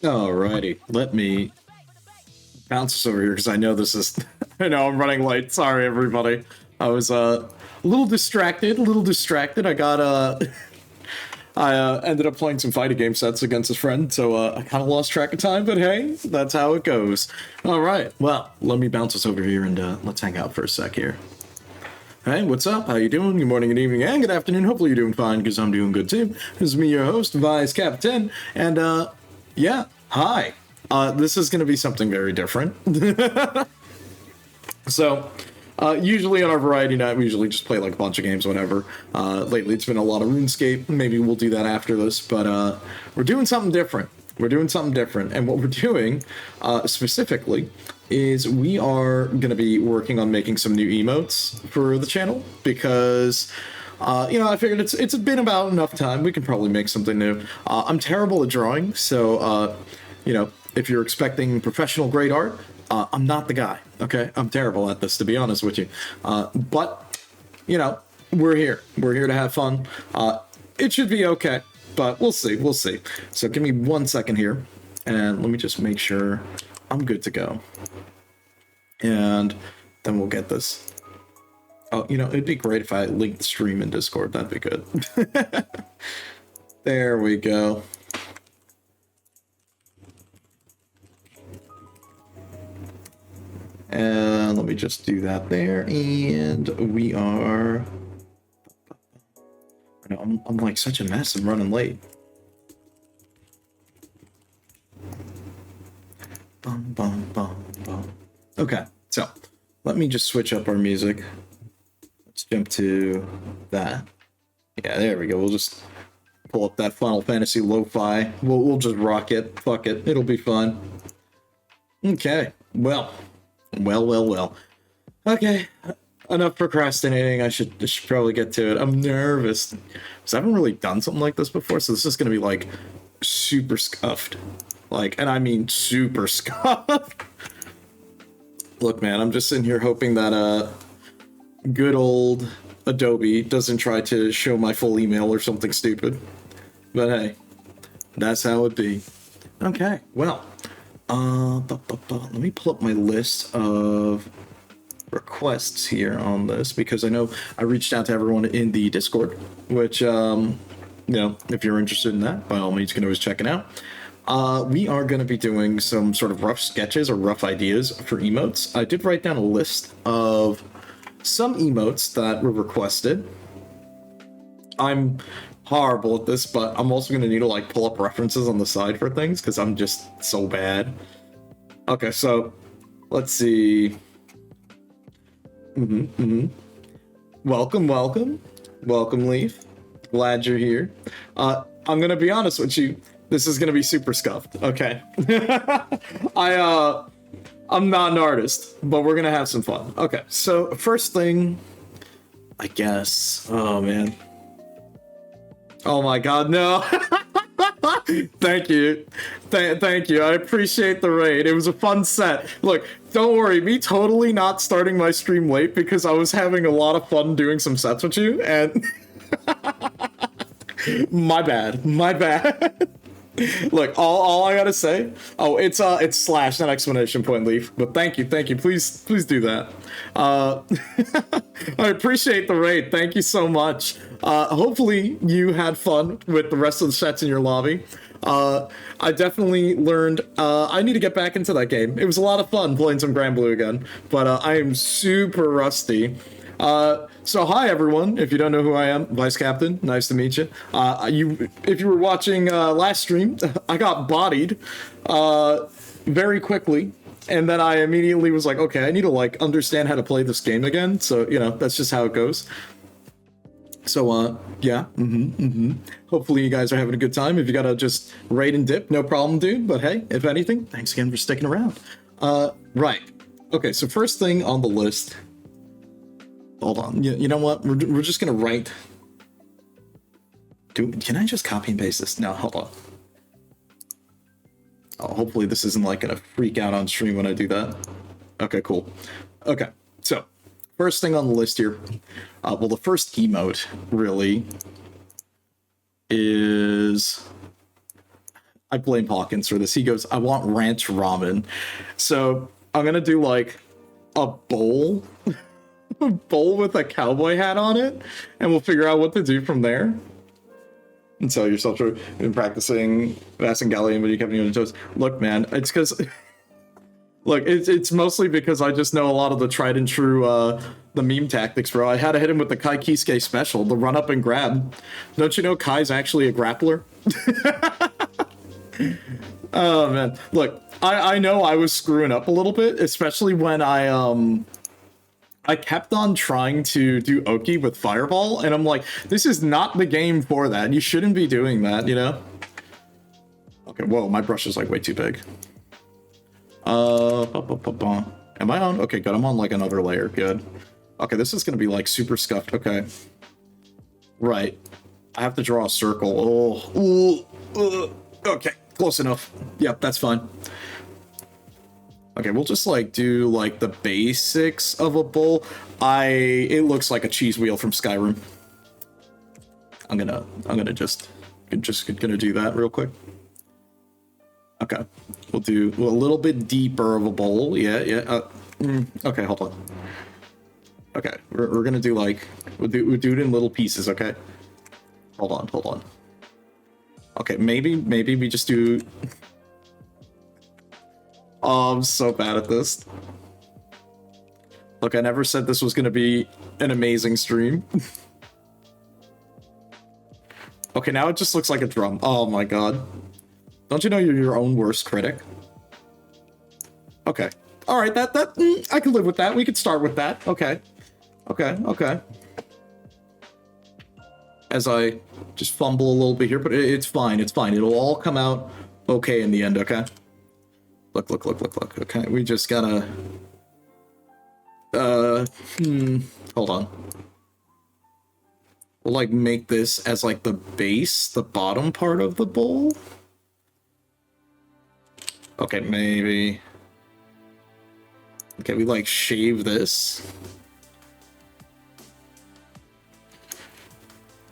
Alrighty, let me bounce this over here because I know this is. I know I'm running late. Sorry, everybody. I was a little distracted. I got I ended up playing some fighting game sets against a friend, so I kind of lost track of time. But hey, that's how it goes. All right. Well, let me bounce this over here and let's hang out for a sec here. Hey, what's up? How you doing? Good morning, good evening, and good afternoon. Hopefully you're doing fine because I'm doing good too. This is me, your host, Vod Kappatain, and yeah, hi. This is going to be something very different. So, usually on our variety night, we usually just play like a bunch of games, whatever. Lately, it's been a lot of RuneScape. Maybe we'll do that after this, but we're doing something different. And what we're doing specifically is we are going to be working on making some new emotes for the channel because. I figured it's been about enough time. We can probably make something new. I'm terrible at drawing, so if you're expecting professional grade art, I'm not the guy. Okay, I'm terrible at this, to be honest with you. But we're here. We're here to have fun. It should be okay, but we'll see. We'll see. So give me 1 second here, and let me just make sure I'm good to go, and then we'll get this. Oh, it'd be great if I linked the stream in Discord. That'd be good. There we go. And let me just do that there. And we are... I'm like such a mess. I'm running late. Bum, bum, bum, bum. Okay, so let me just switch up our music. Let's jump to that. Yeah, there we go. We'll just pull up that Final Fantasy lo-fi. We'll just rock it. Fuck it. It'll be fun. Okay. Well. Okay. Enough procrastinating. I should probably get to it. I'm nervous because I haven't really done something like this before, so this is gonna be like super scuffed. And I mean super scuffed. Look, man, I'm just sitting here hoping that good old Adobe doesn't try to show my full email or something stupid. But hey, that's how it be. Okay, well, let me pull up my list of requests here on this because I know I reached out to everyone in the Discord, which, if you're interested in that, by all means, you can always check it out. We are going to be doing some sort of rough sketches or rough ideas for emotes. I did write down a list of some emotes that were requested. I'm horrible at this, but I'm also going to need to pull up references on the side for things because I'm just so bad. Okay, so let's see. Welcome, Leaf. Glad you're here. I'm going to be honest with you. This is going to be super scuffed. Okay. I'm not an artist, but we're gonna have some fun. Okay, so first thing, I guess. Oh man. Oh my God, no. Thank you. Thank you. I appreciate the raid. It was a fun set. Look, don't worry. Me totally not starting my stream late because I was having a lot of fun doing some sets with you, and my bad. Look, all I gotta say, it's slash, not exclamation point, Leaf. But thank you, please do that. I appreciate the raid. Thank you so much. Hopefully you had fun with the rest of the sets in your lobby. I definitely learned. I need to get back into that game. It was a lot of fun playing some Grand Blue again, but I am super rusty. So hi everyone, if you don't know who I am, Vice Captain, nice to meet you. If you were watching last stream, I got bodied very quickly, and then I immediately was like, okay, I need to understand how to play this game again, so that's just how it goes. So yeah, hopefully you guys are having a good time. If you gotta just raid and dip, no problem, dude, but hey, if anything, thanks again for sticking around. Right, okay, so first thing on the list. Hold on. You know what? We're just gonna write. Can I just copy and paste this? No, hold on. Oh, hopefully this isn't gonna freak out on stream when I do that. Okay, cool. Okay, so first thing on the list here. Well, the first emote really is. I blame Hawkins for this. He goes, I want ranch ramen. So I'm gonna do like a bowl, a bowl with a cowboy hat on it, and we'll figure out what to do from there. And tell yourself to been practicing Vasangalian, but you kept me on your toes. Look, man, it's because look, it's mostly because I just know a lot of the tried and true the meme tactics, bro. I had to hit him with the Kai Kisuke special, the run up and grab. Don't you know Kai's actually a grappler? Oh man, look, I know I was screwing up a little bit, especially when I kept on trying to do Oki with Fireball, and I'm like, this is not the game for that. You shouldn't be doing that, you know? Okay, whoa, my brush is like way too big. Am I on? Okay, good. I'm on like another layer. Good. Okay, this is gonna be like super scuffed. Okay. Right. I have to draw a circle. Oh. Okay, close enough. Yep, that's fine. Okay, we'll just like do like the basics of a bowl. It looks like a cheese wheel from Skyrim. I'm gonna just gonna do that real quick. Okay, we'll do a little bit deeper of a bowl. Yeah. Okay, hold on. Okay, we're gonna do like we'll do it in little pieces. Okay, hold on. Okay, maybe we just do. Oh, I'm so bad at this. Look, I never said this was gonna be an amazing stream. Okay, now it just looks like a drum. Oh my god. Don't you know you're your own worst critic? Okay. Alright, I can live with that. We could start with that. Okay. As I just fumble a little bit here, but it's fine. It'll all come out okay in the end, okay? Look. Okay, we just gotta... Hold on. We'll, like, make this as, like, the base, the bottom part of the bowl? Okay, maybe... Okay, we, like, shave this.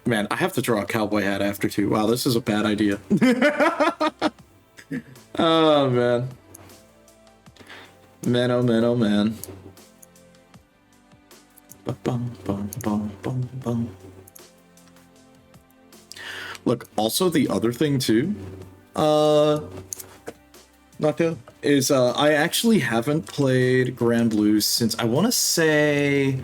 Man, I have to draw a cowboy hat after, too. Wow, this is a bad idea. Oh, man. Oh, man. Look, also the other thing too, Naka, is I actually haven't played Grand Blue since I want to say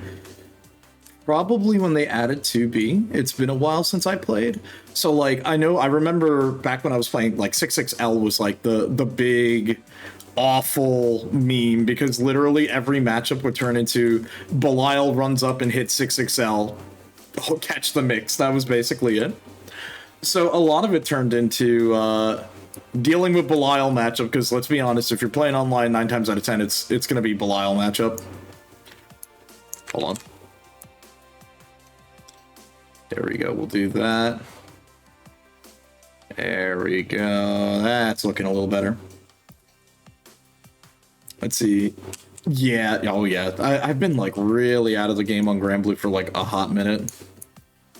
probably when they added 2B. It's been a while since I played. So like I remember back when I was playing, like 6XL was like the big awful meme, because literally every matchup would turn into Belial runs up and hits 6XL, catch the mix. That was basically it. So a lot of it turned into dealing with Belial matchup, because let's be honest, if you're playing online 9 times out of 10, it's going to be Belial matchup. Hold on. There we go. We'll do that. There we go. That's looking a little better. Let's see. Yeah. Oh, yeah. I've been, like, really out of the game on Grand Blue for, like, a hot minute.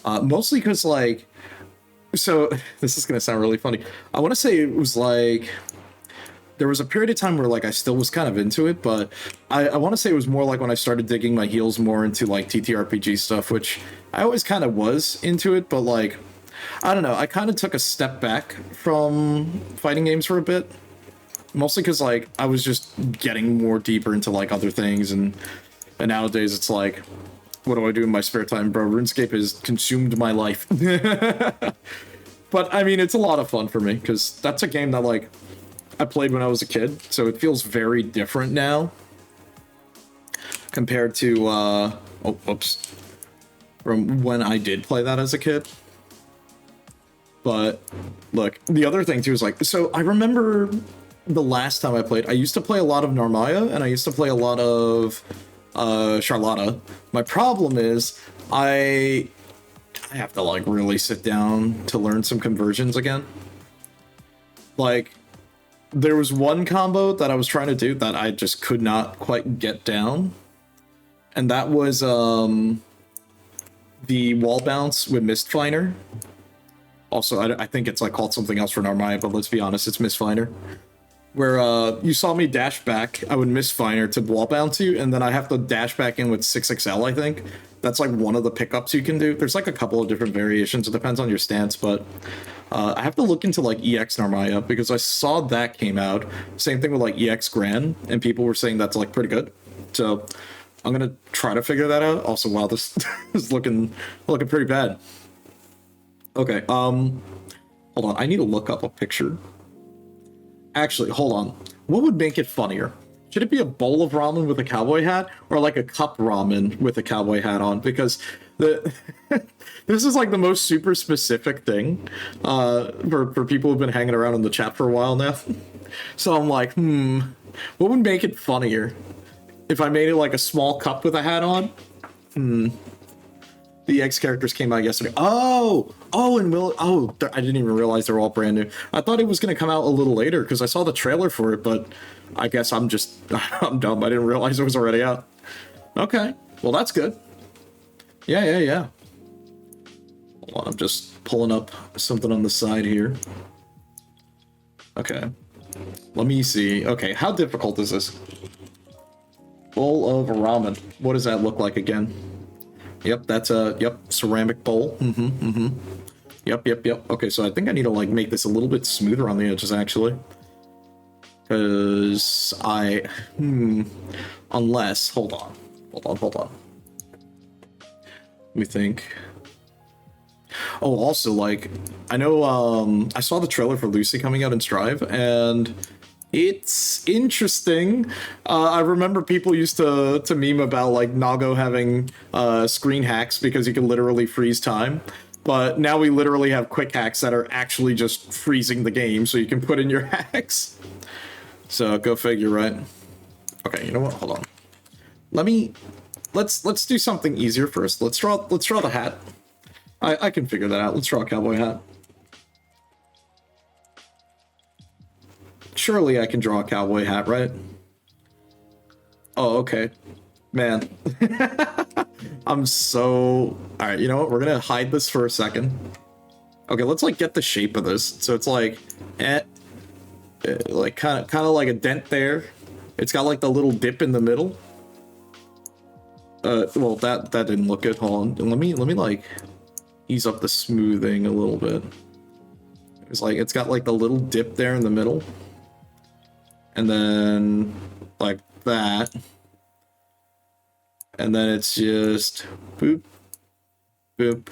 Mostly because, like... So, this is going to sound really funny. I want to say it was, like... There was a period of time where, like, I still was kind of into it, but I want to say it was more like when I started digging my heels more into, like, TTRPG stuff, which I always kind of was into it, but, like... I don't know. I kind of took a step back from fighting games for a bit. Mostly because, like, I was just getting more deeper into, like, other things, and nowadays it's like, what do I do in my spare time, bro? RuneScape has consumed my life. But, I mean, it's a lot of fun for me, because that's a game that, like, I played when I was a kid, so it feels very different now compared to, from when I did play that as a kid. But, look, the other thing, too, is, like, so I remember... The last time I played, I used to play a lot of Narmaya, and I used to play a lot of Charlotta. My problem is, I have to, like, really sit down to learn some conversions again. Like, there was one combo that I was trying to do that I just could not quite get down. And that was, the wall bounce with Mistfinder. Also, I think it's like called something else for Narmaya, but let's be honest, it's Misfinder. Where you saw me dash back, I would Misfinder to wall bounce you, and then I have to dash back in with 6XL, I think. That's like one of the pickups you can do. There's like a couple of different variations. It depends on your stance, but I have to look into like EX Narmaya because I saw that came out. Same thing with like EX Gran, and people were saying that's like pretty good. So I'm gonna try to figure that out. Also, wow, this is looking pretty bad. Okay, hold on. I need to look up a picture. Actually, hold on. What would make it funnier? Should it be a bowl of ramen with a cowboy hat, or like a cup ramen with a cowboy hat on? Because the this is like the most super specific thing for people who've been hanging around in the chat for a while now. So I'm like, what would make it funnier? If I made it like a small cup with a hat on? The X characters came out yesterday. Oh, I didn't even realize they're all brand new. I thought it was going to come out a little later because I saw the trailer for it, but I guess I'm I'm dumb. I didn't realize it was already out. Okay, well, that's good. Yeah. Hold on, I'm just pulling up something on the side here. Okay, let me see. Okay, how difficult is this? Bowl of ramen. What does that look like again? Yep, that's a ceramic bowl. Yep. Okay, so I think I need to like make this a little bit smoother on the edges actually. Cause unless hold on. Let me think. Oh, also like I know I saw the trailer for Lucy coming out in Strive and it's interesting. I remember people used to meme about like Nago having screen hacks because you can literally freeze time. But now we literally have quick hacks that are actually just freezing the game so you can put in your hacks. So go figure, right? Okay, you know what? Hold on. Let's do something easier first. Let's draw the hat. I can figure that out. Let's draw a cowboy hat. Surely I can draw a cowboy hat, right? Oh, okay. Man. I'm so... Alright, you know what? We're gonna hide this for a second. Okay, let's like get the shape of this. So it's like... like kind of like a dent there. It's got like the little dip in the middle. Well, that didn't look good. Hold on. Let me like ease up the smoothing a little bit. It's got like the little dip there in the middle. And then like that. And then it's just boop, boop.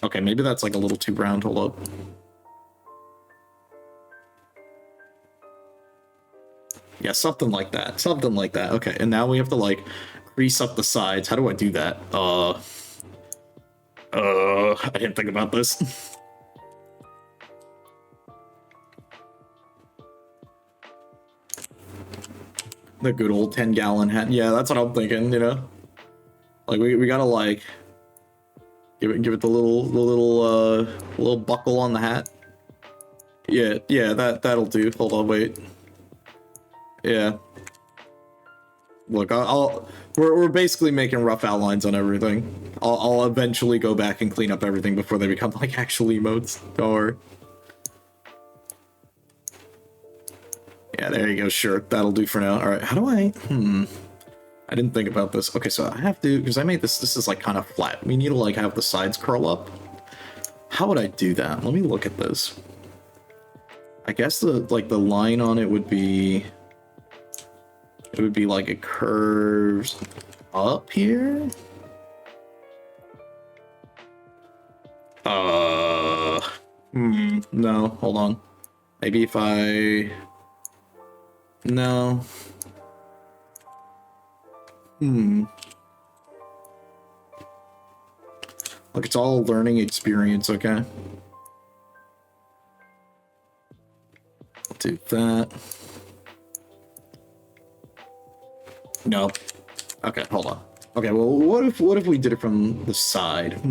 Okay, maybe that's like a little too round. Hold up. Yeah, something like that. Something like that. Okay, and now we have to like crease up the sides. How do I do that? I didn't think about this. The good old 10-gallon hat. Yeah, that's what I'm thinking, you know? Like we gotta like give it the little buckle on the hat. Yeah, that'll do. Hold on, wait. Yeah. Look, we're basically making rough outlines on everything. I'll eventually go back and clean up everything before they become like actual emotes. Don't worry. Yeah, there you go. Sure, that'll do for now. All right, how do I? I didn't think about this. Okay, so I have to, because I made this. This is like kind of flat. We need to like have the sides curl up. How would I do that? Let me look at this. I guess the line on it would be. It would be like it curves up here. No, hold on. Maybe if I. No. Look, it's all a learning experience, okay? I'll do that. No. Okay, hold on. Okay, well, what if we did it from the side?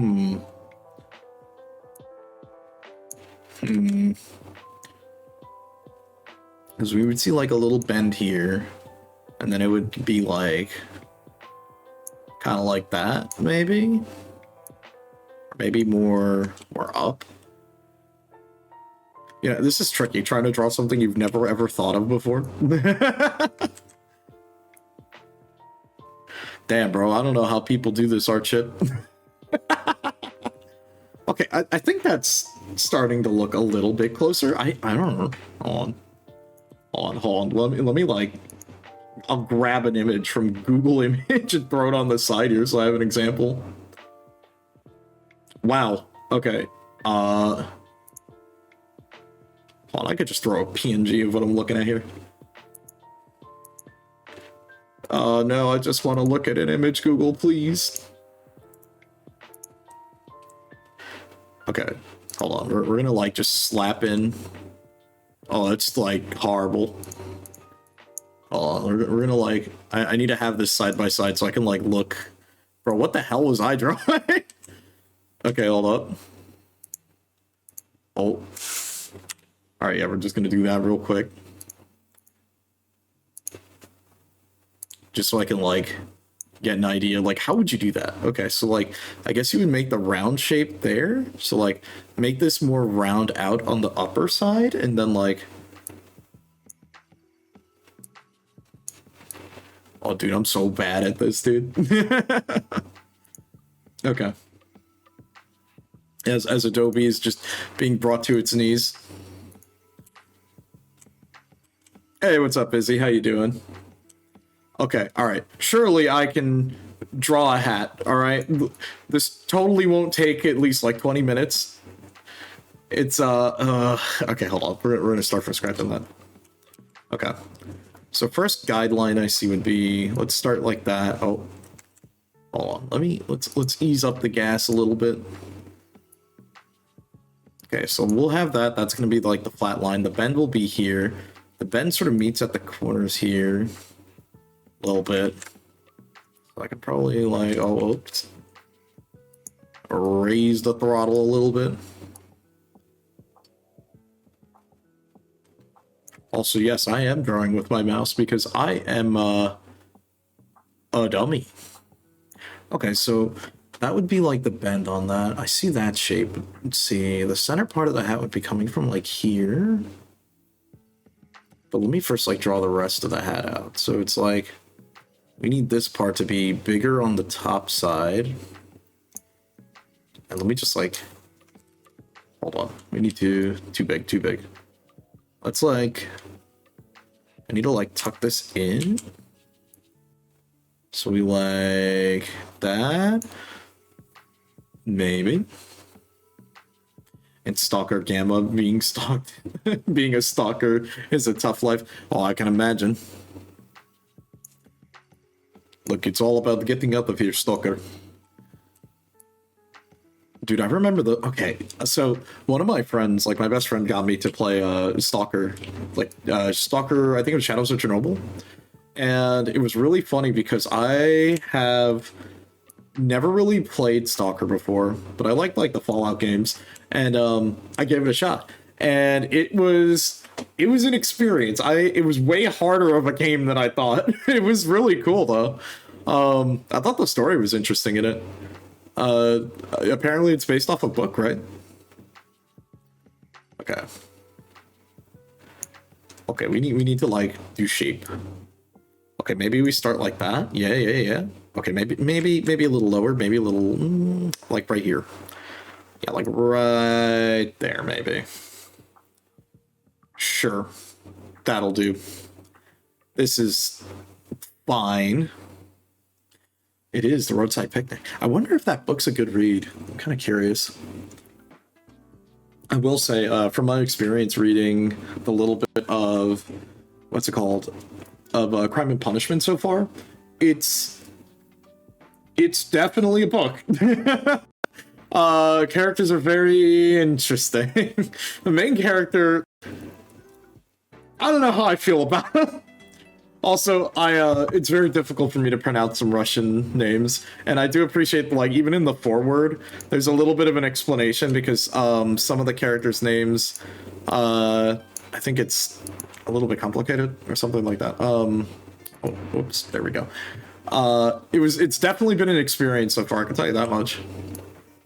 Because we would see like a little bend here, and then it would be like Kind of like that, maybe? Or maybe more up? Yeah, this is tricky, trying to draw something you've never ever thought of before. Damn, bro, I don't know how people do this art shit. Okay, I think that's starting to look a little bit closer. I don't know. Hold on. Let me like, I'll grab an image from Google Image and throw it on the side here so I have an example. Wow. Okay. Hold on, I could just throw a PNG of what I'm looking at here. No, I just want to look at an image, Google, please. Okay, hold on. We're gonna like just slap in. Oh, it's like horrible. Hold on, we're gonna like. I need to have this side by side so I can like look. Bro, what the hell was I drawing? Okay, hold up. Oh. Alright, yeah, we're just gonna do that real quick. Just so I can like get an idea, like, how would you do that? Okay, so like, I guess you would make the round shape there. So like, make this more round out on the upper side, and then like, oh dude, I'm so bad at this, dude. Okay. As Adobe is just being brought to its knees. Hey, what's up, Izzy? How you doing? Okay, alright. Surely I can draw a hat, alright? This totally won't take at least like 20 minutes. It's, okay, hold on. We're gonna start from scratch on that. Okay. So first guideline I see would be, let's start like that. Oh, hold on. Let's ease up the gas a little bit. Okay, so we'll have that. That's gonna be like the flat line. The bend will be here. The bend sort of meets at the corners here. A little bit. So I could probably like, oh, oops. Raise the throttle a little bit. Also, yes, I am drawing with my mouse because I am a dummy. Okay, so that would be like the bend on that. I see that shape. Let's see. The center part of the hat would be coming from like here. But let me first like draw the rest of the hat out. So it's like, we need this part to be bigger on the top side. And let me just like, hold on. We need too big. Let's like, I need to like tuck this in. So we like that. Maybe. And Stalker Gamma being stalked. Being a stalker is a tough life. Oh, I can imagine. Look, it's all about getting out of here, Stalker. Dude, I remember okay, so one of my friends, like my best friend, got me to play Stalker. Like, Stalker, I think it was Shadows of Chernobyl. And it was really funny because I have never really played Stalker before, but I liked like the Fallout games, and I gave it a shot. And it was an experience. It was way harder of a game than I thought. It was really cool though. I thought the story was interesting in it. Apparently it's based off a book, right? Okay. Okay, we need to like do shape. Okay, maybe we start like that. Yeah. Okay, maybe a little lower, maybe a little like right here. Yeah, like right there, maybe. Sure, that'll do. This is fine. It is The Roadside Picnic. I wonder if that book's a good read. I'm kind of curious. I will say, from my experience reading the little bit of, what's it called, of Crime and Punishment so far, it's definitely a book. Characters are very interesting. The main character, I don't know how I feel about him. Also, it's very difficult for me to pronounce some Russian names, and I do appreciate, like, even in the foreword, there's a little bit of an explanation because some of the characters' names, I think it's a little bit complicated or something like that. Oh, whoops, there we go. It's definitely been an experience so far, I can tell you that much.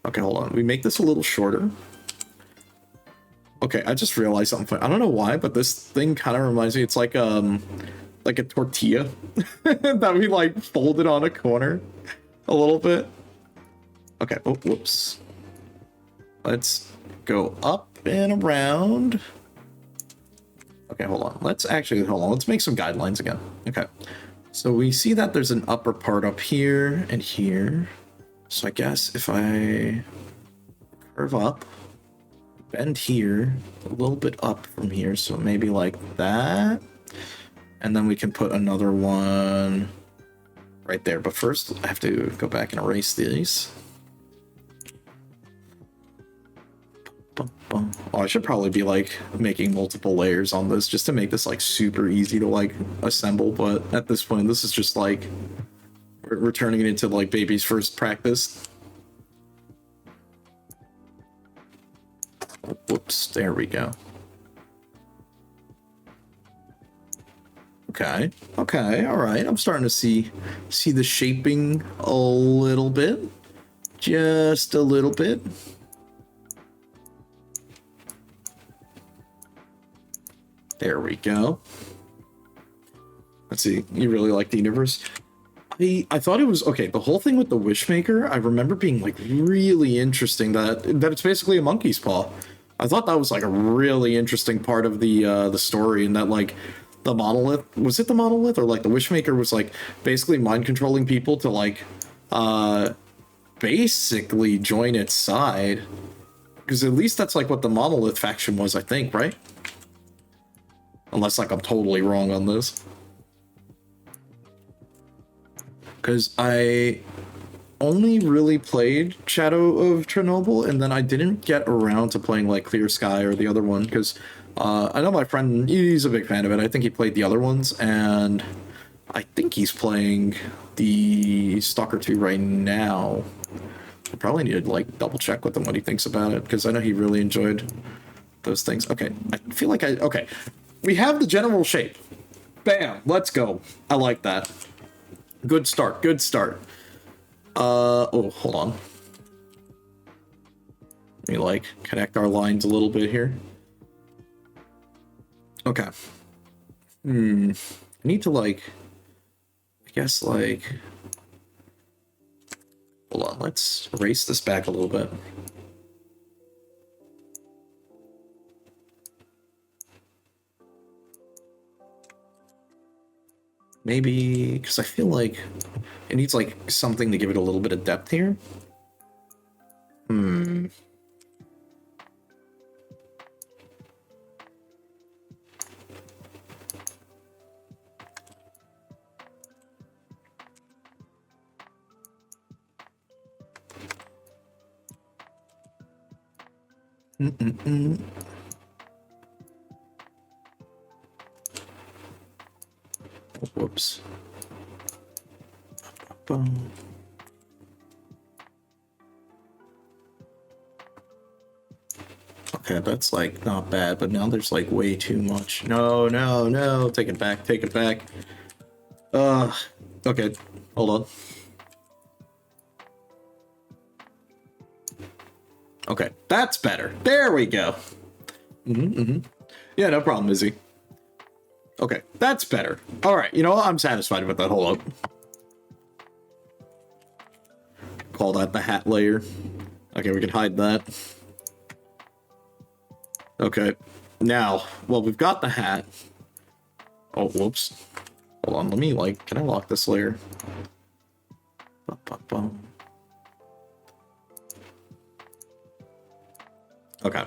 Okay, hold on. We make this a little shorter. Okay, I just realized something. I don't know why, but this thing kind of reminds me, it's like a tortilla that we like folded on a corner a little bit. Okay, oh, whoops. Let's go up and around. Okay, hold on. Let's make some guidelines again. Okay. So we see that there's an upper part up here and here. So I guess if I curve up, bend here, a little bit up from here, so maybe like that. And then we can put another one right there. But first, I have to go back and erase these. Oh, I should probably be like making multiple layers on this just to make this like super easy to like assemble, but at this point this is just like we're turning it into like baby's first practice. Oh, whoops, there we go. Okay, all right, I'm starting to see the shaping a little bit, just a little bit. There we go. Let's see. You really like the universe? I thought it was okay. The whole thing with the Wishmaker, I remember being like really interesting. That it's basically a monkey's paw. I thought that was like a really interesting part of the story, and that like the monolith, was it the monolith, or like the Wishmaker was like basically mind controlling people to like basically join its side, because at least that's like what the monolith faction was, I think, right? Unless, like, I'm totally wrong on this. Because I only really played Shadow of Chernobyl, and then I didn't get around to playing, like, Clear Sky or the other one, because I know my friend, he's a big fan of it. I think he played the other ones, and I think he's playing the Stalker 2 right now. I probably need to, like, double-check with him what he thinks about it, because I know he really enjoyed those things. Okay, I feel like okay. We have the general shape. Bam, let's go. I like that. Good start, good start. Oh, hold on. Let me, like, connect our lines a little bit here. Okay. I need to, like, I guess, like, hold on, let's erase this back a little bit. Maybe, because I feel like it needs, like, something to give it a little bit of depth here. Oh, whoops. Boom. Okay, that's like not bad, but now there's like way too much. No, no, no. Take it back, take it back. Okay, hold on. Okay, that's better. There we go. Yeah, no problem, Izzy. Okay, that's better. All right, you know what? I'm satisfied with that. Hold up. Call that the hat layer. Okay, we can hide that. Okay, now, well, we've got the hat. Oh, whoops. Hold on, let me, like, can I lock this layer? Okay,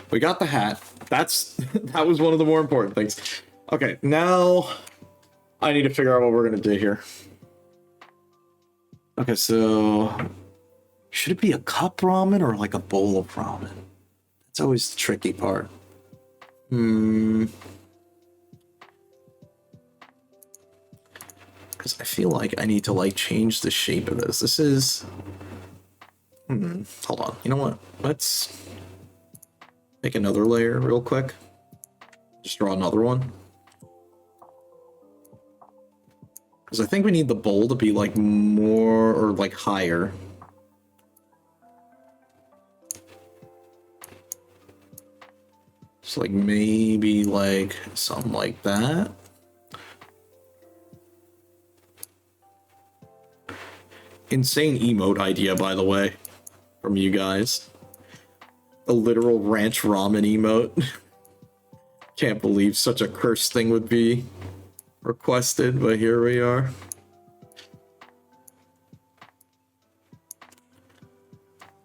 we got the hat. That was one of the more important things. Okay, now I need to figure out what we're gonna do here. Okay, so should it be a cup ramen or like a bowl of ramen? That's always the tricky part. Because I feel like I need to like change the shape of this. This is hold on. You know what? Let's make another layer real quick. Just draw another one. Because I think we need the bowl to be like more or like higher. So like maybe like something like that. Insane emote idea, by the way, from you guys. A literal ranch ramen emote. Can't believe such a cursed thing would be requested, but here we are.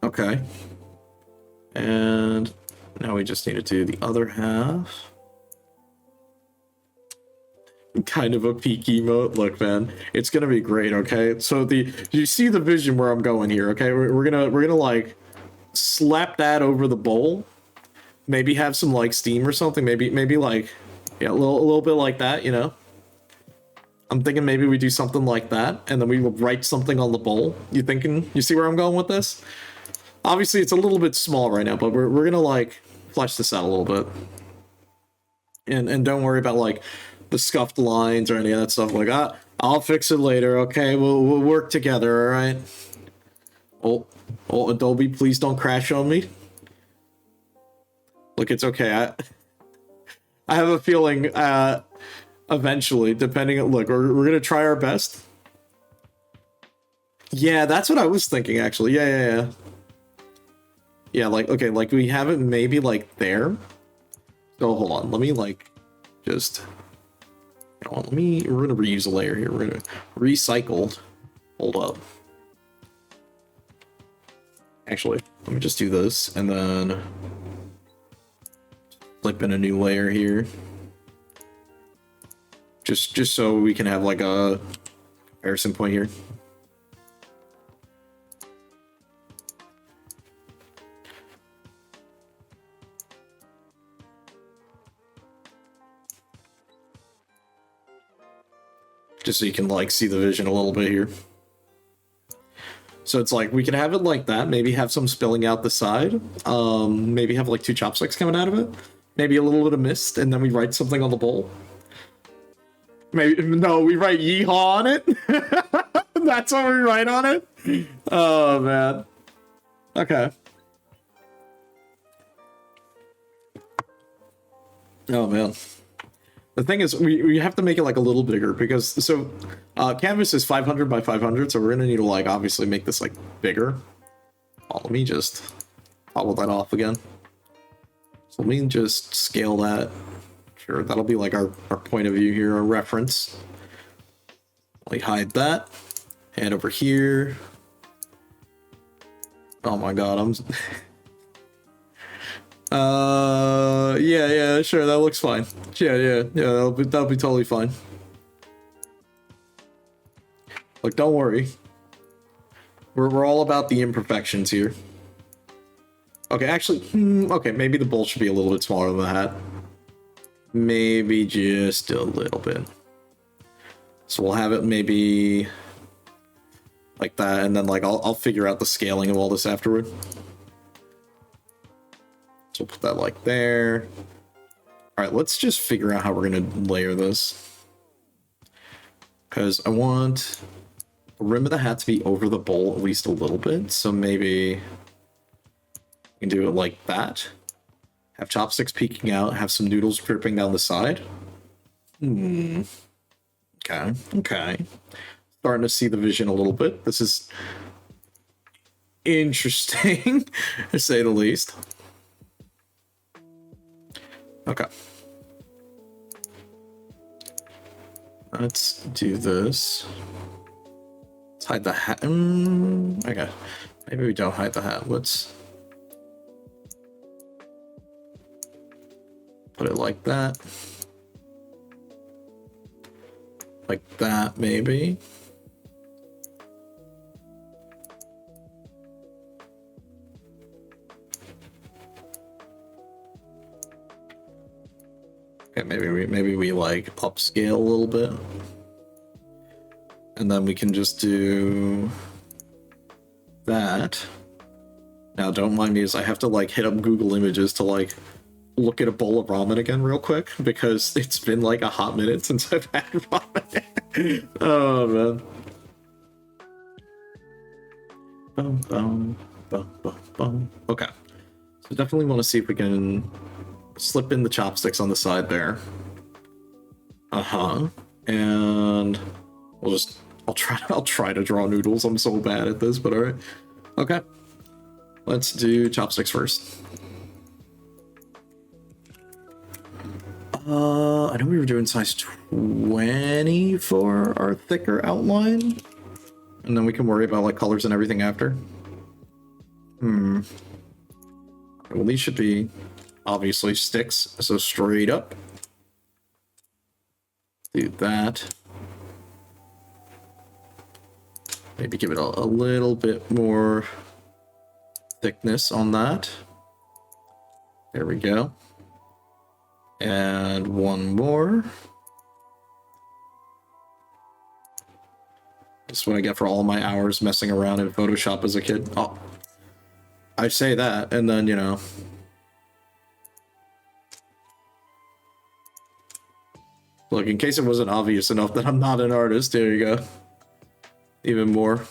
Okay. And now we just need to do the other half. Kind of a peak emote. Look, man, it's gonna be great. Okay, so you see the vision where I'm going here. Okay, we're gonna like slap that over the bowl. Maybe have some like steam or something. Maybe like, yeah, a little bit like that. You know, I'm thinking maybe we do something like that, and then we will write something on the bowl. You thinking? You see where I'm going with this? Obviously, it's a little bit small right now, but we're gonna like flesh this out a little bit. And don't worry about like the scuffed lines or any of that stuff. Like, I'll fix it later. Okay, we'll work together. All right. Oh, Adobe, please don't crash on me. Look, it's okay. I have a feeling eventually, depending on, look, we're gonna try our best. Yeah, that's what I was thinking actually. Yeah. Yeah, like, okay, like we have it maybe like there. So hold on, let me like just, we're gonna reuse a layer here. We're gonna recycle. Hold up. Actually, let me just do this and then flip in a new layer here. Just so we can have like a comparison point here. Just so you can like see the vision a little bit here. So it's like we can have it like that, maybe have some spilling out the side, maybe have like two chopsticks coming out of it, maybe a little bit of mist, and then we write something on the bowl. Maybe no, we write yeehaw on it. That's what we write on it. Oh man. Okay. Oh man. The thing is, we have to make it like a little bigger because so canvas is 500 by 500, so we're gonna need to like obviously make this like bigger. Oh, let me just follow that off again. So let me just scale that. Sure, that'll be like our point of view here, our reference. Like hide that, and over here. Oh my god, I'm. Yeah, sure, that looks fine. Yeah, that'll be totally fine. Like, don't worry. We're all about the imperfections here. Okay, actually, okay, maybe the bowl should be a little bit smaller than the hat. Maybe just a little bit. So we'll have it maybe like that, and then like I'll figure out the scaling of all this afterward. So we'll put that like there. All right, let's just figure out how we're gonna layer this. Because I want the rim of the hat to be over the bowl at least a little bit. So maybe we can do it like that. Have chopsticks peeking out, have some noodles dripping down the side. Okay. Starting to see the vision a little bit. This is interesting, to say the least. Okay. Let's do this. Let's hide the hat. Okay. Maybe we don't hide the hat. Let's put it like that. Like that, maybe. Okay, maybe we like upscale a little bit. And then we can just do that. Now don't mind me as I have to like hit up Google Images to like look at a bowl of ramen again real quick because it's been like a hot minute since I've had ramen. Oh man. Okay. So definitely want to see if we can slip in the chopsticks on the side there. Uh-huh. And I'll try to draw noodles. I'm so bad at this, but alright. Okay. Let's do chopsticks first. I know we were doing size 20 for our thicker outline. And then we can worry about like colors and everything after. Well, these should be obviously sticks, so straight up. Do that. Maybe give it a little bit more thickness on that. There we go. And one more. This is what I get for all my hours messing around in Photoshop as a kid. Oh, I say that, and then, you know. Look, in case it wasn't obvious enough that I'm not an artist, there you go. Even more.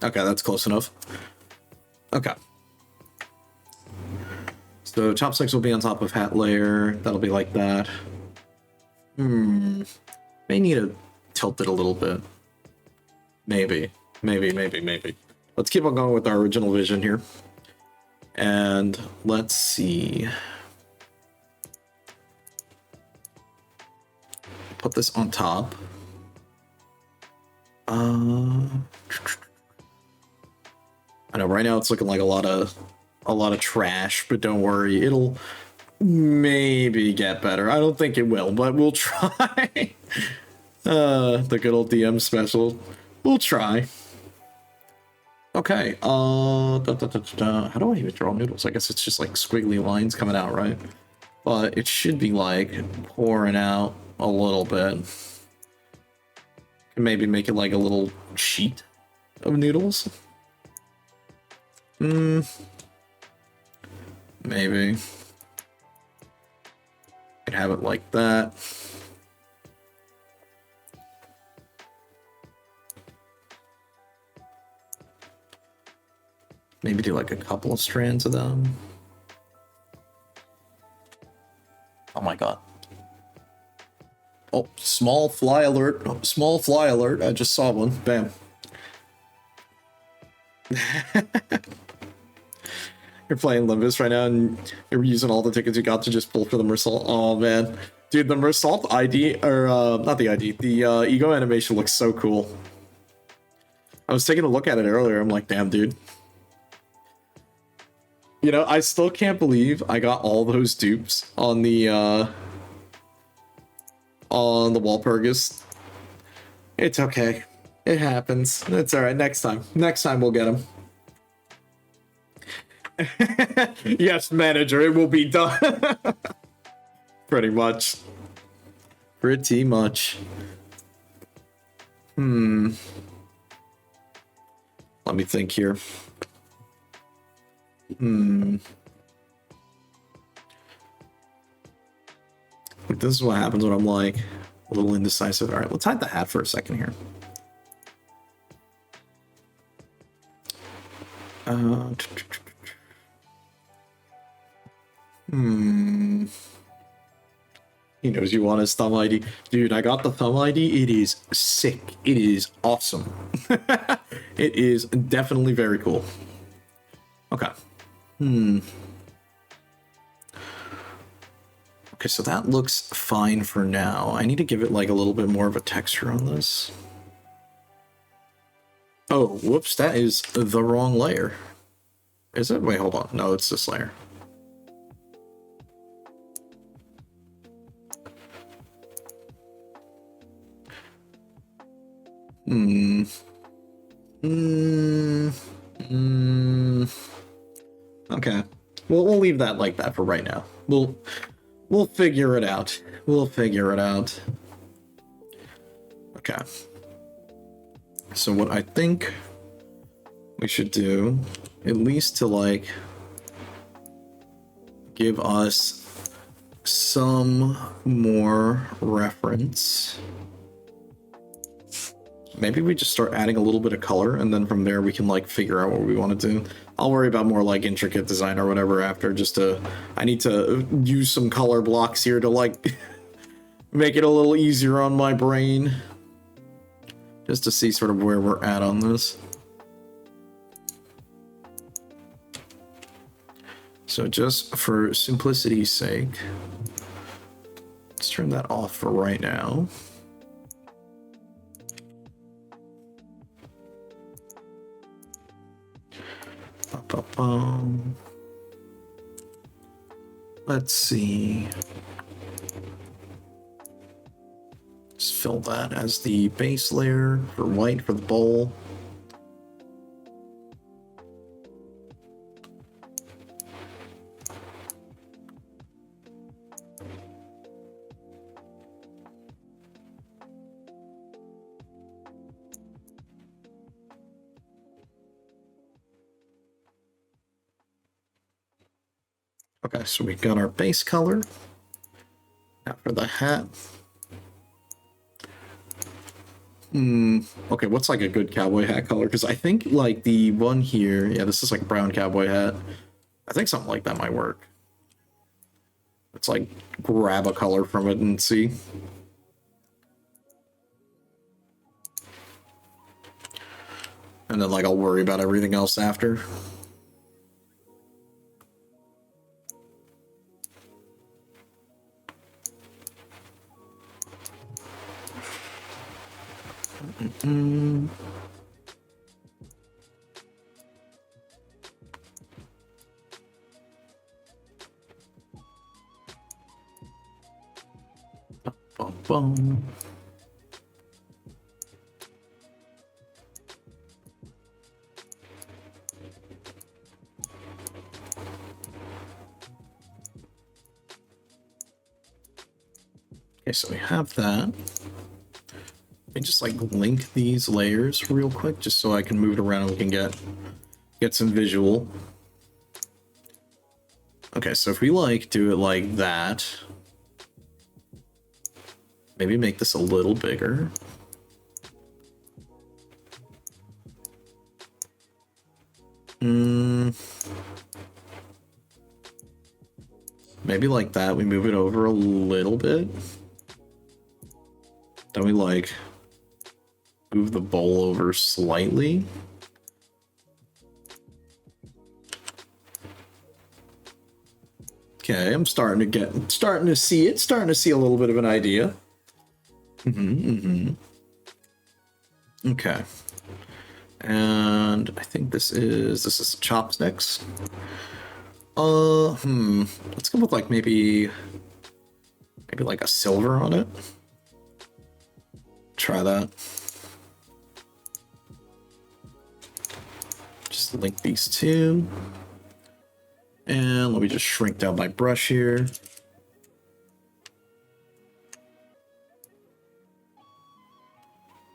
Okay, that's close enough. Okay. So chopsticks will be on top of hat layer. That'll be like that. May need to tilt it a little bit. Maybe. Let's keep on going with our original vision here. And let's see. Put this on top. I know right now it's looking like a lot of trash, but don't worry, it'll maybe get better. I don't think it will, but we'll try. The good old DM special. We'll try. Okay, how do I even draw noodles? I guess it's just like squiggly lines coming out, right? But it should be like pouring out a little bit. Can maybe make it like a little sheet of noodles. Maybe. Could have it like that. Maybe do like a couple of strands of them. Oh my god. Oh, small fly alert. Oh, small fly alert. I just saw one. Bam. You're playing Limbus right now and you're using all the tickets you got to just pull for the Mersault. Oh man. Dude, the Mersault ID, or not the ID, the ego animation looks so cool. I was taking a look at it earlier. I'm like, damn, dude. You know, I still can't believe I got all those dupes on the Walpurgis. It's okay. It happens. It's alright. Next time. Next time we'll get them. Yes, manager, it will be done. Pretty much. Pretty much. Let me think here. This is what happens when I'm like a little indecisive. All right, let's hide the hat for a second here. He knows you want his thumb ID. Dude, I got the thumb ID. It is sick. It is awesome. It is definitely very cool. Okay. Okay, so that looks fine for now. I need to give it like a little bit more of a texture on this. Oh, whoops, that is the wrong layer. Is it? Wait, hold on. No, it's this layer. Okay. We'll leave that like that for right now. We'll figure it out. We'll figure it out. Okay. So what I think we should do, at least to like give us some more reference. Maybe we just start adding a little bit of color, and then from there we can like figure out what we want to do. I'll worry about more like intricate design or whatever after. I need to use some color blocks here to like make it a little easier on my brain, just to see sort of where we're at on this. So just for simplicity's sake, let's turn that off for right now. Let's see. Just fill that as the base layer for white for the bowl. Okay, so we've got our base color. Now for the hat. Okay, what's like a good cowboy hat color? Because I think like the one here, yeah, this is like a brown cowboy hat. I think something like that might work. Let's like grab a color from it and see. And then like I'll worry about everything else after. Boom. Okay, so we have that. Let me just like link these layers real quick, just so I can move it around and we can get some visual. Okay, so if we like do it like that, maybe make this a little bigger. Maybe like that, we move it over a little bit. Then we like move the bowl over slightly. Okay, I'm starting to see a little bit of an idea. Okay. And I think this is chopsticks. Let's go with like maybe like a silver on it. Try that. Just link these two. And let me just shrink down my brush here.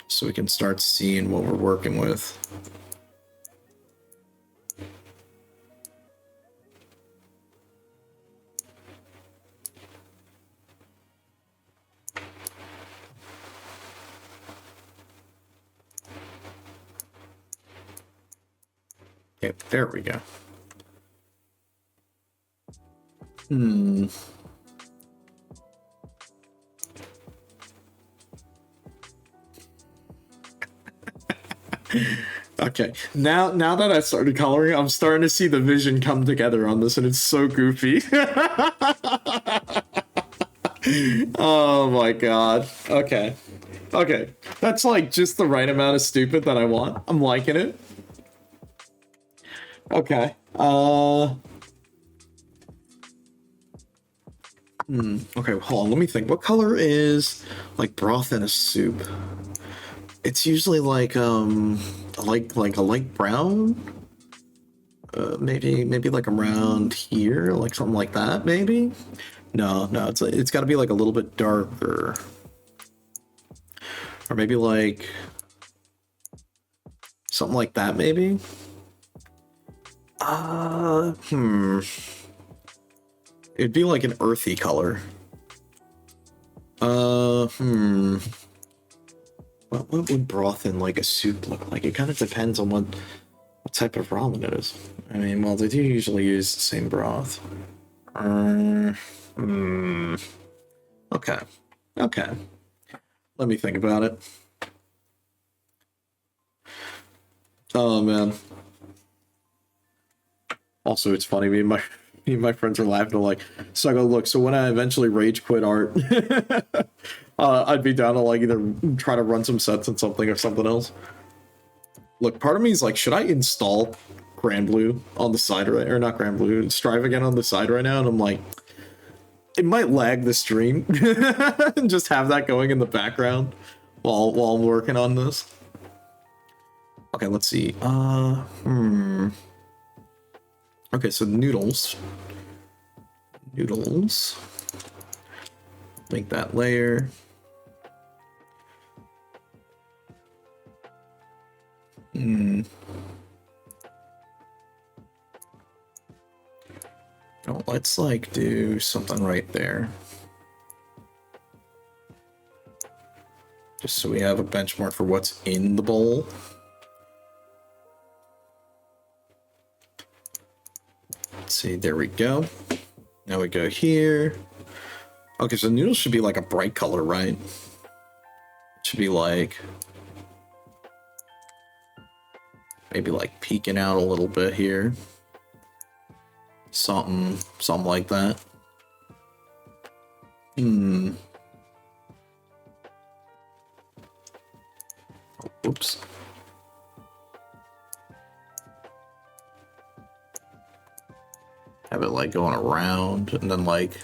So we can start seeing what we're working with. Okay, there we go. Okay, now that I started coloring, I'm starting to see the vision come together on this, and it's so goofy. Oh my god. Okay. Okay. That's like just the right amount of stupid that I want. I'm liking it. Okay. Okay, hold on, let me think. What color is like broth in a soup? It's usually like a light brown. Maybe like around here, like something like that, maybe? No, it's got to be like a little bit darker. Or maybe like something like that, maybe? It'd be like an earthy color. What would broth in like a soup look like? It kind of depends on what type of ramen it is. I mean, well, they do usually use the same broth. Okay. Okay. Let me think about it. Oh man. Also, it's funny. Me and my friends are laughing. They're like, so I go, look. So when I eventually rage quit art, I'd be down to like either try to run some sets on something or something else. Look, part of me is like, should I install Grand Blue on the side right, or not Grand Blue, Strive again on the side right now? And I'm like, it might lag the stream and just have that going in the background while I'm working on this. Okay, let's see. Okay, so noodles. Noodles. Make that layer. Oh, let's like do something right there. Just so we have a benchmark for what's in the bowl. Let's see, there we go. Now we go here. Okay, so noodles should be like a bright color, right? It should be like maybe like peeking out a little bit here. Something like that. Oh, oops. Have it like going around, and then like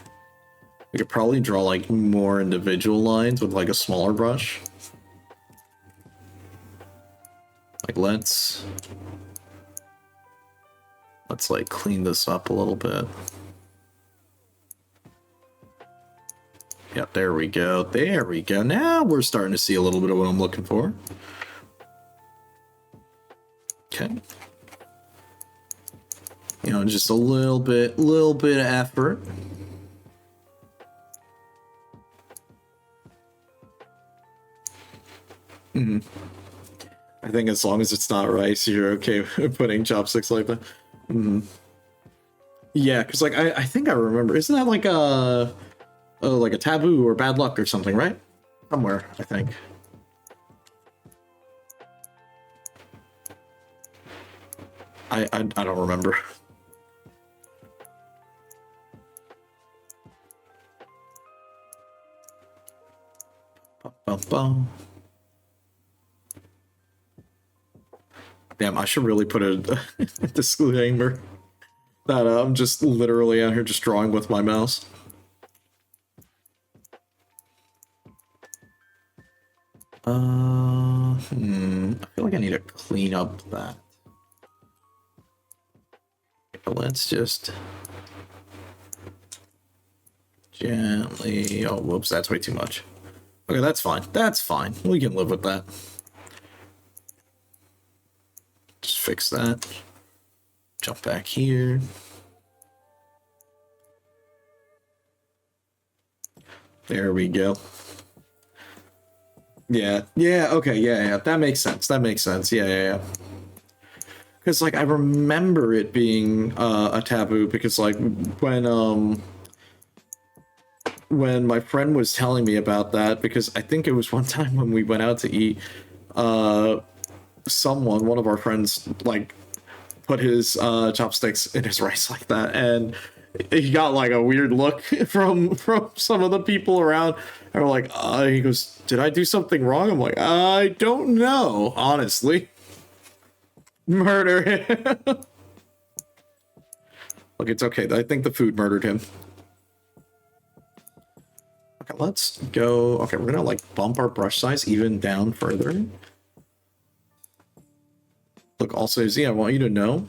we could probably draw like more individual lines with like a smaller brush. Like let's like clean this up a little bit. Yep, there we go. There we go. Now we're starting to see a little bit of what I'm looking for. Okay. You know, just a little bit of effort. I think as long as it's not rice, you're okay with putting chopsticks like that. Yeah, because like I think I remember. Isn't that like a taboo or bad luck or something, right? Somewhere, I think. I don't remember. Bum. Damn, I should really put a disclaimer that I'm just literally out here just drawing with my mouse. I feel like I need to clean up that. Let's just gently. Oh, whoops, that's way too much. Okay, that's fine. That's fine. We can live with that. Just fix that. Jump back here. There we go. Yeah. Okay. Yeah. That makes sense. Yeah. Because like I remember it being a taboo because like when my friend was telling me about that, because I think it was one time when we went out to eat, one of our friends like put his chopsticks in his rice like that, and he got like a weird look from some of the people around. And we're like, he goes, "Did I do something wrong?" I'm like, "I don't know, honestly." Murder him. Look, it's okay. I think the food murdered him. Okay, let's go. Okay, we're gonna like bump our brush size even down further. Look, also, Z, I want you to know,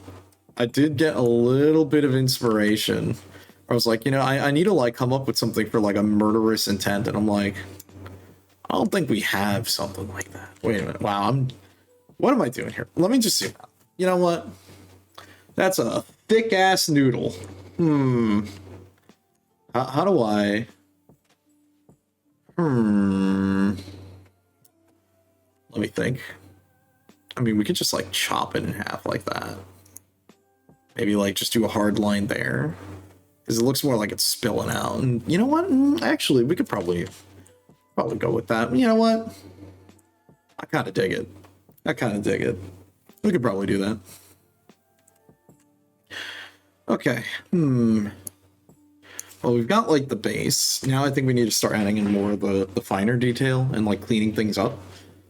I did get a little bit of inspiration. I was like, you know, I need to like come up with something for like a murderous intent, and I'm like, I don't think we have something like that. Wait a minute. Wow, what am I doing here? Let me just zoom out. You know what? That's a thick ass noodle. How do I? Let me think. I mean, we could just like chop it in half like that. Maybe like just do a hard line there, because it looks more like it's spilling out. And you know what? Actually, we could probably go with that. You know what? I kind of dig it. We could probably do that. Okay. Well, we've got like the base. Now I think we need to start adding in more of the finer detail and like cleaning things up.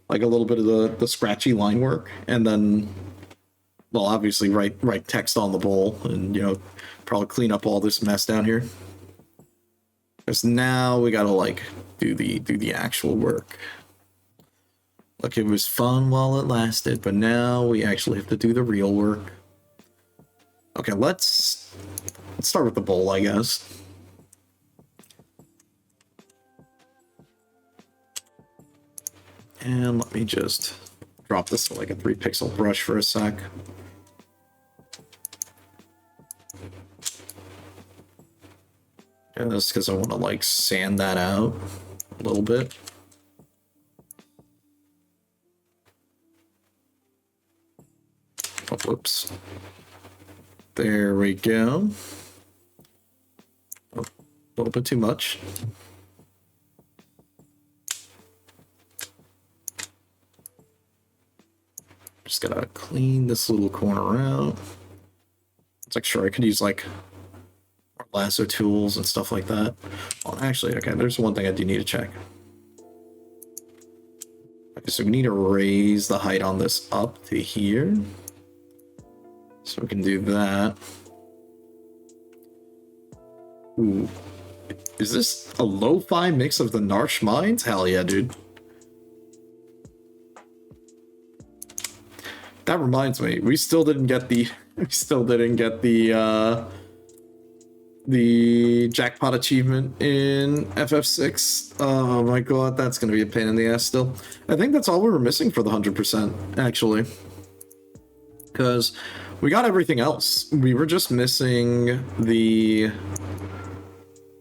Like a little bit of the scratchy line work, and then, well, obviously write text on the bowl, and, you know, probably clean up all this mess down here. Because now we gotta like do the actual work. Look, it was fun while it lasted, but now we actually have to do the real work. Okay, let's start with the bowl, I guess. And let me just drop this to like a 3-pixel brush for a sec. And that's because I want to like sand that out a little bit. Oh, whoops. There we go. Oh, a little bit too much. Just gotta clean this little corner out. It's like, sure, I could use like lasso tools and stuff like that. Well, actually, okay, there's one thing I do need to check. Okay, so we need to raise the height on this up to here. So we can do that. Ooh. Is this a lo-fi mix of the Narsh Mines? Hell yeah, dude. That reminds me, we still didn't get the jackpot achievement in FF6. Oh my god, that's gonna be a pain in the ass still. I think that's all we were missing for the 100%, actually. Because we got everything else. We were just missing the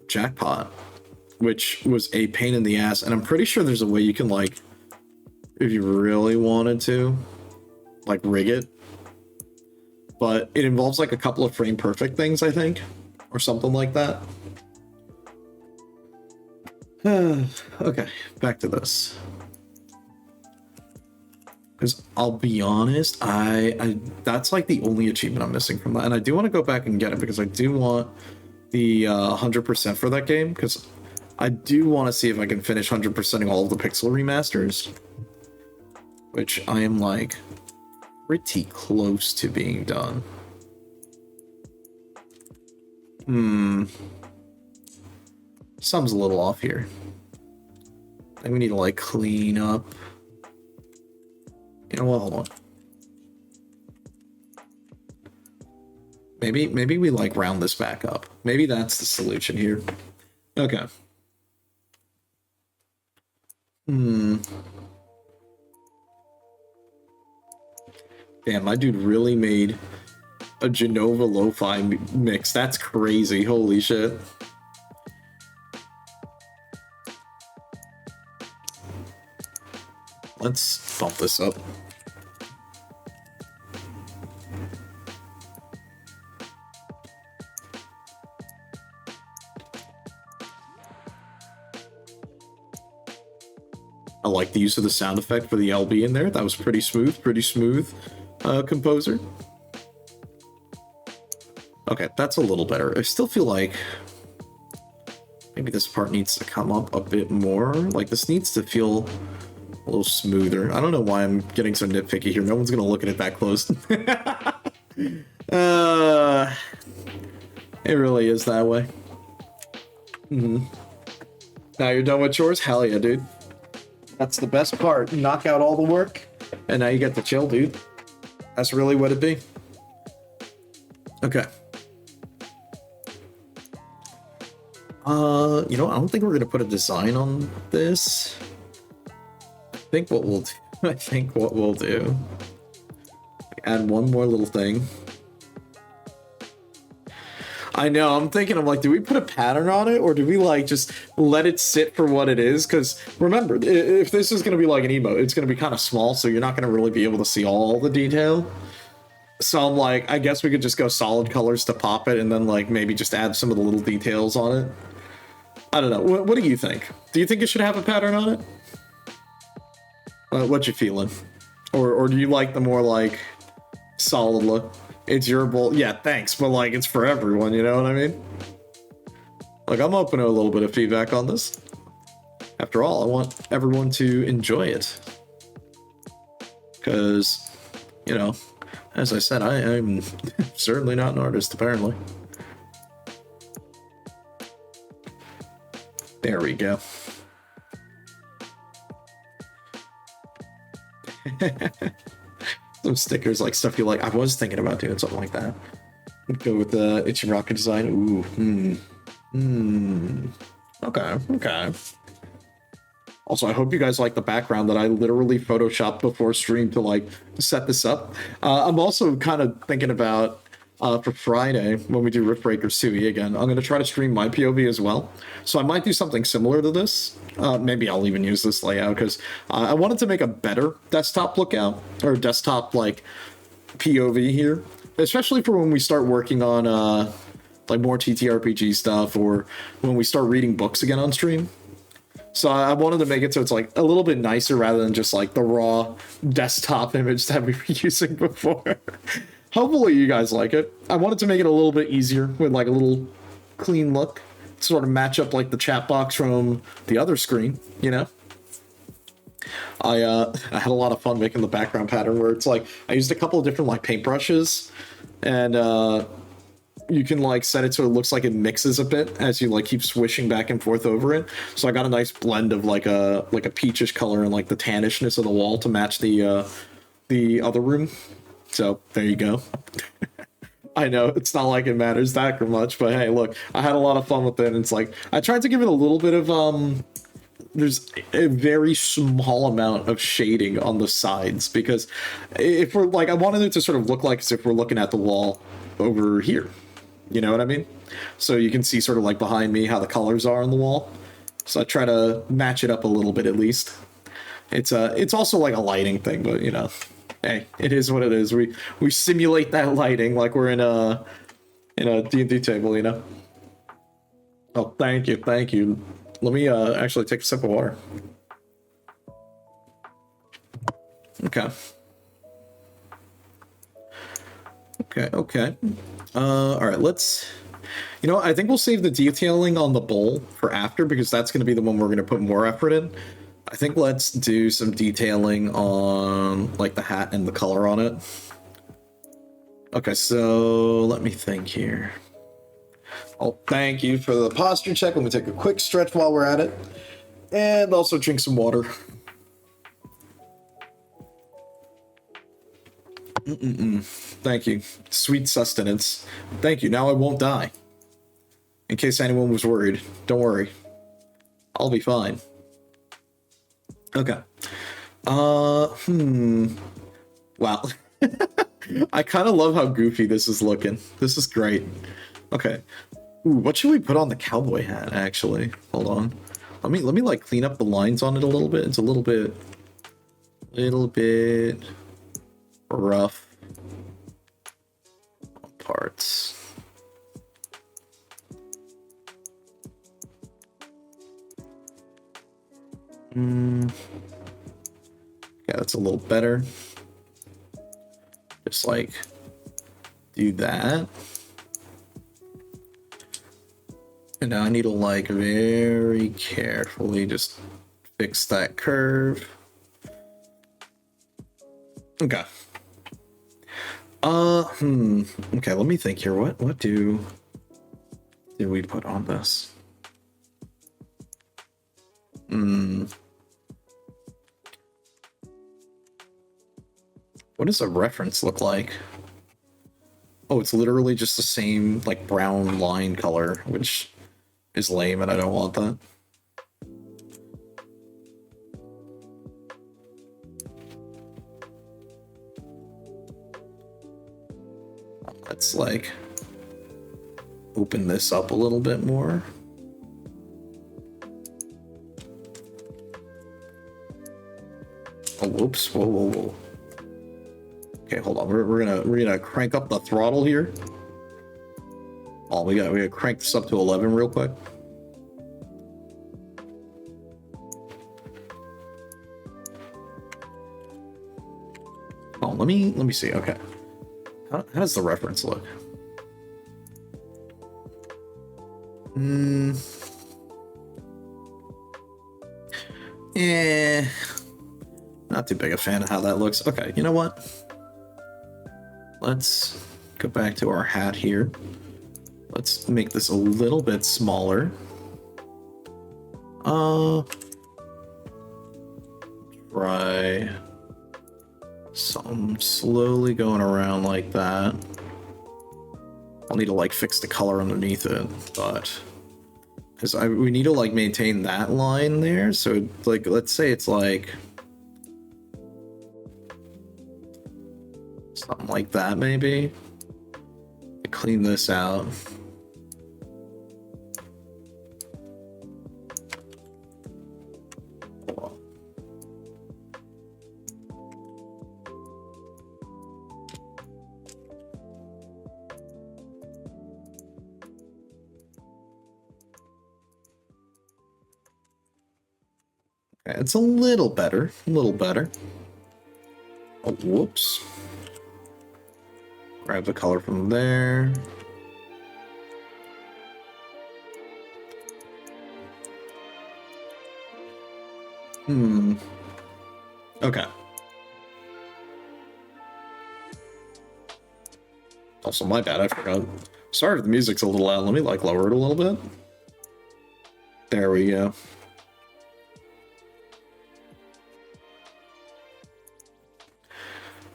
jackpot, which was a pain in the ass. And I'm pretty sure there's a way you can, like, if you really wanted to, like, rig it. But it involves, like, a couple of frame perfect things, I think. Or something like that. Okay, back to this. Because I'll be honest, I that's like the only achievement I'm missing from that. And I do want to go back and get it because I do want the 100% for that game. Because I do want to see if I can finish 100%ing all of the pixel remasters. Which I am like pretty close to being done. Something's a little off here. I think we need to like clean up. You know what, hold on. Maybe we like round this back up. Maybe that's the solution here. Okay. Damn, my dude really made a Genova lo-fi mix. That's crazy. Holy shit. Let's bump this up. I like the use of the sound effect for the LB in there. That was pretty smooth, composer. Okay, that's a little better. I still feel like maybe this part needs to come up a bit more. Like, this needs to feel a little smoother. I don't know why I'm getting so nitpicky here. No one's gonna look at it that close. It really is that way. Now you're done with chores? Hell yeah, dude. That's the best part. Knock out all the work, and now you get to chill, dude. That's really what it be. Okay. You know, I don't think we're gonna put a design on this. I think what we'll do. Add one more little thing. I know. I'm thinking, I'm like, do we put a pattern on it, or do we like just let it sit for what it is? Because remember, if this is going to be like an emote, it's going to be kind of small, so you're not going to really be able to see all the detail. So I'm like, I guess we could just go solid colors to pop it, and then like maybe just add some of the little details on it. I don't know. What do you think? Do you think it should have a pattern on it? What you feeling? Or do you like the more like solid look? It's your bowl. Yeah, thanks, but like it's for everyone, you know what I mean? Like, I'm open to a little bit of feedback on this. After all, I want everyone to enjoy it. Because, you know, as I said, I'm certainly not an artist, apparently. There we go. Some stickers, like stuff you like. I was thinking about doing something like that. Go with the itchy rocket design. Ooh, Okay. Also, I hope you guys like the background that I literally photoshopped before stream to like set this up. I'm also kind of thinking about for Friday when we do Rift Breakers 2E again, I'm going to try to stream my POV as well. So I might do something similar to this. Maybe I'll even use this layout because I wanted to make a better desktop lookout or desktop like POV here, especially for when we start working on like more TTRPG stuff or when we start reading books again on stream. So I wanted to make it so it's like a little bit nicer rather than just like the raw desktop image that we were using before. Hopefully you guys like it. I wanted to make it a little bit easier with like a little clean look, sort of match up like the chat box from the other screen, you know? I had a lot of fun making the background pattern where it's like I used a couple of different like paintbrushes and you can like set it so it looks like it mixes a bit as you like keep swishing back and forth over it. So I got a nice blend of like a peachish color and like the tannishness of the wall to match the other room. So there you go. I know it's not like it matters that much, but hey, look, I had a lot of fun with it. And it's like I tried to give it a little bit of there's a very small amount of shading on the sides because if we're like I wanted it to sort of look like as if we're looking at the wall over here. You know what I mean? So you can see sort of like behind me how the colors are on the wall. So I try to match it up a little bit at least. It's also like a lighting thing, but you know, hey, it is what it is. We simulate that lighting like we're in a D&D table, you know. Oh, thank you. Let me actually take a sip of water. Okay. All right, let's... You know what? I think we'll save the detailing on the bowl for after because that's going to be the one we're going to put more effort in. I think let's do some detailing on like the hat and the color on it. Okay, so let me think here. Oh, thank you for the posture check. Let me take a quick stretch while we're at it. And also drink some water. Thank you. Sweet sustenance. Thank you. Now I won't die. In case anyone was worried. Don't worry. I'll be fine. Okay. Wow. I kind of love how goofy this is looking. This is great. Okay. Ooh, what should we put on the cowboy hat, actually? Hold on. Let me like clean up the lines on it a little bit. It's a little bit rough parts. Yeah, that's a little better. Just like do that. And now I need to like very carefully just fix that curve. Okay. Okay, let me think here. What did we put on this? What does a reference look like? Oh, it's literally just the same like brown line color, which is lame and I don't want that. That's like open this up a little bit more. Oh, whoops! Whoa, whoa, whoa. Okay, hold on. We're gonna crank up the throttle here. Oh, we gotta crank this up to 11 real quick. Oh, let me see. Okay, how does the reference look? Yeah, not too big a fan of how that looks. Okay, you know what? Let's go back to our hat here. Let's make this a little bit smaller. Try some slowly going around like that. I'll need to like fix the color underneath it, but because we need to like maintain that line there. So like, let's say it's like something like that, maybe. Clean this out. Okay, it's a little better, a little better. Oh, whoops. Grab the color from there. Okay. Also, my bad, I forgot. Sorry if the music's a little loud. Let me like lower it a little bit. There we go.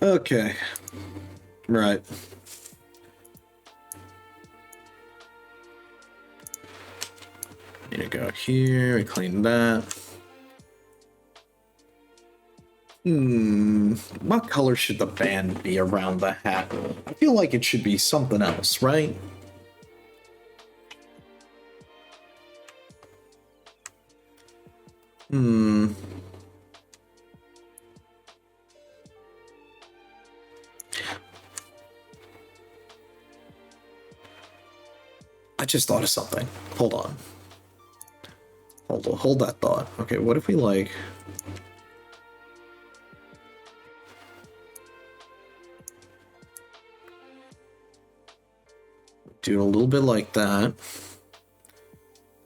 Okay. Right. Need to go here and clean that. What color should the band be around the hat? I feel like it should be something else, right? I just thought of something. Hold on. Hold that thought. Okay, what if we like... do a little bit like that.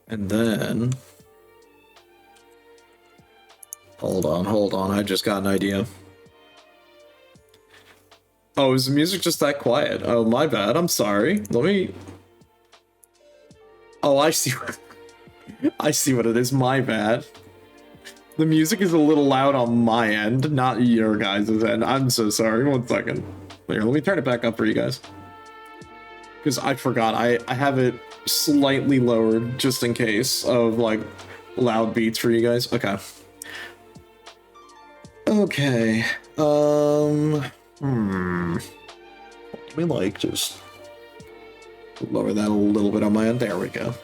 And then... Hold on, I just got an idea. Oh, is the music just that quiet? Oh, my bad, I'm sorry. Let me... Oh, I see. I see what it is. My bad. The music is a little loud on my end, not your guys' end. I'm so sorry. 1 second. Here, let me turn it back up for you guys. Because I forgot. I have it slightly lowered just in case of like loud beats for you guys. Okay. Okay. Let me like just lower that a little bit on my end. There we go.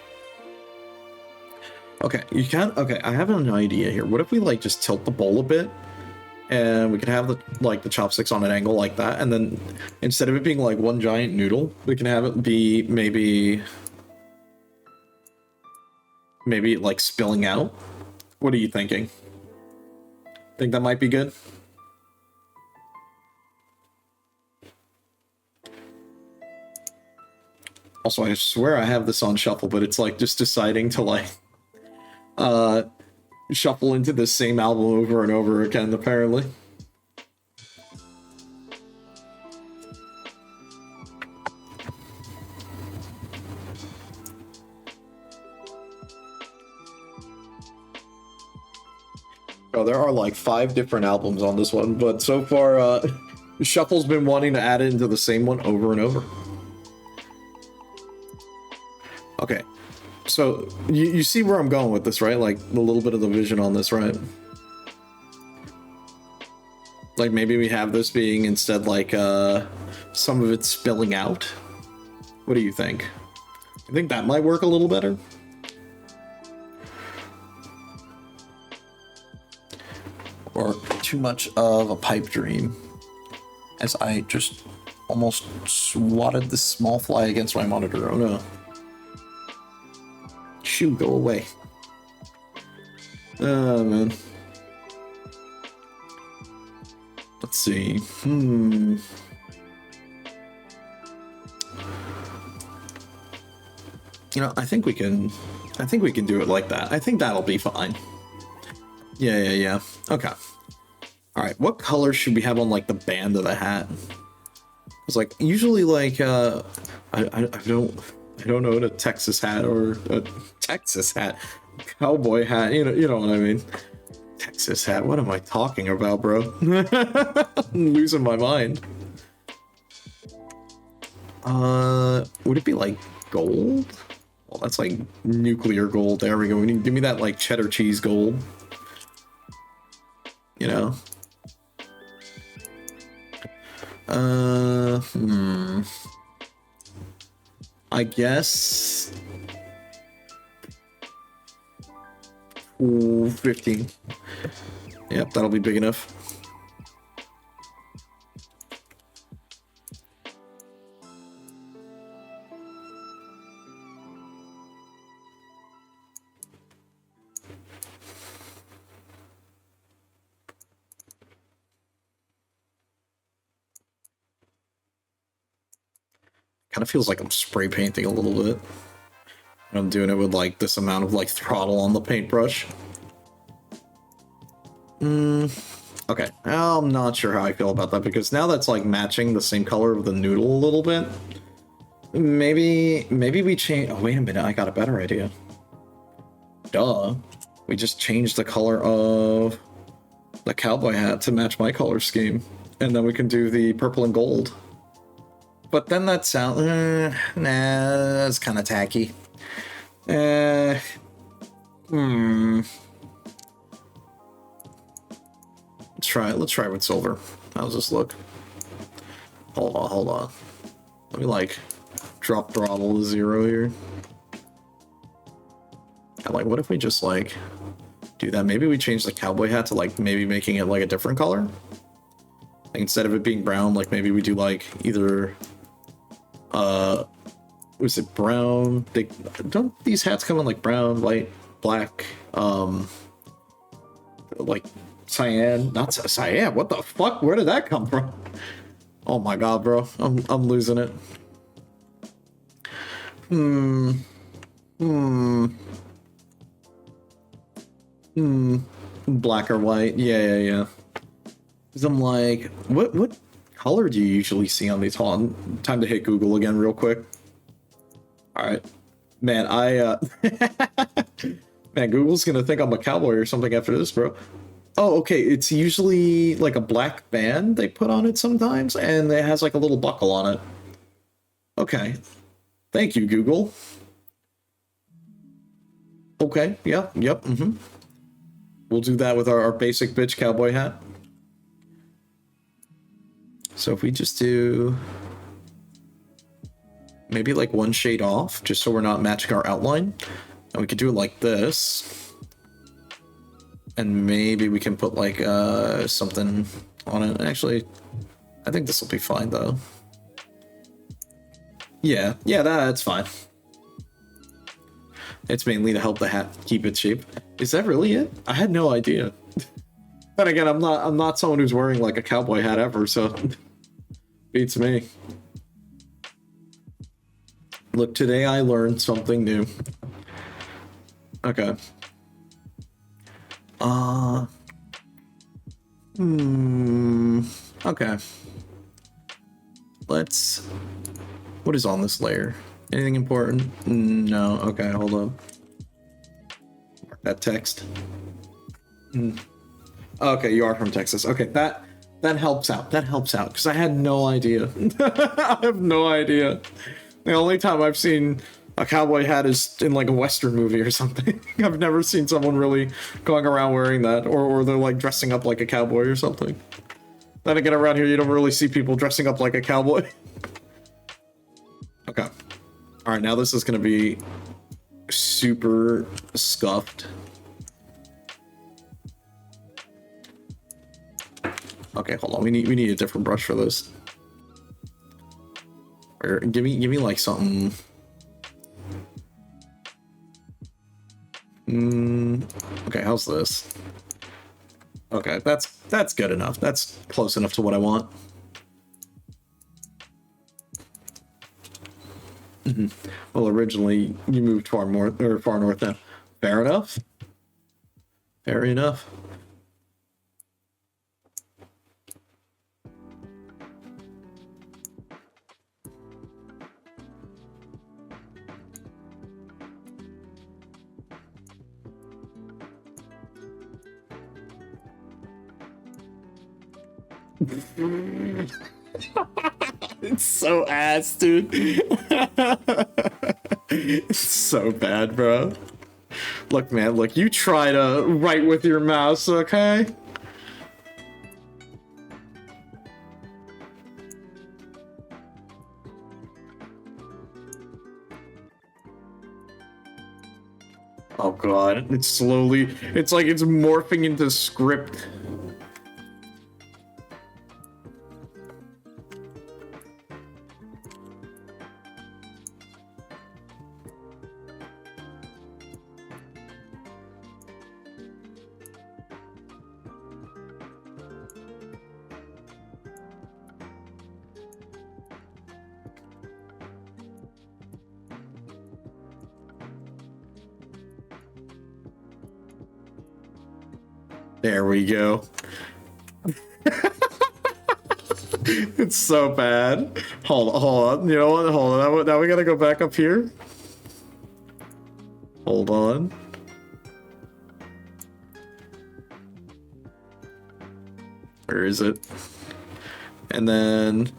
Okay, you can. Okay, I have an idea here. What if we like just tilt the bowl a bit, and we can have the chopsticks on an angle like that, and then instead of it being like one giant noodle, we can have it be maybe like spilling out. What are you thinking? Think that might be good? Also, I swear I have this on shuffle, but it's like just deciding to like shuffle into the same album over and over again, apparently. Oh, there are like 5 different albums on this one, but so far, Shuffle's been wanting to add it into the same one over and over. Okay, so you see where I'm going with this, right? Like a little bit of the vision on this, right? Like maybe we have this being instead like some of it spilling out. What do you think? I think that might work a little better. Or too much of a pipe dream, as I just almost swatted this small fly against my monitor. Oh no. Shoo, go away. Oh man. Let's see. You know, I think we can do it like that. I think that'll be fine. Yeah. Okay. All right. What color should we have on like the band of the hat? It's like usually like I don't know what a Texas hat or a Texas hat, cowboy hat. You know what I mean. Texas hat. What am I talking about, bro? I'm losing my mind. Would it be like gold? Well, that's like nuclear gold. There we go. Give me that like cheddar cheese gold. You know. I guess 15. Yep, that'll be big enough. Kind of feels like I'm spray painting a little bit. I'm doing it with like this amount of like throttle on the paintbrush. Okay, I'm not sure how I feel about that, because now that's like matching the same color of the noodle a little bit. Maybe we change. Oh, wait a minute, I got a better idea. Duh. We just changed the color of the cowboy hat to match my color scheme, and then we can do the purple and gold. But then that sounds, nah, that's kind of tacky. Let's try with silver. How's this look? Hold on. Let me like drop throttle to 0 here. And like, what if we just like do that? Maybe we change the cowboy hat to like maybe making it like a different color. Like instead of it being brown, like maybe we do like either was it brown? Don't these hats come in like brown, white, black, like cyan? Not cyan. What the fuck? Where did that come from? Oh my god, bro. I'm losing it. Black or white? Yeah. Because I'm like, what color do you usually see on these? Hold on. Time to hit Google again real quick. Alright. Man, man, Google's gonna think I'm a cowboy or something after this, bro. Oh, okay, it's usually like a black band they put on it sometimes, and it has like a little buckle on it. Okay. Thank you, Google. Okay, yep, We'll do that with our basic bitch cowboy hat. So if we just do maybe like one shade off, just so we're not matching our outline, and we could do it like this, and maybe we can put like something on it. Actually, I think this will be fine though. Yeah, that's fine. It's mainly to help the hat keep its shape. Is that really it? I had no idea. Then again, I'm not someone who's wearing like a cowboy hat ever, so beats me. Look, today I learned something new. Okay. Okay. What is on this layer? Anything important? No. Okay, hold up. Mark that text. Okay, you are from Texas. Okay, that helps out. That helps out, because I had no idea. I have no idea. The only time I've seen a cowboy hat is in like a Western movie or something. I've never seen someone really going around wearing that, or they're like dressing up like a cowboy or something. Then again, around here you don't really see people dressing up like a cowboy. Okay. All right, now this is going to be super scuffed. Okay, hold on. We need a different brush for this. Or give me like something. Okay, how's this? Okay, that's good enough. That's close enough to what I want. Well, originally you moved far north now. Fair enough. Fair enough. It's so ass, dude. It's so bad, bro. Look, man, look, you try to write with your mouse, okay? Oh god, it's slowly, it's like it's morphing into script. There we go. It's so bad. Hold on. You know what? Hold on. Now we gotta go back up here. Hold on. Where is it? And then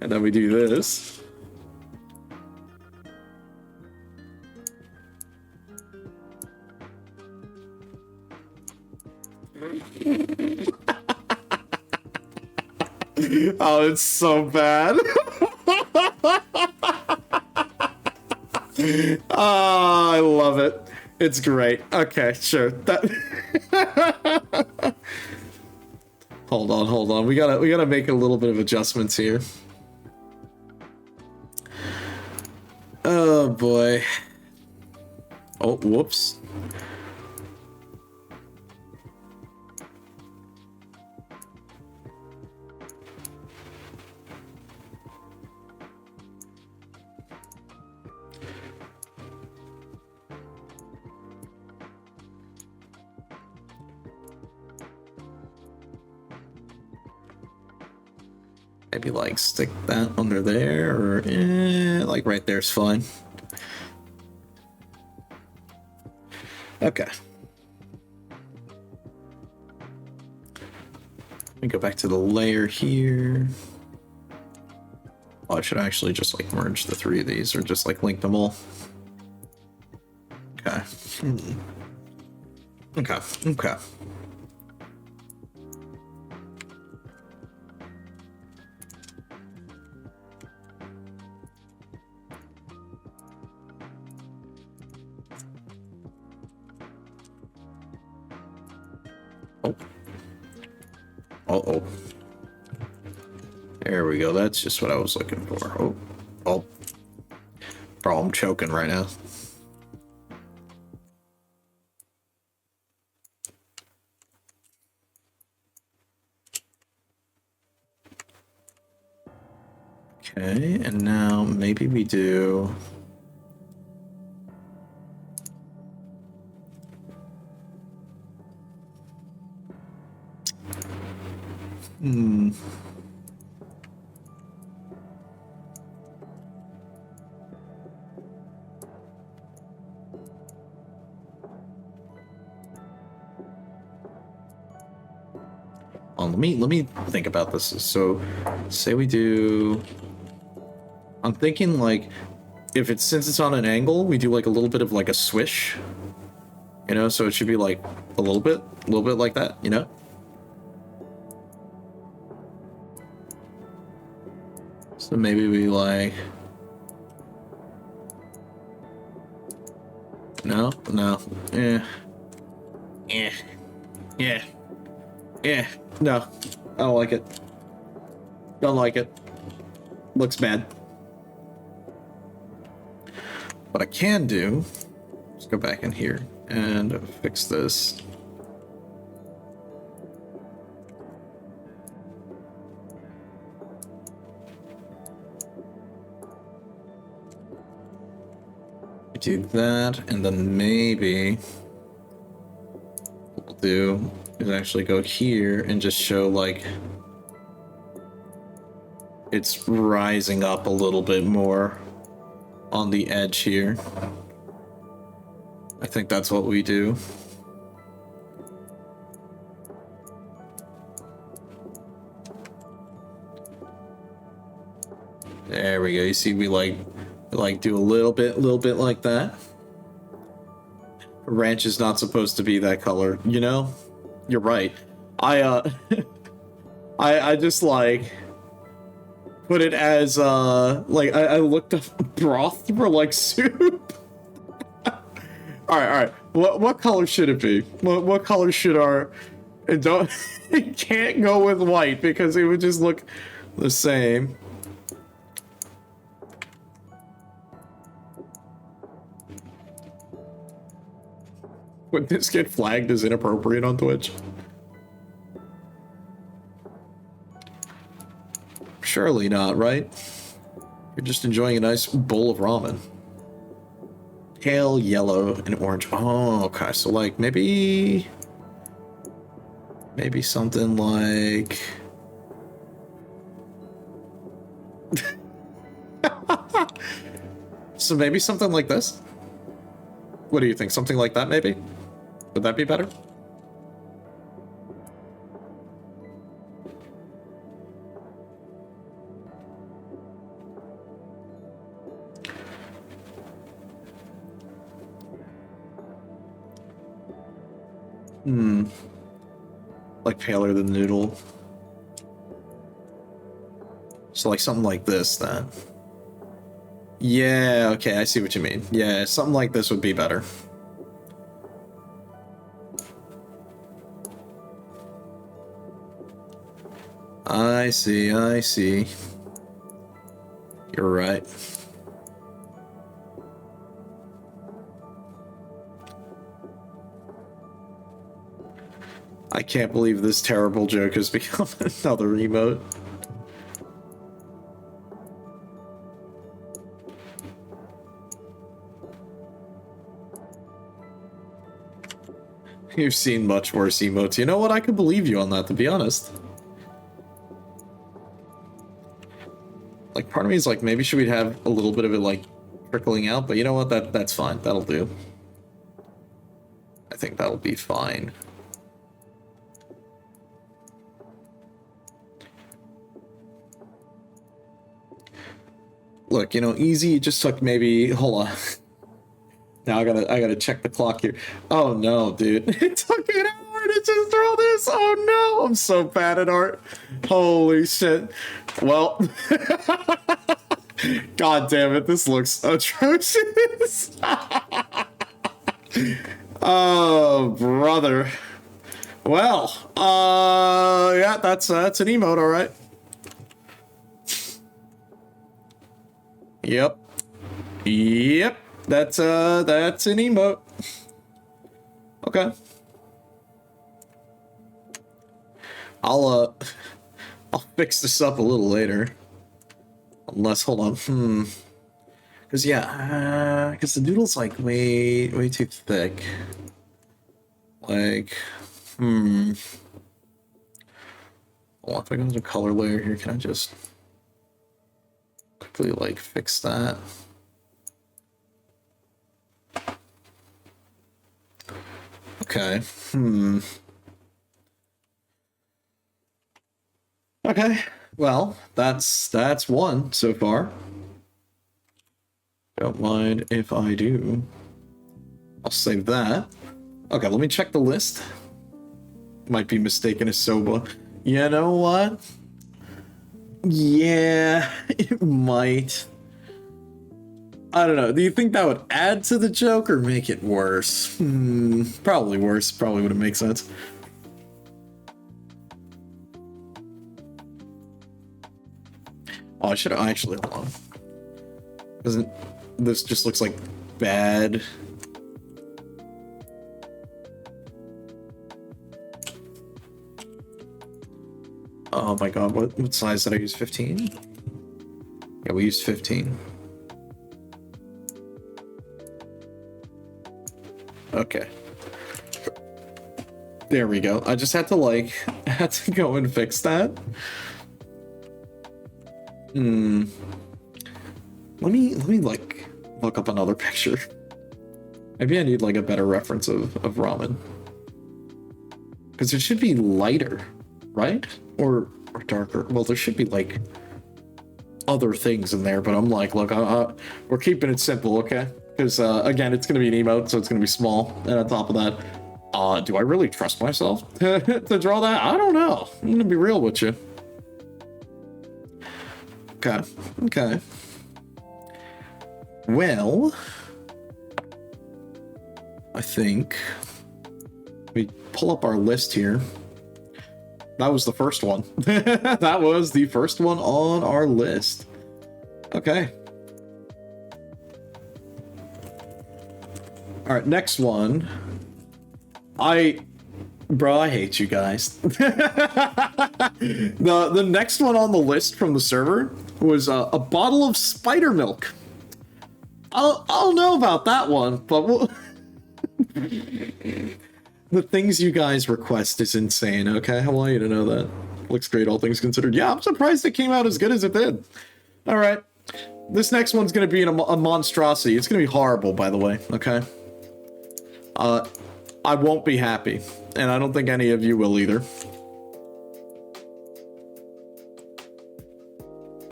we do this. Oh, it's so bad. Oh, I love it. It's great. Okay, sure. Hold on. We gotta make a little bit of adjustments here. Oh boy. Oh, whoops. Maybe like stick that under there, or like right there's fine. Okay. Let me go back to the layer here. Oh, I should actually just like merge the three of these, or just like link them all. Okay. Okay. Uh-oh. There we go. That's just what I was looking for. Oh. Bro, I'm choking right now. Okay, and now maybe we do... Let me think about this. So, say we do... I'm thinking like, since it's on an angle, we do like a little bit of like a swish. You know, so it should be like a little bit like that, you know? So maybe we like... No, no. Yeah. Yeah. Yeah. Yeah. No. I don't like it. Don't like it. Looks bad. What I can do, let's go back in here and fix this. Do that, and then maybe what we'll do is actually go here and just show like it's rising up a little bit more on the edge here. I think that's what we do. There we go. You see, we like do a little bit like that. Ranch is not supposed to be that color, you know? You're right. I I just like put it as like I looked up broth for like soup. all right. What color should it be? What color should our it don't it can't go with white because it would just look the same. Would this get flagged as inappropriate on Twitch? Surely not, right? You're just enjoying a nice bowl of ramen. Pale yellow and orange. Oh, okay. So like maybe something like so maybe something like this. What do you think? Something like that maybe? Would that be better? Like paler than noodle. So like something like this then. Yeah, okay, I see what you mean. Yeah, something like this would be better. I see. You're right. I can't believe this terrible joke has become another emote. You've seen much worse emotes. You know what? I could believe you on that, to be honest. Like, part of me is like, maybe should we have a little bit of it, like, trickling out? But you know what? That's fine. That'll do. I think that'll be fine. Look, you know, easy. It just took maybe... Hold on. Now I gotta check the clock here. Oh no, dude. It took an hour to just throw this. Oh no, I'm so bad at art. Holy shit. Well, god damn it, this looks atrocious. Oh, brother. Well, yeah, that's an emote, all right. Yep. That's an emote. Okay. I'll fix this up a little later. Unless, hold on. Cause yeah, cause the noodle's like way too thick. Like, Well, if I go to the color layer here, can I just quickly like fix that? Okay. Okay. Well, that's one so far. Don't mind if I do. I'll save that. Okay, let me check the list. Might be mistaken as soba. You know what? Yeah, it might. I don't know. Do you think that would add to the joke or make it worse? Probably worse. Probably wouldn't make sense. Oh, I should have actually, hold on. Doesn't this just looks like bad? Oh my god, what size did I use? 15? Yeah, we used 15. Okay. There we go. I just had to like had to go and fix that. Let me like look up another picture. Maybe I need like a better reference of ramen. Because it should be lighter, right? Or darker. Well, there should be like other things in there, but I'm like, look, we're keeping it simple, okay? Because again, it's gonna be an emote, so it's gonna be small. And on top of that, do I really trust myself to draw that? I don't know. I'm gonna be real with you. Okay. Well, I think we pull up our list here. That was the first one. That was the first one on our list. Okay. All right, next one. Bro, I hate you guys. The next one on the list from the server was a bottle of spider milk. I don't know about that one, but the things you guys request is insane, okay? I want you to know that. Looks great, all things considered. Yeah, I'm surprised it came out as good as it did. All right. This next one's going to be a monstrosity. It's going to be horrible, by the way, okay? I won't be happy, and I don't think any of you will either.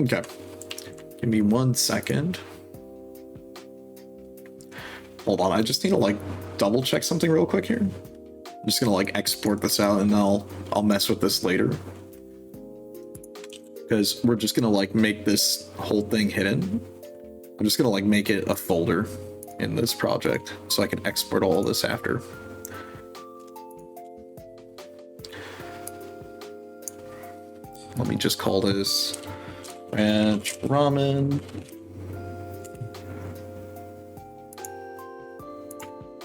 Okay. Give me 1 second. Hold on, I just need to like double check something real quick here. I'm just gonna like export this out and I'll mess with this later. Because we're just gonna like make this whole thing hidden. I'm just gonna like make it a folder in this project so I can export all of this after. Let me just call this ranch ramen.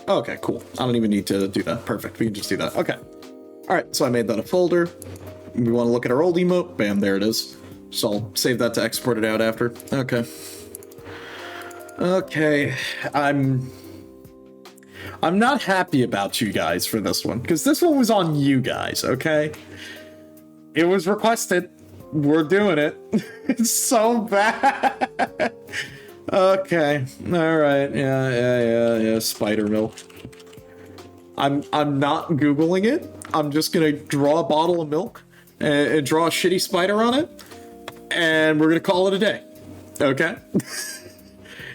Okay, cool. I don't even need to do that. Perfect. We can just do that. Okay. All right. So I made that a folder. We want to look at our old emote. Bam, there it is. So I'll save that to export it out after. Okay. Okay. I'm not happy about you guys for this one because this one was on you guys. Okay. It was requested. We're doing it. It's so bad. Okay. All right. Yeah. Spider milk. I'm not Googling it. I'm just gonna draw a bottle of milk and draw a shitty spider on it, and we're gonna call it a day. Okay.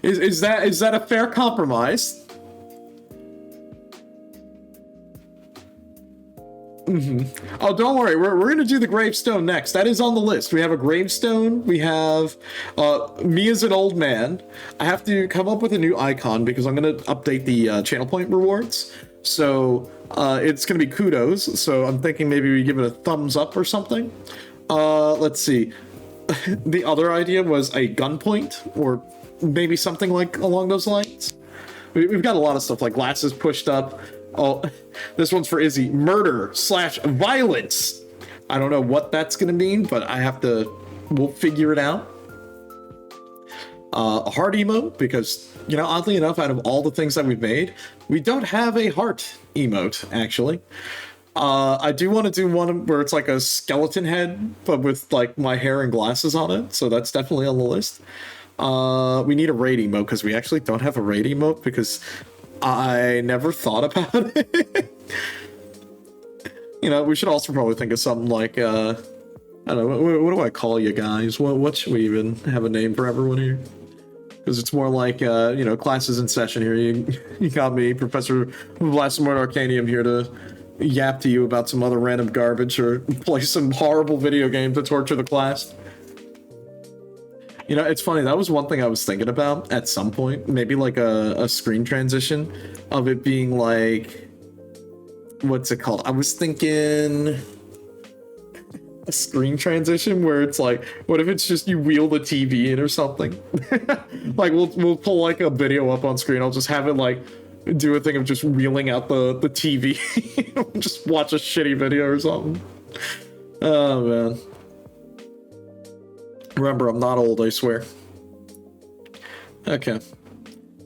Is that a fair compromise? Oh, don't worry. We're going to do the gravestone next. That is on the list. We have a gravestone. We have me as an old man. I have to come up with a new icon because I'm going to update the channel point rewards. So it's going to be kudos. So I'm thinking maybe we give it a thumbs up or something. Let's see. The other idea was a gunpoint or maybe something like along those lines. We've got a lot of stuff like glasses pushed up. Oh, this one's for Izzy. Murder/violence. I don't know what that's going to mean, but we'll figure it out. A heart emote, because, oddly enough, out of all the things that we've made, we don't have a heart emote, actually. I do want to do one where it's like a skeleton head, but with like my hair and glasses on it. So that's definitely on the list. We need a raid emote because we actually don't have a raid emote because I never thought about it. We should also probably think of something like, I don't know, what do I call you guys? What should we even have a name for everyone here? Because it's more like, classes in session here. You got me, Professor Blasphemous Arcanium, here to yap to you about some other random garbage or play some horrible video game to torture the class. You know, it's funny. That was one thing I was thinking about at some point. Maybe like a screen transition of it being like, what's it called? I was thinking a screen transition where it's like, what if it's just you wheel the TV in or something? Like we'll pull like a video up on screen. I'll just have it like do a thing of just wheeling out the TV. Just watch a shitty video or something. Oh man. Remember, I'm not old, I swear. Okay.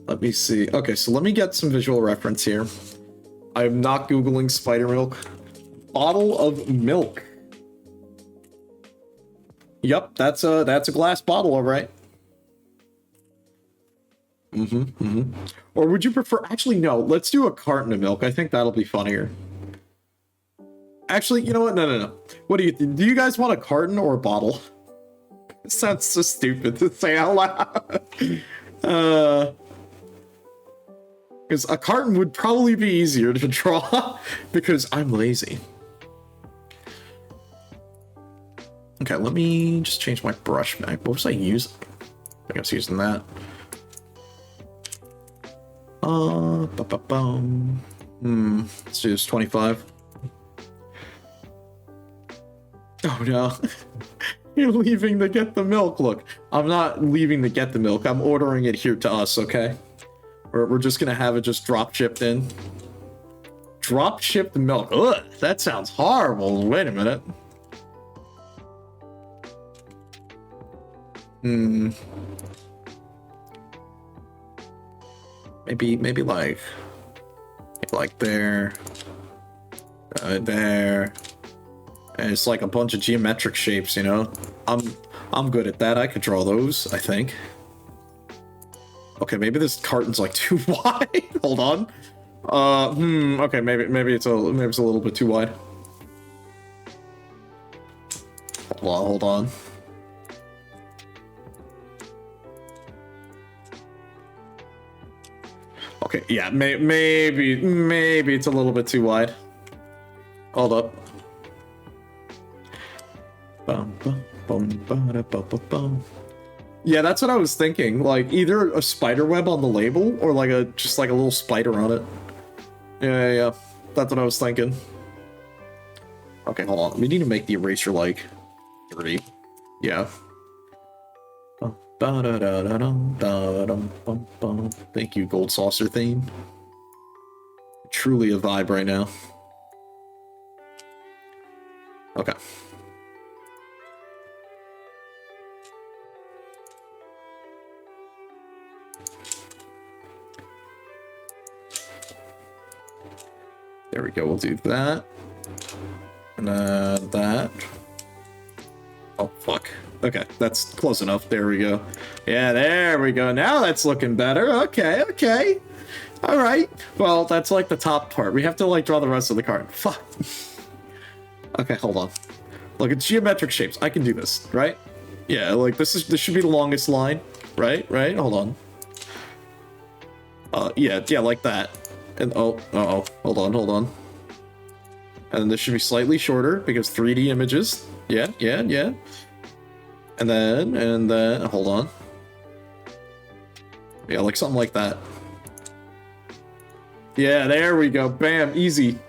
Let me see. Okay, so let me get some visual reference here. I'm not Googling spider milk. Bottle of milk. Yep, that's a glass bottle, all right. Or would you prefer... Actually, no. Let's do a carton of milk. I think that'll be funnier. Actually, you know what? No. What do you think? Do you guys want a carton or a bottle? It sounds so stupid to say out loud. Because a carton would probably be easier to draw because I'm lazy. Okay, let me just change my brush back. What was I using? I think I was using that. Let's do this 25. Oh no. You're leaving to get the milk. Look, I'm not leaving to get the milk. I'm ordering it here to us, okay? We're just gonna have it just drop shipped in. Drop shipped milk. Ugh, that sounds horrible. Wait a minute. Maybe like there, there. And it's like a bunch of geometric shapes, you know? I'm good at that. I could draw those, I think. Okay, maybe this carton's like too wide. Hold on. Okay, maybe it's a little bit too wide. Hold on. Okay, yeah, maybe it's a little bit too wide. Hold up. Yeah, that's what I was thinking. Like either a spider web on the label or like just like a little spider on it. Yeah. That's what I was thinking. Okay, hold on. We need to make the eraser like 3. Yeah. Thank you, Gold Saucer theme. Truly a vibe right now. Okay. There we go, we'll do that. And that. Oh, fuck. Okay, that's close enough. There we go. Yeah, there we go. Now that's looking better. Okay. All right. Well, that's like the top part. We have to like draw the rest of the card. Fuck. Okay, hold on. Look, it's geometric shapes. I can do this, right? Yeah, like this should be the longest line, right? Hold on. Yeah, like that. And hold on. And this should be slightly shorter because 3D images. Yeah. And then, hold on. Yeah, like something like that. Yeah, there we go. Bam, easy.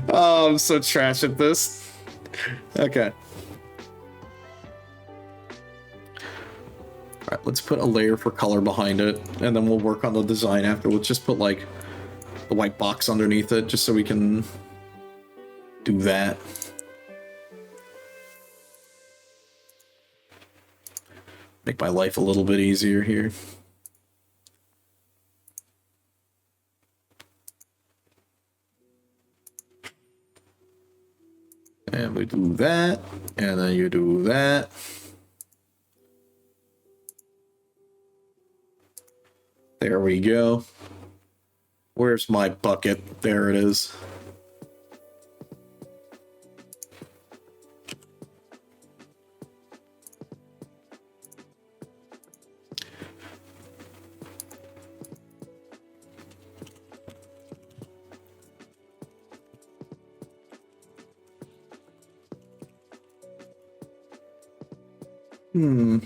Oh, I'm so trash at this. Okay. Alright, let's put a layer for color behind it, and then we'll work on the design after. Let's just put, like, the white box underneath it, just so we can do that. Make my life a little bit easier here. And we do that, and then you do that. There we go. Where's my bucket? There it is. Hmm.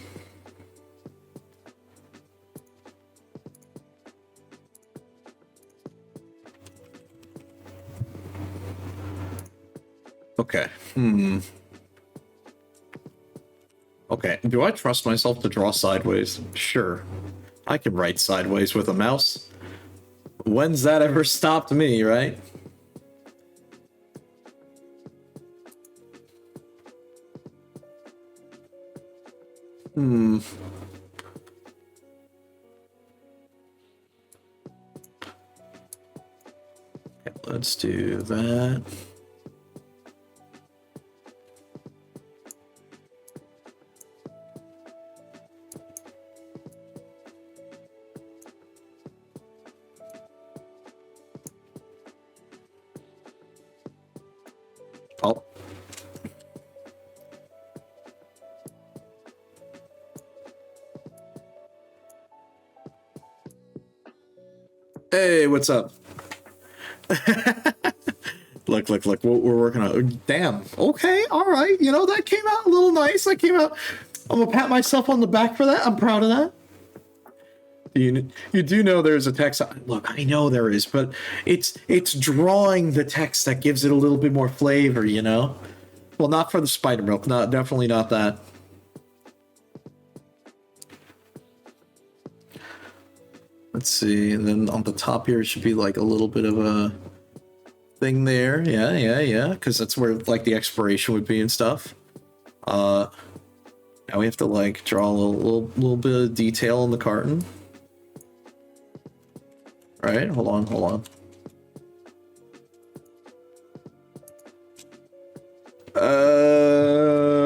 Okay. Hmm. Okay. Do I trust myself to draw sideways? Sure. I can write sideways with a mouse. When's that ever stopped me, right? Hmm. Okay, let's do that. Oh. Hey, what's up? Look, what we're working on. Damn. Okay, all right. You know, that came out a little nice. That came out. I'm gonna pat myself on the back for that. I'm proud of that. You do know there's a text. Look, I know there is, but it's drawing the text that gives it a little bit more flavor, you know? Well, not for the spider milk. Not definitely not that. Let's see. And then on the top here, it should be like a little bit of a thing there. Yeah. Because that's where like the expiration would be and stuff. Now we have to like draw a little bit of detail on the carton. All right, hold on.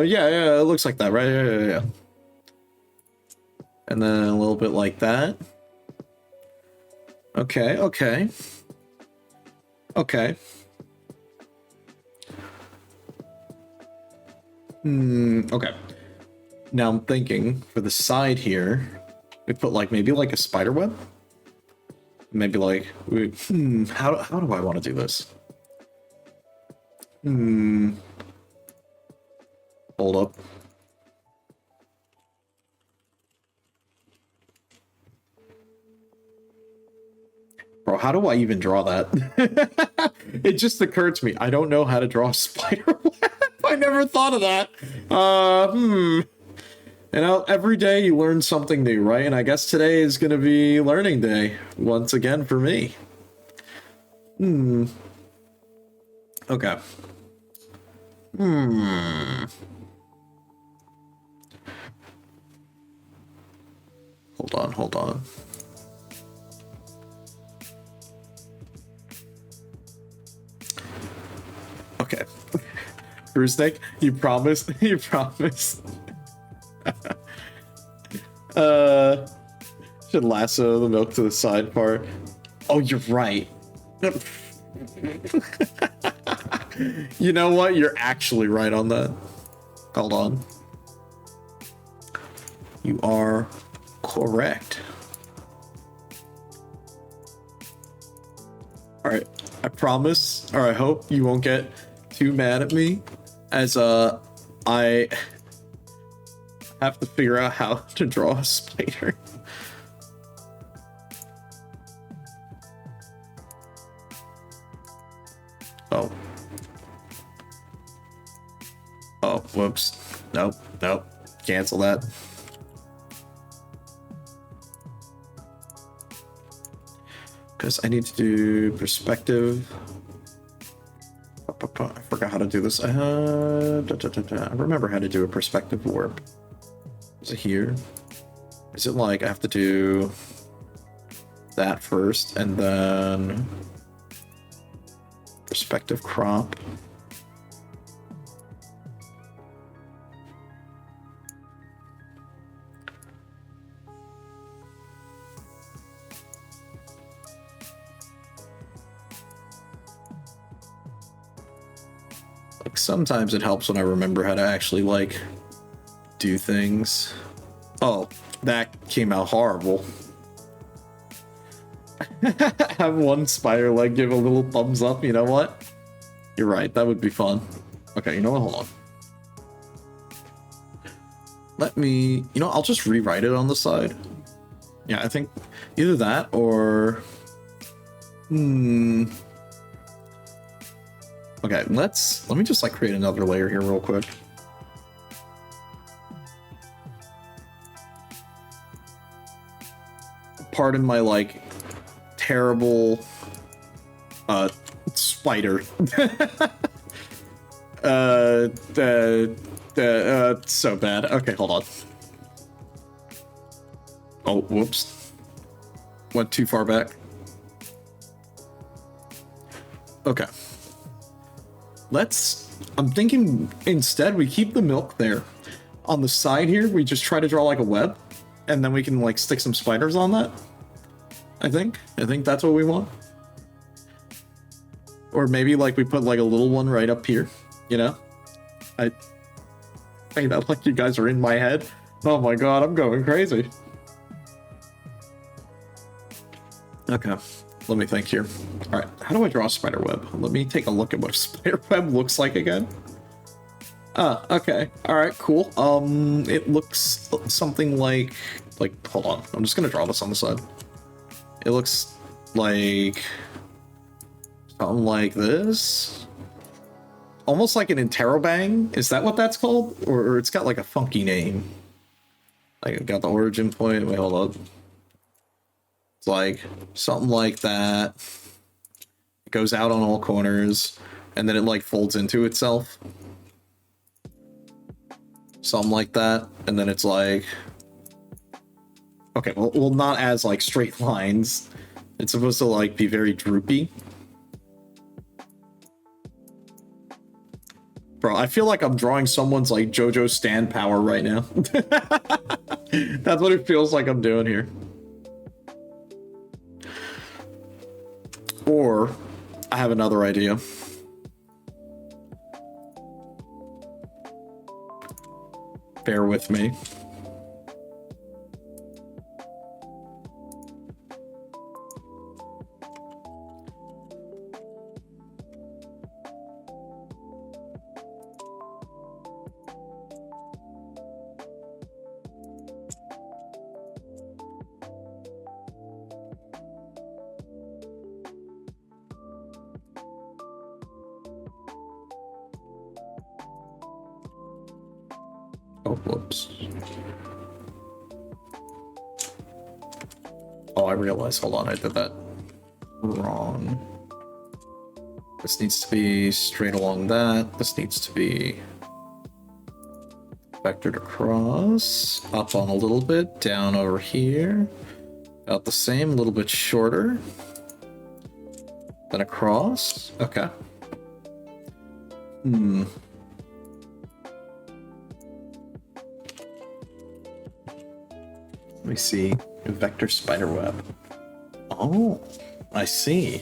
Yeah, it looks like that, right? Yeah. And then a little bit like that. Okay. Okay. Now I'm thinking for the side here, we put like maybe like a spider web. Maybe like how do I want to do this? Hold up. Bro, how do I even draw that? It just occurred to me. I don't know how to draw a spider web. I never thought of that. You know, every day you learn something new, right? And I guess today is going to be learning day once again for me. Okay. Hold on. Okay. Bruce Snake, you promised. You promised. Should lasso the milk to the side part. Oh, you're right. You know what? You're actually right on that. Hold on. You are correct. All right. I promise, or I hope you won't get too mad at me, as I have to figure out how to draw a spider. Oh, whoops. Nope. Cancel that. Because I need to do perspective. I forgot how to do this. I remember how to do a perspective warp. Is it here? Is it like I have to do that first and then perspective crop? Like sometimes it helps when I remember how to actually like do things. Oh, that came out horrible. Have one spider leg give a little thumbs up, you know what? You're right, that would be fun. Okay, you know what? Hold on. let me, you know, I'll just rewrite it on the side. Yeah, I think either that or, okay, let me just like create another layer here real quick. Pardon my like terrible spider. So bad. Okay, hold on. Oh, whoops. Went too far back. Okay. I'm thinking instead we keep the milk there. On the side here, we just try to draw like a web, and then we can like stick some spiders on that. I think that's what we want. Or maybe like we put like a little one right up here, you know? I that like you guys are in my head. Oh my god, I'm going crazy. Okay, let me think here. All right, how do I draw a spider web? Let me take a look at what a spider web looks like again. Ah, okay. All right, cool. It looks something like, hold on. I'm just gonna draw this on the side. It looks like something like this. Almost like an interrobang. Is that what that's called? Or it's got like a funky name. Like it got the origin point. Wait, hold up. It's like something like that. It goes out on all corners, and then it like folds into itself. Something like that. And then it's like, okay, well, not as like straight lines. It's supposed to like be very droopy. Bro, I feel like I'm drawing someone's like JoJo stand power right now. That's what it feels like I'm doing here. Or I have another idea. Bear with me. Oh, whoops. Oh, I realized. Hold on, I did that wrong. This needs to be straight along that. This needs to be vectored across, up on a little bit, down over here. About the same, a little bit shorter. Then across. Okay. Let me see. Vector spider web. Oh, I see.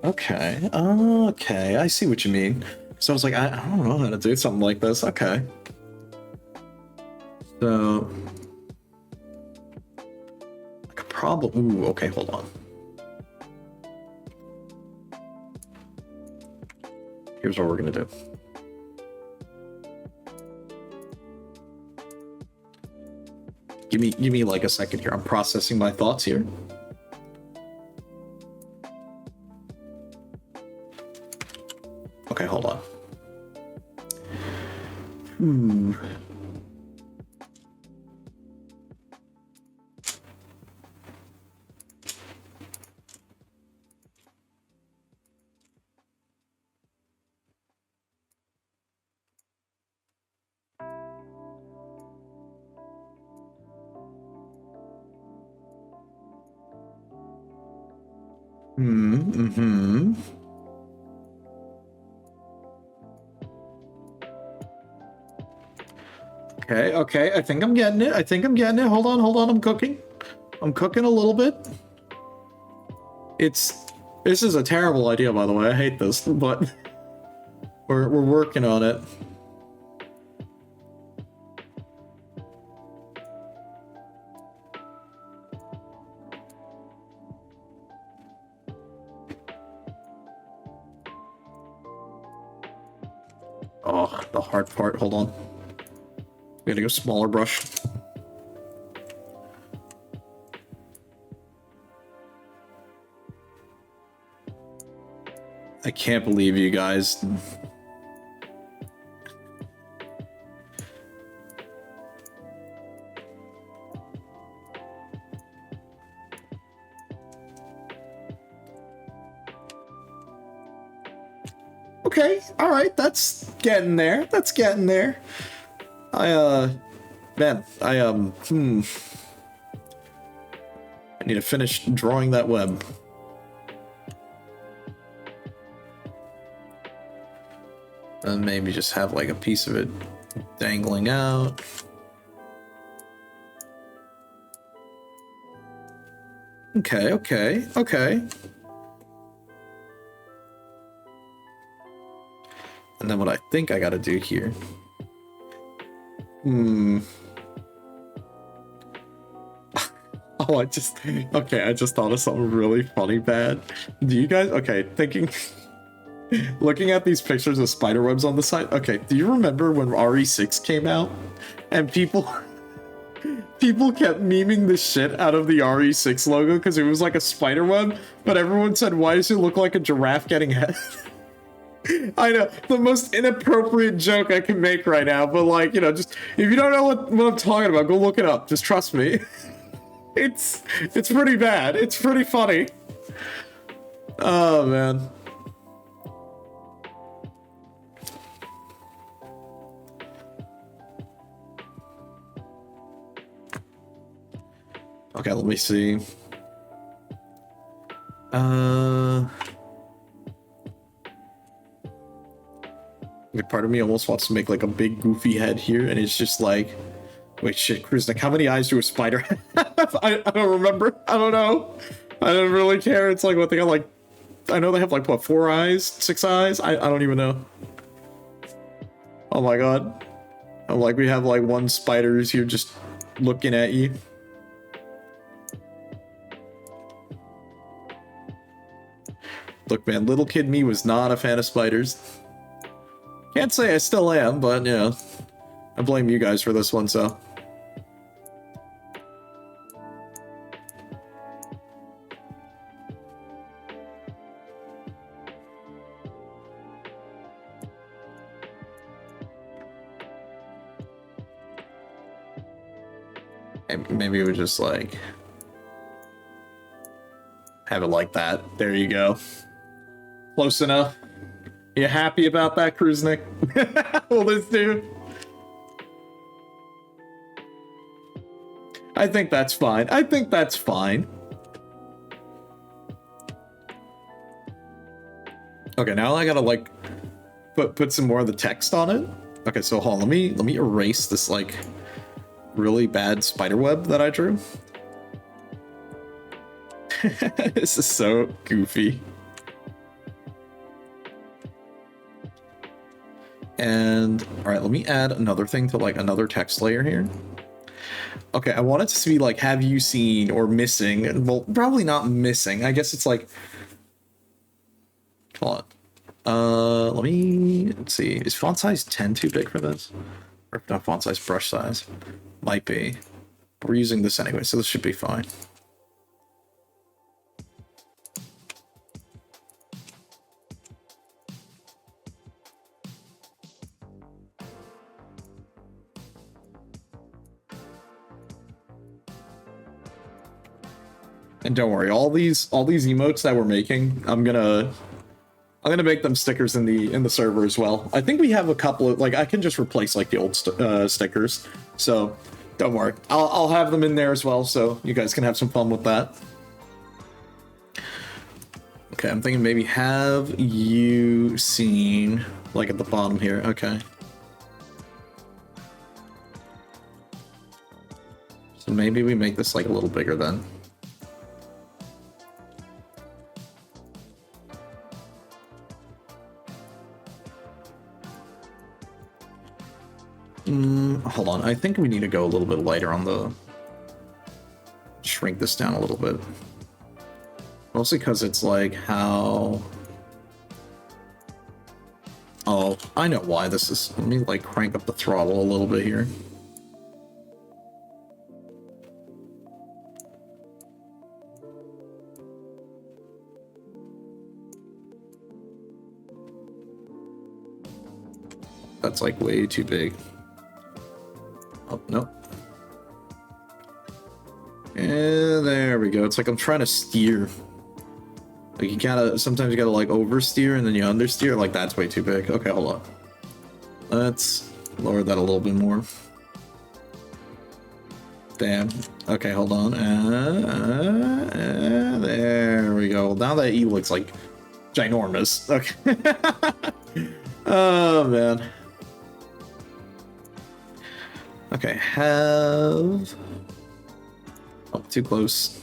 Okay. Okay, I see what you mean. So I was like, I don't know how to do something like this. Okay. So, like a problem. Ooh, okay, hold on. Here's what we're gonna do. Give me like a second here. I'm processing my thoughts here. Okay, hold on. Okay, I think I'm getting it. Hold on, I'm cooking a little bit. This is a terrible idea, by the way. I hate this, but we're working on it. Oh, the hard part. Hold on. Gotta go smaller brush. I can't believe you guys. Okay, all right, that's getting there. That's getting there. Man, I need to finish drawing that web. And maybe just have like a piece of it dangling out. Okay, okay, okay. And then what I think I gotta do here. Oh, I just thought of something really funny bad. Do you guys, okay, looking at these pictures of spider webs on the side, okay, do you remember when RE6 came out? And people kept memeing the shit out of the RE6 logo because it was like a spider web, but everyone said, why does it look like a giraffe getting head? I know, the most inappropriate joke I can make right now, but like, you know, just, if you don't know what I'm talking about, go look it up. Just trust me. It's pretty bad. It's pretty funny. Oh, man. Okay, let me see. Part of me almost wants to make like a big goofy head here, and it's just like, wait, shit, Kruznik, how many eyes do a spider have? I don't remember. I don't know. I don't really care. It's like what they got, like, I know they have like, what, 4 eyes? 6 eyes? I don't even know. Oh my god. I'm like, we have like one spider who's here just looking at you. Look, man, little kid me was not a fan of spiders. Can't say I still am, but, you know, I blame you guys for this one, so. Maybe we just, like, have it like that. There you go. Close enough. You happy about that, Kruznik? Will this do? I think that's fine. I think that's fine. Okay, now I gotta like put some more of the text on it. Okay, so hold on, let me erase this like really bad spider web that I drew. This is so goofy. And all right, let me add another thing to like another text layer here. Okay, I want it to be like, have you seen or missing? Well, probably not missing. I guess it's like, hold on. Let's see. Is font size 10 too big for this? Or not font size, brush size. Might be. We're using this anyway, so this should be fine. And don't worry, all these emotes that we're making, I'm gonna make them stickers in the server as well. I think we have a couple of, like, I can just replace like the old stickers, so don't worry. I'll have them in there as well, so you guys can have some fun with that. Okay, I'm thinking maybe have you seen, like at the bottom here. Okay. So maybe we make this like a little bigger then. Hold on, I think we need to go a little bit lighter on the... Shrink this down a little bit. Mostly because it's like how... Oh, I know why this is... Let me like crank up the throttle a little bit here. That's like way too big. Oh, no. And there we go. It's like I'm trying to steer. Like you gotta, sometimes you gotta like oversteer and then you understeer. Like that's way too big. Okay, hold on. Let's lower that a little bit more. Damn. Okay, hold on. There we go. Now that E looks like ginormous. Okay. Oh, man. Okay, have... Oh, too close.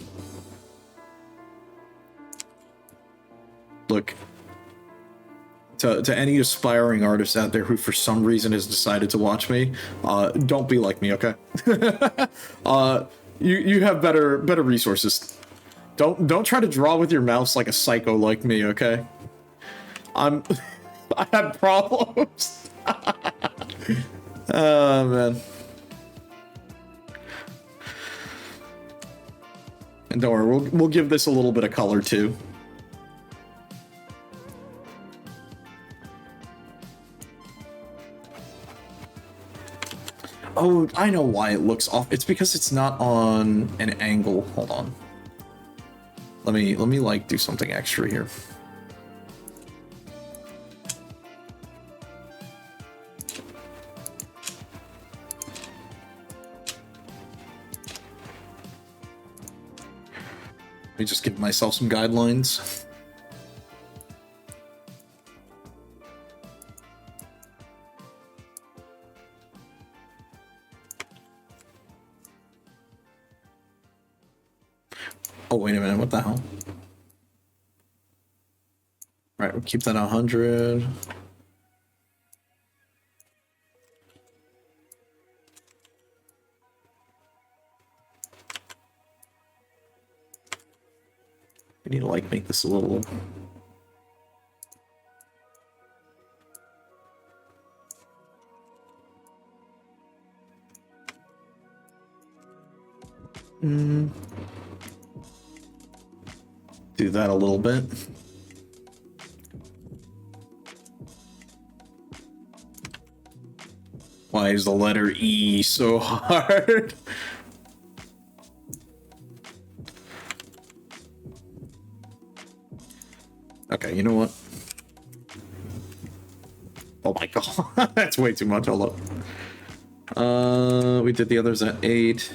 Look. To any aspiring artists out there who for some reason has decided to watch me, don't be like me, okay? You have better resources. Don't try to draw with your mouse like a psycho like me, okay? I have problems. Oh man. And don't worry, we'll give this a little bit of color too. Oh, I know why it looks off. It's because it's not on an angle. Hold on. Let me like do something extra here. Let me just give myself some guidelines. Oh, wait a minute, what the hell? Right, we'll keep that 100. We need to like make this a little... Do that a little bit. Why is the letter E so hard? Okay, you know what? Oh my god, that's way too much. Hold up. We did the others at 8.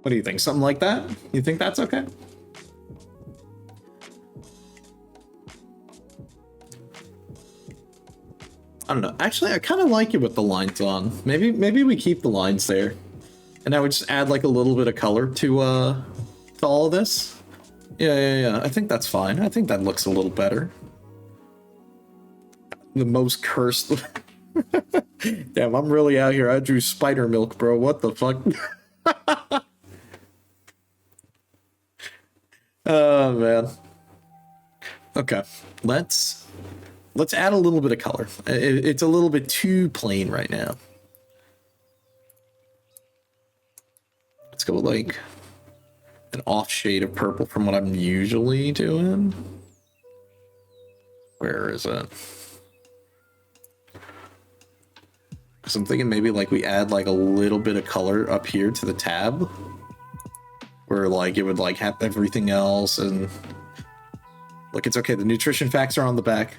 What do you think? Something like that? You think that's okay? I don't know. Actually, I kind of like it with the lines on. Maybe we keep the lines there. And I would just add like a little bit of color to all of this. Yeah. I think that's fine. I think that looks a little better. The most cursed. Damn, I'm really out here. I drew spider milk, bro. What the fuck? Oh man. Okay, let's add a little bit of color. It's a little bit too plain right now. Let's go with like an off shade of purple from what I'm usually doing. Where is it? Because I'm thinking maybe like we add like a little bit of color up here to the tab. Where like it would like have everything else and look, it's okay. The nutrition facts are on the back.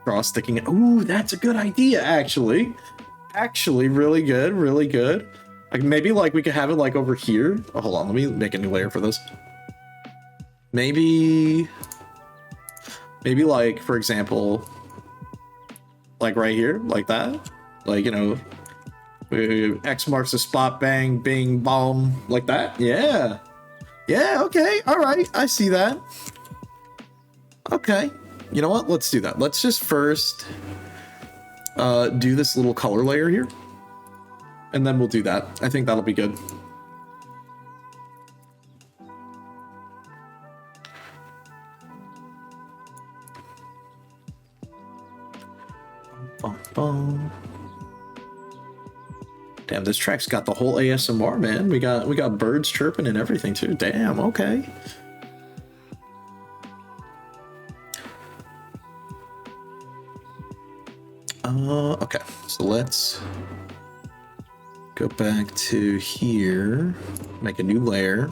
Draw sticking. Ooh, that's a good idea, actually. Actually, really good, really good. Like maybe like we could have it like over here. Oh, hold on, let me make a new layer for this. Maybe like for example, like right here, like that. Like, you know, X marks the spot, bang, bing, bomb, like that. Yeah. Yeah, okay, all right, I see that. Okay, you know what? Let's do that. Let's just first do this little color layer here, and then we'll do that. I think that'll be good. Bum, bum. Damn, this track's got the whole ASMR, man. We got birds chirping and everything too. Damn, okay. Okay, so let's go back to here, make a new layer.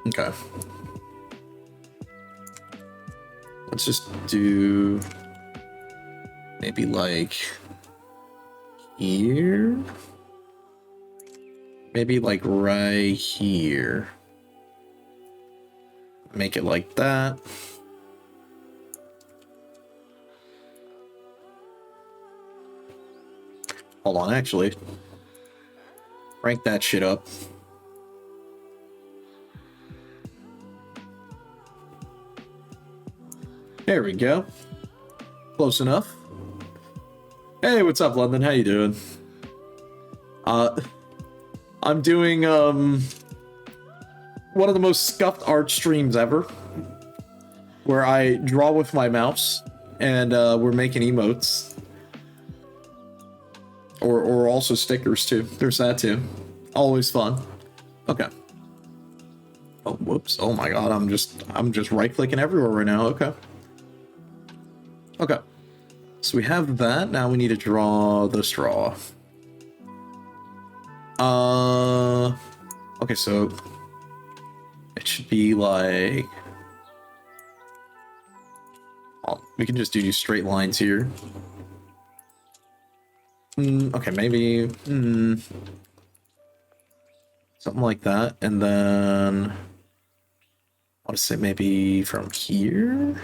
Okay. Let's just do maybe like here, maybe like right here. Make it like that. Hold on, actually. Rank that shit up. There we go. Close enough. Hey, what's up, London? How you doing? I'm doing one of the most scuffed art streams ever, where I draw with my mouse and we're making emotes. Or also stickers too. There's that too. Always fun. Okay. Oh, whoops. Oh my god, I'm just right clicking everywhere right now. Okay. Okay. So we have that. Now we need to draw the straw. Okay, so it should be like, oh, we can just do straight lines here. Okay, maybe something like that, and then I want to say maybe from here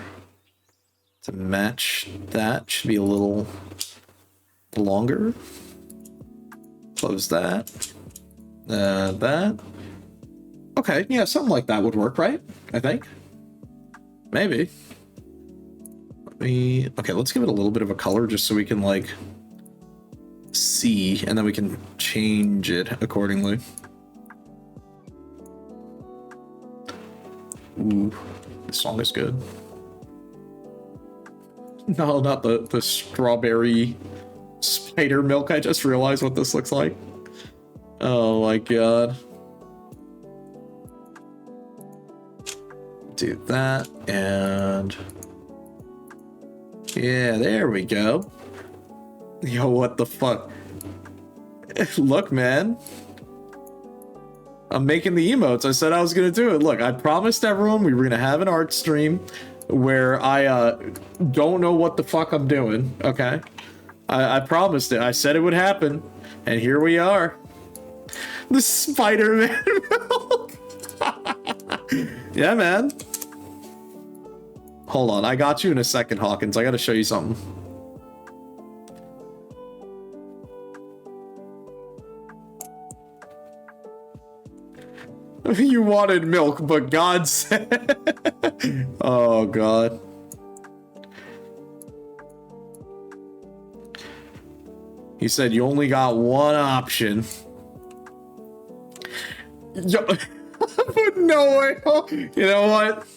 to match that should be a little longer. Close that. That. Okay, yeah, something like that would work, right? I think. Maybe. Okay, let's give it a little bit of a color just so we can like see, and then we can change it accordingly. Ooh, this song is good. No, not the strawberry spider milk. I just realized what this looks like. Oh my god. Do that, and yeah, there we go. Yo, what the fuck? Look, man. I'm making the emotes. I said I was gonna do it. Look, I promised everyone we were gonna have an art stream where I don't know what the fuck I'm doing, okay? I promised it. I said it would happen, and here we are. The Spider-Man milk. Yeah, man. Hold on, I got you in a second, Hawkins. I gotta show you something. You wanted milk, but God said... Oh, God. He said you only got one option. Yo, no way. You know what?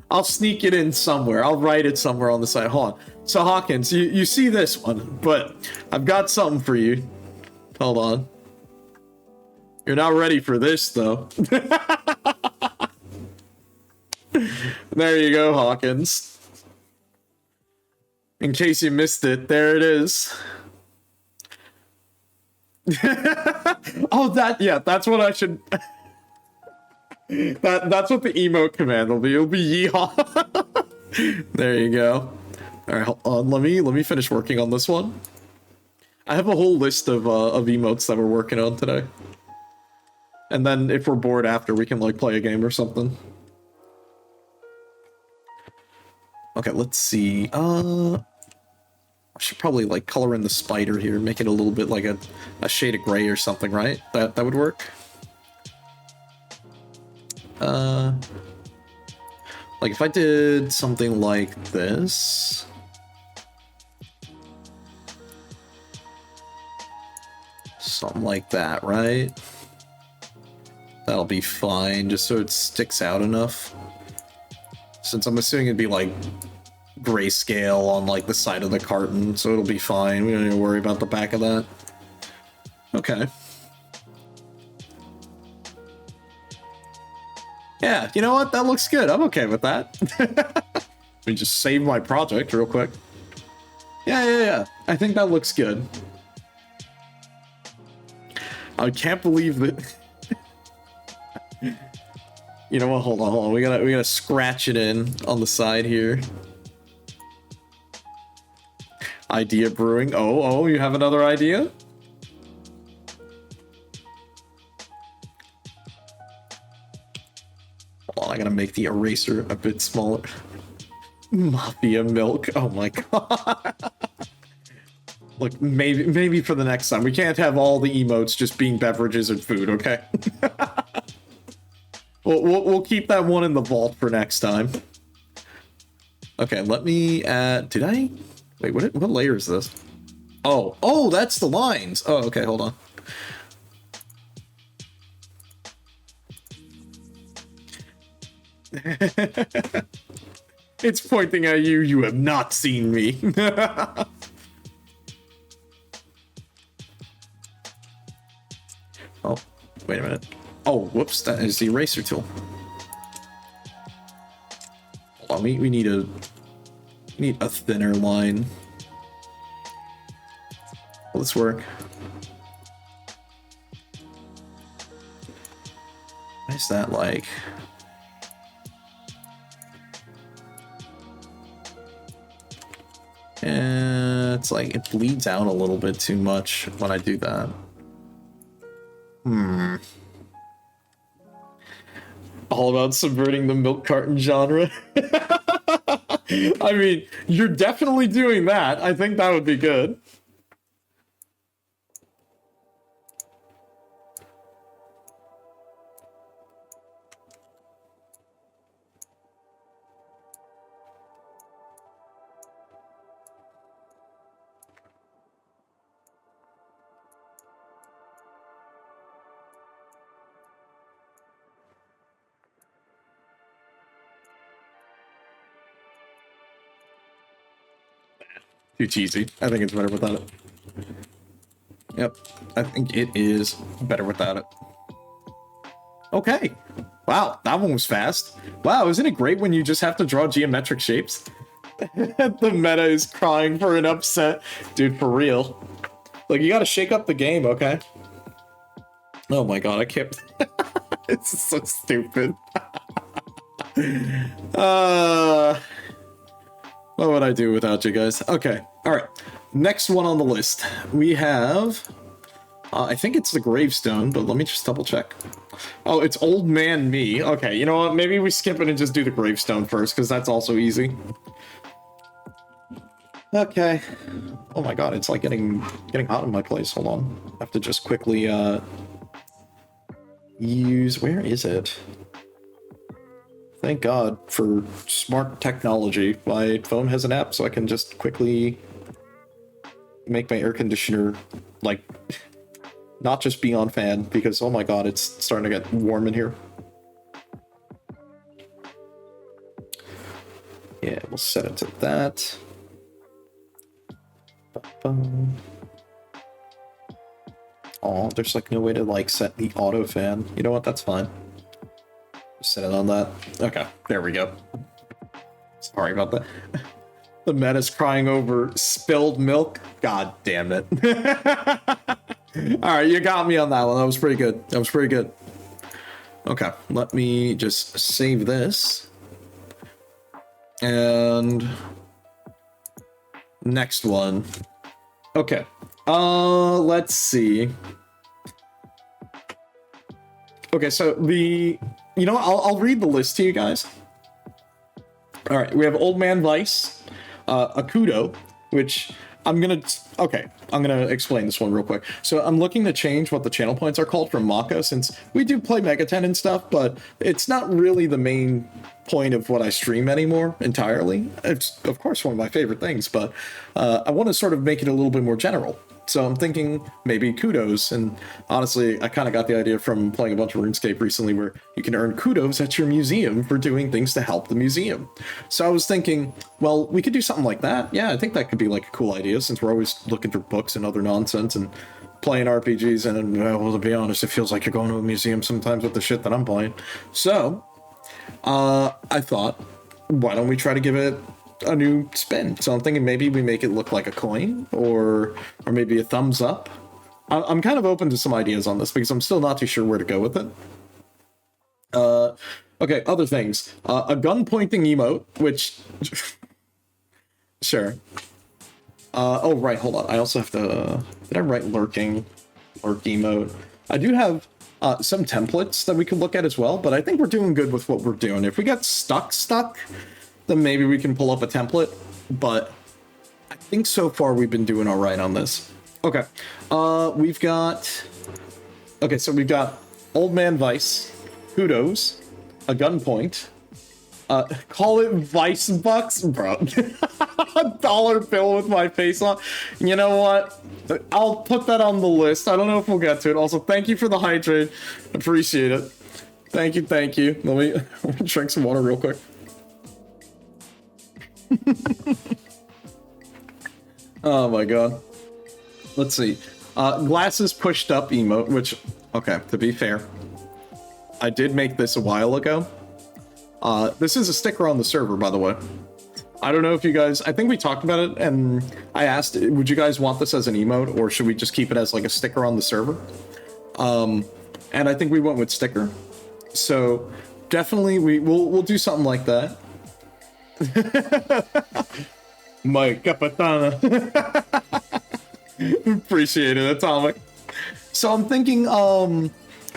I'll sneak it in somewhere. I'll write it somewhere on the side. Hold on. So, Hawkins, you see this one, but I've got something for you. Hold on. You're not ready for this, though. There you go, Hawkins. In case you missed it, there it is. Oh, that's what I should... That's what the emote command will be. It'll be yeehaw. There you go. Alright, hold on. Let me finish working on this one. I have a whole list of emotes that we're working on today. And then if we're bored after, we can like play a game or something. Okay, let's see. should probably like color in the spider here, make it a little bit like a shade of gray or something, right? That would work. Like if I did something like this. Something like that, right? That'll be fine, just so it sticks out enough. Since I'm assuming it'd be like grayscale on like the side of the carton, so it'll be fine. We don't need to worry about the back of that. Okay. Yeah, you know what? That looks good. I'm okay with that. Let me just save my project real quick. Yeah. I think that looks good. I can't believe that. You know what? Hold on. We gotta scratch it in on the side here. Idea brewing. Oh, you have another idea? Hold on, I gotta make the eraser a bit smaller. Mafia milk. Oh my god. Look, maybe for the next time. We can't have all the emotes just being beverages and food, okay? We'll keep that one in the vault for next time. Okay, let me add... Did I... Wait, what layer is this? Oh, that's the lines. Oh, okay, hold on. It's pointing at you. You have not seen me. Oh, wait a minute. Oh, whoops, that is the eraser tool. Hold on, we need a thinner line. Will this work? Why is that like... it's like it bleeds out a little bit too much when I do that. All about subverting the milk carton genre. I mean, you're definitely doing that. I think that would be good. Too cheesy. I think it's better without it. Yep, I think it is better without it. Okay. Wow, that one was fast. Wow, isn't it great when you just have to draw geometric shapes? The meta is crying for an upset. Dude, for real. Like, you gotta shake up the game, okay? Oh my god, I can't... It's so stupid. What would I do without you guys? Okay, alright. Next one on the list. We have... I think it's the gravestone, but let me just double check. Oh, it's Old Man Me. Okay, you know what? Maybe we skip it and just do the gravestone first, because that's also easy. Okay. Oh my god, it's like getting hot in my place. Hold on. I have to just quickly use... Where is it? Thank God for smart technology. My phone has an app, so I can just quickly make my air conditioner, like, not just be on fan, because, oh my god, it's starting to get warm in here. Yeah, we'll set it to that. Oh, there's like no way to like set the auto fan. You know what? That's fine. Just set it on that. Okay, there we go. Sorry about that. The meta's crying over spilled milk. God damn it. Alright, you got me on that one. That was pretty good. That was pretty good. Okay, let me just save this. And... next one. Okay. Let's see. Okay, so the... You know what? I'll read the list to you guys. Alright, we have Old Man Vice, Akudo, which Okay, I'm gonna explain this one real quick. So I'm looking to change what the channel points are called from Maka, since we do play Megaten and stuff, but it's not really the main point of what I stream anymore entirely. It's of course one of my favorite things, but I want to sort of make it a little bit more general. So I'm thinking maybe kudos, and honestly, I kind of got the idea from playing a bunch of RuneScape recently where you can earn kudos at your museum for doing things to help the museum. So I was thinking, well, we could do something like that. Yeah, I think that could be like a cool idea, since we're always looking for books and other nonsense and playing RPGs, and well, to be honest, it feels like you're going to a museum sometimes with the shit that I'm playing. So I thought, why don't we try to give it a new spin? So I'm thinking maybe we make it look like a coin, or maybe a thumbs up. I'm kind of open to some ideas on this because I'm still not too sure where to go with it. Okay, other things. A gun pointing emote, which sure. Oh right, hold on. I also have to. Did I write lurk emote? I do have some templates that we could look at as well, but I think we're doing good with what we're doing. If we get stuck, then maybe we can pull up a template, but I think so far we've been doing all right on this. Okay, we've got Old Man Vice, kudos, a gunpoint, call it Vice Bucks, bro. A dollar bill with my face on. You know what? I'll put that on the list. I don't know if we'll get to it. Also, thank you for the hydrate. Appreciate it. Thank you. Let me drink some water real quick. Oh my god. Let's see. Glasses pushed up emote, which, okay, to be fair, I did make this a while ago. This is a sticker on the server, by the way. I don't know if you guys, I think we talked about it, and I asked, would you guys want this as an emote, or should we just keep it as like a sticker on the server? And I think we went with sticker. So definitely we'll do something like that. My Kappatain. Appreciate it, Atomic. So I'm thinking,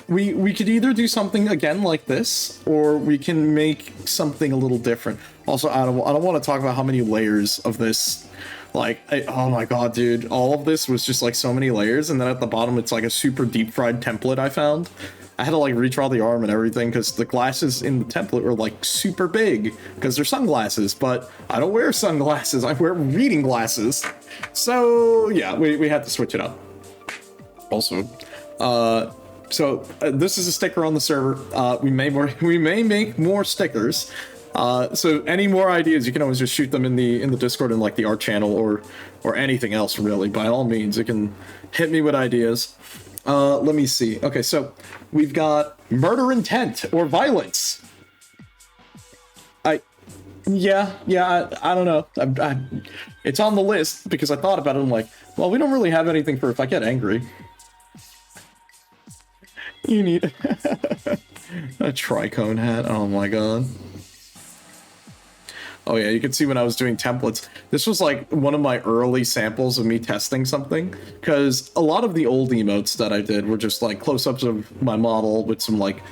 we could either do something again like this, or we can make something a little different. Also, I don't want to talk about how many layers of this. Like, oh my god, dude, all of this was just like so many layers, and then at the bottom it's like a super deep fried template I found. I had to like redraw the arm and everything because the glasses in the template were like super big because they're sunglasses, but I don't wear sunglasses, I wear reading glasses. So yeah, we had to switch it up. Also, this is a sticker on the server. We may make more stickers. So any more ideas, you can always just shoot them in the Discord and like the art channel or anything else really. By all means, you can hit me with ideas. Let me see. Okay, so we've got murder intent or violence. I don't know. It's on the list because I thought about it. I'm like, well, we don't really have anything for if I get angry. You need a tricone hat. Oh my god. Oh yeah, you can see when I was doing templates, this was like one of my early samples of me testing something, because a lot of the old emotes that I did were just like close-ups of my model with some like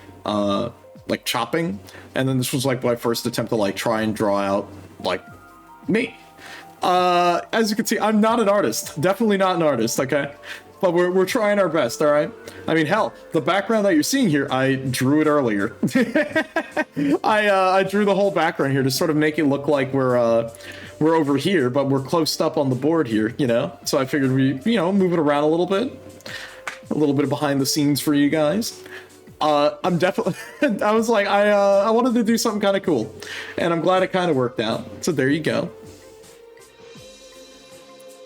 chopping, and then this was like my first attempt to like try and draw out like me. As you can see, I'm not an artist, definitely not an artist, okay? But we're trying our best, all right? I mean, hell, the background that you're seeing here, I drew it earlier. I drew the whole background here to sort of make it look like we're over here, but we're close up on the board here, you know? So I figured we, move it around a little bit of behind the scenes for you guys. I'm definitely, I was like, I wanted to do something kind of cool, and I'm glad it kind of worked out. So there you go.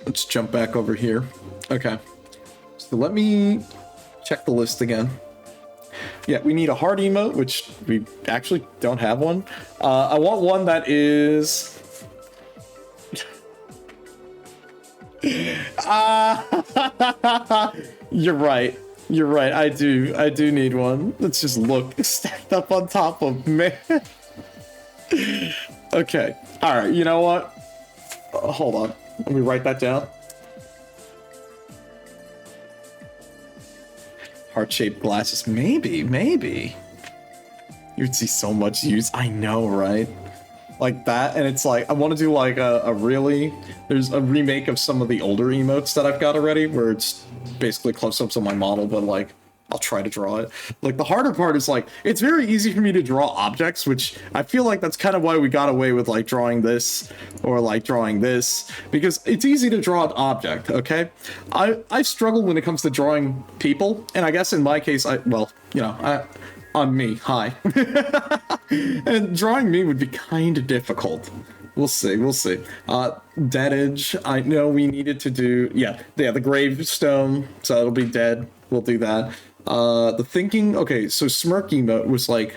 Let's jump back over here. Okay. So let me check the list again. Yeah, we need a heart emote, which we actually don't have one. I want one that is... You're right. I do need one. Let's just look stacked up on top of me. Okay. All right. You know what? Hold on. Let me write that down. Heart-shaped glasses. Maybe. You'd see so much use. I know, right? like that, and it's like I want to do like a really, there's a remake of some of the older emotes that I've got already where it's basically close-ups of my model, but like I'll try to draw it. Like the harder part is like it's very easy for me to draw objects, which I feel like that's kind of why we got away with like drawing this or like drawing this, because it's easy to draw an object. Okay, I struggle when it comes to drawing people, and I guess in my case, I'm me. Hi. And drawing me would be kind of difficult. We'll see. We'll see. Dead Edge. I know we needed to do. Yeah. The gravestone. So it'll be dead. We'll do that. The thinking. Okay. So smirk emote was like.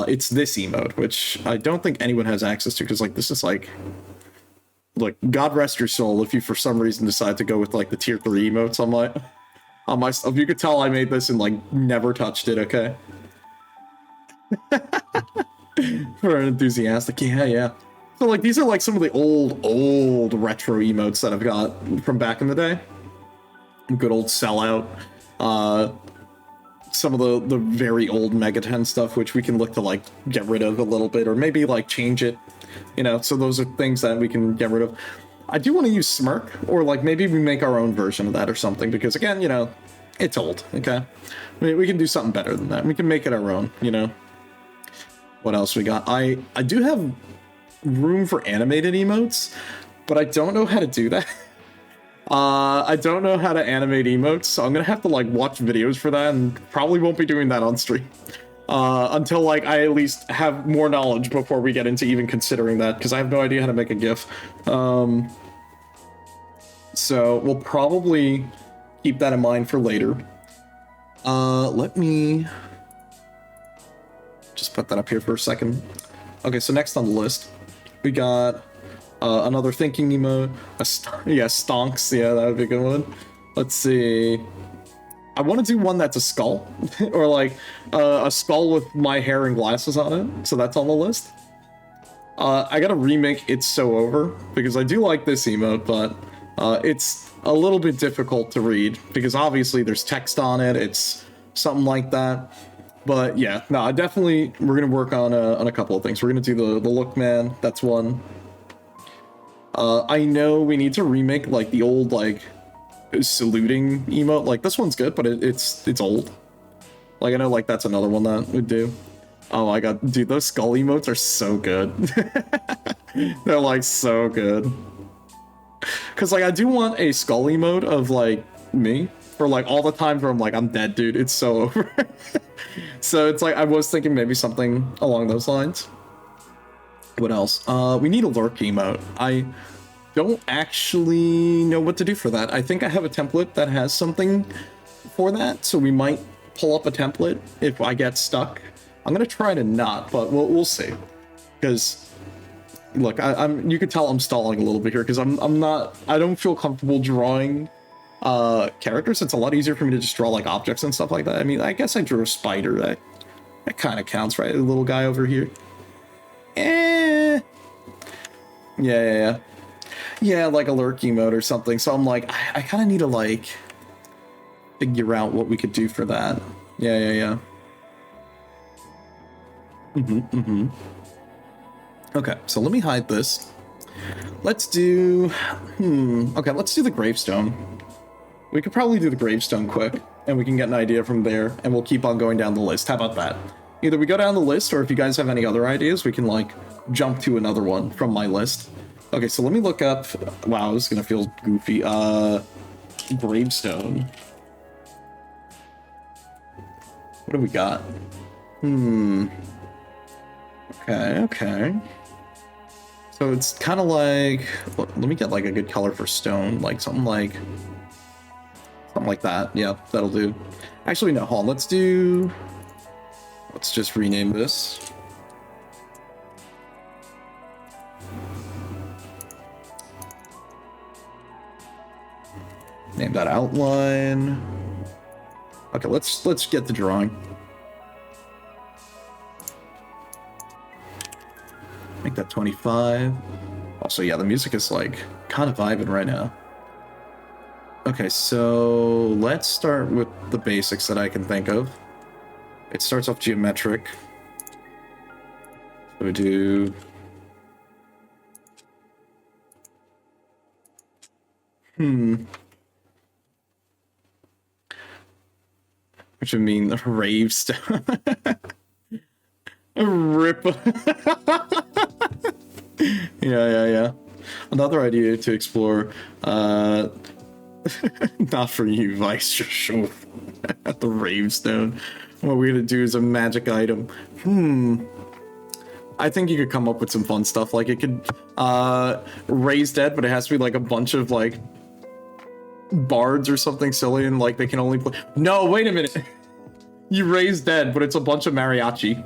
It's this emote, which I don't think anyone has access to because like this is like. Like God rest your soul if you for some reason decide to go with like the tier 3 emotes on my stuff. You could tell I made this and like never touched it. Okay. For an enthusiastic, yeah. So like these are like some of the old retro emotes that I've got from back in the day. Good old Sellout. Some of the very old Megaten stuff, which we can look to like get rid of a little bit, or maybe like change it. You know, so those are things that we can get rid of. I do want to use Smirk, or like maybe we make our own version of that or something, because again, you know, it's old. Okay, I mean, we can do something better than that. We can make it our own. You know. What else we got? I do have room for animated emotes, but I don't know how to do that. I don't know how to animate emotes, so I'm gonna have to like watch videos for that, and probably won't be doing that on stream until like I at least have more knowledge before we get into even considering that, because I have no idea how to make a GIF. So we'll probably keep that in mind for later. Let me just put that up here for a second. Okay, so next on the list, we got another thinking emote. Stonks. Yeah, that would be a good one. Let's see. I want to do one that's a skull, or like a skull with my hair and glasses on it. So that's on the list. I gotta remake It's So Over because I do like this emote, but it's a little bit difficult to read because obviously there's text on it. It's something like that. But yeah, no, we're gonna work on a couple of things. We're gonna do the look man. That's one. I know we need to remake like the old like saluting emote. Like this one's good, but it's old. Like I know like that's another one that would do. Oh my god, dude, those skull emotes are so good. They're like so good. Cause like I do want a skull emote of like me for like all the times where I'm like I'm dead, dude. It's so over. So it's like I was thinking maybe something along those lines. What else? We need a lurk emote. I don't actually know what to do for that. I think I have a template that has something for that, so we might pull up a template if I get stuck. I'm gonna try to not, but we'll see. Because look, I'm you could tell I'm stalling a little bit here because I don't feel comfortable drawing characters. It's a lot easier for me to just draw like objects and stuff like that. I mean, I guess I drew a spider. That kind of counts, right? The little guy over here. Yeah, like a lurk emote or something. So I'm like, I kind of need to like figure out what we could do for that. Yeah. Okay, so let me hide this. Let's do let's do the gravestone. We could probably do the gravestone quick, and we can get an idea from there, and we'll keep on going down the list. How about that? Either we go down the list, or if you guys have any other ideas, we can like jump to another one from my list. Okay, so let me look up. Wow, this is gonna feel goofy. Gravestone. What do we got? Okay. So it's kind of like. Let me get like a good color for stone, like something like that. Yeah, that'll do. Actually, no. Hold on. Let's just rename this. Name that outline. Okay, let's get the drawing. Make that 25. Also, yeah, the music is like kind of vibing right now. Okay, so let's start with the basics that I can think of. It starts off geometric. So we do Which would mean rave stone. Rip. Yeah. Another idea to explore. Not for you, Vice. Just show at the rave stone. What we're gonna do is a magic item. I think you could come up with some fun stuff. Like it could raise dead, but it has to be like a bunch of like bards or something silly, and like they can only play. No, wait a minute. You raise dead, but it's a bunch of mariachi.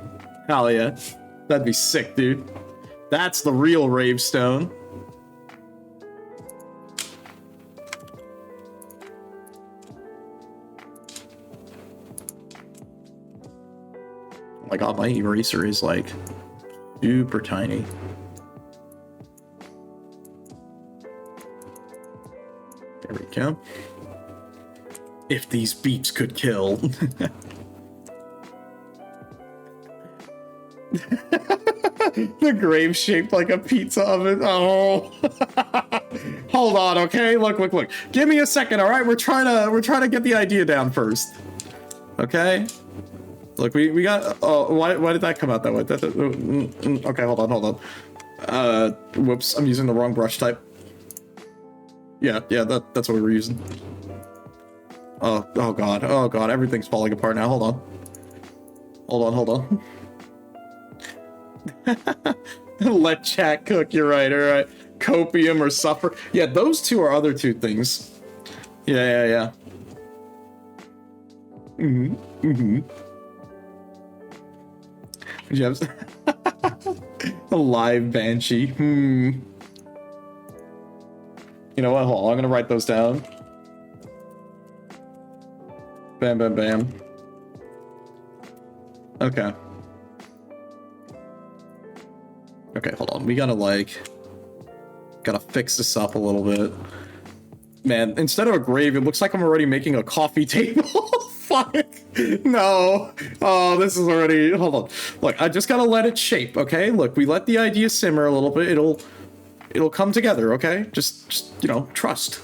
Hell yeah, that'd be sick, dude. That's the real rave stone. Oh my god, my eraser is like super tiny. There we go. If these beeps could kill. The grave shaped like a pizza oven. Oh. Hold on, okay? Look. Give me a second, all right? We're trying to get the idea down first. Okay? Look, we got. Oh, why did that come out that way? Okay, hold on. Whoops, I'm using the wrong brush type. Yeah, that's what we were using. Oh god, everything's falling apart now. Hold on. Let chat cook. You're right. All right, copium or suffer. Yeah, those two are other two things. Yeah. Jeff's a live banshee. You know what? Hold on. I'm gonna write those down. Bam. Okay, hold on. We gotta fix this up a little bit. Man, instead of a grave, it looks like I'm already making a coffee table. Fuck. No. Oh, this is already... Hold on. Look, I just gotta let it shape, okay? Look, we let the idea simmer a little bit. It'll come together, okay? Just you know, trust.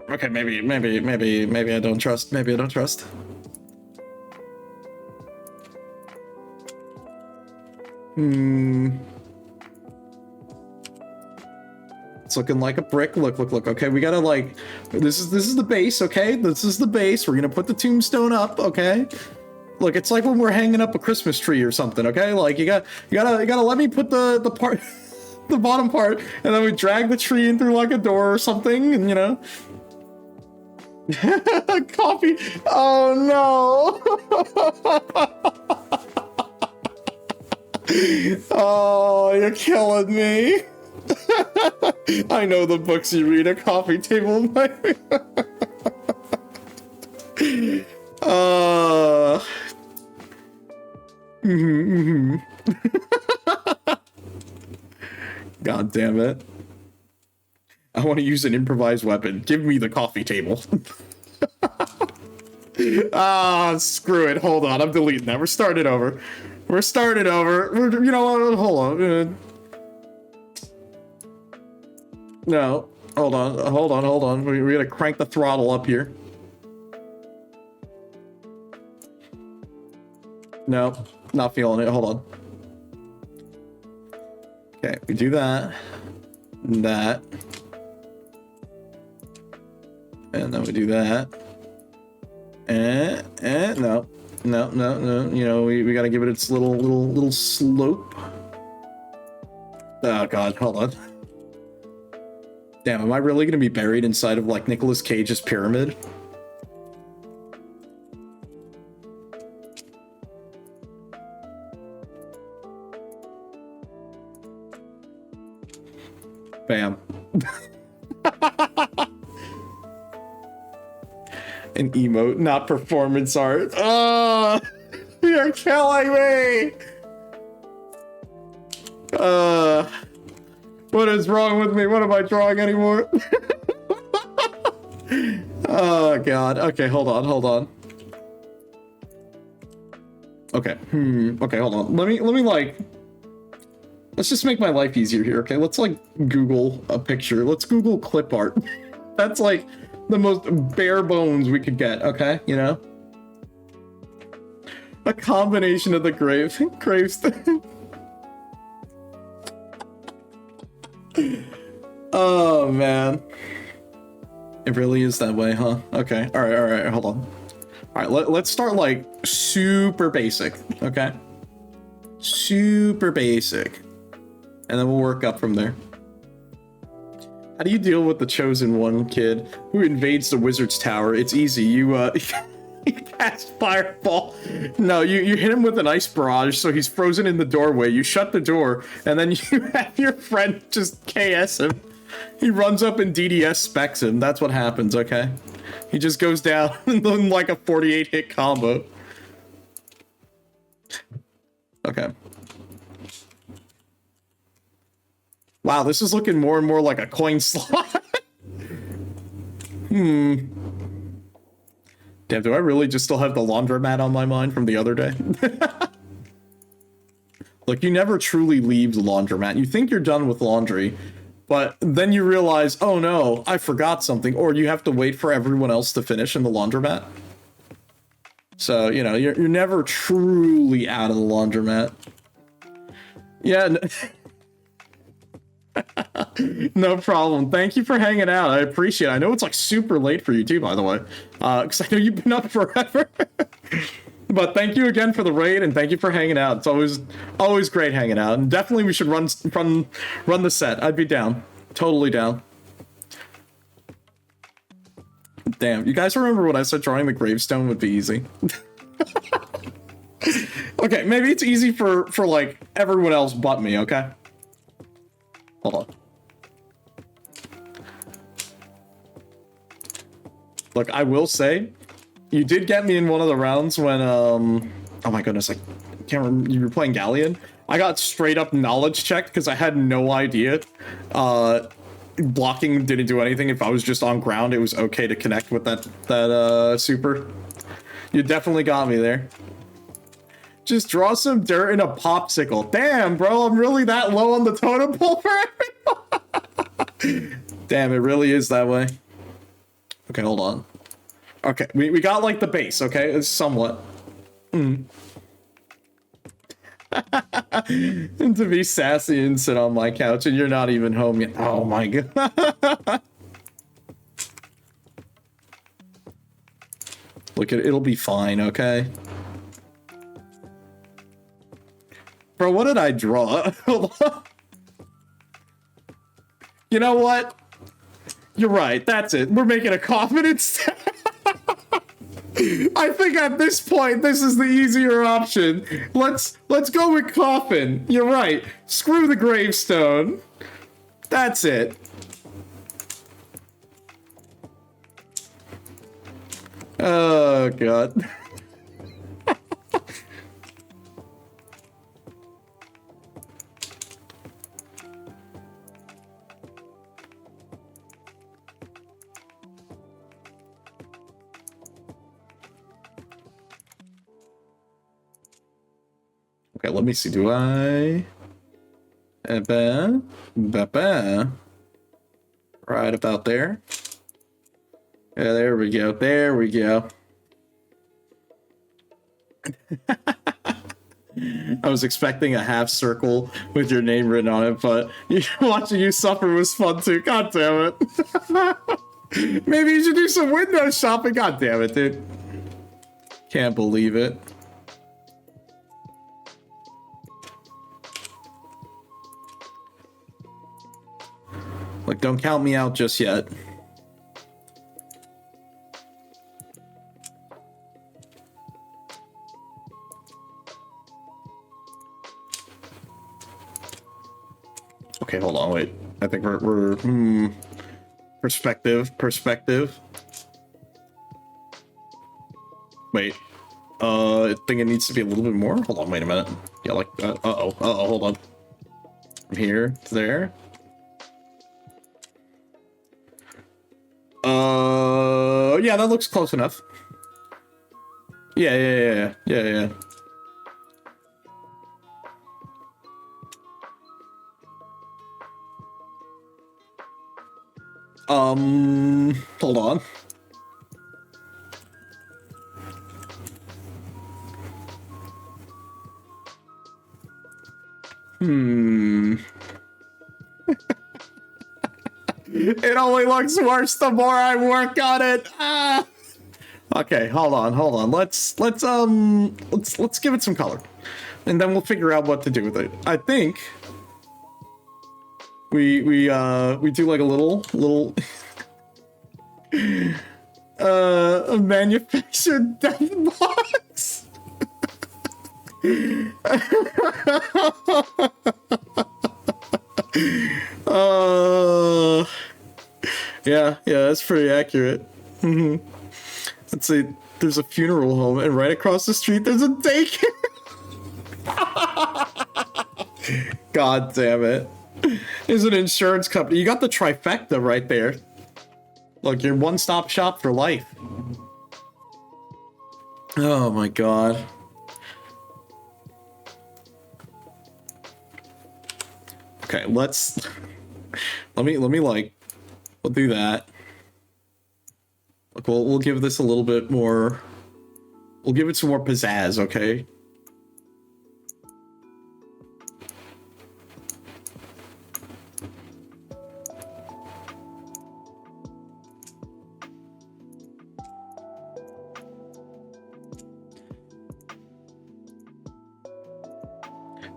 Okay, maybe I don't trust. Maybe I don't trust. It's looking like a brick. Look. Okay, we gotta like, this is the base. Okay, this is the base. We're gonna put the tombstone up. Okay, look, it's like when we're hanging up a Christmas tree or something. Okay, like you gotta let me put the part, the bottom part, and then we drag the tree in through like a door or something, and you know. Coffee. Oh no. Oh, you're killing me. I know the books you read. A coffee table. God damn it. I want to use an improvised weapon. Give me the coffee table. Screw it. Hold on. I'm deleting that. We're starting over. You know what? Hold on. No. Hold on. We gotta crank the throttle up here. No. Not feeling it. Hold on. Okay. We do that. That. And then we do that. No. You know, we gotta give it its little slope. Oh god, hold on. Damn, am I really gonna be buried inside of like Nicolas Cage's pyramid? Bam. An emote, not performance art. Oh, you're killing me. What is wrong with me? What am I drawing anymore? Oh god. Okay, hold on. Okay. Okay, hold on. Let me like. Let's just make my life easier here, okay? Let's, like, Google a picture. Let's Google clip art. That's, like, the most bare bones we could get, okay? You know? A combination of the gravestone. Oh, man. It really is that way, huh? Okay. All right. Hold on. All right, let's start, like, super basic, okay? Super basic. And then we'll work up from there. How do you deal with the chosen one, kid, who invades the wizard's tower? It's easy. You, you cast fireball. No, you hit him with an ice barrage, so he's frozen in the doorway. You shut the door, and then you have your friend just KS him. He runs up and DDS specs him. That's what happens, okay? He just goes down in like a 48 hit combo. Okay. Wow, this is looking more and more like a coin slot. Damn, do I really just still have the laundromat on my mind from the other day? Look, you never truly leave the laundromat. You think you're done with laundry, but then you realize, oh no, I forgot something, or you have to wait for everyone else to finish in the laundromat. So, you know, you're never truly out of the laundromat. Yeah. No problem. Thank you for hanging out. I appreciate it. I know it's like super late for you too, by the way, because I know you've been up forever. But thank you again for the raid, and thank you for hanging out. It's always great hanging out, and definitely we should run the set. I'd be down, totally down. Damn, you guys remember when I said drawing the gravestone would be easy? Okay, maybe it's easy for like everyone else but me. Okay. Hold on. Look, I will say, you did get me in one of the rounds when, oh my goodness, I can't remember, you were playing Galleon? I got straight up knowledge checked because I had no idea. Blocking didn't do anything. If I was just on ground, it was okay to connect with that super. You definitely got me there. Just draw some dirt in a popsicle. Damn, bro, I'm really that low on the totem pole for everyone. Damn, it really is that way. Okay, hold on. Okay, we got like the base, okay? It's somewhat. And to be sassy and sit on my couch and you're not even home yet. Oh my god. Look, it'll be fine, okay? Bro, what did I draw? You know what? You're right, that's it. We're making a coffin instead. I think at this point, this is the easier option. Let's go with coffin. You're right. Screw the gravestone. That's it. Oh, God. Okay, let me see. Do I? Right about there. Yeah, there we go. There we go. I was expecting a half circle with your name written on it, but watching you suffer was fun too. God damn it. Maybe you should do some window shopping. God damn it, dude. Can't believe it. Like, don't count me out just yet. Okay, hold on, wait. I think we're perspective. Wait. I think it needs to be a little bit more. Hold on, wait a minute. Yeah, like that. Hold on. From here to there. Yeah, that looks close enough. Yeah. Hold on. It only looks worse the more I work on it. Ah. Okay, hold on. Let's give it some color, and then we'll figure out what to do with it. I think we do like a little a manufactured death box. Yeah, that's pretty accurate. Let's see, there's a funeral home, and right across the street there's a daycare. God damn it. There's an insurance company. You got the trifecta right there. Look, your one-stop shop for life. Oh my god. Okay, let me like, we'll do that. Look, we'll give this a little bit more, we'll give it some more pizzazz, okay?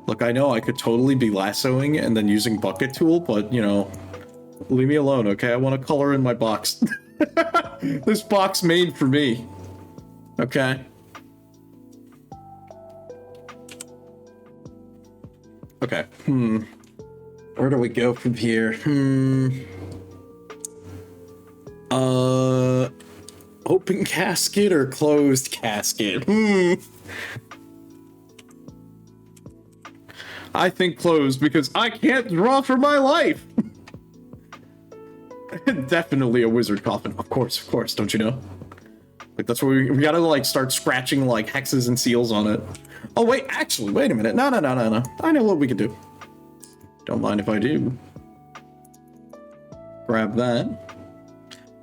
Look, I know I could totally be lassoing and then using bucket tool, but, you know, leave me alone, okay? I want to color in my box. This box made for me. Okay? Okay. Where do we go from here? Open casket or closed casket? I think closed because I can't draw for my life. Definitely a wizard coffin. Of course, don't you know? Like, that's where we gotta, like, start scratching, like, hexes and seals on it. Oh, wait, actually, wait a minute. No. I know what we can do. Don't mind if I do. Grab that.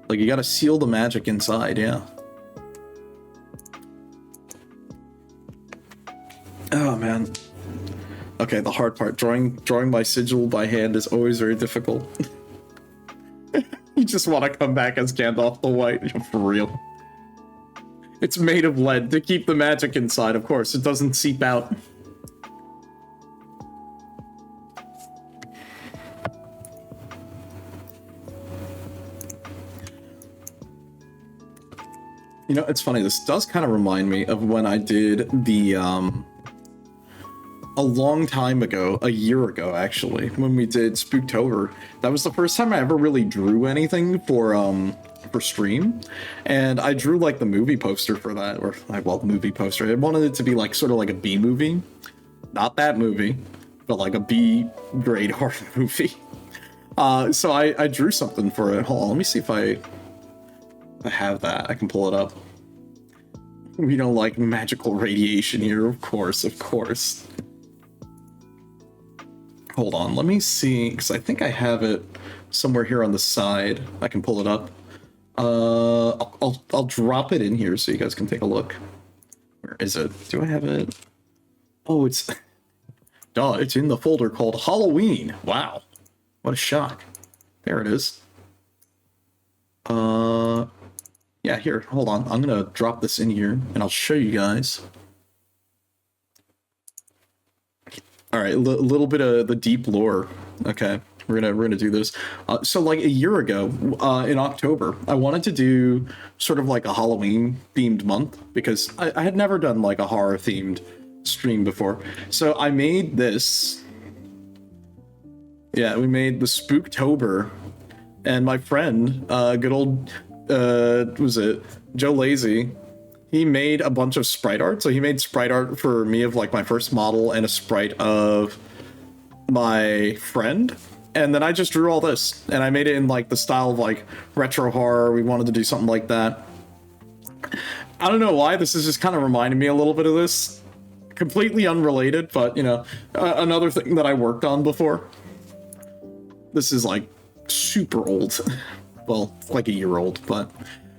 Like, you gotta seal the magic inside, yeah. Oh, man. Okay, the hard part. Drawing my sigil by hand is always very difficult. You just want to come back as Gandalf the White, for real. It's made of lead to keep the magic inside, of course. It doesn't seep out. You know, it's funny, this does kind of remind me of when I did the, a long time ago, a year ago actually, when we did Spooktober. That was the first time I ever really drew anything for stream, and I drew like the movie poster for that, or well, movie poster. I wanted it to be like sort of like a B movie, not that movie, but like a B grade horror movie. So I drew something for it. Hold on, let me see if I have that. I can pull it up. We don't like magical radiation here, of course. Hold on, let me see, because I think I have it somewhere here on the side. I can pull it up. I'll drop it in here so you guys can take a look. Where is it? Do I have it? Oh, it's... Duh, it's in the folder called Halloween. Wow. What a shock. There it is. Yeah, here, hold on. I'm gonna drop this in here, and I'll show you guys. All right, a little bit of the deep lore. Okay, we're gonna do this. So like a year ago, in October, I wanted to do sort of like a Halloween themed month because I had never done like a horror themed stream before. So I made this. Yeah, we made the Spooktober, and my friend, good old, was it Joe Lazy? He made a bunch of sprite art. So he made sprite art for me of like my first model and a sprite of my friend. And then I just drew all this and I made it in like the style of like retro horror. We wanted to do something like that. I don't know why. This is just kind of reminding me a little bit of this. Completely unrelated, but you know, another thing that I worked on before. This is like super old. well, like a year old, but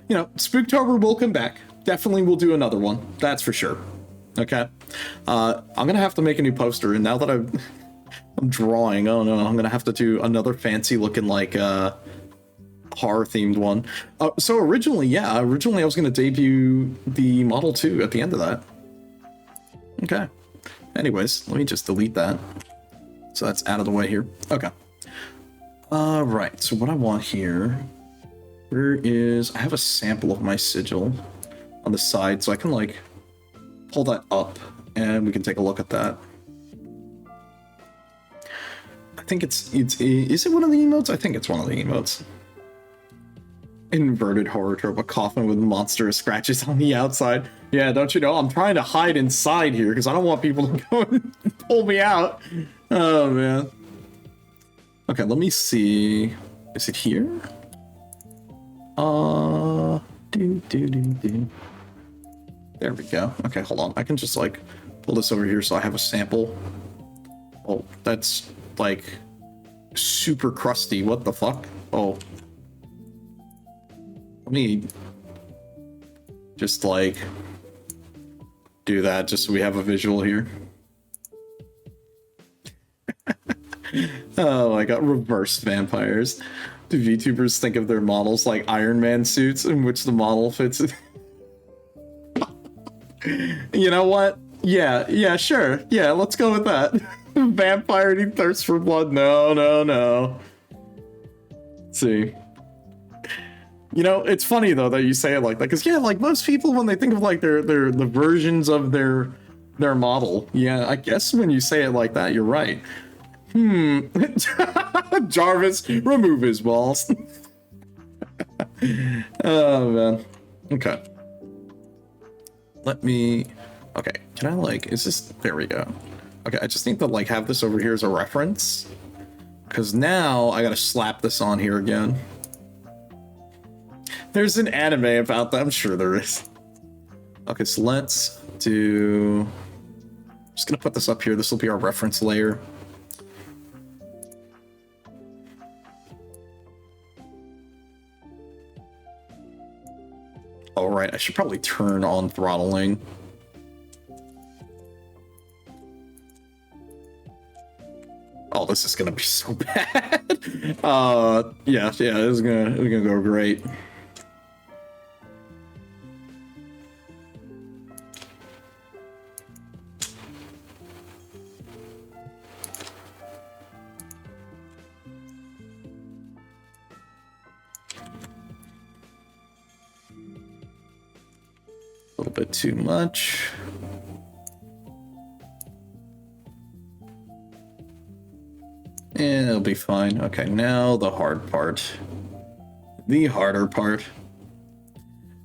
you know, Spooktober will come back. Definitely we'll do another one. That's for sure. Okay. I'm gonna have to make a new poster, and now that I'm drawing, oh no, I'm gonna have to do another fancy looking like horror themed one. So originally I was gonna debut the Model 2 at the end of that. Okay. Anyways, let me just delete that. So that's out of the way here. Okay. Right, so what I want here, I have a sample of my sigil on the side, so I can like pull that up and we can take a look at that. I think is it one of the emotes? I think it's one of the emotes. Inverted horror trope, a coffin with monstrous scratches on the outside. Yeah, don't you know? I'm trying to hide inside here because I don't want people to go and pull me out. Oh, man. Okay, let me see. Is it here? There we go. Okay, hold on. I can just, like, pull this over here so I have a sample. Oh, that's, like, super crusty. What the fuck? Oh. Let me just, like, do that just so we have a visual here. Oh, I got reverse vampires. Do VTubers think of their models like Iron Man suits in which the model fits in? You know what? Yeah, sure. Yeah, let's go with that. Vampire eating thirst for blood. No. Let's see. You know, it's funny though that you say it like that, because yeah, like most people when they think of like the versions of their model, yeah, I guess when you say it like that, you're right. Jarvis, remove his balls. Oh man. Okay. Okay, can I like, there we go. Okay, I just need to like have this over here as a reference, because now I gotta slap this on here again. There's an anime about that, I'm sure there is. Okay, so let's do, just gonna put this up here. This will be our reference layer. All right, I should probably turn on throttling. Oh, this is gonna be so bad. Yeah, this is gonna go great. A little bit too much. And it'll be fine. Okay, now the hard part. The harder part.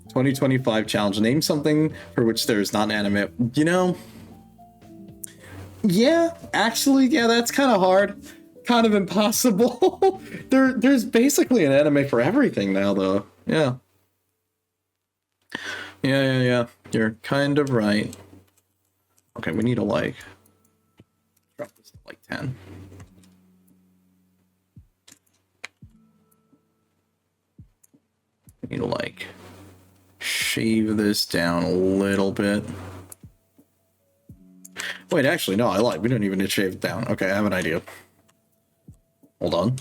2025 challenge. Name something for which there is not an anime. You know, yeah, actually, yeah, that's kind of hard. Kind of impossible. There's basically an anime for everything now, though. Yeah. Yeah. You're kind of right. Okay, we need to like drop this to like 10. We need to like shave this down a little bit. Wait, actually, no, I lied. We don't even need to shave it down. Okay, I have an idea. Hold on.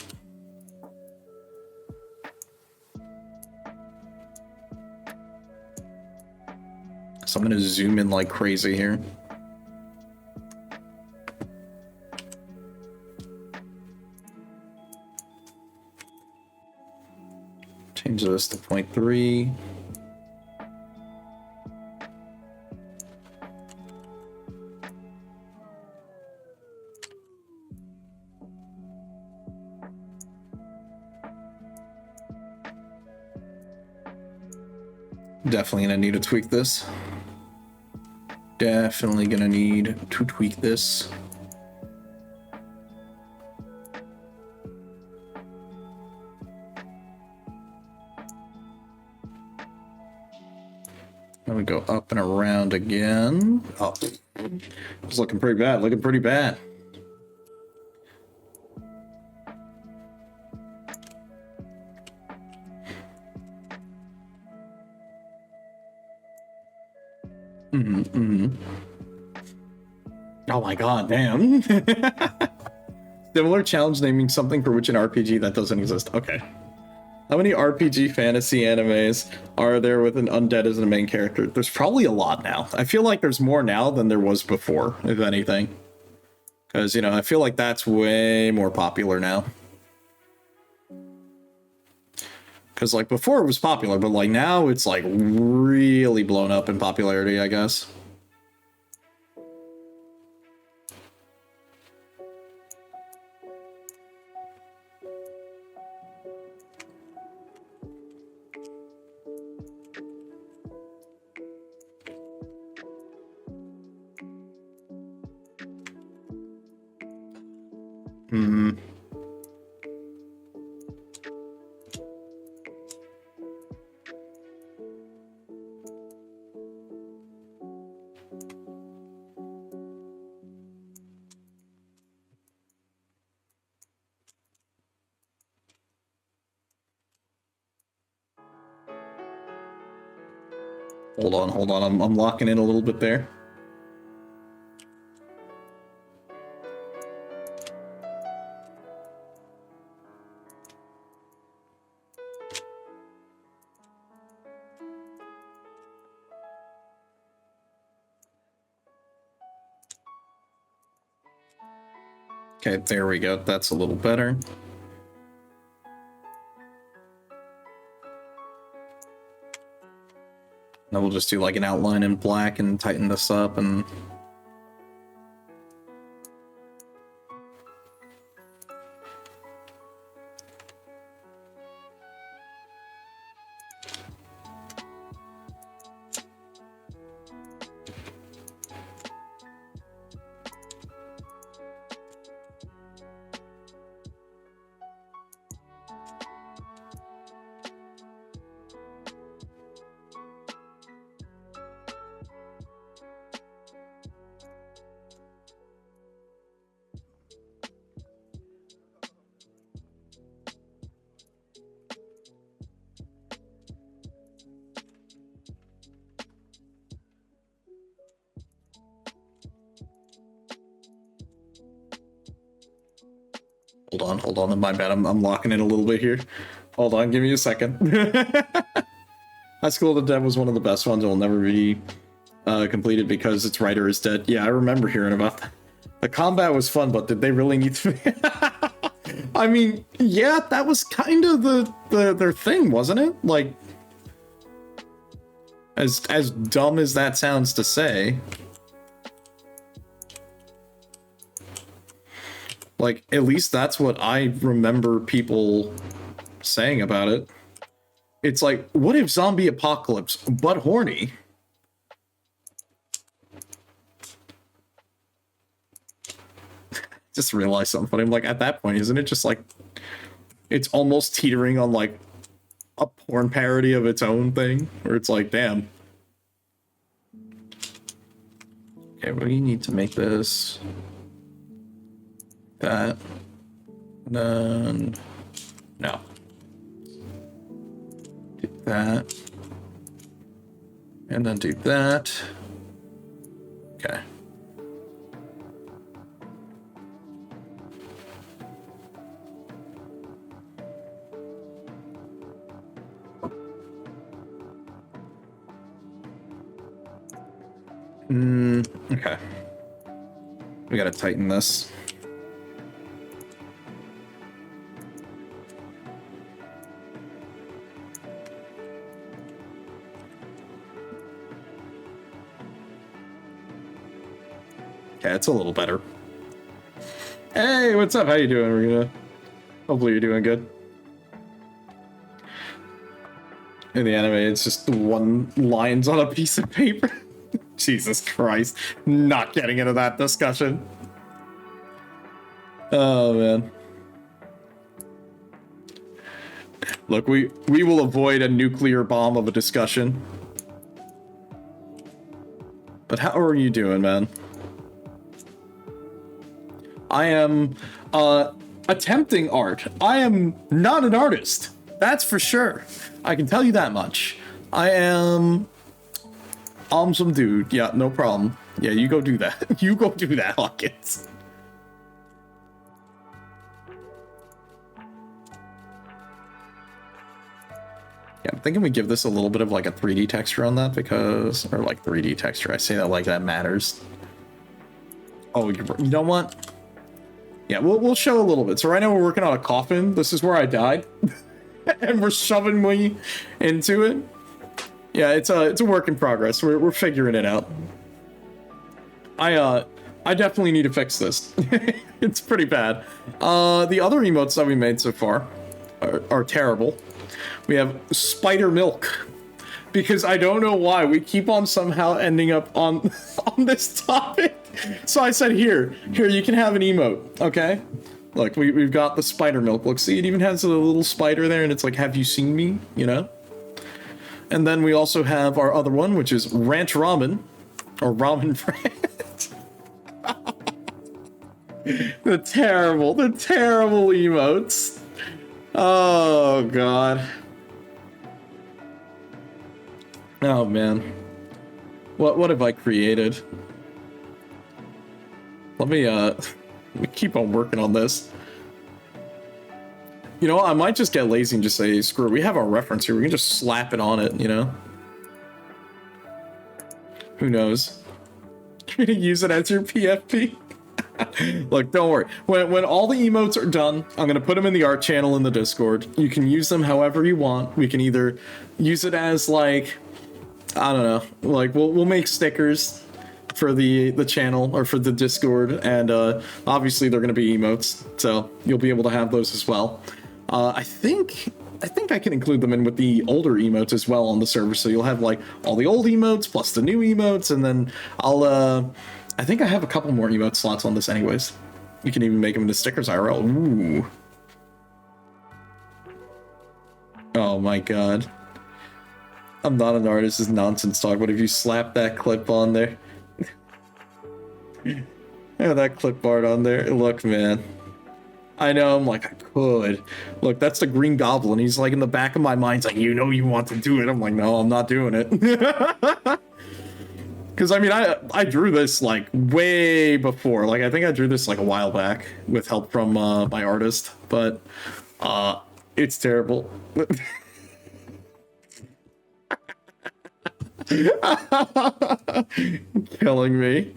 So I'm gonna zoom in like crazy here. Change this to 0.3. Definitely gonna need to tweak this. Definitely gonna need to tweak this. Then we go up and around again. Oh, it's looking pretty bad. Looking pretty bad. Oh my god, damn. Similar challenge naming something for which an RPG that doesn't exist. Okay. How many RPG fantasy animes are there with an undead as the main character? There's probably a lot now. I feel like there's more now than there was before, if anything. Because, you know, I feel like that's way more popular now. Because, like, before it was popular, but, like, now it's, like, really blown up in popularity, I guess. Hold on. I'm locking in a little bit there. Okay, there we go. That's a little better. Now we'll just do like an outline in black and tighten this up and... Hold on, my bad, I'm locking in a little bit here. Hold on, give me a second. High School of the Dead was one of the best ones. It will never be completed because its writer is dead. Yeah, I remember hearing about that. The combat was fun, but did they really need to... I mean, yeah, that was kind of their thing, wasn't it? Like, as dumb as that sounds to say... Like, at least that's what I remember people saying about it. It's like, what if zombie apocalypse, but horny? Just realized something funny. I'm like, at that point, isn't it just like, it's almost teetering on like a porn parody of its own thing? Where it's like, damn. Okay, we need to make this... that, and then, no, do that, and then do that, okay. Okay. We gotta tighten this. Okay, it's a little better. Hey, what's up? How you doing, Marina? Hopefully you're doing good. In the anime, it's just one lines on a piece of paper. Jesus Christ. Not getting into that discussion. Oh, man. Look, we will avoid a nuclear bomb of a discussion. But how are you doing, man? I am attempting art. I am not an artist. That's for sure. I can tell you that much. I am Some dude. Yeah, no problem. Yeah, you go do that. You go do that, Hawkins. Yeah, I'm thinking we give this a little bit of like a 3D texture on that because, or like 3D texture. I say that like that matters. Oh, you know what? Yeah, we'll show a little bit. So right now we're working on a coffin. This is where I died, and we're shoving me into it. Yeah, it's a work in progress. We're figuring it out. I definitely need to fix this. It's pretty bad. The other emotes that we made so far are terrible. We have spider milk, because I don't know why we keep on somehow ending up on on this topic. So I said, here you can have an emote, okay? Look, we've got the spider milk. Look, see, it even has a little spider there, and it's like, have you seen me? You know. And then we also have our other one, which is ranch ramen, or ramen ranch. the terrible emotes. Oh god. Oh man. What have I created? Let me keep on working on this. You know, I might just get lazy and just say, screw it, we have our reference here, we can just slap it on it, you know? Who knows? You're gonna use it as your PFP? Look, don't worry. When all the emotes are done, I'm gonna put them in the art channel in the Discord. You can use them however you want. We can either use it as like, I don't know, like we'll make stickers for the channel or for the Discord, and obviously they're gonna be emotes, so you'll be able to have those as well. I think I can include them in with the older emotes as well on the server, so you'll have like all the old emotes plus the new emotes, and then I think I have a couple more emote slots on this anyways. You can even make them into stickers IRL. Ooh. Oh my god. I'm not an artist, this is nonsense talk, but if you slap that clip on there. Yeah, that clip art on there. Look, man. I know, I'm like, I could. Look, that's the Green Goblin. He's like in the back of my mind, he's like, you know you want to do it. I'm like, no, I'm not doing it. Because, I mean, I drew this, like, way before. Like, I think I drew this, like, a while back with help from my artist. But, it's terrible. Killing me,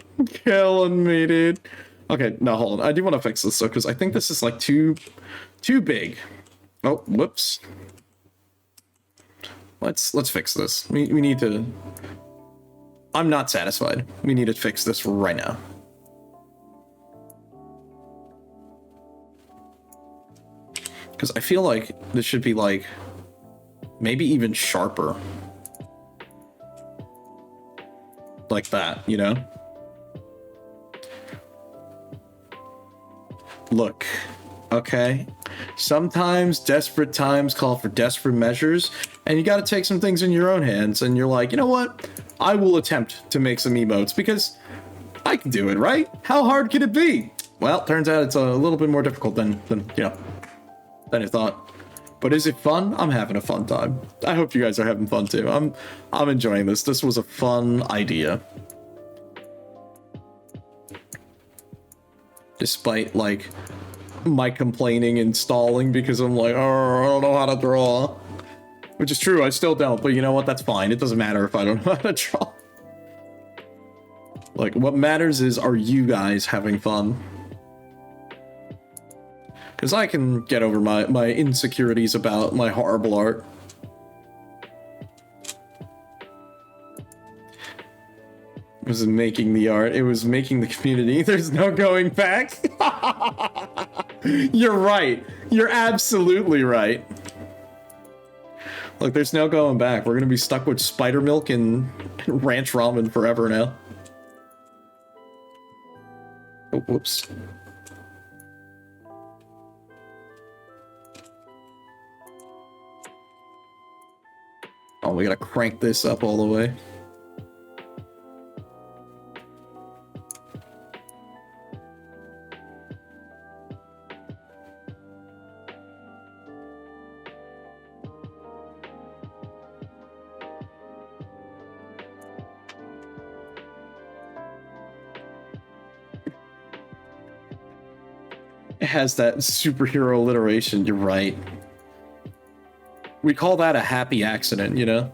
dude. Okay, no, hold on. I do want to fix this though, because I think this is like too big. Oh, whoops. Let's fix this. We need to. I'm not satisfied. We need to fix this right now. Because I feel like this should be like maybe even sharper. Like that, you know? Look, okay? Sometimes desperate times call for desperate measures, and you gotta take some things in your own hands, and you're like, you know what? I will attempt to make some emotes, because I can do it, right? How hard can it be? Well, turns out it's a little bit more difficult than you know, than I thought. But is it fun? I'm having a fun time. I hope you guys are having fun too. I'm enjoying this. This was a fun idea. Despite like my complaining and stalling because I'm like, oh, I don't know how to draw. Which is true, I still don't, but you know what? That's fine. It doesn't matter if I don't know how to draw. Like, what matters is, are you guys having fun? Because I can get over my insecurities about my horrible art. It wasn't making the art, it was making the community. There's no going back. You're right. You're absolutely right. Look, there's no going back. We're gonna be stuck with spider milk and ranch ramen forever now. Oh, whoops. Oh, we gotta crank this up all the way. has that superhero alliteration. You're right. We call that a happy accident, you know?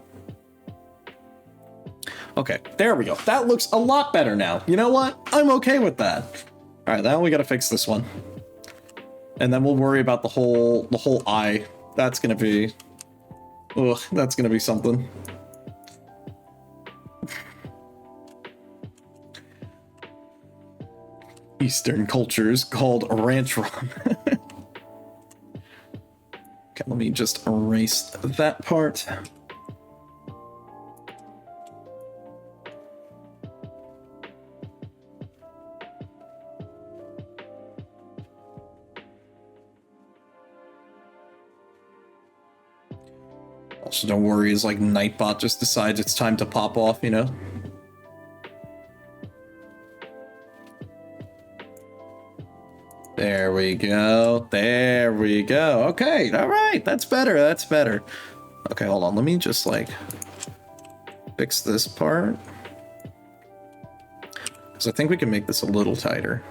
Okay, there we go. That looks a lot better now. You know what? I'm okay with that. All right, now we gotta fix this one. And then we'll worry about the whole eye. That's gonna be... Ugh, that's gonna be something. Eastern cultures called a ranch rum. Okay, let me just erase that part. Also, don't worry, it's like Nightbot just decides it's time to pop off, you know? There we go. There we go. Okay, all right. That's better. That's better. Okay, hold on. Let me just, like, fix this part. Because I think we can make this a little tighter.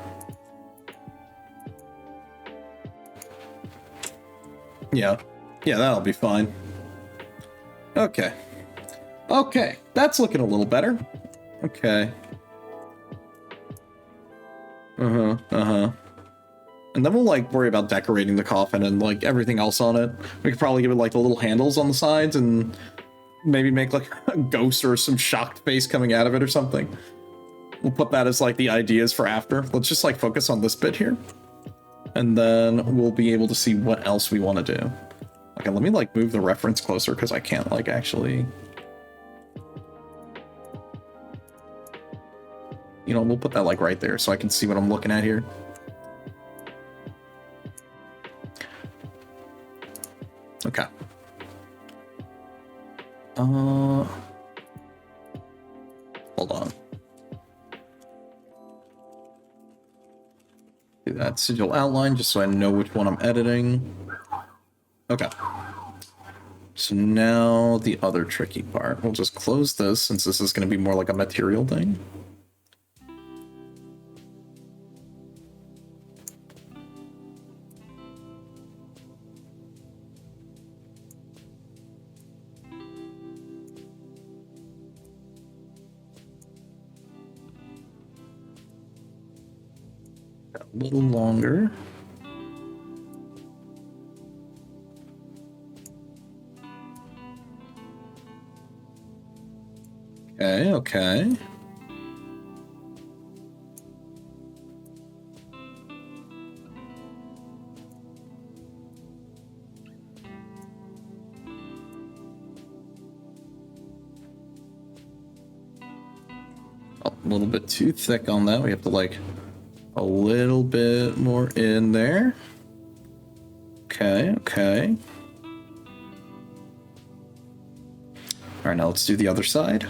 Yeah. Yeah, that'll be fine. Okay. Okay, that's looking a little better. Okay. Uh-huh, uh-huh. And then we'll, like, worry about decorating the coffin and, like, everything else on it. We could probably give it, like, the little handles on the sides and maybe make, like, a ghost or some shocked face coming out of it or something. We'll put that as, like, the ideas for after. Let's just, like, focus on this bit here. And then we'll be able to see what else we want to do. Okay, let me, like, move the reference closer because I can't, like, actually... You know, we'll put that, like, right there so I can see what I'm looking at here. Okay. Hold on. Do that sigil outline just so I know which one I'm editing. Okay. So now the other tricky part. We'll just close this since this is going to be more like a material thing. A little longer. Okay, okay. A little bit too thick on that. We have to, like, a little bit more in there. Okay, okay. All right, now let's do the other side.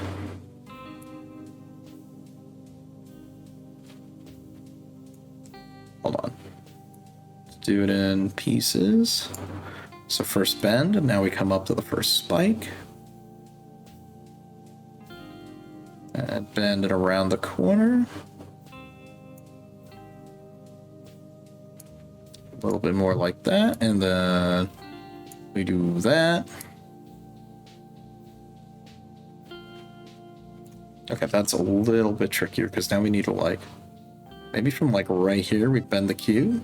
Hold on. Let's do it in pieces. So first bend, and now we come up to the first spike. And bend it around the corner. A little bit more like that, and then we do that. Okay, that's a little bit trickier because now we need to, like, maybe from, like, right here we bend the cue.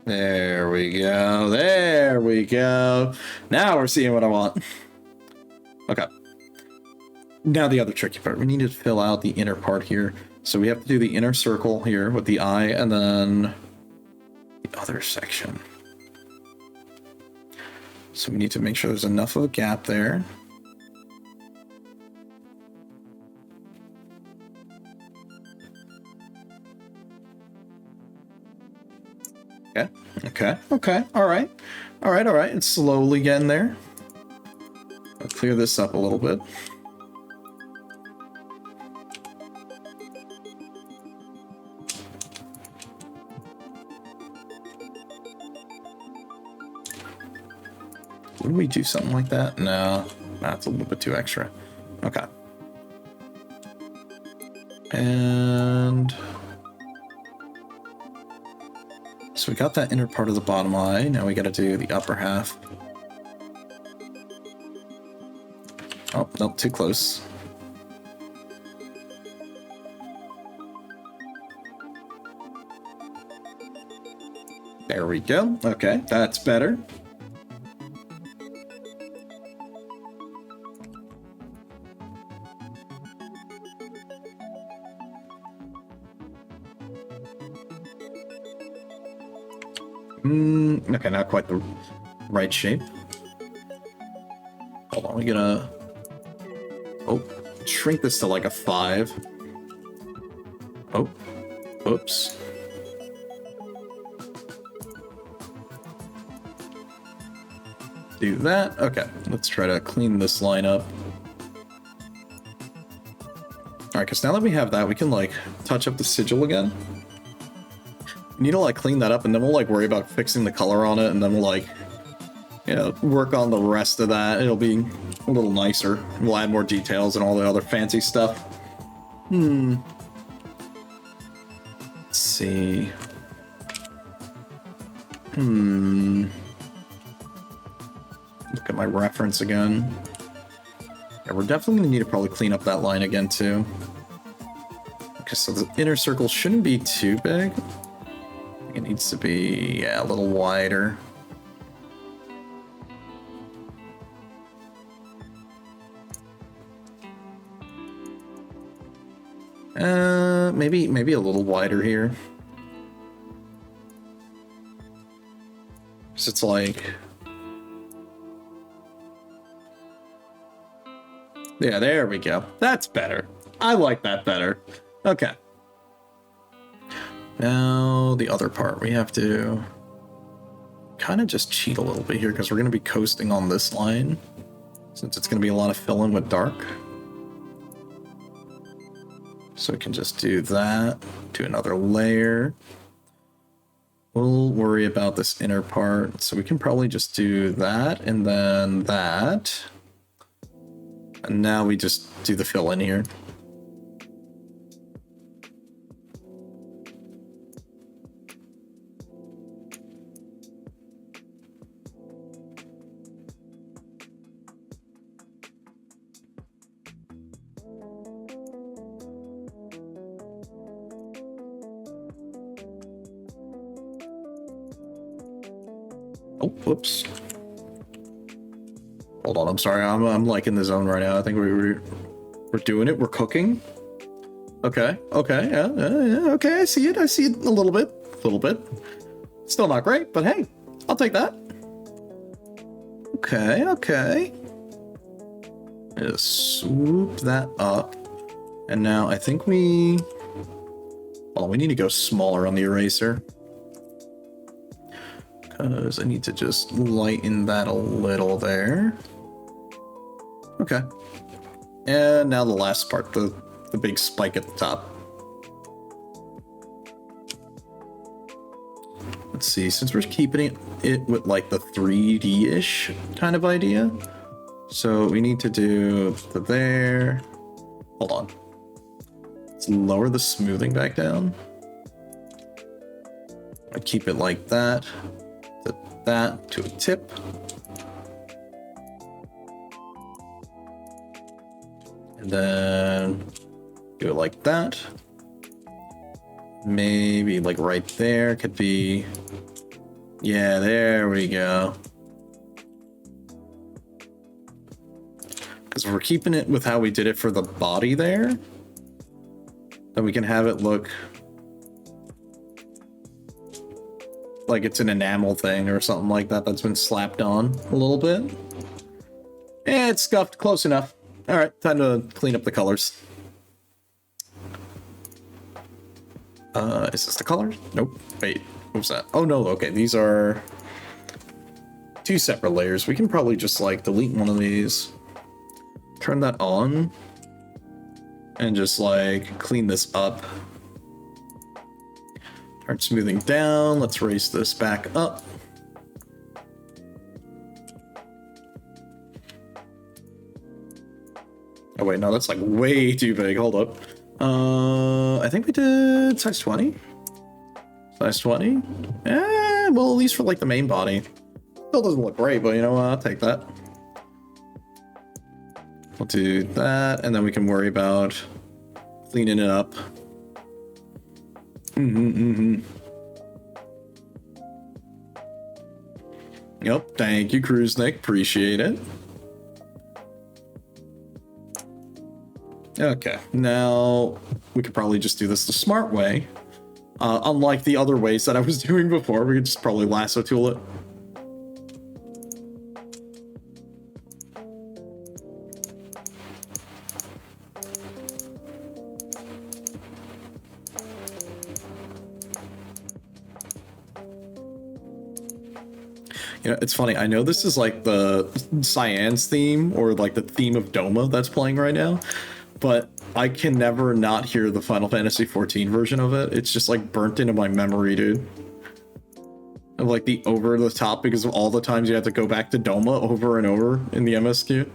There we go. There we go. Now we're seeing what I want. Okay. Now the other tricky part. We need to fill out the inner part here. So we have to do the inner circle here with the eye and then the other section. So we need to make sure there's enough of a gap there. Okay, okay, okay, all right. All right, all right, it's slowly getting there. I'll clear this up a little bit. Would we do something like that? No, that's a little bit too extra. Okay. And So we got that inner part of the bottom eye. Now we got to do the upper half. Oh, nope, too close. There we go. Okay, that's better. Okay, not quite the right shape. Hold on, we gotta... Oh, shrink this to like a 5. Oh, oops. Do that. Okay, let's try to clean this line up. Alright, because now that we have that, we can, like, touch up the sigil again. We need to, like, clean that up, and then we'll, like, worry about fixing the color on it, and then we'll, like, you know, work on the rest of that. It'll be a little nicer. We'll add more details and all the other fancy stuff. Let's see. Look at my reference again. Yeah, we're definitely going to need to probably clean up that line again, too. Okay, so the inner circle shouldn't be too big. It needs to be, yeah, a little wider. Maybe a little wider here. So it's like... Yeah, there we go. That's better. I like that better. Okay. Now, the other part. We have to kind of just cheat a little bit here because we're going to be coasting on this line since it's going to be a lot of fill-in with dark. So we can just do that, do another layer. We'll worry about this inner part. So we can probably just do that and then that. And now we just do the fill in here. Oh, whoops. Hold on, I'm sorry. I'm like in the zone right now. I think we're doing it. We're cooking. Okay. Okay. Yeah. Okay. I see it. I see it a little bit. A little bit. Still not great, but hey, I'll take that. Okay. Okay. Just swoop that up, and now I think we. Well, we need to go smaller on the eraser. Because I need to just lighten that a little there. Okay. And now the last part, the big spike at the top. Let's see, since we're keeping it with like the 3D-ish kind of idea. So we need to do the there. Hold on. Let's lower the smoothing back down. I keep it like that. That to a tip. And then do it like that. Maybe like right there could be, yeah, there we go. Because we're keeping it with how we did it for the body there, then we can have it look like it's an enamel thing or something like that that's been slapped on a little bit. Eh, it's scuffed close enough. All right, time to clean up the colors. Is this the colors? Nope. Wait, what was that? Oh no, okay, these are 2 separate layers. We can probably just like delete one of these, turn that on, and just like clean this up. Start smoothing down. Let's raise this back up. Oh wait, no, that's like way too big. Hold up. I think we did size 20. Size 20? Well, at least for like the main body. Still doesn't look great, but you know what? I'll take that. We'll do that, and then we can worry about cleaning it up. Yep, thank you, Cruise Nick. Appreciate it. Okay, now we could probably just do this the smart way. Unlike the other ways that I was doing before, we could just probably lasso tool it. You know, it's funny, I know this is like the Cyan's theme, or like the theme of Doma that's playing right now, but I can never not hear the Final Fantasy XIV version of it. It's just like burnt into my memory, dude. Of like the over the top because of all the times you have to go back to Doma over and over in the MSQ.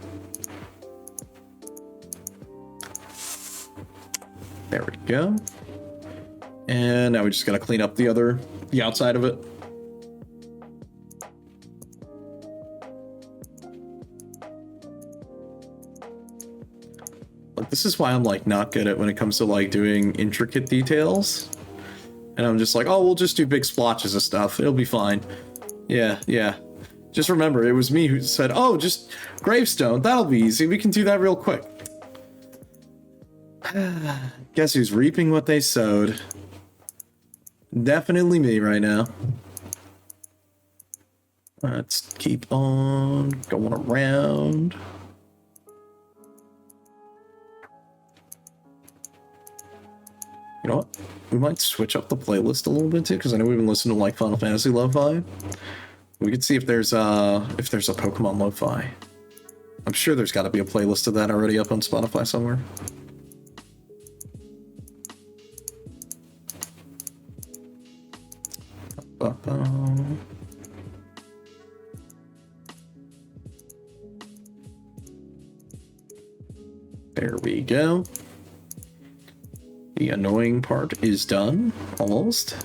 There we go. And now we just gotta clean up the outside of it. This is why I'm like not good at when it comes to like doing intricate details. And I'm just like, oh, we'll just do big splotches of stuff. It'll be fine. Yeah. Just remember, it was me who said, oh, just gravestone. That'll be easy. We can do that real quick. Guess who's reaping what they sowed? Definitely me right now. Let's keep on going around. You know what? We might switch up the playlist a little bit too, because I know we've been listening to like Final Fantasy Lo-Fi. We could see if there's a Pokemon Lo-Fi. I'm sure there's got to be a playlist of that already up on Spotify somewhere. There we go. The annoying part is done, almost.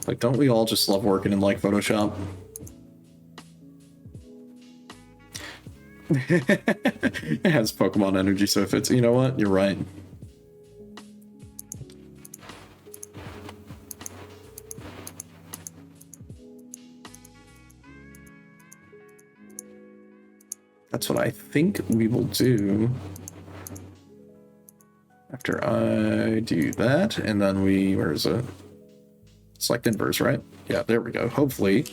Like, don't we all just love working in, like, Photoshop? It has Pokemon energy, so if it's... You know what? You're right. That's what I think we will do after I do that, and then where is it? Select inverse, right? Yeah, there we go. Hopefully.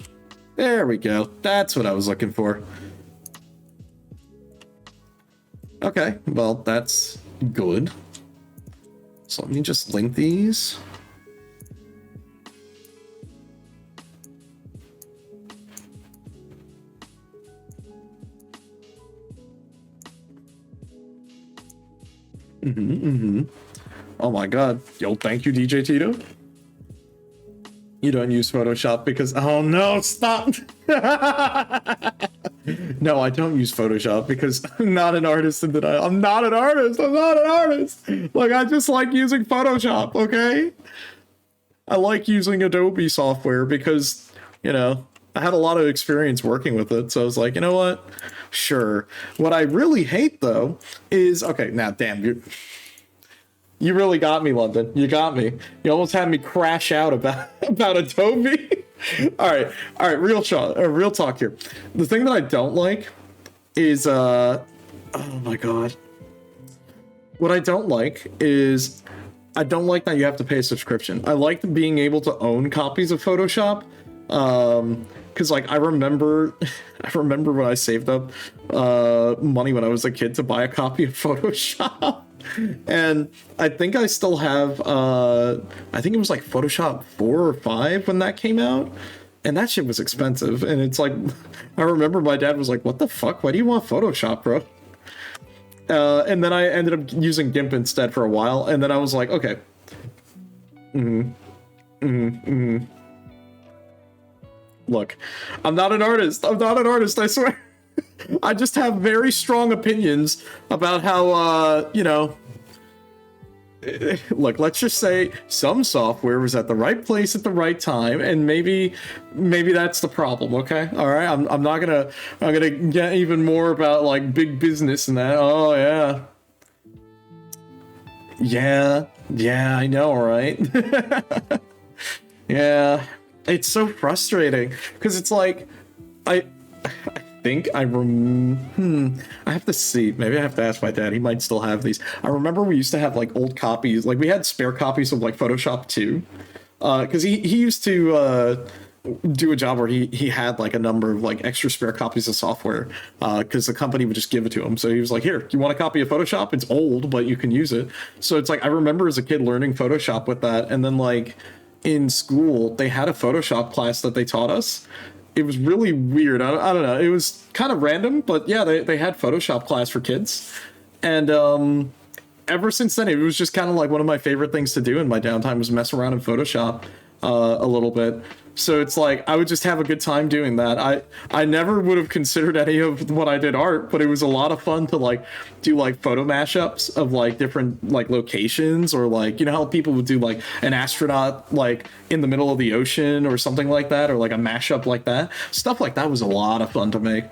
There we go. That's what I was looking for. Okay, well, that's good. So let me just link these. Oh my god. Yo, thank you, DJ Tito. You don't use Photoshop because... Oh no, stop! No, I don't use Photoshop because I'm not an artist and I'm not an artist! I'm not an artist! Like, I just like using Photoshop, okay? I like using Adobe software because, you know, I had a lot of experience working with it, so I was like, you know what? Sure. What I really hate, though, is... Okay, now, damn, you really got me, London. You got me. You almost had me crash out about Adobe. All right, real talk here. The thing that I don't like is... oh my god. What I don't like is... I don't like that you have to pay a subscription. I like being able to own copies of Photoshop. Because like I remember when I saved up money when I was a kid to buy a copy of Photoshop, and I think I still have I think it was like Photoshop 4 or 5 when that came out, and that shit was expensive. And it's like I remember my dad was like, "What the fuck? Why do you want Photoshop, bro?" And then I ended up using GIMP instead for a while, and then I was like, okay. Look, I'm not an artist. I swear. I just have very strong opinions about how, you know, look, let's just say some software was at the right place at the right time, and maybe that's the problem. Okay, all right. I'm not gonna get even more about like big business and that. Oh yeah, I know, right? Yeah, it's so frustrating because it's like I think I have to see. Maybe I have to ask my dad. He might still have these. I remember we used to have like old copies. Like we had spare copies of like Photoshop 2. Because he used to do a job where he had like a number of like extra spare copies of software because the company would just give it to him. So he was like, here, you want a copy of Photoshop? It's old, but you can use it. So it's like I remember as a kid learning Photoshop with that. And then like in school, they had a Photoshop class that they taught us. It was really weird. I don't know. It was kind of random, but yeah, they had Photoshop class for kids. And ever since then, it was just kind of like one of my favorite things to do in my downtime was mess around in Photoshop a little bit. So it's like I would just have a good time doing that. I never would have considered any of what I did art, but it was a lot of fun to like do like photo mashups of like different like locations, or like, you know how people would do like an astronaut like in the middle of the ocean or something like that, or like a mashup like that. Stuff like that was a lot of fun to make.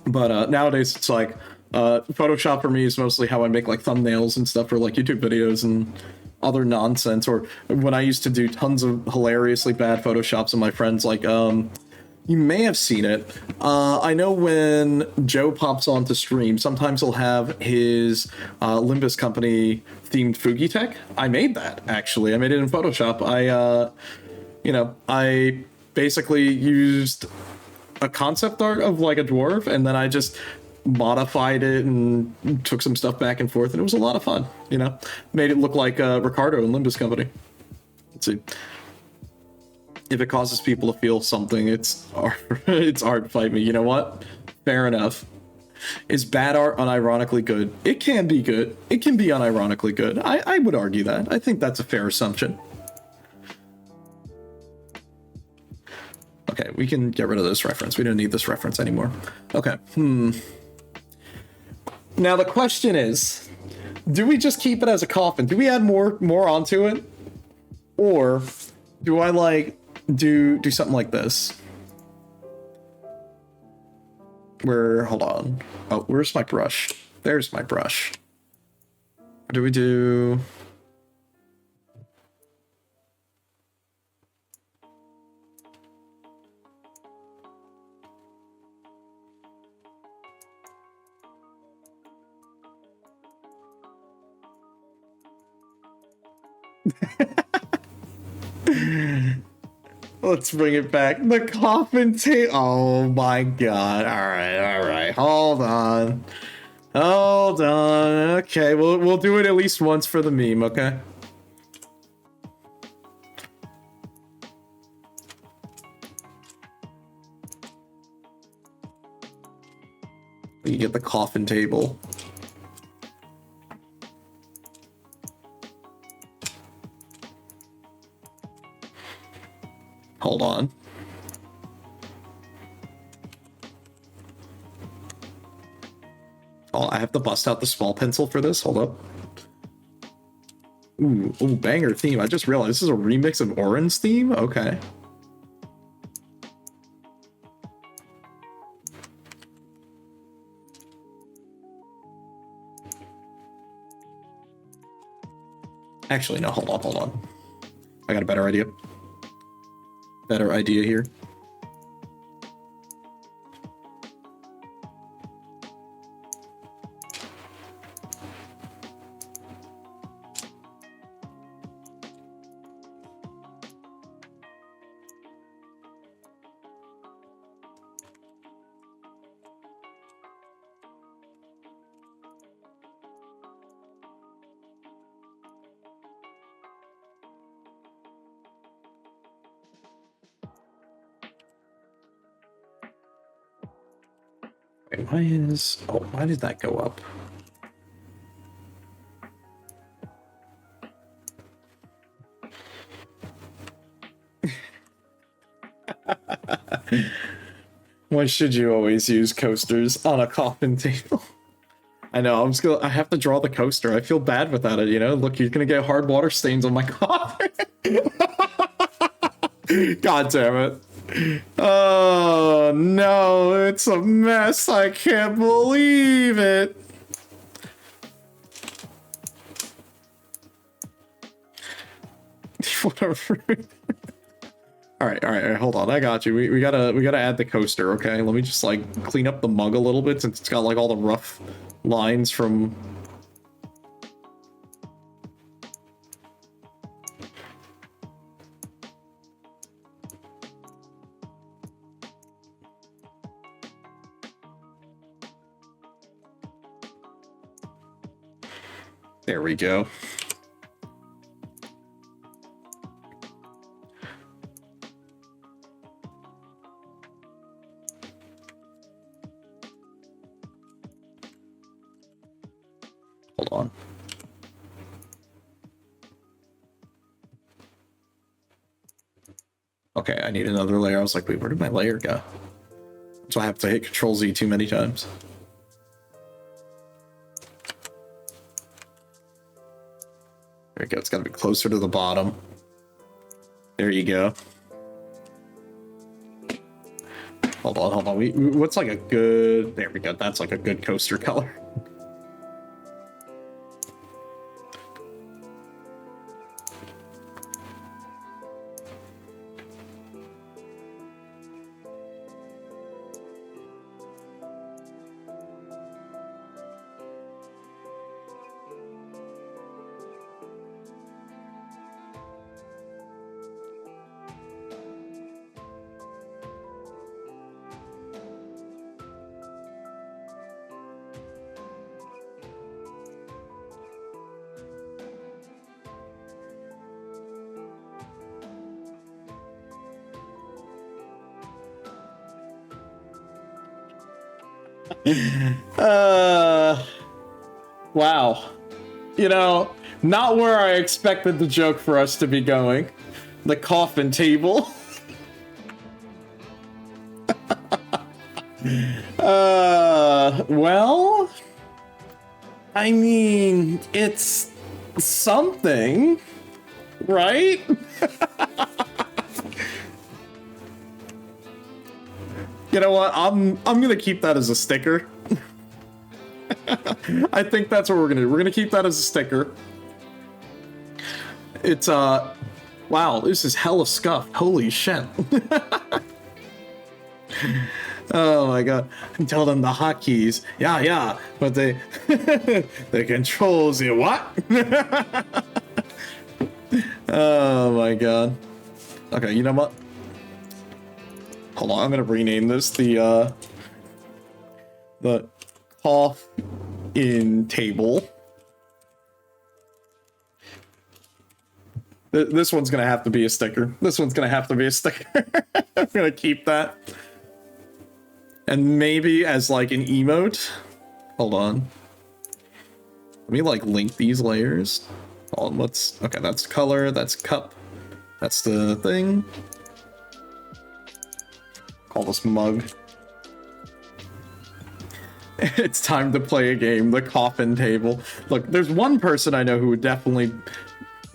But nowadays it's like Photoshop for me is mostly how I make like thumbnails and stuff for like YouTube videos and other nonsense. Or when I used to do tons of hilariously bad Photoshops of my friends, like you may have seen it. I know when Joe pops onto stream, sometimes he'll have his Limbus company themed Fugi Tech. I made that actually. I made it in Photoshop. I basically used a concept art of like a dwarf, and then I just modified it and took some stuff back and forth, and it was a lot of fun. Made it look like Ricardo and Limbus company. Let's see if it causes people to feel something. It's art. It's art. Fight me. You know what? Fair enough. Is bad art unironically good? It can be good. It can be unironically good. I would argue that. I think that's a fair assumption. Okay, we can get rid of this reference. We don't need this reference anymore. Okay. Now the question is, do we just keep it as a coffin? Do we add more onto it? Or do I like do something like this? Hold on. Oh, where's my brush? There's my brush. What do we do? Let's bring it back. The coffin tape. Oh my god. All right. Hold on. Okay, we'll do it at least once for the meme, okay? You get the coffin table. Hold on. Oh, I have to bust out the small pencil for this. Hold up. Ooh, banger theme. I just realized this is a remix of Oren's theme? Okay. Actually, no, hold on. I got a better idea. Better idea here. Why did that go up? Why should you always use coasters on a coffin table? I know. I have to draw the coaster. I feel bad without it. You know. Look, you're gonna get hard water stains on my coffin. God damn it. Oh no, it's a mess. I can't believe it. Whatever. All right, hold on. I got you. We gotta add the coaster, okay? Let me just like clean up the mug a little bit since it's got like all the rough lines from. There we go. Hold on. Okay, I need another layer. I was like, wait, where did my layer go? So I have to hit Control Z too many times. There we go. It's got to be closer to the bottom. There you go. Hold on. What's like a good... There we go. That's like a good coaster color. Wow. You know, not where I expected the joke for us to be going. The coffin table. Well, I mean, it's something, right? You know what? I'm gonna keep that as a sticker. I think that's what we're gonna do. We're gonna keep that as a sticker. It's wow, this is hella scuffed. Holy shit. Oh my god. Tell them the hotkeys. Yeah, but they the controls you what? Oh my god. Okay, you know what? Hold on, I'm gonna rename this the cough-in table. This one's gonna have to be a sticker. This one's gonna have to be a sticker. I'm gonna keep that. And maybe as like an emote. Hold on. Let me like link these layers. Hold on, okay, that's color, that's cup. That's the thing. Call this mug. It's time to play a game, the coffin table. Look, there's one person I know who would definitely,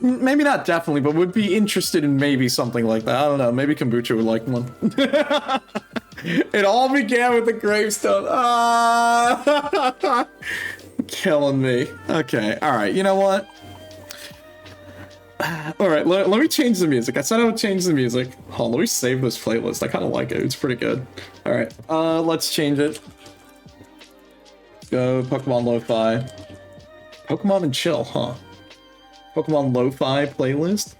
maybe not definitely, but would be interested in maybe something like that. I don't know, maybe Kombucha would like one. It all began with the gravestone. Ah! Killing me. Okay, alright, you know what? Alright, let me change the music. I said I would change the music. Hold on, let me save this playlist. I kind of like it. It's pretty good. Alright, let's change it. Go Pokemon Lo-Fi. Pokemon and Chill, huh? Pokemon Lo-Fi playlist?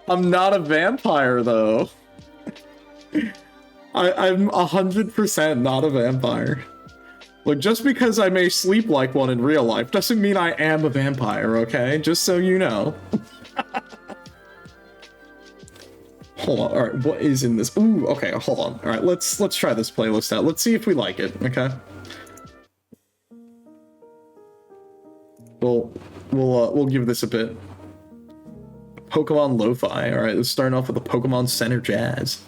I'm not a vampire, though. I'm 100% not a vampire. Look, just because I may sleep like one in real life doesn't mean I am a vampire, okay? Just so you know. Hold on, alright, what is in this? Ooh, okay, hold on. Alright, let's try this playlist out. Let's see if we like it, okay? We'll give this a bit. Pokemon Lo-Fi, alright, let's start off with the Pokemon Center Jazz.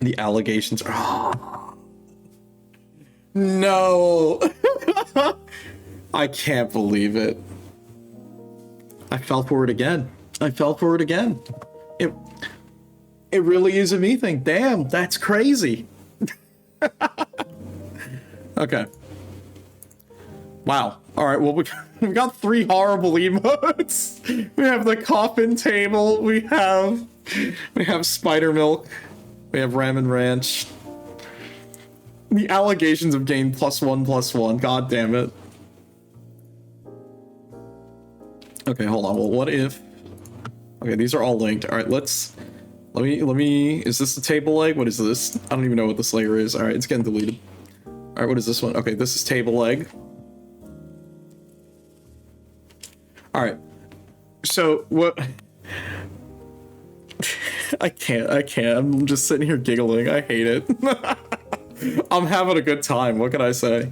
The allegations are... Oh. No! I can't believe it. I fell for it again. I fell for it again. It really is a me thing. Damn, that's crazy. Okay. Wow. All right. Well, we got 3 horrible emotes. We have the coffin table. We have spider milk. We have ramen ranch. The allegations of game +1/+1. God damn it. Okay, hold on. Well, what if? Okay, these are all linked. All right, let me. Is this the table leg? What is this? I don't even know what this layer is. All right, it's getting deleted. All right, what is this one? Okay, this is table leg. All right. So what? I can't. I'm just sitting here giggling. I hate it. I'm having a good time. What can I say?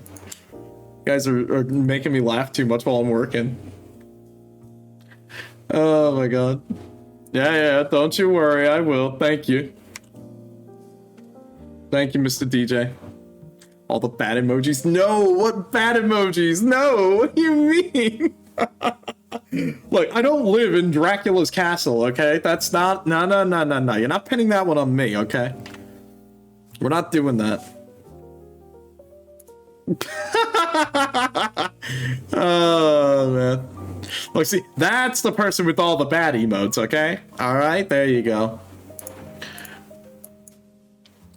You guys are making me laugh too much while I'm working. Oh my god. Yeah, don't you worry, I will. Thank you. Thank you, Mr. DJ. All the bad emojis. No, what bad emojis? No, what do you mean? Look, I don't live in Dracula's castle, okay? That's not... No. You're not pinning that one on me, okay? We're not doing that. Oh, man. Look, see, that's the person with all the bad emotes, okay? Alright, there you go.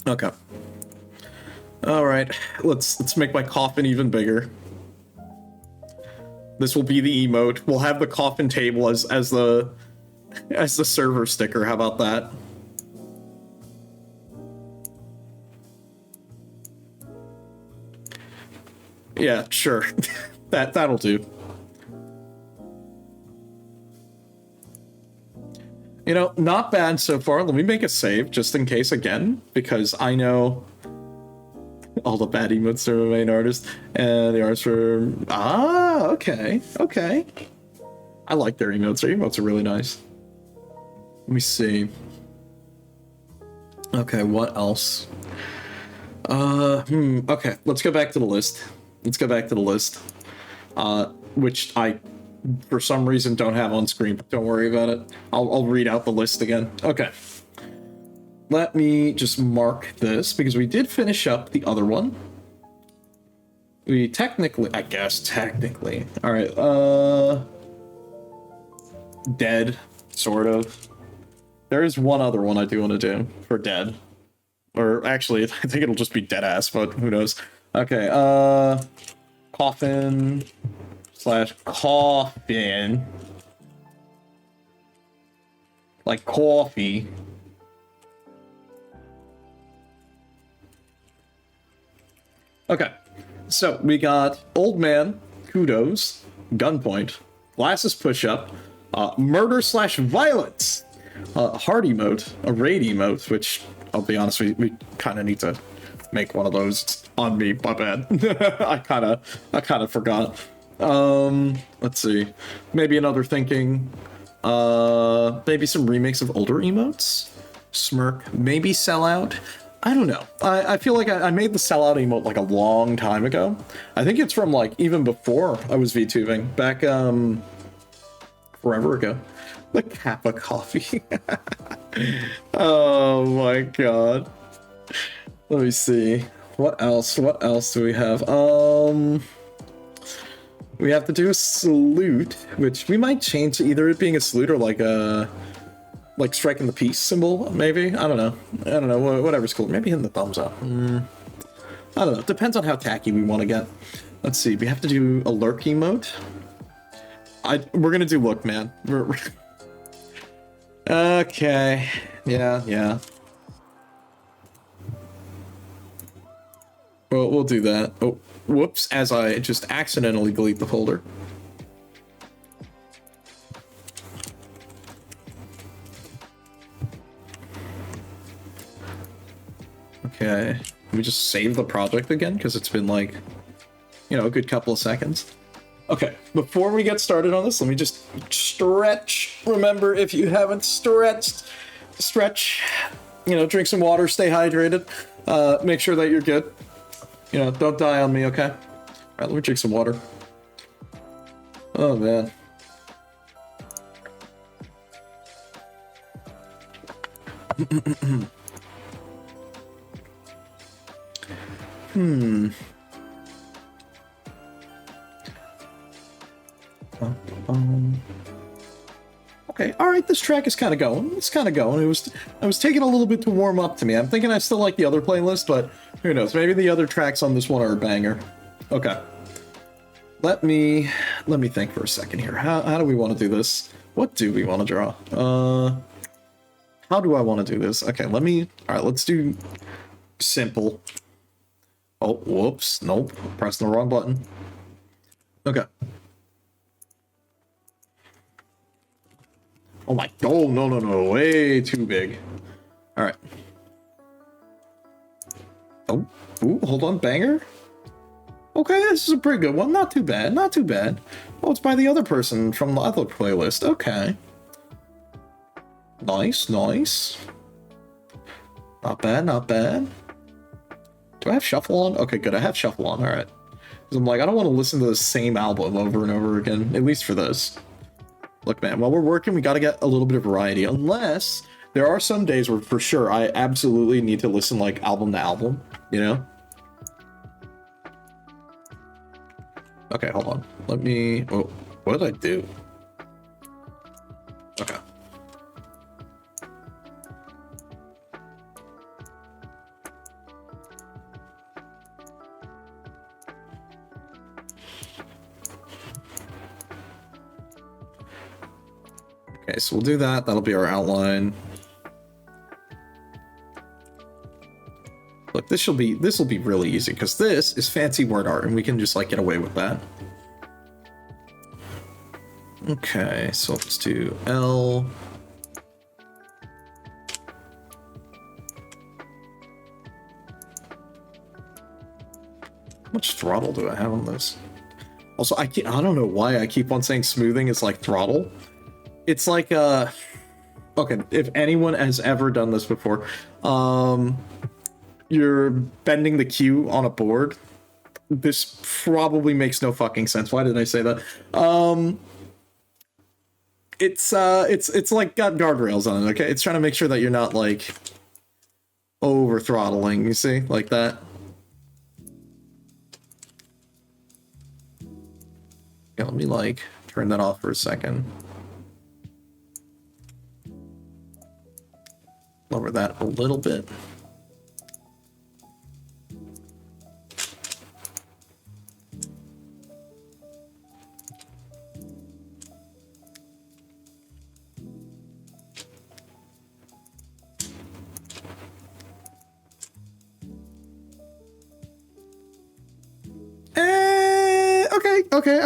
Okay. Alright, let's make my coffin even bigger. This will be the emote. We'll have the coffin table as the server sticker. How about that? Yeah, sure. That'll do. You know, not bad so far. Let me make a save just in case again, because I know all the bad emotes are the main artist, and the artists are... Ah, okay. I like their emotes. Their emotes are really nice. Let me see. Okay, what else? Okay, let's go back to the list. Which I, for some reason, don't have on screen, but don't worry about it. I'll read out the list again. Okay. Let me just mark this, because we did finish up the other one. We technically... Alright, Dead, sort of. There is one other one I do want to do for Dead. Or, actually, I think it'll just be Deadass, but who knows. Okay, Coffin... /coffin. Like coffee. Okay, so we got Old Man, Kudos, Gunpoint, Glasses Push-Up, Murder / Violence, Heart Emote, a Raid Emote, which, I'll be honest, we kind of need to make one of those on me, my bad. I kind of forgot. Let's see. Maybe another thinking. Maybe some remakes of older emotes? Smirk, maybe Sellout? I don't know. I feel like I made the Sellout emote like a long time ago. I think it's from like even before I was VTubing. Back, forever ago. The Kappa coffee. Oh my god. Let me see. What else do we have? We have to do a salute, which we might change to either it being a salute or like a... like striking the peace symbol, maybe? I don't know. Whatever's cool. Maybe hitting the thumbs up. I don't know. Depends on how tacky we want to get. Let's see. We have to do a lurk emote. We're gonna do look, man. Okay. Yeah. Well, we'll do that. Oh, whoops, as I just accidentally delete the folder. Okay, let me just save the project again, because it's been like, you know, a good couple of seconds. Okay, before we get started on this, let me just stretch. Remember, if you haven't stretched, stretch. You know, drink some water, stay hydrated, make sure that you're good. You know, don't die on me, okay? All right, let me drink some water. Oh, man. Okay, all right, this track is kind of going. It's kind of going. I was taking a little bit to warm up to me. I'm thinking I still like the other playlist, but who knows? Maybe the other tracks on this one are a banger. Okay. Let me think for a second here. How do we want to do this? What do we want to draw? How do I want to do this? Okay, all right, let's do simple. Oh, whoops. Nope. Pressing the wrong button. Okay. Oh my, oh, no, way too big. All right. Oh, ooh, hold on, banger. Okay, this is a pretty good one. Not too bad, not too bad. Oh, it's by the other person from the other playlist. Okay. Nice, nice. Not bad, not bad. Do I have shuffle on? Okay, good, I have shuffle on, all right. Because I'm like, I don't want to listen to the same album over and over again, at least for this. Look, man, while we're working, we got to get a little bit of variety. Unless there are some days where, for sure, I absolutely need to listen, like, album to album, you know? Okay, hold on. Let me... Oh, what did I do? Okay. Okay, so we'll do that. That'll be our outline. Look, this will be really easy because this is fancy word art and we can just like get away with that. Okay, so let's do L. How much throttle do I have on this? Also, I don't know why I keep on saying smoothing is like throttle. It's like, okay, if anyone has ever done this before, you're bending the cue on a board. This probably makes no fucking sense. Why did I say that? It's like got guardrails on it, okay? It's trying to make sure that you're not, like, over throttling, you see? Like that. Yeah, let me, like, turn that off for a second. Lower that a little bit. Okay,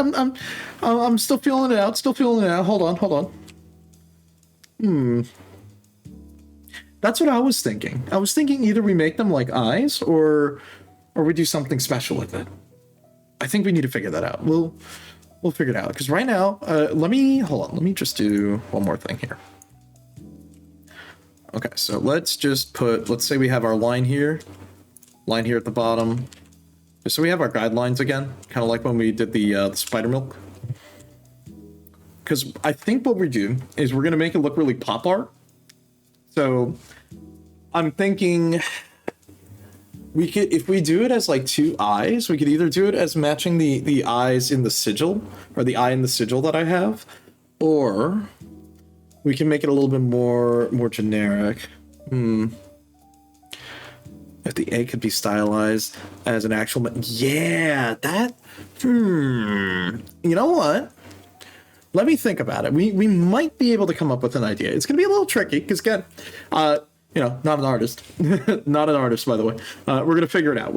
I'm still feeling it out. Still feeling it out. Hold on. That's what I was thinking. I was thinking either we make them like eyes or we do something special with it. I think we need to figure that out. We'll figure it out. Because right now, let me just do one more thing here. Okay, so let's say we have our line here at the bottom. So we have our guidelines again, kind of like when we did the spider milk. Because I think what we do is we're going to make it look really pop art. So I'm thinking if we do it as like two eyes, we could either do it as matching the eyes in the sigil, or the eye in the sigil that I have, or we can make it a little bit more generic. If the egg could be stylized as an actual... Yeah, that... You know what? Let me think about it. We might be able to come up with an idea. It's going to be a little tricky, because again, you know, not an artist. Not an artist, by the way. We're going to figure it out.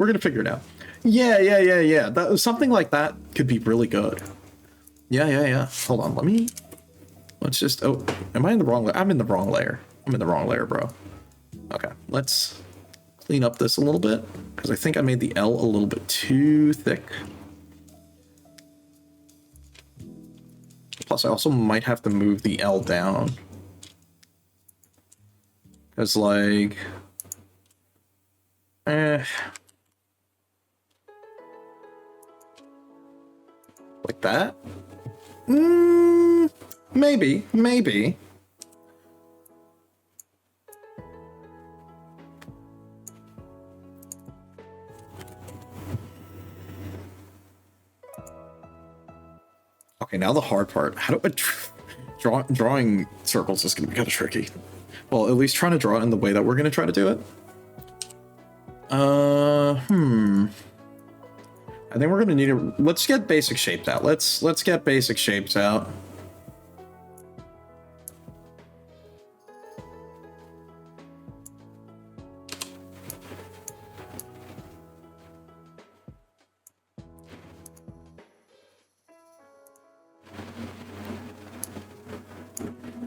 Yeah. Something like that could be really good. Yeah. Hold on, let's just... Oh, am I in the wrong layer? I'm in the wrong layer, bro. Okay, let's clean up this a little bit, because I think I made the L a little bit too thick. Plus, I also might have to move the L down. It's like, like that. Maybe. Okay, now the hard part. How do I drawing circles is gonna be kind of tricky. Well, at least trying to draw it in the way that we're gonna try to do it. I think we're gonna need to. Let's get basic shapes out. Let's get basic shapes out.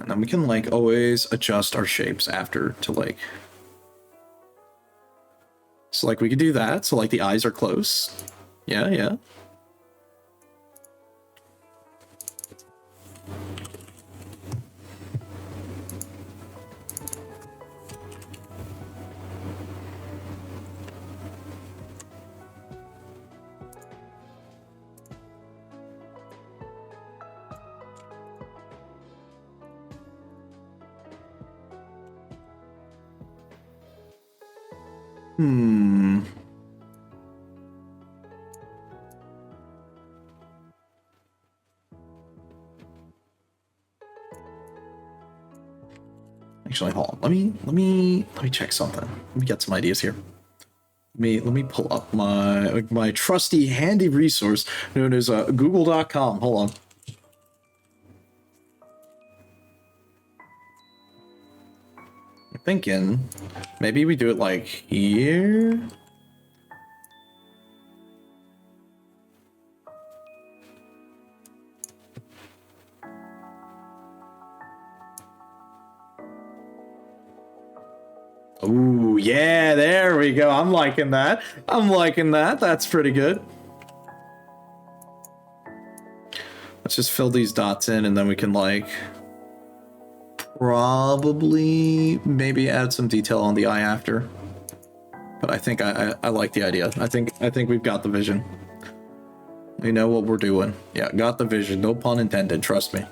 And then we can like always adjust our shapes after to like. So like we could do that. So like the eyes are close. Yeah. Actually, hold on. Let me check something. Let me get some ideas here. Let me pull up my trusty handy resource known as google.com. Hold on. I'm thinking maybe we do it like here. Ooh, yeah, there we go. I'm liking that. That's pretty good. Let's just fill these dots in and then we can like probably maybe add some detail on the eye after. But I think I like the idea. I think we've got the vision. We know what we're doing. Yeah, got the vision. No pun intended, trust me.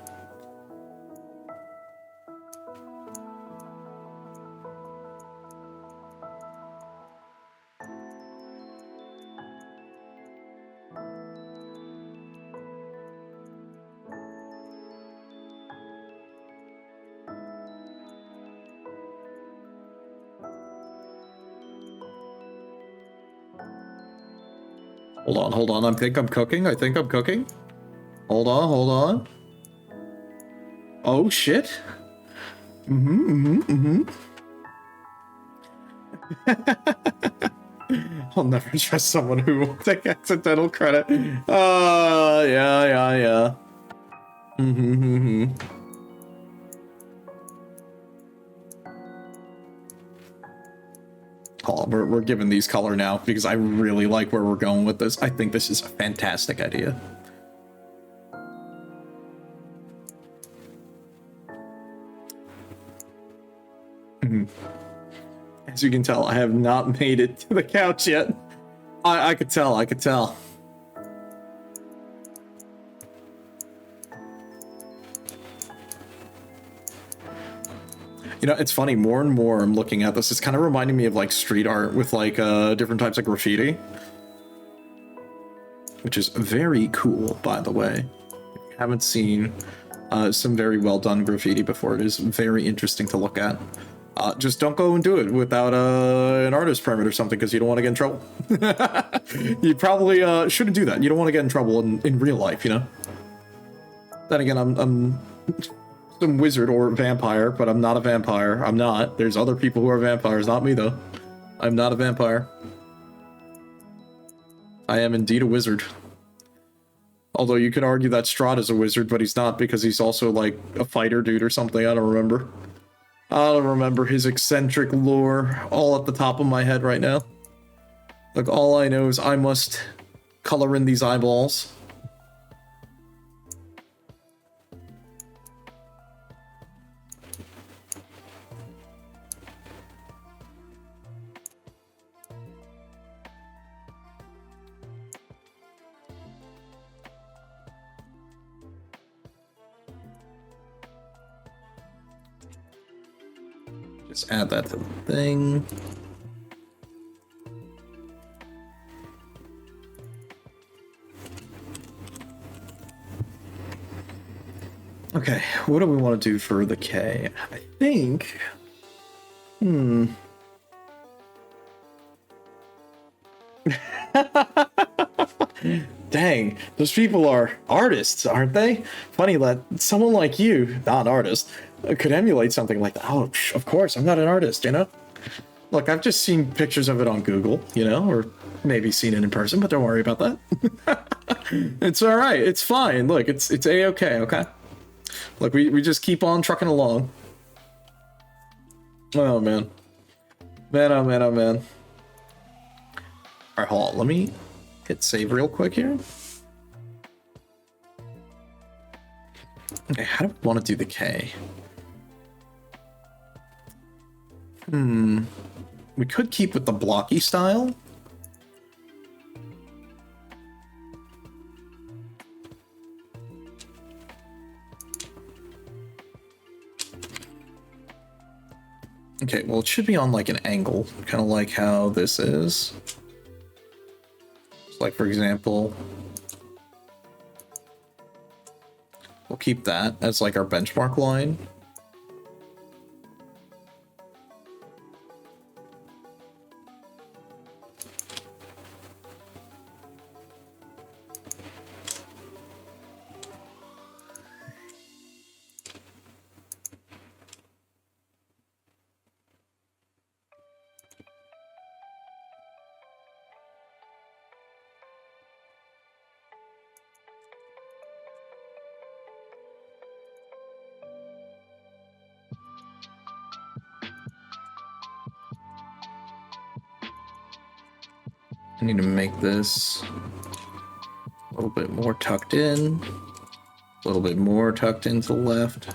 Hold on. I think I'm cooking. Hold on. Oh, shit. I'll never trust someone who will take accidental credit. Yeah. Hold on, we're giving these color now because I really like where we're going with this. I think this is a fantastic idea. As you can tell, I have not made it to the couch yet. I could tell. You know, it's funny, more and more I'm looking at this, it's kind of reminding me of like street art with like different types of graffiti. Which is very cool, by the way. If you haven't seen some very well done graffiti before, it is very interesting to look at. Just don't go and do it without an artist permit or something because you don't want to get in trouble. You probably shouldn't do that. You don't want to get in trouble in real life, you know? Then again, I'm some wizard or vampire, but I'm not a vampire. I'm not. There's other people who are vampires, not me though. I'm not a vampire. I am indeed a wizard. Although you could argue that Strahd's a wizard, but he's not because he's also like a fighter dude or something. I don't remember. I don't remember his eccentric lore all at the top of my head right now. Like, all I know is I must color in these eyeballs. Just add that to the thing. Okay, what do we want to do for the K? I think... Dang, those people are artists, aren't they? Funny that someone like you, not an artist, could emulate something like that. Oh, of course, I'm not an artist, you know? Look, I've just seen pictures of it on Google, you know, or maybe seen it in person, but don't worry about that. It's all right. It's fine. Look, it's A-okay, okay? Look, we just keep on trucking along. Oh, man. Man, oh, man, oh, man. All right, hold on. Let me hit save real quick here. Okay, how do we want to do the K? We could keep with the blocky style. Okay, well, it should be on like an angle, kind of like how this is. So like, for example, we'll keep that as like our benchmark line. I need to make this a little bit more tucked in, a little bit more tucked into the left.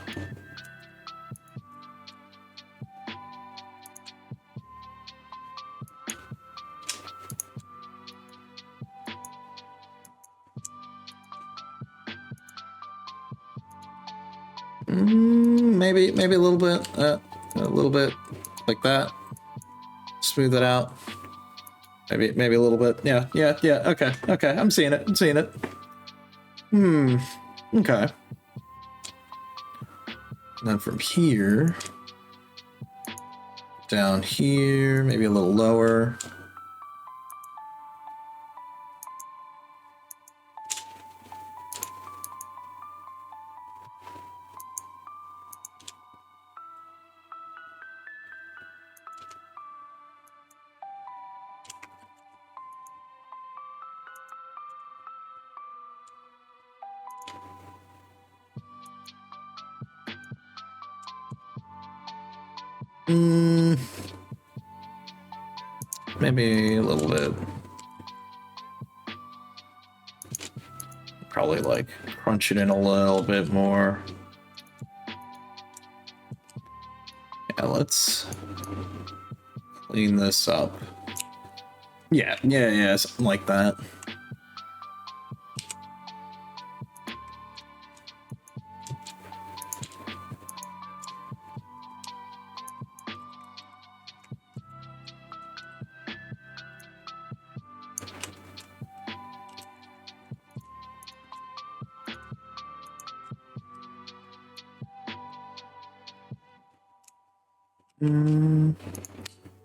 Maybe a little bit like that. Smooth it out. Maybe a little bit. Yeah. Okay. I'm seeing it. Okay. And then from here, down here, maybe a little lower. Maybe a little bit. Probably like crunch it in a little bit more. Yeah, let's clean this up. Yeah, something like that.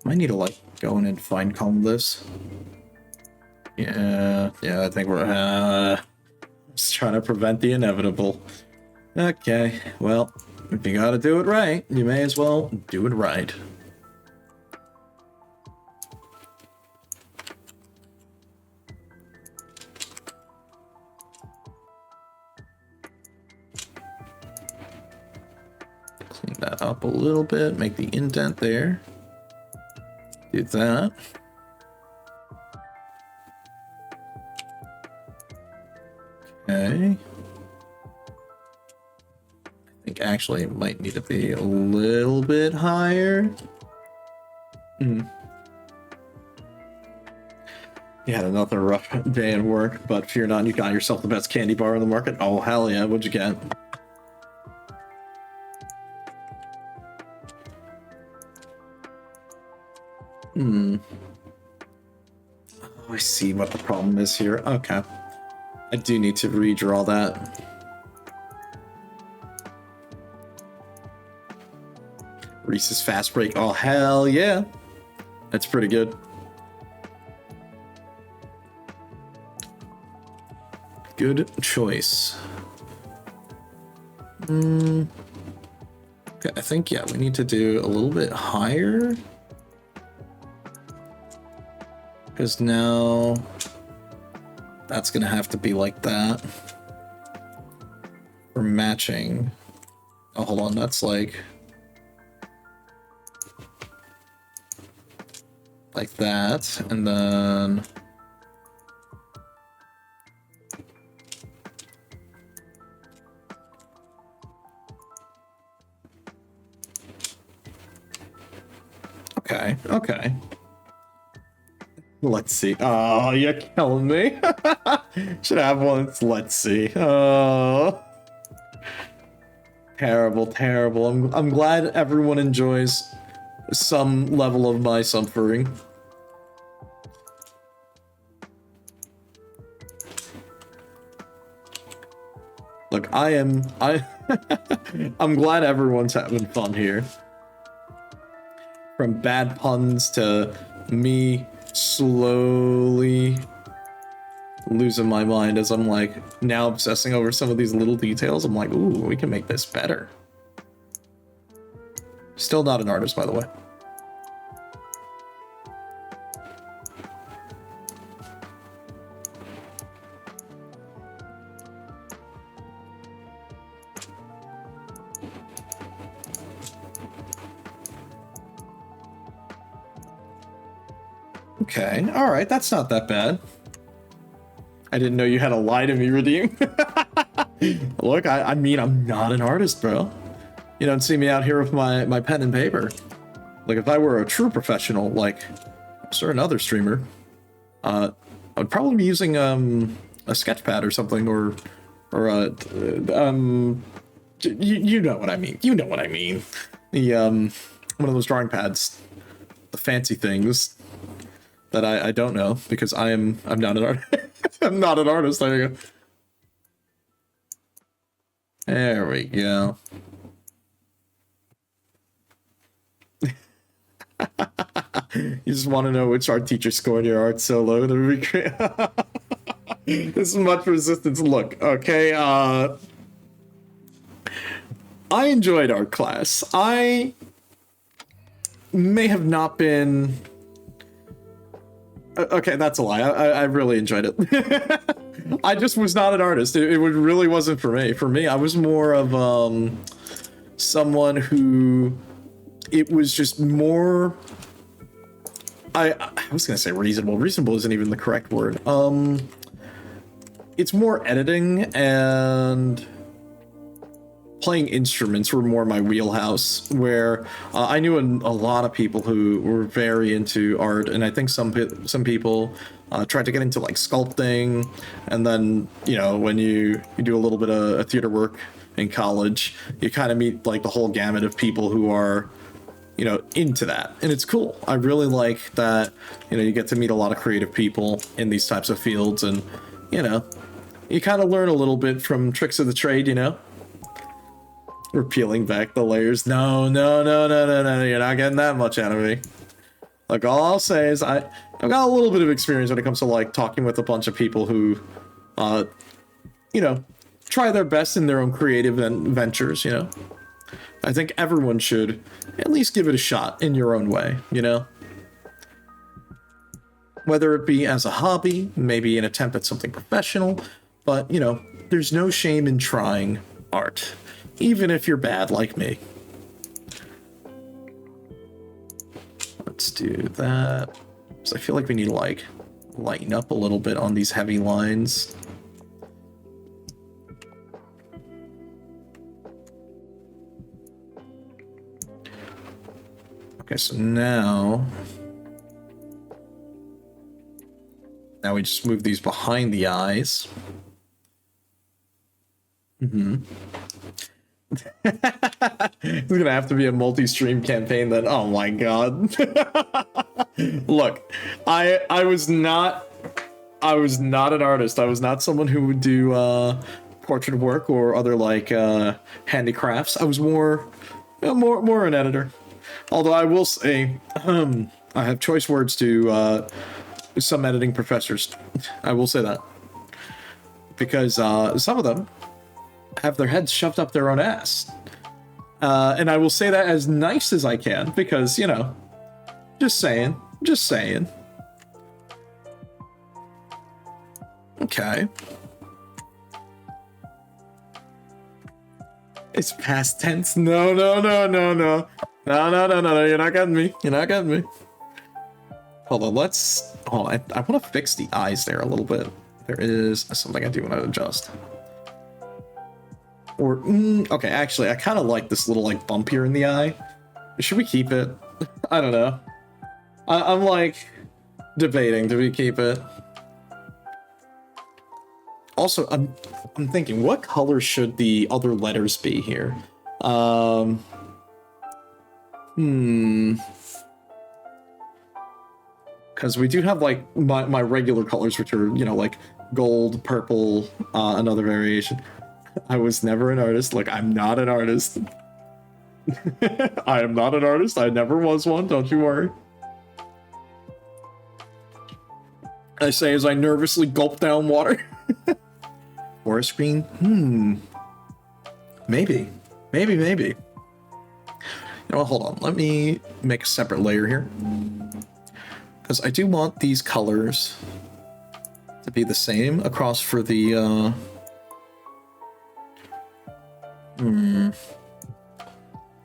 Might need to like go in and find comb this. Yeah, I think we're just trying to prevent the inevitable. Okay, well, if you gotta do it right, you may as well do it right. Clean that up a little bit, make the indent there. Do that. Okay. I think actually it might need to be a little bit higher. You had another rough day at work, but fear not, you got yourself the best candy bar on the market. Oh, hell yeah, what'd you get? Oh, I see what the problem is here. Okay. I do need to redraw that. Reese's Fast Break. Oh, hell yeah. That's pretty good. Good choice. Okay, I think, yeah, we need to do a little bit higher. Because now that's going to have to be like that. For matching. Oh, hold on, that's like that, and then okay. Let's see. Oh, you're killing me. Should have one. Let's see. Oh, terrible. I'm glad everyone enjoys some level of my suffering. Look, I'm glad everyone's having fun here. From bad puns to me slowly losing my mind as I'm like now obsessing over some of these little details. I'm like, ooh, we can make this better. Still not an artist, by the way. Okay, all right, that's not that bad. I didn't know you had to lie to me, Redeem. Look, I mean, I'm not an artist, bro. You don't see me out here with my pen and paper. Like, if I were a true professional, like, or another streamer, I would probably be using a sketch pad or something, or you know what I mean. You know what I mean. The one of those drawing pads, the fancy things that I don't know because I'm not an artist. I'm not an artist. There you go. There we go. You just want to know which art teacher scored your art so low. This is much resistance. Look, okay. I enjoyed art class. I may have not been. Okay, that's a lie. I really enjoyed it. I just was not an artist. It really wasn't for me. For me, I was more of someone who it was just more. I was gonna say reasonable. Reasonable isn't even the correct word. It's more editing and playing instruments were more my wheelhouse, where I knew a lot of people who were very into art, and I think some people tried to get into like sculpting, and then, you know, when you do a little bit of theater work in college, you kind of meet like the whole gamut of people who are, you know, into that, and it's cool. I really like that, you know, you get to meet a lot of creative people in these types of fields, and, you know, you kind of learn a little bit from tricks of the trade, you know. We're peeling back the layers. No, you're not getting that much out of me. Like, all I'll say is I've got a little bit of experience when it comes to like talking with a bunch of people who you know, try their best in their own creative ventures, you know. I think everyone should at least give it a shot in your own way, you know. Whether it be as a hobby, maybe an attempt at something professional, but, you know, there's no shame in trying art, even if you're bad like me. Let's do that. So I feel like we need to, like, lighten up a little bit on these heavy lines. Okay, so now we just move these behind the eyes. It's gonna have to be a multi-stream campaign then. Oh my god. Look, I was not an artist. I was not someone who would do portrait work or other like handicrafts. I was more more an editor. Although I will say, I have choice words to some editing professors. I will say that because some of them have their heads shoved up their own ass, and I will say that as nice as I can because you know, just saying, just saying. Okay. It's past tense. No, no, no, no, no. No, no, no, no, no. You're not getting me. You're not getting me. Hold on, let's... Hold on, I want to fix the eyes there a little bit. There is something I do want to adjust. Or, okay, actually, I kind of like this little, like, bump here in the eye. Should we keep it? I don't know. I'm like, debating, do we keep it? Also, I'm thinking, what color should the other letters be here? Because we do have, like, my regular colors, which are, you know, like, gold, purple, another variation. I was never an artist. Like, I'm not an artist. I am not an artist. I never was one, don't you worry. I say as I nervously gulp down water. Forest green? Maybe. Maybe, maybe. You know what, hold on. Let me make a separate layer here. Because I do want these colors to be the same across for the,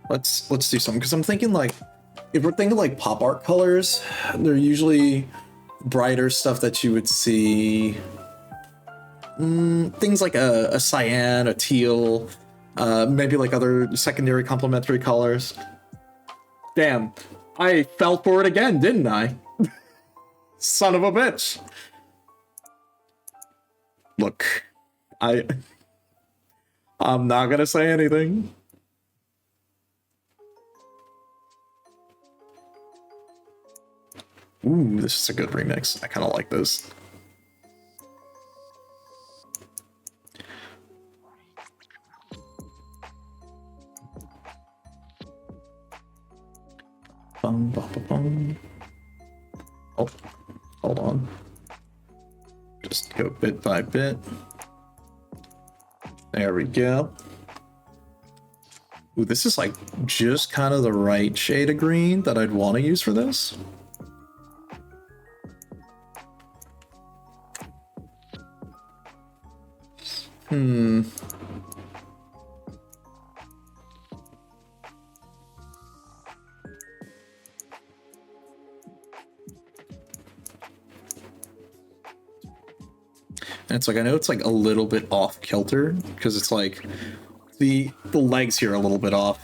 Let's do something, because I'm thinking, like, if we're thinking, like, pop art colors, they're usually brighter stuff that you would see... things like a cyan, a teal, maybe like other secondary complementary colors. Damn, I fell for it again, didn't I? Son of a bitch. Look, I'm not gonna say anything. Ooh, this is a good remix. I kind of like this. Bum, bum, bum, bum. Oh, hold on. Just go bit by bit. There we go. Ooh, this is like just kind of the right shade of green that I'd want to use for this. And it's like, I know it's like a little bit off kilter because it's like the legs here are a little bit off.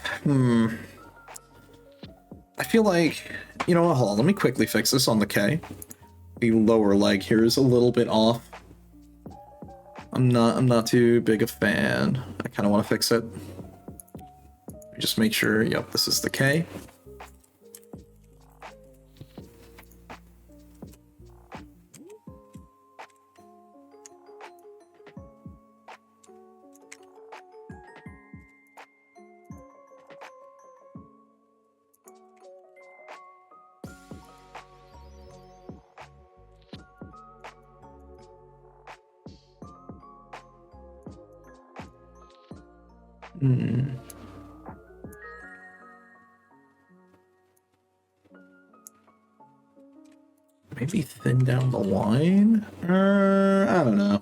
I feel like, you know what, hold on, let me quickly fix this on the K. The lower leg here is a little bit off. I'm not too big a fan. I kind of want to fix it. Just make sure, yep, this is the K. Maybe thin down the line? I don't know.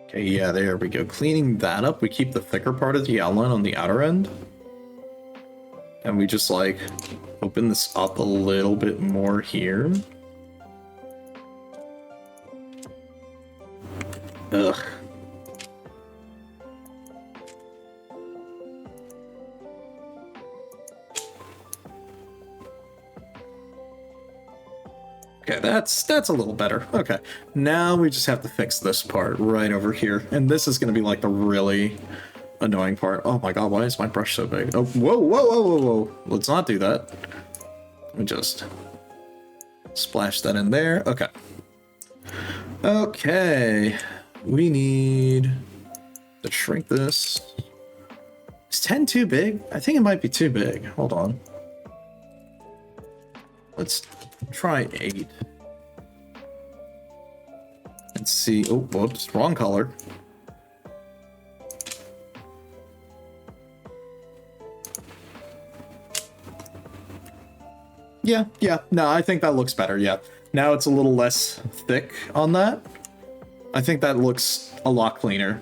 Okay, yeah, there we go. Cleaning that up, we keep the thicker part of the outline on the outer end. And we just like open this up a little bit more here. Ugh. Okay, that's a little better. Okay, now we just have to fix this part right over here. And this is going to be like the really annoying part. Oh my god, why is my brush so big? Oh, whoa, whoa, whoa, whoa, whoa. Let's not do that. Let me just splash that in there. Okay. Okay. We need to shrink this. Is 10 too big? I think it might be too big. Hold on. Let's try 8. And see. Oh, whoops. Wrong color. Yeah. No, I think that looks better. Yeah. Now it's a little less thick on that. I think that looks a lot cleaner.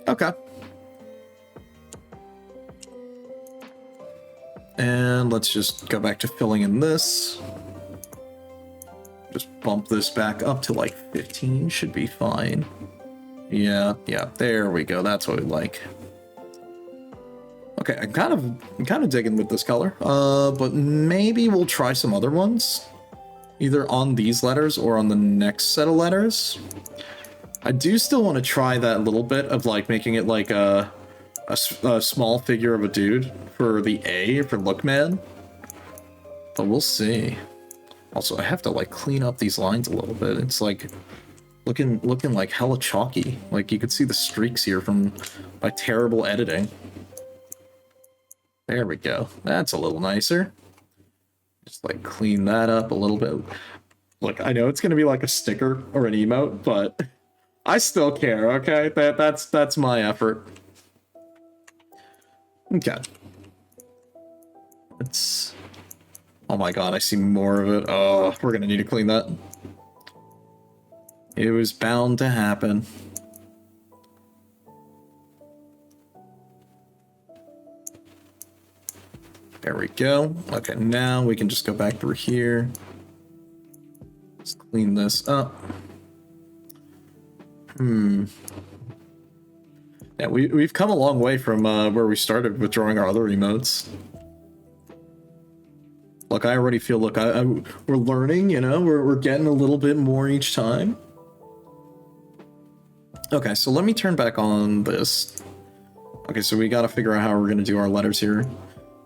Okay. And let's just go back to filling in this. Just bump this back up to like 15 should be fine. Yeah, there we go. That's what we like. Okay, I'm kind of digging with this color. But maybe we'll try some other ones. Either on these letters or on the next set of letters. I do still want to try that little bit of like making it like a small figure of a dude for the A for Lookman. But we'll see. Also, I have to like clean up these lines a little bit. It's like looking like hella chalky. Like you could see the streaks here from my terrible editing. There we go. That's a little nicer. Just like clean that up a little bit. Look, I know it's gonna be like a sticker or an emote, but I still care, okay? That's my effort. Okay. It's... Oh my god, I see more of it. Oh, we're gonna need to clean that. It was bound to happen. There we go. Okay, now we can just go back through here. Let's clean this up. Yeah, we've come a long way from where we started with drawing our other emotes. Look, I already feel, look, we're learning, you know, we're getting a little bit more each time. Okay, so let me turn back on this. Okay, so we gotta figure out how we're gonna do our letters here.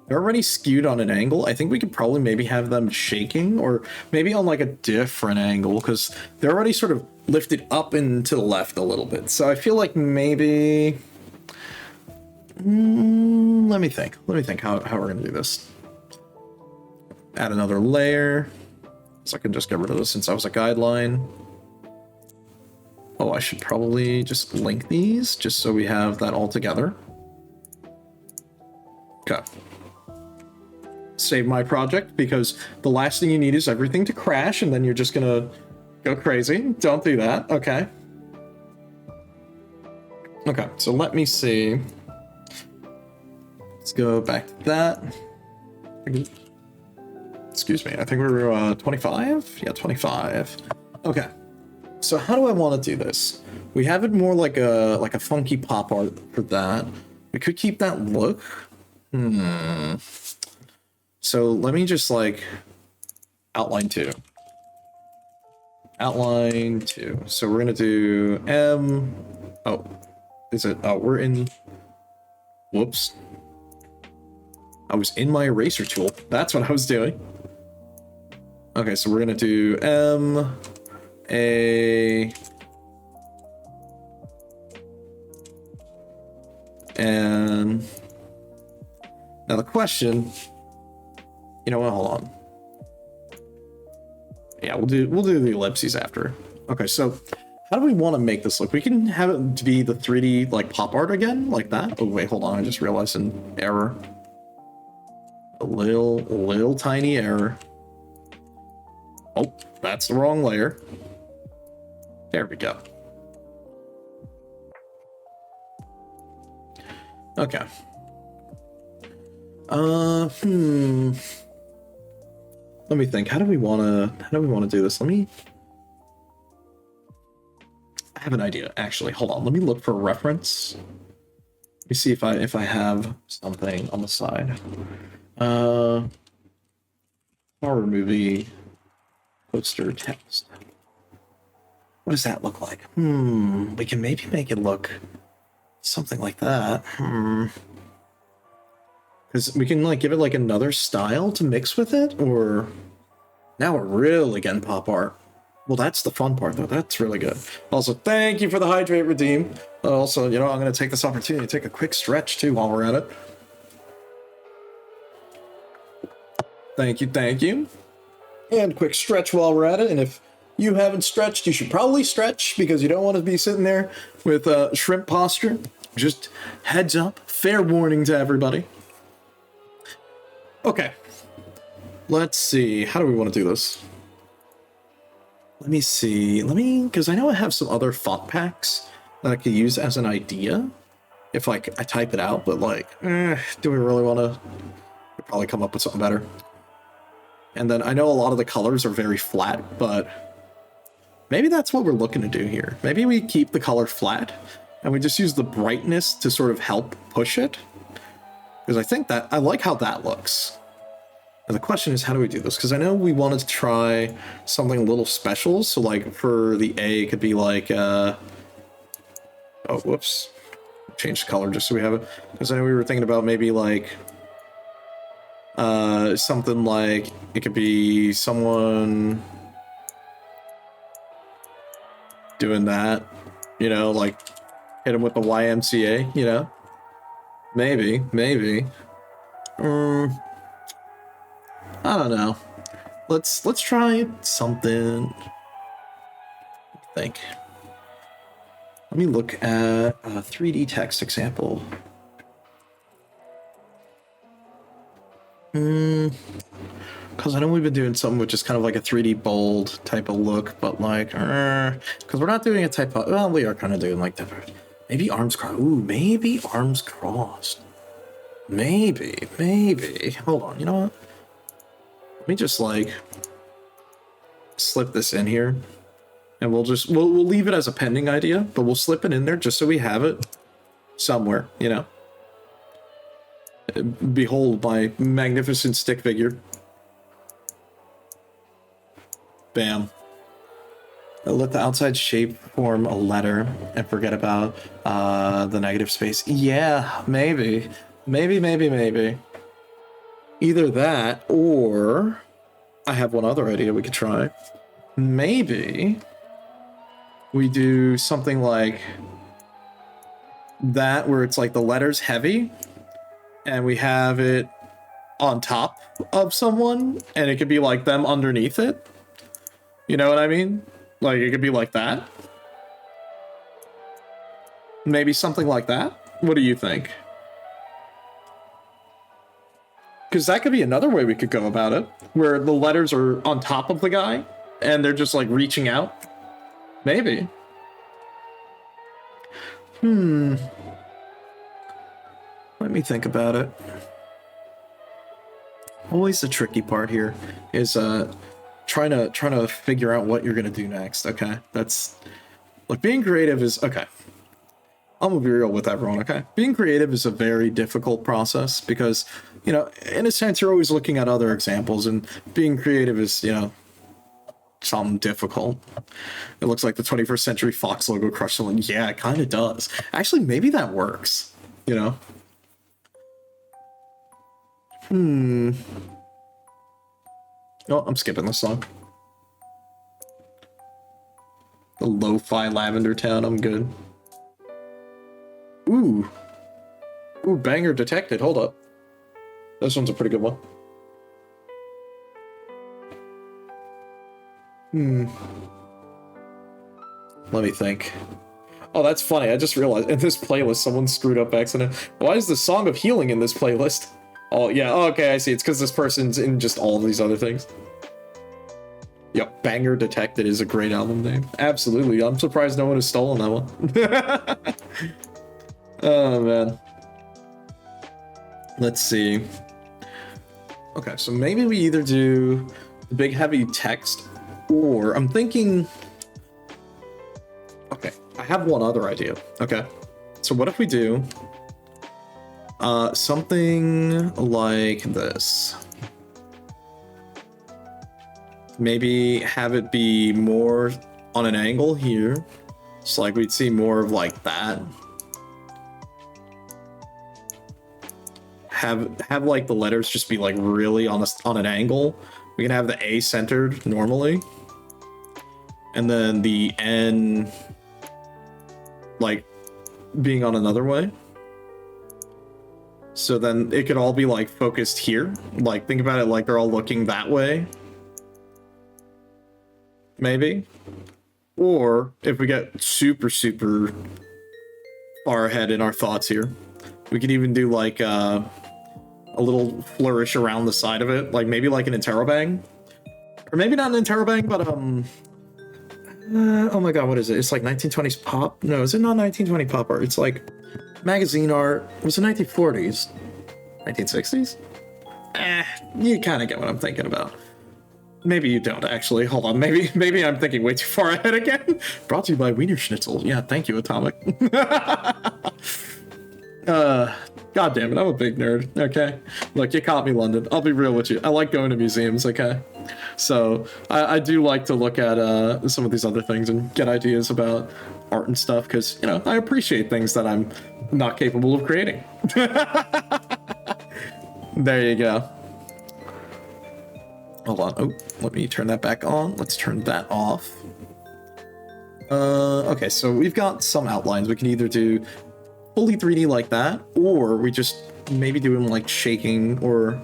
They're already skewed on an angle. I think we could probably maybe have them shaking, or maybe on like a different angle, because they're already sort of lifted up and to the left a little bit. So I feel like maybe... let me think how we're gonna do this. Add another layer, so I can just get rid of this since that was a guideline. Oh, I should probably just link these, just so we have that all together. Okay. Save my project, because the last thing you need is everything to crash, and then you're just gonna go crazy. Don't do that, okay? Okay, so let me see. Let's go back to that. Excuse me, I think we were 25? Yeah, 25. Okay. So how do I want to do this? We have it more like a funky pop art for that. We could keep that look. So let me just like outline 2. Outline 2. So we're gonna do M. Oh, is it? Oh, we're in. Whoops. I was in my eraser tool. That's what I was doing. Okay, so we're gonna do M, A, and now the question. You know what? Hold on. Yeah, we'll do the ellipses after. Okay, so how do we want to make this look? We can have it to be the 3D like pop art again, like that. Oh wait, hold on. I just realized an error. A little tiny error. Oh, that's the wrong layer. There we go. Okay. Let me think. How do we wanna do this? I have an idea, actually. Hold on. Let me look for a reference. Let me see if I have something on the side. Horror movie poster text. What does that look like? We can maybe make it look something like that. Because we can like give it like another style to mix with it, or now we're really getting pop art. Well, that's the fun part, though. That's really good. Also, thank you for the hydrate redeem. Also, you know, I'm going to take this opportunity to take a quick stretch, too, while we're at it. Thank you, thank you. And quick stretch while we're at it. And if you haven't stretched, you should probably stretch, because you don't want to be sitting there with shrimp posture. Just heads up. Fair warning to everybody. Okay. Let's see. How do we want to do this? Let me see. Because I know I have some other font packs that I could use as an idea if like I type it out, but like, do we really want to? We'll probably come up with something better. And then I know a lot of the colors are very flat, but maybe that's what we're looking to do here. Maybe we keep the color flat and we just use the brightness to sort of help push it. Because I think that I like how that looks. And the question is, how do we do this? Because I know we wanted to try something a little special. So like for the A, it could be like, oh, whoops. Change the color just so we have it. Because I know we were thinking about maybe like something like, it could be someone doing that, you know, like hit him with the YMCA, you know? Maybe. I don't know. Let's try something. I think. Let me look at a 3D text example. Because I know we've been doing something which is kind of like a 3D bold type of look, but like, because we're not doing a type of, well, we are kind of doing like that. Maybe arms crossed. Ooh, maybe arms crossed. Maybe. Hold on, you know what? Let me just like slip this in here, and we'll leave it as a pending idea, but we'll slip it in there just so we have it somewhere, you know. Behold my magnificent stick figure. Bam. Let the outside shape form a letter and forget about the negative space. Yeah, maybe. Either that, or I have one other idea we could try. Maybe we do something like that, where it's like the letter's heavy, and we have it on top of someone, and it could be like them underneath it. You know what I mean? Like, it could be like that. Maybe something like that. What do you think? Because that could be another way we could go about it, where the letters are on top of the guy, and they're just, like, reaching out. Maybe. Let me think about it. Always the tricky part here is trying to figure out what you're gonna do next. Okay, that's like being creative is okay. I'm gonna be real with everyone. Okay, being creative is a very difficult process because, you know, in a sense, you're always looking at other examples, and being creative is, you know, something difficult. It looks like the 21st Century Fox logo crushed someone. Yeah, it kind of does. Actually, maybe that works. You know. Oh, I'm skipping this song. The lo-fi lavender town, I'm good. Ooh, banger detected. Hold up. This one's a pretty good one. Let me think. Oh, that's funny. I just realized in this playlist, someone screwed up accident. Why is the Song of Healing in this playlist? Oh, yeah. Oh, okay, I see. It's because this person's in just all of these other things. Yep, Banger Detected is a great album name. Absolutely. I'm surprised no one has stolen that one. Oh, man. Let's see. Okay, so maybe we either do the big heavy text, or I'm thinking. Okay, I have one other idea. Okay, so what if we do something like this? Maybe have it be more on an angle here. So like we'd see more of like that. Have like the letters just be like really on an angle. We can have the A centered normally. And then the N like being on another way. So then it could all be like focused here. Like think about it like they're all looking that way. Maybe. Or if we get super far ahead in our thoughts here, we could even do like a little flourish around the side of it, like maybe like an interrobang, or maybe not an interrobang, but oh my god, what is it? It's like 1920s pop. No, is it not 1920 pop art? It's like magazine art. Was it 1940s, 1960s? You kind of get what I'm thinking about. Maybe you don't, actually. Hold on. Maybe I'm thinking way too far ahead again. Brought to you by Wiener Schnitzel. Yeah, thank you, Atomic. God damn it, I'm a big nerd, okay? Look, you caught me, London. I'll be real with you. I like going to museums, okay? So, I do like to look at some of these other things and get ideas about art and stuff, because, you know, I appreciate things that I'm not capable of creating. There you go. Hold on. Oh, let me turn that back on. Let's turn that off. Okay, so we've got some outlines. We can either do fully 3D like that, or we just maybe do them like shaking, or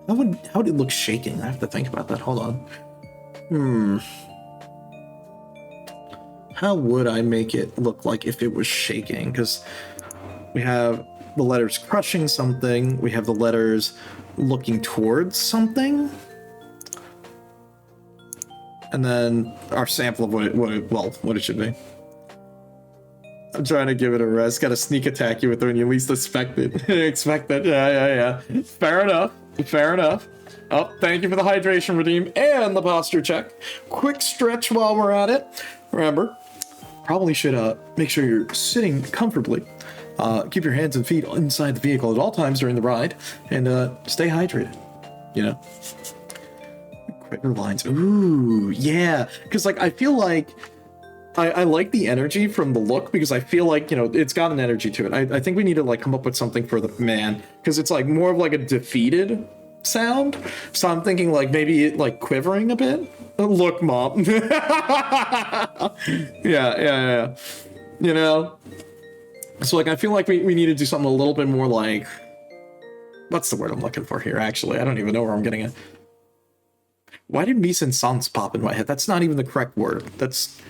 how would it look shaking? I have to think about that. Hold on. How would I make it look like if it was shaking? Because we have the letters crushing something, we have the letters looking towards something. And then our sample of what it should be. I'm trying to give it a rest. Got to sneak attack you with it when you least expect it. Expect it. Yeah. Fair enough. Oh, thank you for the hydration redeem and the posture check. Quick stretch while we're at it. Remember, probably should make sure you're sitting comfortably. Keep your hands and feet inside the vehicle at all times during the ride, and stay hydrated. You know. Quicker lines. Ooh, yeah. Because like I feel like I like the energy from the look, because I feel like, you know, it's got an energy to it. I think we need to like come up with something for the man, because it's like more of like a defeated sound. So I'm thinking like maybe it like quivering a bit. Look, mom. Yeah. You know? So like I feel like we need to do something a little bit more like, what's the word I'm looking for here, actually? I don't even know where I'm getting it. Why did mise en scène pop in my head? That's not even the correct word. That's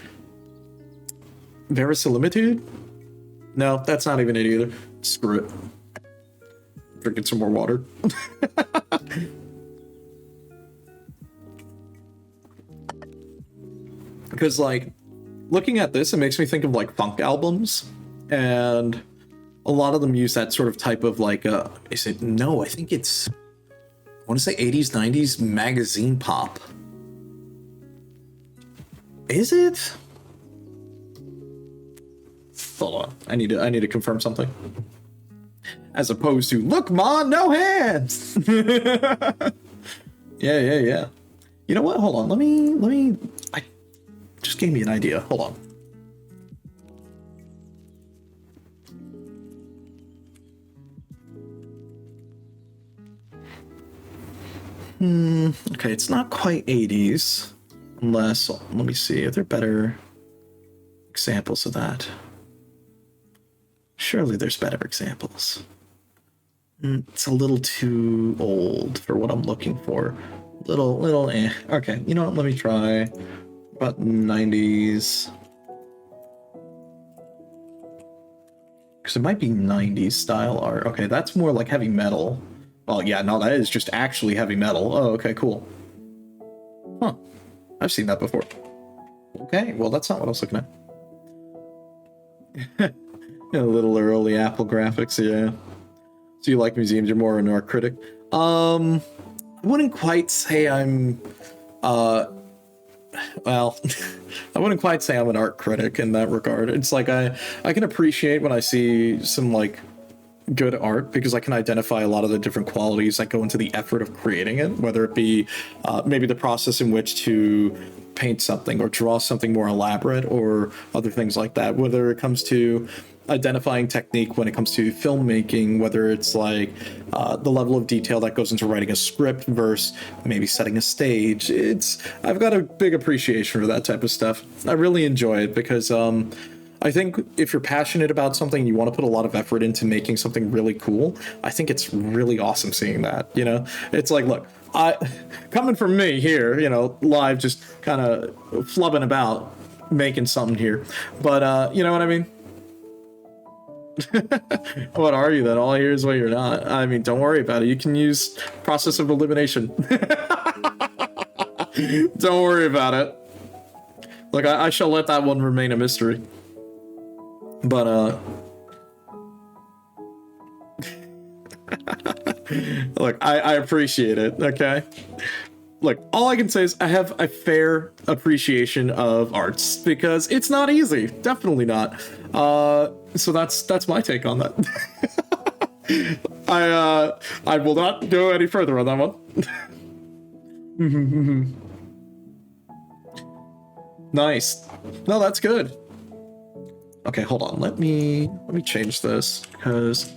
verisimilitude? No, that's not even it either. Screw it. Drinking some more water. Because, like, looking at this, it makes me think of, like, funk albums. And a lot of them use that sort of type of, like, is it? No, I think it's... I want to say 80s, 90s magazine pop. Is it? Hold on. I need to confirm something. As opposed to, look, Ma, no hands. Yeah. You know what? Hold on. Let me. I just gave me an idea. Hold on. Okay, it's not quite 80s. Unless, let me see, are there better examples of that? Surely there's better examples. It's a little too old for what I'm looking for. Little eh. Okay, you know what, let me try about 90s. Because it might be 90s style art. Okay, that's more like heavy metal. Oh, yeah, no, that is just actually heavy metal. Oh, okay, cool. Huh. I've seen that before. Okay, well, that's not what I was looking at. A little early Apple graphics, yeah. So you like museums, you're more an art critic. wouldn't quite say I'm well, I wouldn't quite say I'm an art critic in that regard. It's like I can appreciate when I see some like good art because I can identify a lot of the different qualities that go into the effort of creating it, whether it be maybe the process in which to paint something or draw something more elaborate or other things like that, whether it comes to identifying technique when it comes to filmmaking, whether it's like the level of detail that goes into writing a script versus maybe setting a stage. I've got a big appreciation for that type of stuff. I really enjoy it because I think if you're passionate about something, you want to put a lot of effort into making something really cool. I think it's really awesome seeing that, you know? It's like, look, coming from me here, you know, live, just kind of flubbing about making something here. But, you know what I mean? What are you then? All I hear is what you're not. I mean, don't worry about it. You can use process of elimination. Don't worry about it. Look, I shall let that one remain a mystery. But, look, I appreciate it, okay? Look, all I can say is I have a fair appreciation of arts because it's not easy. Definitely not. So that's my take on that. I will not go any further on that one. Nice. No, that's good. Okay, hold on. Let me change this because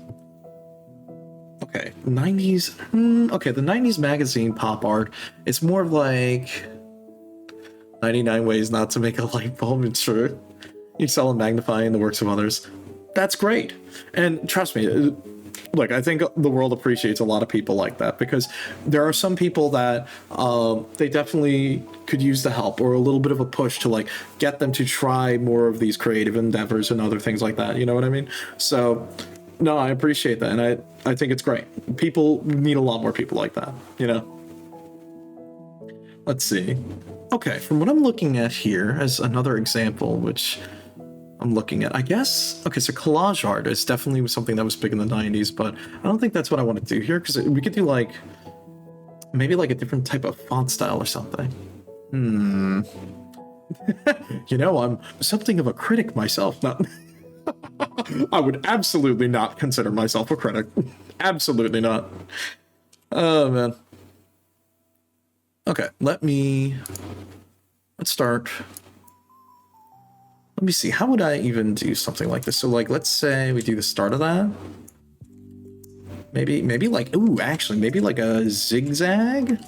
okay, 90s. Okay, the 90s magazine pop art. It's more of like 99 ways not to make a light bulb. It's true. You excel in magnifying the works of others. That's great. And trust me, look, I think the world appreciates a lot of people like that because there are some people that they definitely could use the help or a little bit of a push to like get them to try more of these creative endeavors and other things like that. You know what I mean? So no, I appreciate that. And I think it's great. People need a lot more people like that, you know? Let's see. Okay, from what I'm looking at here as another example, which I'm looking at, I guess, okay, so collage art is definitely something that was big in the 90s, but I don't think that's what I want to do here because we could do like, maybe like a different type of font style or something. You know, I'm something of a critic myself. Not I would absolutely not consider myself a critic. Absolutely not. Oh, man. Okay, let's start. Let me see, how would I even do something like this? So like, let's say we do the start of that. Maybe like, ooh, actually, maybe like a zigzag?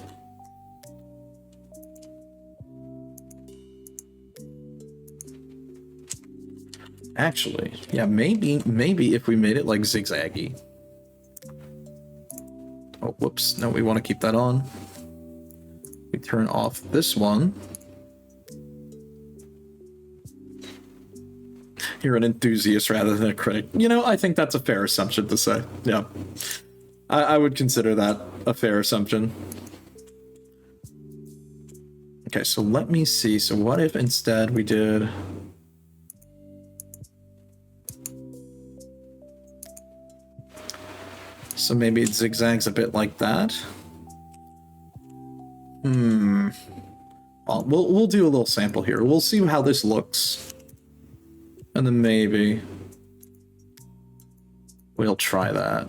Actually, yeah, maybe if we made it like zigzaggy. Oh, whoops, no, we want to keep that on. We turn off this one. You're an enthusiast rather than a critic. You know, I think that's a fair assumption to say. Yeah. I would consider that a fair assumption. Okay, so let me see. So what if instead we did... So maybe it zigzags a bit like that. Well, we'll do a little sample here. We'll see how this looks. And then maybe we'll try that.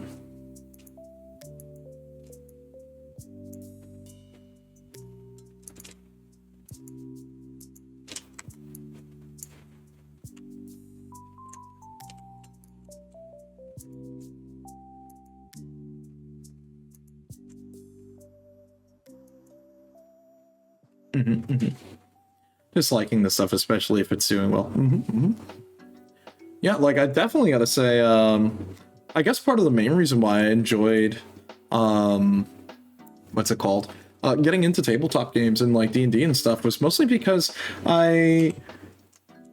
Just liking this stuff, especially if it's doing well. Yeah, like I definitely gotta say, I guess part of the main reason why I enjoyed, what's it called? Getting into tabletop games and like D&D and stuff was mostly because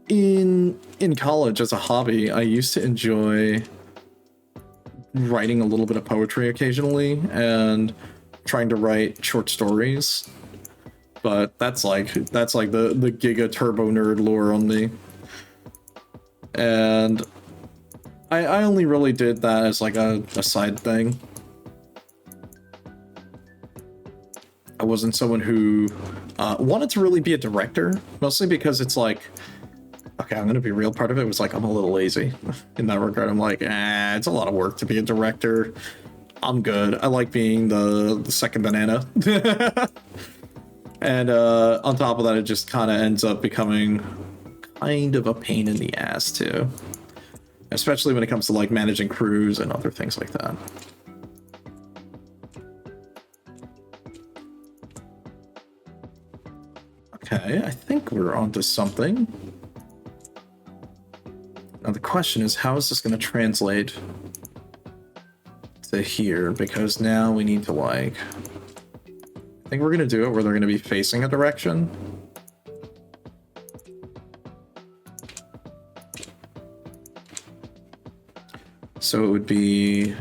in college as a hobby, I used to enjoy writing a little bit of poetry occasionally and trying to write short stories. But that's like the giga turbo nerd lore on me. And I only really did that as like a side thing. wasn't someone who wanted to really be a director, mostly because it's like, okay, I'm going to be real, part of it was like, I'm a little lazy in that regard. I'm like, it's a lot of work to be a director. I'm good. I like being the second banana. And on top of that, it just kind of ends up becoming kind of a pain in the ass too. Especially when it comes to like managing crews and other things like that. Okay, I think we're onto something. Now the question is, how is this going to translate to here? Because now we need to like, I think we're going to do it where they're going to be facing a direction. So it would be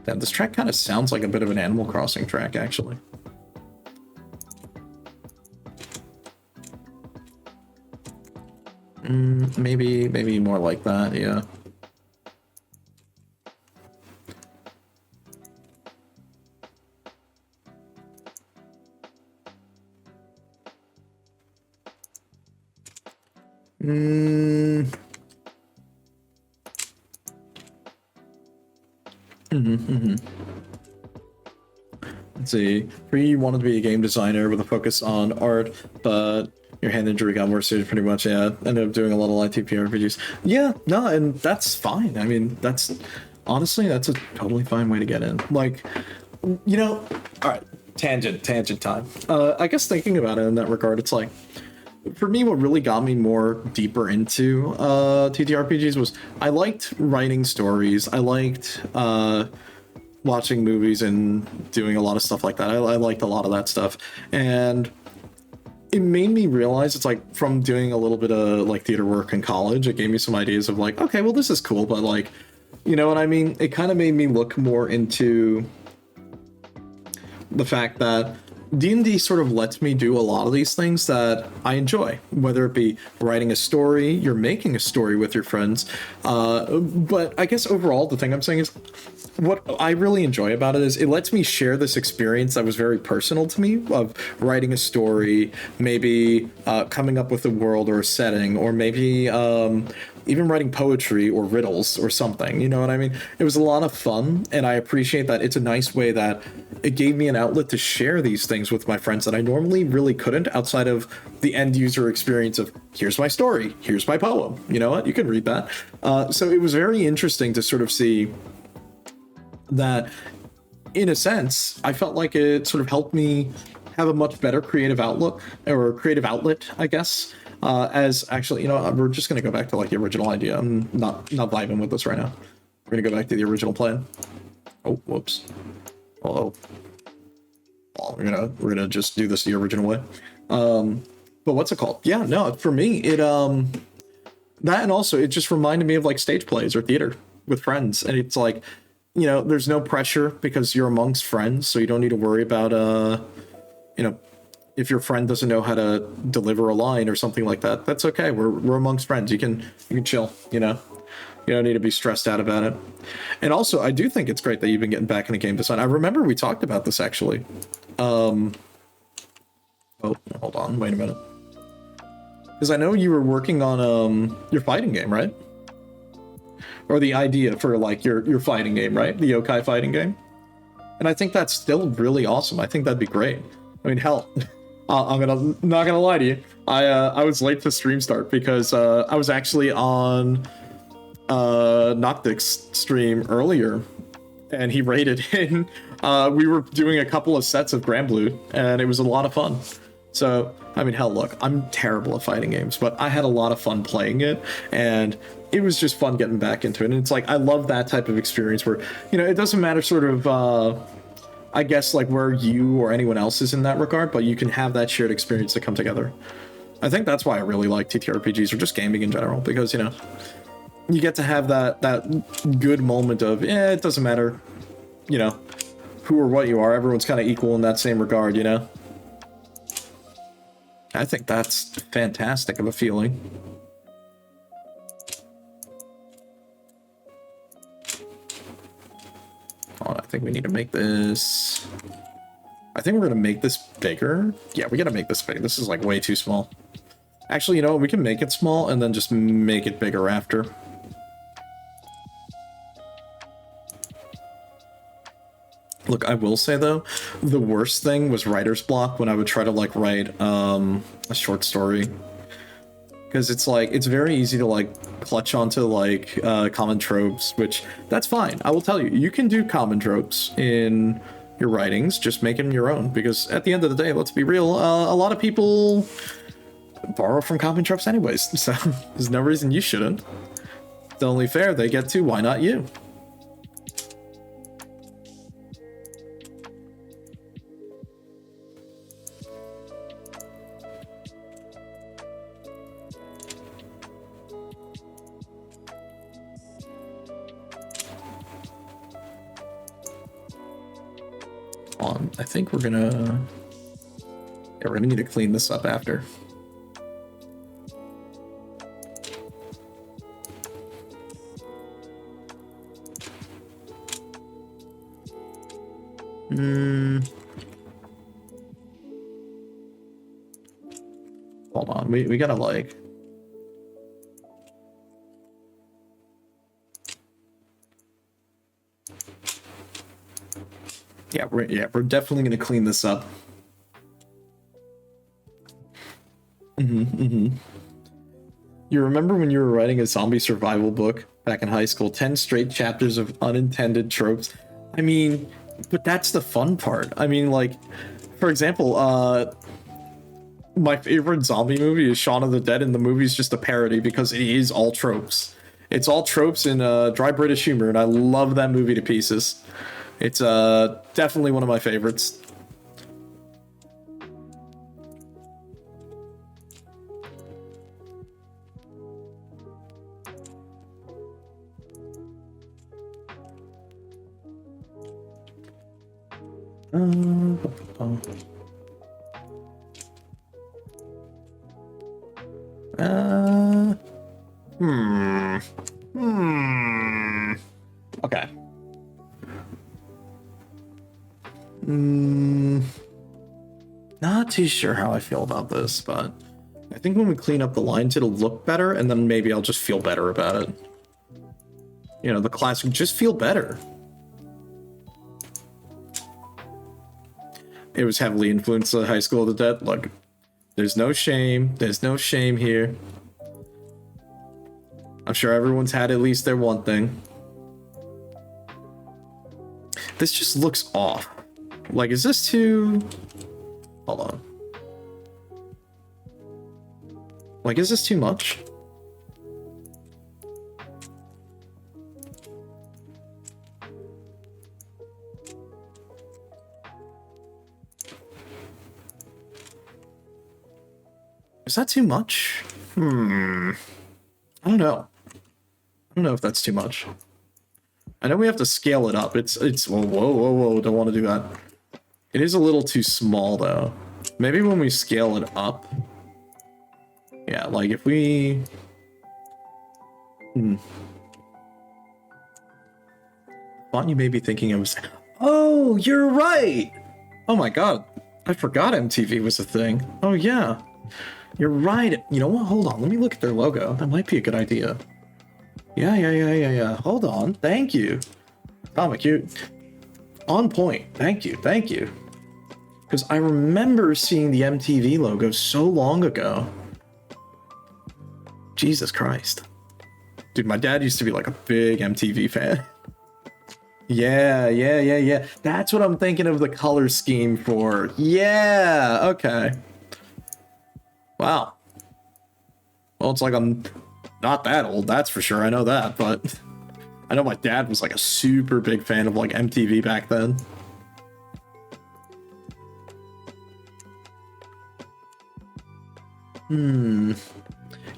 Damn, this track kind of sounds like a bit of an Animal Crossing track, actually. Maybe more like that, yeah. Let's see. You wanted to be a game designer with a focus on art, but your hand injury got more serious pretty much, yeah. Ended up doing a lot of light TTRPGs. Yeah, no, and that's fine. I mean, honestly, that's a totally fine way to get in. Like, you know, all right, tangent time. I guess thinking about it in that regard, it's like, for me, what really got me more deeper into TTRPGs was I liked writing stories. I liked watching movies and doing a lot of stuff like that. I liked a lot of that stuff. And it made me realize, it's like, from doing a little bit of like theater work in college, it gave me some ideas of like, okay, well, this is cool, but like, you know what I mean? It kind of made me look more into the fact that D&D sort of lets me do a lot of these things that I enjoy, whether it be writing a story, you're making a story with your friends. But I guess overall, the thing I'm saying is, what I really enjoy about it is it lets me share this experience that was very personal to me of writing a story, maybe coming up with a world or a setting, or maybe even writing poetry or riddles or something, you know what I mean? It was a lot of fun, and I appreciate that it's a nice way that it gave me an outlet to share these things with my friends that I normally really couldn't, outside of the end user experience of, here's my story, here's my poem, you know what, you can read that. So it was very interesting to sort of see that, in a sense, I felt like it sort of helped me have a much better creative outlook, or creative outlet, I guess. As actually, you know, we're just going to go back to like the original idea. I'm not vibing with this right now. We're going to go back to the original plan. Oh, whoops. Oh, we're gonna just do this the original way. But what's it called? Yeah, no, for me, it that, and also it just reminded me of like stage plays or theater with friends, and it's like, you know, there's no pressure because you're amongst friends, so you don't need to worry about you know, if your friend doesn't know how to deliver a line or something like that, that's okay. We're amongst friends. You can chill, you know. You don't need to be stressed out about it. And also, I do think it's great that you've been getting back into game design. I remember we talked about this actually. Oh, hold on, wait a minute. Because I know you were working on your fighting game, right? Or the idea for like your fighting game, right? The yokai fighting game. And I think that's still really awesome. I think that'd be great. I mean, hell, not gonna lie to you. I was late to stream start because I was actually on Noctic's stream earlier, and he raided in. We were doing a couple of sets of Grand Blue, and it was a lot of fun. So, I mean, hell, look, I'm terrible at fighting games, but I had a lot of fun playing it, and it was just fun getting back into it. And it's like, I love that type of experience where, you know, it doesn't matter sort of, I guess, like where you or anyone else is in that regard, but you can have that shared experience to come together. I think that's why I really like TTRPGs, or just gaming in general, because, you know, you get to have that good moment of, it doesn't matter, you know, who or what you are. Everyone's kind of equal in that same regard, you know? I think that's fantastic of a feeling. think we need to make this... I think we're gonna make this bigger. Yeah, we gotta make this big. This is like way too small. Actually, you know what? We can make it small and then just make it bigger after. Look, I will say though, the worst thing was writer's block when I would try to like write a short story. Because it's like, it's very easy to like clutch onto like common tropes, which that's fine. I will tell you, you can do common tropes in your writings, just make them your own. Because at the end of the day, let's be real, a lot of people borrow from common tropes anyways. So there's no reason you shouldn't. It's only fair they get to, why not you? I think we're gonna need to clean this up after. Hold on, we gotta like... Yeah, we're definitely gonna clean this up. You remember when you were writing a zombie survival book back in high school? 10 straight chapters of unintended tropes. I mean, but that's the fun part. I mean, like, for example, my favorite zombie movie is Shaun of the Dead, and the movie's just a parody because it is all tropes. It's all tropes in dry British humor, and I love that movie to pieces. It's definitely one of my favorites. Okay. Not too sure how I feel about this, but I think when we clean up the lines, it'll look better, and then maybe I'll just feel better about it. You know, the classic, just feel better. It was heavily influenced by High School of the Dead. Look, there's no shame. There's no shame here. I'm sure everyone's had at least their one thing. This just looks off. Like, is this too... Hold on. Like, is this too much? Is that too much? I don't know. I don't know if that's too much. I know we have to scale it up. It's whoa, don't want to do that. It is a little too small though. Maybe when we scale it up. Yeah, like if we... Thought you may be thinking I was... Oh, you're right! Oh my god. I forgot MTV was a thing. Oh yeah. You're right. You know what? Hold on. Let me look at their logo. That might be a good idea. Yeah. Hold on. Thank you. Comic, you... On point. Thank you. Because I remember seeing the MTV logo so long ago. Jesus Christ. Dude, my dad used to be like a big MTV fan. Yeah. That's what I'm thinking of the color scheme for. Yeah, okay. Wow. Well, it's like I'm not that old, that's for sure. I know that, but I know my dad was like a super big fan of like MTV back then.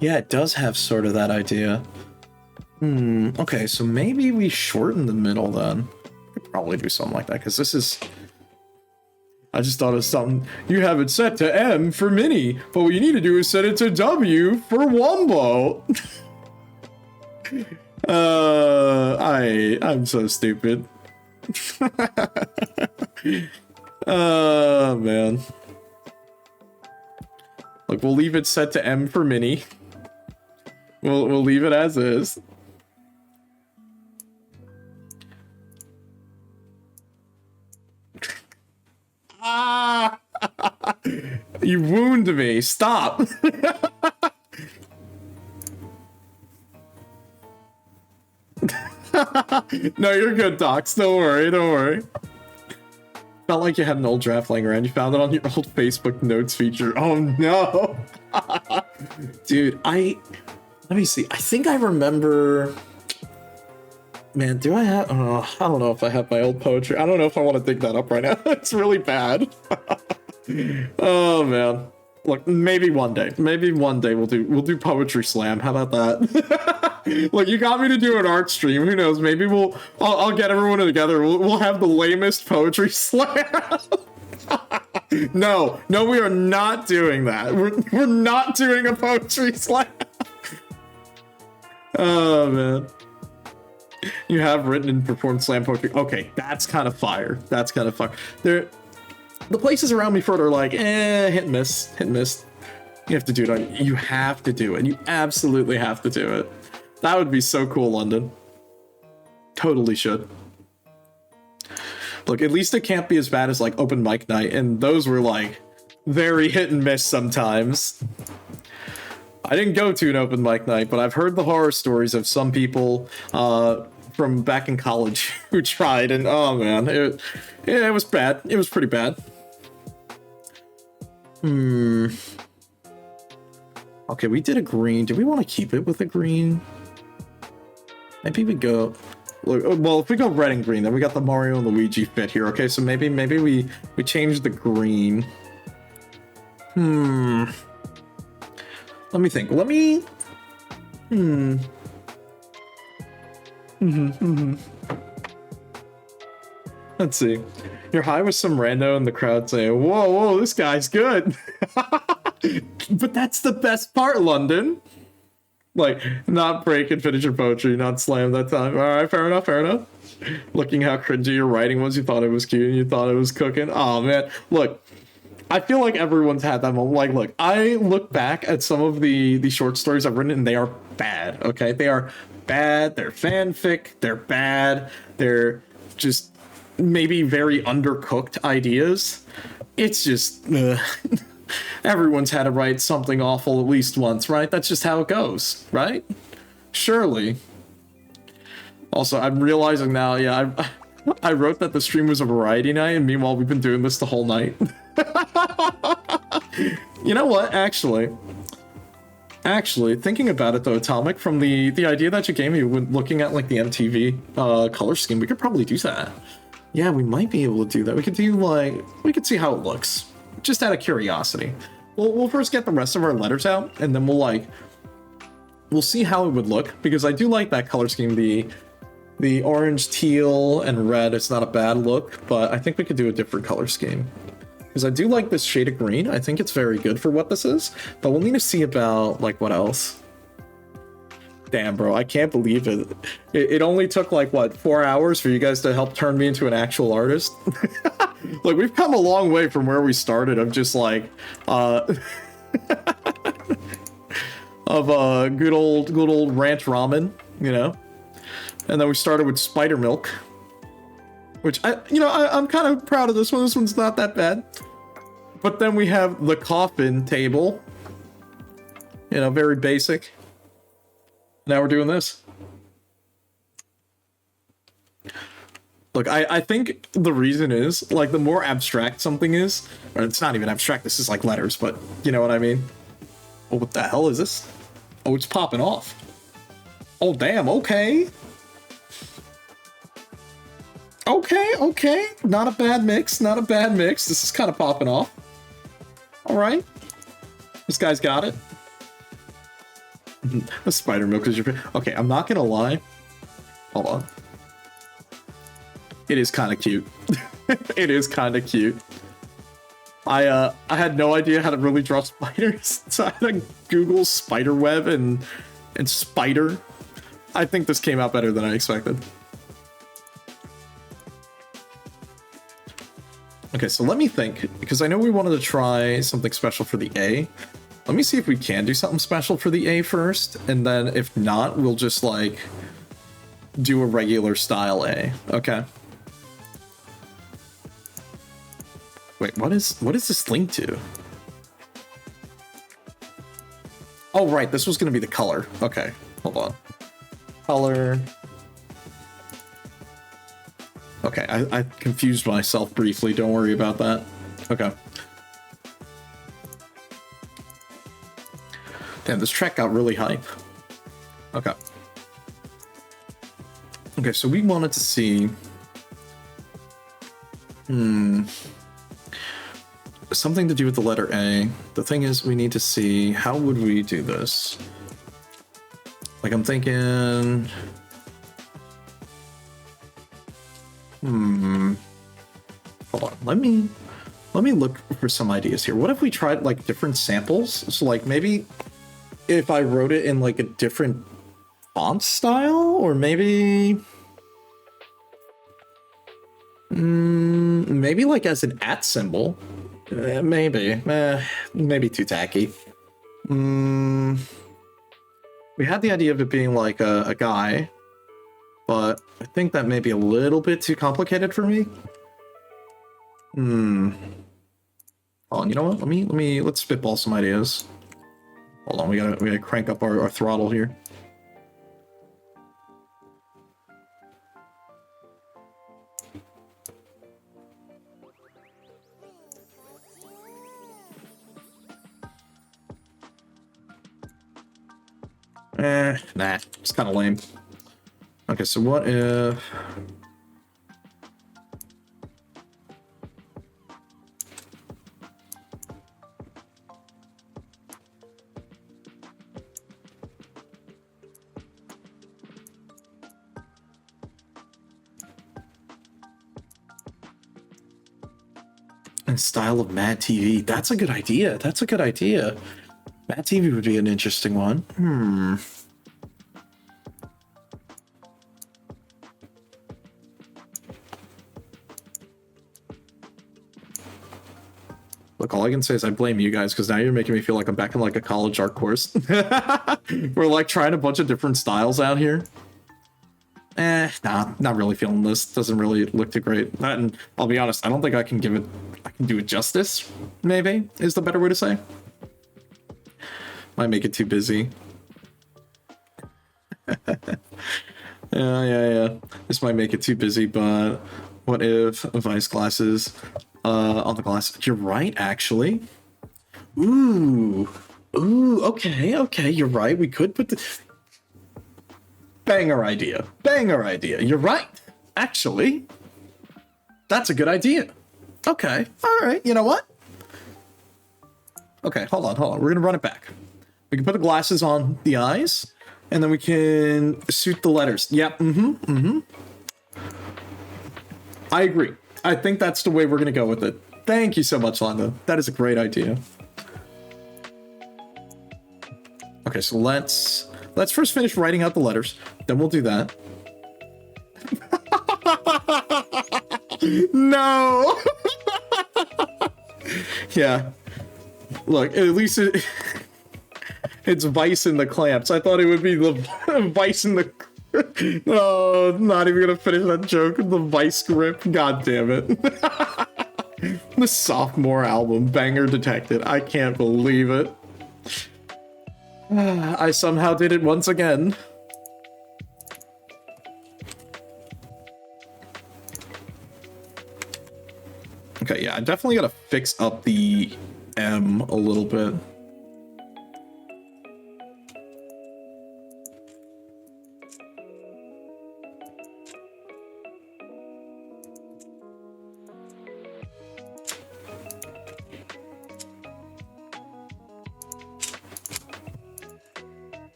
Yeah, it does have sort of that idea. Okay, so maybe we shorten the middle then. Could probably do something like that, because this is... I just thought of something. You have it set to M for mini, but what you need to do is set it to W for Wombo. I'm so stupid. Oh, man. Look, we'll leave it set to M for mini. We'll leave it as is. Ah! You wound me. Stop. No, you're good, Docs. Don't worry. Don't worry. Felt like you had an old draft laying around. You found it on your old Facebook notes feature. Oh, no. Dude, let me see. I think I remember... Man, do I have... I don't know if I have my old poetry. I don't know if I want to dig that up right now. It's really bad. Oh, man. Look, maybe one day. Maybe one day we'll do Poetry Slam. How about that? Look, you got me to do an art stream. Who knows? Maybe I'll get everyone together. We'll have the lamest Poetry Slam. No, we are not doing that. We're not doing a Poetry Slam. Oh, man. You have written and performed slam poetry. Okay, that's kind of fire. That's kind of fire. The places around me for it are like, hit and miss, hit and miss. You have to do it. You have to do it. You absolutely have to do it. That would be so cool, London. Totally should. Look, at least it can't be as bad as like open mic night, and those were like very hit and miss sometimes. I didn't go to an open mic night, but I've heard the horror stories of some people from back in college who tried, and oh man, it was bad. It was pretty bad. Okay, we did a green. Do we want to keep it with a green? Maybe we go... Well, if we go red and green, then we got the Mario and Luigi fit here. Okay, so maybe we change the green. Let me think. Let me... Let's see. You're high with some rando in the crowd saying, whoa, this guy's good. But that's the best part, London. Like, not break and finish your poetry, not slam that time. All right, fair enough. Looking how cringy your writing was, you thought it was cute and you thought it was cooking. Oh, man. Look, I feel like everyone's had that moment. Like, look, I look back at some of the short stories I've written and they are bad, okay? They are bad. They're fanfic. They're bad. They're just maybe very undercooked ideas. It's just... Everyone's had to write something awful at least once, right? That's just how it goes, right? Surely. Also, I'm realizing now, yeah, I wrote that the stream was a variety night, and meanwhile, we've been doing this the whole night. You know what? Actually, thinking about it though, Atomic, from the idea that you gave me when looking at like the MTV color scheme, we could probably do that. Yeah, we might be able to do that. We could see how it looks. Just out of curiosity. We'll first get the rest of our letters out, and then we'll see how it would look, because I do like that color scheme. The orange, teal, and red is not a bad look, but I think we could do a different color scheme. Because I do like this shade of green. I think it's very good for what this is, but we'll need to see about, like, what else. Damn, bro, I can't believe it. It only took, like, what, 4 hours for you guys to help turn me into an actual artist? Like, we've come a long way from where we started of just, like, of good old ranch ramen, you know? And then we started with spider milk, which, I'm kind of proud of this one. This one's not that bad. But then we have the coffin table. You know, very basic. Now we're doing this. Look, I think the reason is, like, the more abstract something is, or it's not even abstract, this is like letters, but you know what I mean? Oh, what the hell is this? Oh, it's popping off. Oh, damn, okay. Okay. Not a bad mix. This is kind of popping off. All right. This guy's got it. The spider milk is your favorite. Okay, I'm not gonna lie. Hold on. It is kind of cute. It is kind of cute. I had no idea how to really draw spiders, so I had to Google spider web and spider. I think this came out better than I expected. Okay, so let me think, because I know we wanted to try something special for the A. Let me see if we can do something special for the A first, and then if not, we'll just, like, do a regular style A. Okay. Wait, what is this linked to? Oh, right, this was going to be the color. Okay, hold on. Color. Okay, I confused myself briefly. Don't worry about that. Okay. Damn, this track got really hype. Okay. Okay, so we wanted to see... something to do with the letter A. The thing is, we need to see, how would we do this? Like, I'm thinking... Hold on, let me look for some ideas here. What if we tried, like, different samples? So, like, maybe if I wrote it in, like, a different font style? Or maybe... maybe, like, as an @ symbol? Maybe. Maybe too tacky. We had the idea of it being, like, a guy, but I think that may be a little bit too complicated for me. Oh, you know what? Let's spitball some ideas. Hold on, we gotta crank up our throttle here. Nah, it's kind of lame. Okay, so what if... and style of Mad TV. That's a good idea. That's a good idea. Mad TV would be an interesting one. Look, all I can say is I blame you guys, because now you're making me feel like I'm back in, like, a college art course. We're, like, trying a bunch of different styles out here. Nah, not really feeling this. Doesn't really look too great. And I'll be honest, I don't think I can do it justice, maybe, is the better way to say. Might make it too busy. Yeah. This might make it too busy, but what if Vice glasses on the glass? You're right, actually. Ooh, okay, you're right. We could put the... Banger idea. You're right, actually. That's a good idea. Okay, all right, you know what? Okay, hold on. We're gonna run it back. We can put the glasses on the eyes, and then we can suit the letters. Yep, I agree. I think that's the way we're gonna go with it. Thank you so much, Londa. That is a great idea. Okay, so let's first finish writing out the letters. Then we'll do that. No! Yeah. Look, at least it's Vice in the clamps. I thought it would be the Vice in the... Oh, not even gonna finish that joke. The Vice grip. God damn it. The sophomore album, banger detected. I can't believe it. I somehow did it once again. Okay, yeah, I definitely gotta fix up the M a little bit.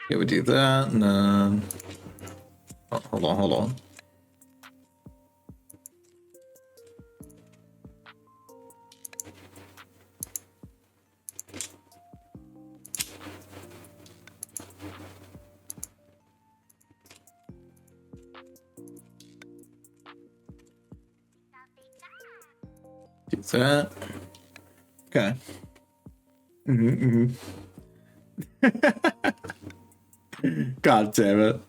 Okay, we do that, and then... Oh, hold on. Do that. Okay. God damn it.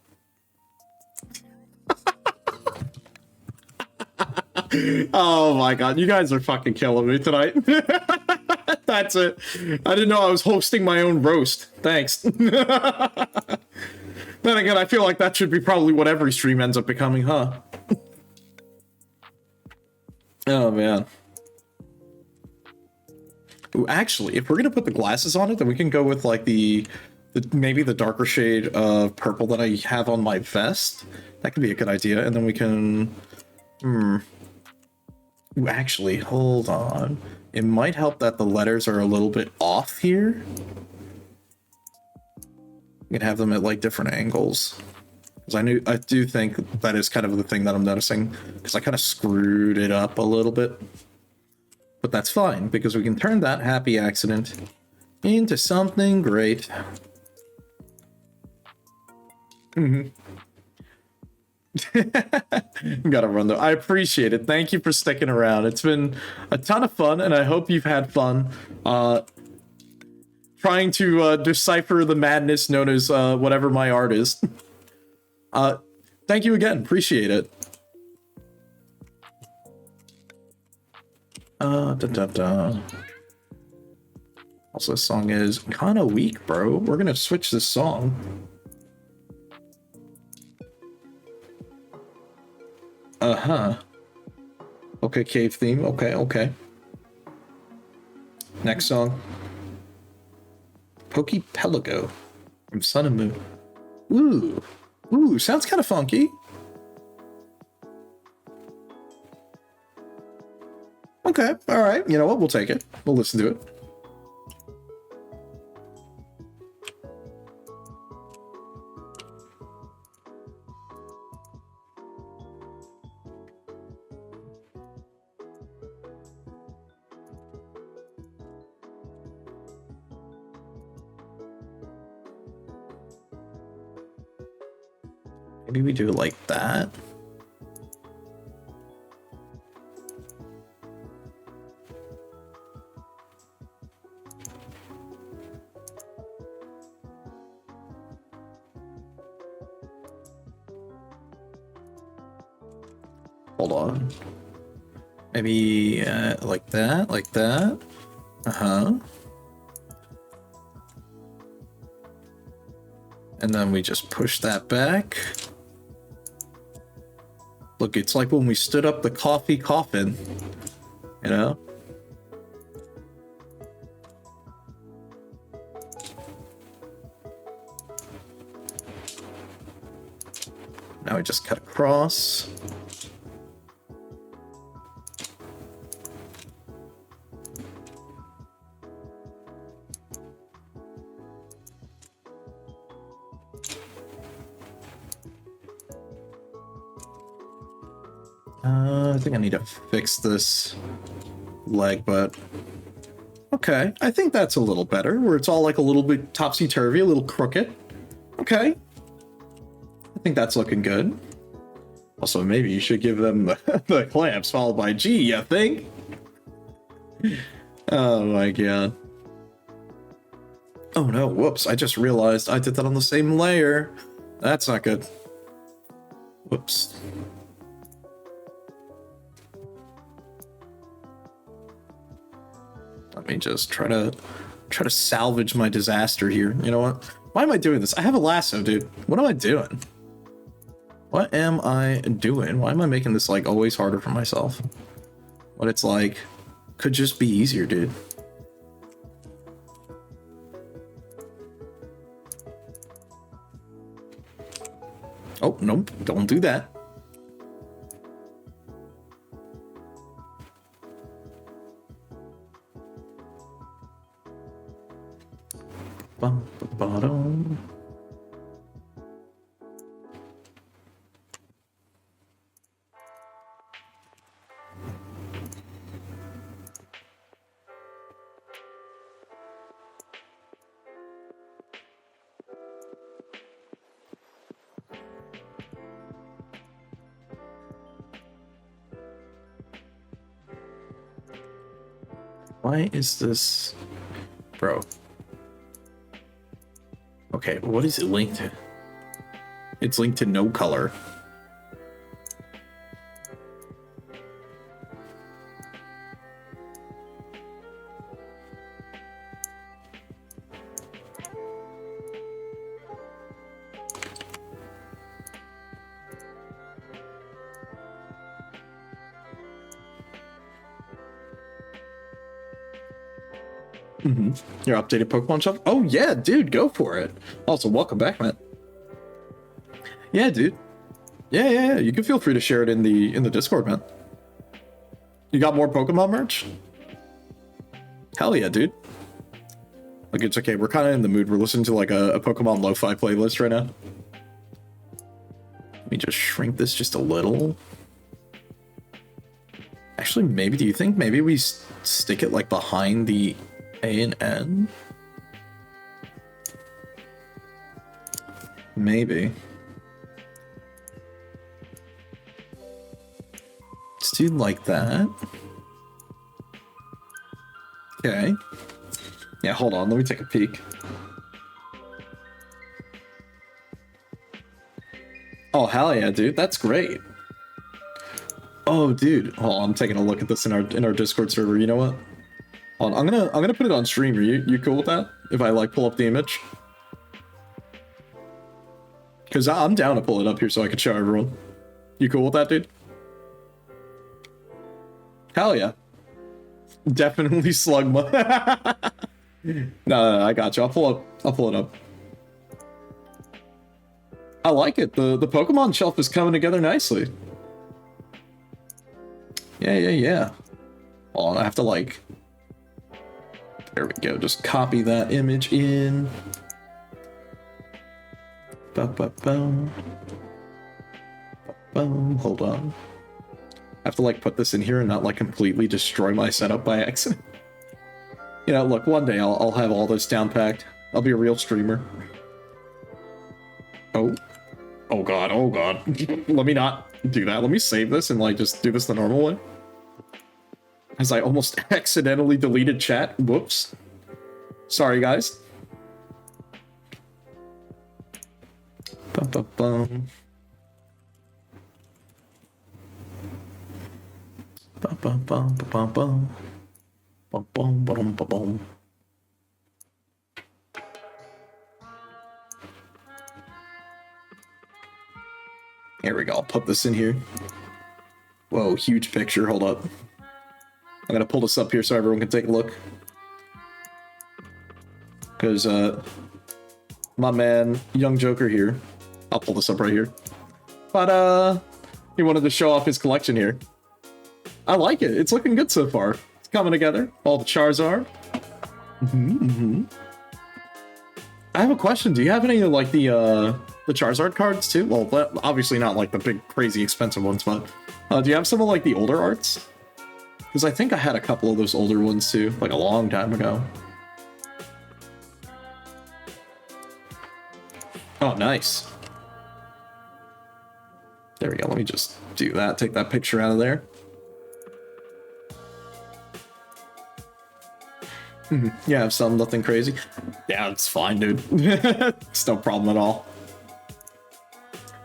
Oh my god, you guys are fucking killing me tonight. That's it. I didn't know I was hosting my own roast. Thanks. Then again, I feel like that should be probably what every stream ends up becoming, huh? Oh man. Ooh, actually, if we're gonna put the glasses on it, then we can go with like the maybe the darker shade of purple that I have on my vest. That could be a good idea, and then we can... Ooh, actually, hold on. It might help that the letters are a little bit off here. You can have them at like different angles. Because I do think that is kind of the thing that I'm noticing. Because I kind of screwed it up a little bit. But that's fine, because we can turn that happy accident into something great. Gotta run though. I appreciate it. Thank you for sticking around. It's been a ton of fun, and I hope you've had fun trying to decipher the madness known as whatever my art is. Thank you again. Appreciate it. Also, this song is kind of weak, bro. We're gonna switch this song. Okay, cave theme. Okay. Next song. Pokepelago from Sun and Moon. Ooh, sounds kind of funky. Okay, all right. You know what? We'll take it. We'll listen to it. Maybe we do it like that. Hold on. Maybe like that. And then we just push that back. Look, it's like when we stood up the coffee coffin, you know? Now we just cut across. I think I need to fix this leg, but okay. I think that's a little better, where it's all like a little bit topsy-turvy, a little crooked. Okay. I think that's looking good. Also, maybe you should give them the clamps followed by G, you think? Oh my god. Oh no, whoops, I just realized I did that on the same layer. That's not good. Whoops. Let me just try to salvage my disaster here. You know what? Why am I doing this? I have a lasso, dude. What am I doing? What am I doing? Why am I making this like always harder for myself? What it's like could just be easier, dude. Oh, nope. Don't do that. Bum, ba, ba, dum. Why is this... Bro. Okay, what is it linked to? It's linked to no color. Your updated Pokemon shop? Oh yeah, dude, go for it. Also, welcome back, man. Yeah, dude. Yeah. You can feel free to share it in the Discord, man. You got more Pokemon merch? Hell yeah, dude. Like, it's okay. We're kind of in the mood. We're listening to like a Pokemon lo-fi playlist right now. Let me just shrink this just a little. Actually, maybe, do you think maybe we stick it like behind the A and N? Maybe. Let's do like that. Okay. Yeah, hold on. Let me take a peek. Oh, hell yeah, dude. That's great. Oh, dude. Hold on. I'm taking a look at this in our Discord server. You know what? Hold on. I'm gonna put it on stream. Are you cool with that? If I like pull up the image? Because I'm down to pull it up here so I can show everyone. You cool with that, dude? Hell yeah. Definitely Slugma. No, I got you. I'll pull it up. I like it. The Pokemon shelf is coming together nicely. Yeah. Hold on, I have to like... There we go. Just copy that image in. Boom. Hold on. I have to like put this in here and not like completely destroy my setup by accident. You know, look, one day I'll have all this down packed. I'll be a real streamer. Oh god. Let me not do that. Let me save this and like just do this the normal way. As I almost accidentally deleted chat. Whoops. Sorry, guys. Bum. Here we go. I'll put this in here. Whoa, huge picture. Hold up. I'm gonna pull this up here so everyone can take a look. Because, my man, Young Joker here. I'll pull this up right here. But, he wanted to show off his collection here. I like it. It's looking good so far. It's coming together. All the Charizard. I have a question. Do you have any of, like, the Charizard cards, too? Well, obviously not, like, the big, crazy expensive ones, but... do you have some of, like, the older arts? Because I think I had a couple of those older ones, too. Like, a long time ago. Oh, nice. There we go. Let me just do that. Take that picture out of there. You have some, nothing crazy. Yeah, it's fine, dude. It's no problem at all.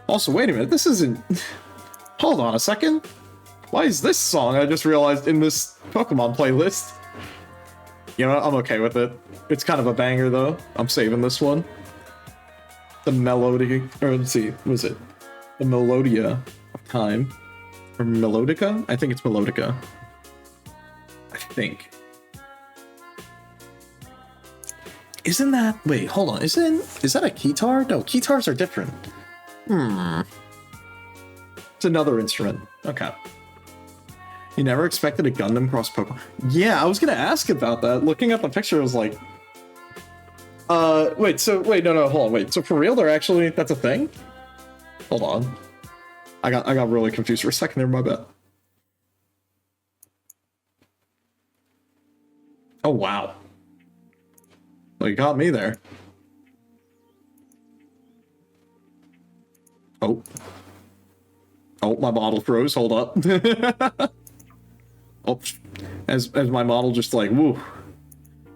Also, wait a minute. This isn't... Hold on a second. Why is this song, I just realized, in this Pokemon playlist? You know what? I'm okay with it. It's kind of a banger, though. I'm saving this one. The Melodica... Or, let's see. What is it? The Melodia of Time. Or Melodica? I think it's Melodica. I think. Isn't that... Wait, hold on. Is that a Keytar? No, Keytars are different. It's another instrument. Okay. You never expected a Gundam cross Pokemon? Yeah, I was gonna ask about that. Looking at the picture, I was like... Wait, no, hold on, wait. So for real, that's a thing? Hold on. I got really confused for a second there, my bad. Oh, wow. Well, you got me there. Oh, my bottle froze. Hold up. Oh, as my model just like, woo.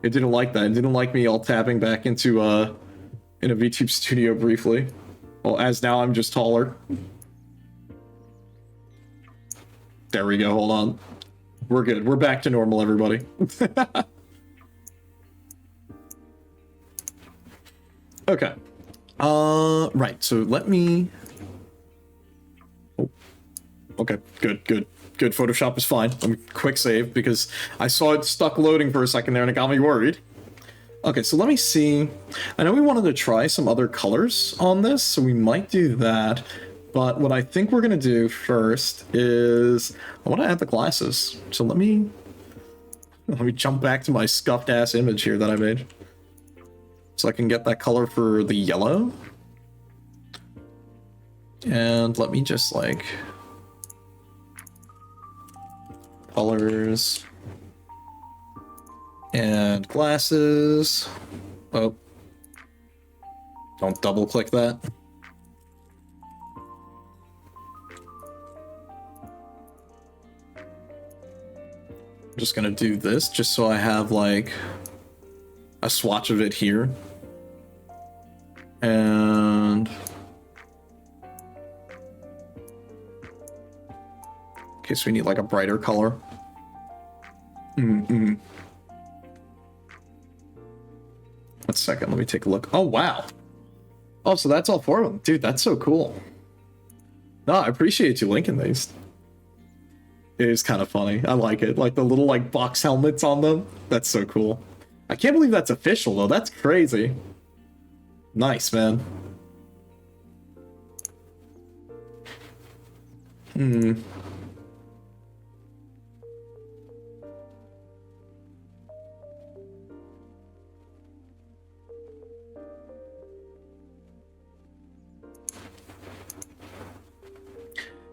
It didn't like that. It didn't like me all tapping back into in a VTube studio briefly. Well, as now I'm just taller. There we go, hold on. We're good. We're back to normal, everybody. Okay. Right, so let me... Oh. Okay, good. Photoshop is fine. Let me quick save, because I saw it stuck loading for a second there, and it got me worried. Okay, so let me see. I know we wanted to try some other colors on this, so we might do that. But what I think we're going to do first is... I want to add the glasses. So let me jump back to my scuffed-ass image here that I made. So I can get that color for the yellow. And let me just, like... Colors... And glasses. Oh. Don't double click that. I'm just gonna do this just so I have like a swatch of it here. And in case we need like a brighter color. One second, let me take a look. Oh, wow. Oh, so that's all four of them. Dude, that's so cool. No, I appreciate you linking these. It is kind of funny. I like it. Like the little like box helmets on them. That's so cool. I can't believe that's official though. That's crazy. Nice, man.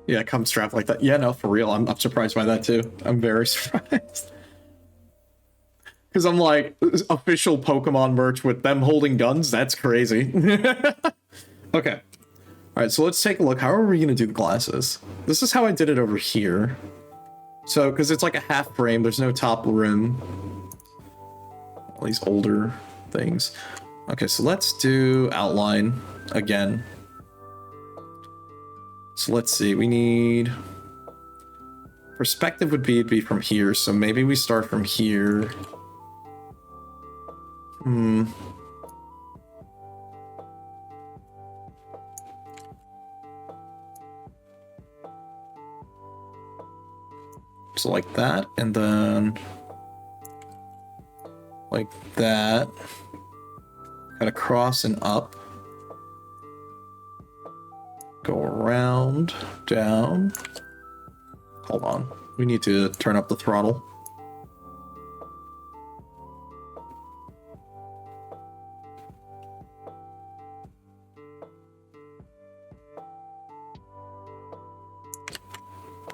Yeah, come strapped like that. Yeah, no, for real. I'm surprised by that too. I'm very surprised. Because I'm like, official Pokemon merch with them holding guns? That's crazy. Okay. Alright, so let's take a look. How are we going to do the glasses? This is how I did it over here. So, because it's like a half frame, there's no top rim. All these older things. Okay, so let's do outline again. So let's see, we need... Perspective would be from here, so maybe we start from here. So like that, and then... like that. Kind of cross and up. Go around, down. Hold on. We need to turn up the throttle.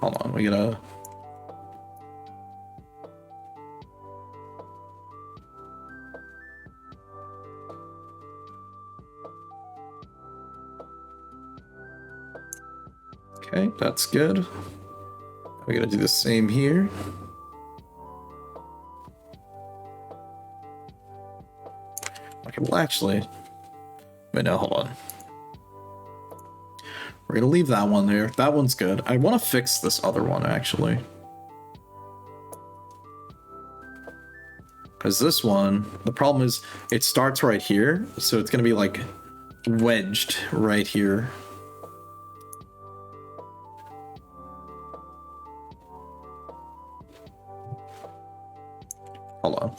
Hold on, we gotta... Okay, that's good. We gotta do the same here. Okay, well actually... Wait, no, hold on. We're gonna leave that one there. That one's good. I want to fix this other one, actually. Because this one, the problem is, it starts right here, so it's gonna be like wedged right here. Hold on.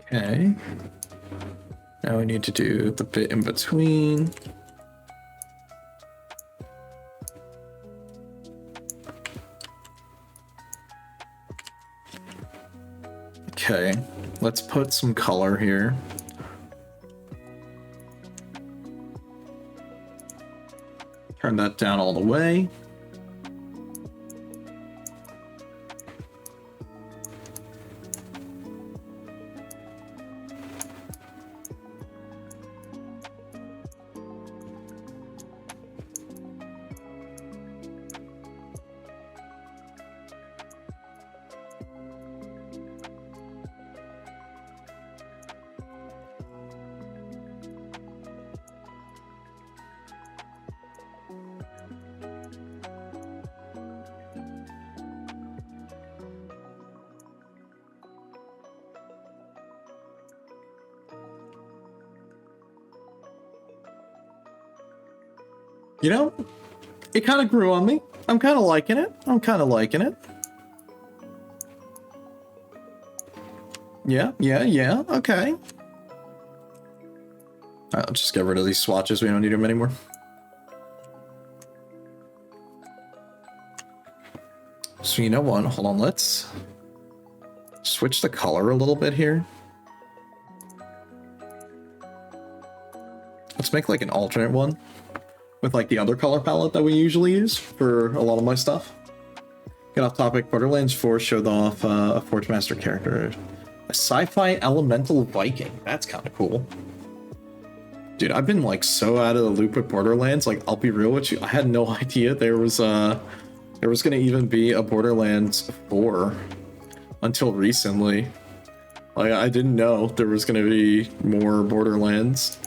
Okay. Now we need to do the bit in between. Okay. Okay, let's put some color here. Turn that down all the way. You know, it kind of grew on me. I'm kind of liking it. I'm kind of liking it. Yeah. Okay. All right, let's just get rid of these swatches. We don't need them anymore. So you know what? Hold on. Let's switch the color a little bit here. Let's make like an alternate one with like the other color palette that we usually use for a lot of my stuff. Get off topic. Borderlands 4 showed off a Forge Master character. A sci-fi elemental Viking. That's kind of cool. Dude, I've been like so out of the loop with Borderlands. Like, I'll be real with you. I had no idea there was gonna even be a Borderlands 4 until recently. Like, I didn't know there was gonna be more Borderlands.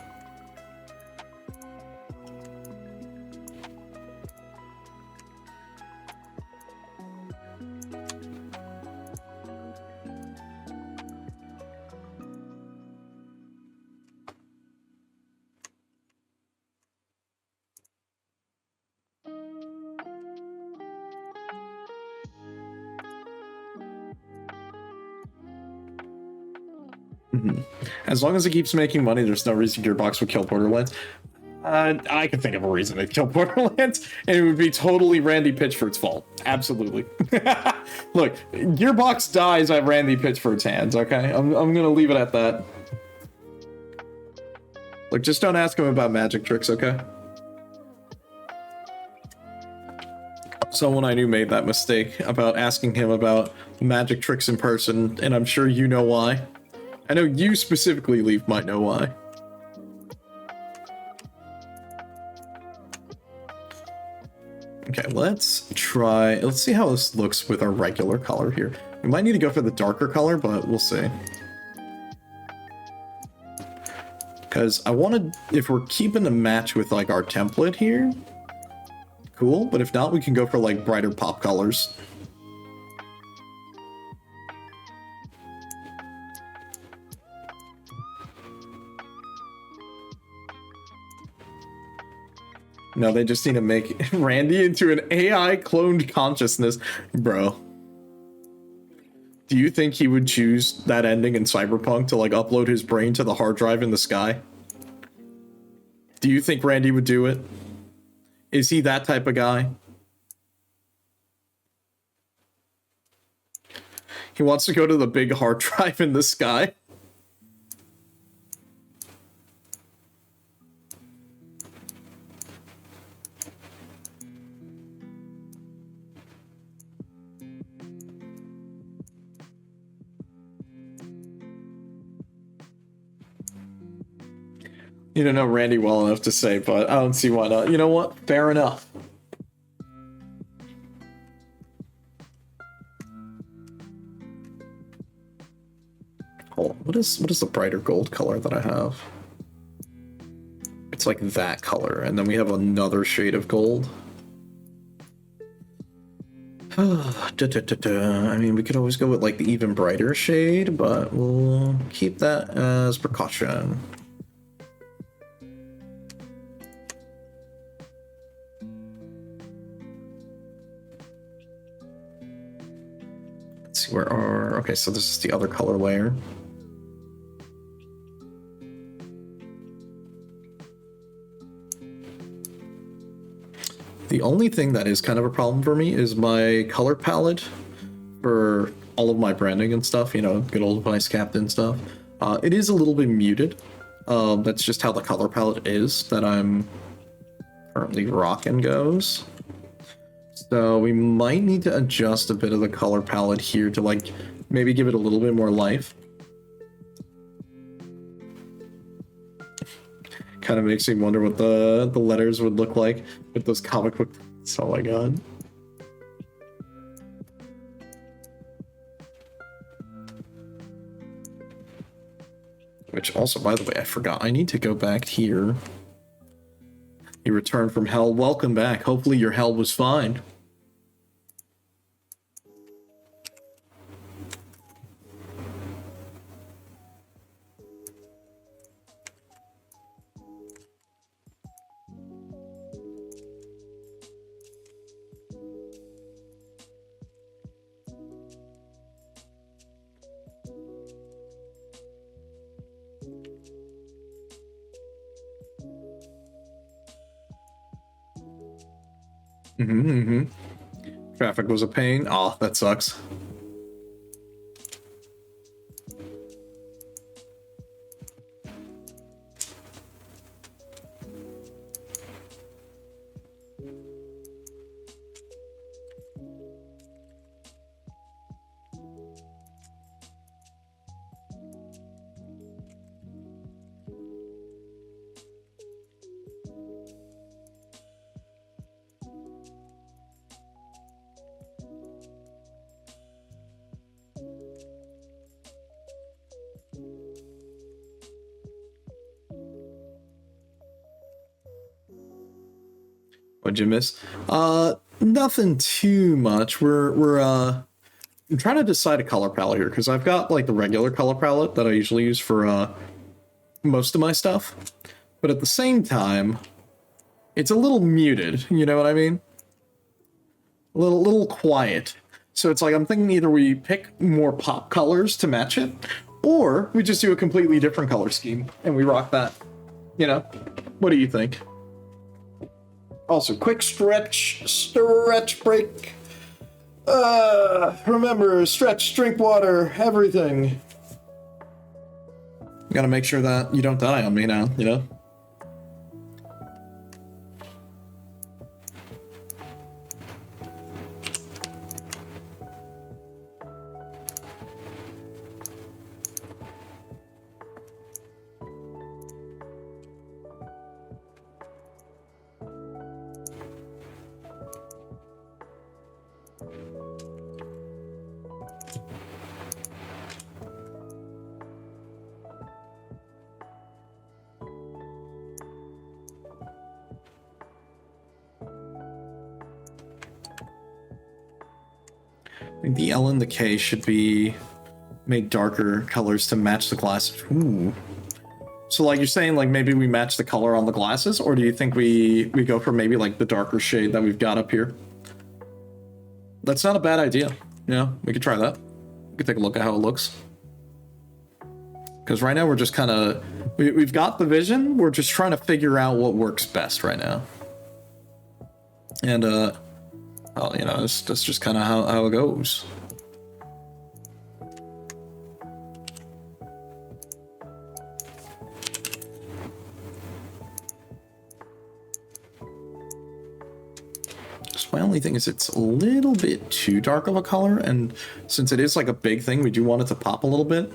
As long as it keeps making money, there's no reason Gearbox would kill Borderlands. I could think of a reason they'd kill Borderlands, and it would be totally Randy Pitchford's fault. Absolutely. Look, Gearbox dies at Randy Pitchford's hands, okay? I'm gonna leave it at that. Look, just don't ask him about magic tricks, okay? Someone I knew made that mistake about asking him about magic tricks in person, and I'm sure you know why. I know you specifically, Leaf, might know why. Okay, let's see how this looks with our regular color here. We might need to go for the darker color, but we'll see. Because I wanted, if we're keeping the match with like our template here, cool, but if not, we can go for like brighter pop colors. No, they just need to make Randy into an AI cloned consciousness. Bro. Do you think he would choose that ending in Cyberpunk to like upload his brain to the hard drive in the sky? Do you think Randy would do it? Is he that type of guy? He wants to go to the big hard drive in the sky. You don't know Randy well enough to say, but I don't see why not. You know what? Fair enough. Oh, what is the brighter gold color that I have? It's like that color, and then we have another shade of gold. I mean, we could always go with like the even brighter shade, but we'll keep that as precaution. Where are, okay, so this is the other color layer. The only thing that is kind of a problem for me is my color palette for all of my branding and stuff, you know, good old vice captain stuff, it is a little bit muted. That's just how the color palette is that I'm currently rocking goes. So we might need to adjust a bit of the color palette here to like maybe give it a little bit more life. Kind of makes me wonder what the letters would look like with those comic book. Oh my god. Which also, by the way, I forgot. I need to go back here. You returned from hell. Welcome back. Hopefully your hell was fine. Traffic was a pain. Oh, that sucks. What'd you miss? Nothing too much. I'm trying to decide a color palette here because I've got like the regular color palette that I usually use for most of my stuff, but at the same time, it's a little muted. You know what I mean? A little quiet. So it's like I'm thinking either we pick more pop colors to match it, or we just do a completely different color scheme and we rock that. You know, what do you think? Also, quick stretch break. Remember, stretch, drink water, everything. Gotta make sure that you don't die on me now, you know? I think the L and the K should be made darker colors to match the glasses. Ooh. So like you're saying, like maybe we match the color on the glasses, or do you think we go for maybe like the darker shade that we've got up here? That's not a bad idea. Yeah, we could try that. We could take a look at how it looks. Because right now we're just kind of, we've got the vision. We're just trying to figure out what works best right now. And well, you know, that's just kind of how it goes. My only thing is it's a little bit too dark of a color, and since it is like a big thing, we do want it to pop a little bit.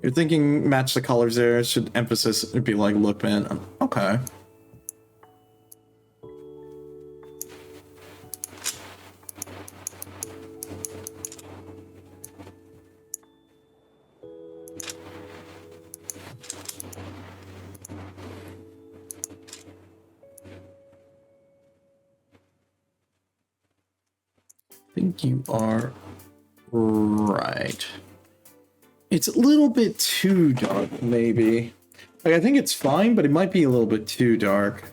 You're thinking match the colors there, should emphasis be like, look man, okay. I think you are right. It's a little bit too dark, maybe. Like, I think it's fine, but it might be a little bit too dark.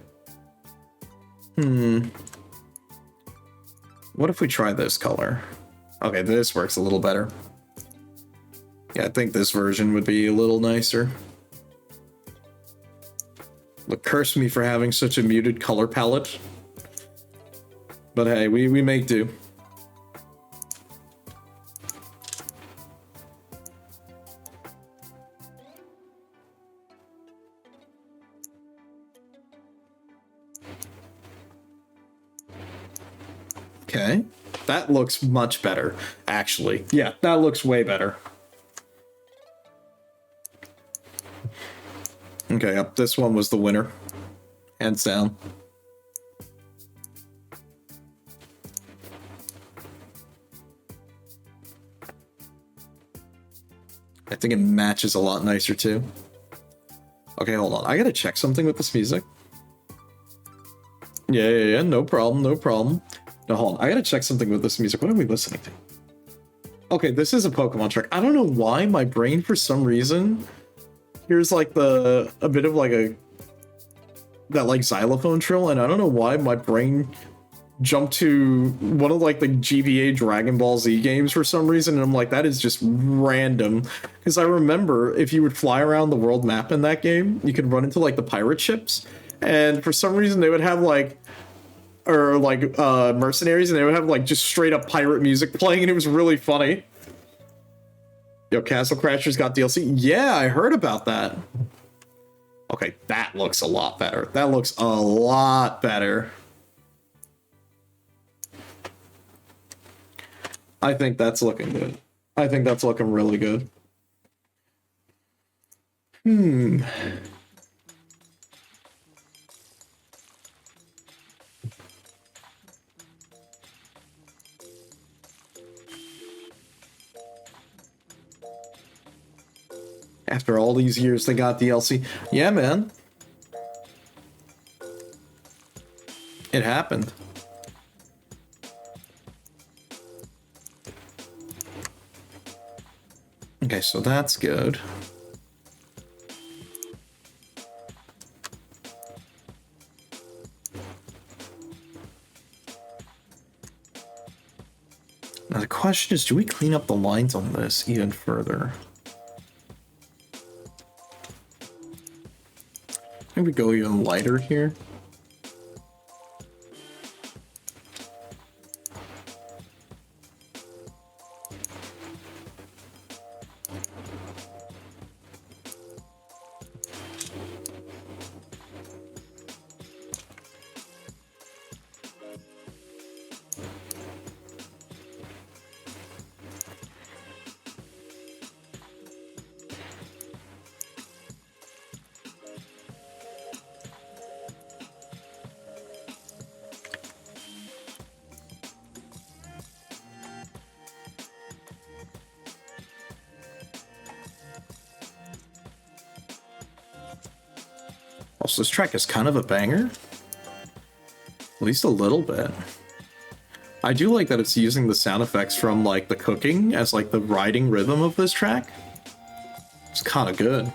What if we try this color? Okay, this works a little better. Yeah, I think this version would be a little nicer. Look, curse me for having such a muted color palette. But hey, we make do. Okay. That looks much better, actually. Yeah, that looks way better. Okay, yep, this one was the winner. Hands down. I think it matches a lot nicer too. Okay, hold on. I gotta check something with this music. Yeah, no problem, no problem. No, hold on. I gotta check something with this music. What are we listening to? Okay, this is a Pokemon track. I don't know why my brain, for some reason, here's like a bit of like that like xylophone trill, and I don't know why my brain jumped to one of like the GBA Dragon Ball Z games for some reason, and I'm like, that is just random. Because I remember if you would fly around the world map in that game, you could run into like the pirate ships, and for some reason they would have like mercenaries, and they would have like just straight up pirate music playing, and it was really funny. Yo, Castle Crashers got DLC. Yeah, I heard about that. Okay, that looks a lot better. That looks a lot better. I think that's looking good. I think that's looking really good. After all these years, they got DLC. Yeah, man. It happened. Okay, so that's good. Now the question is, do we clean up the lines on this even further? Maybe go even lighter here. Also, this track is kind of a banger. At least a little bit. I do like that it's using the sound effects from like the cooking as like the riding rhythm of this track. It's kind of good.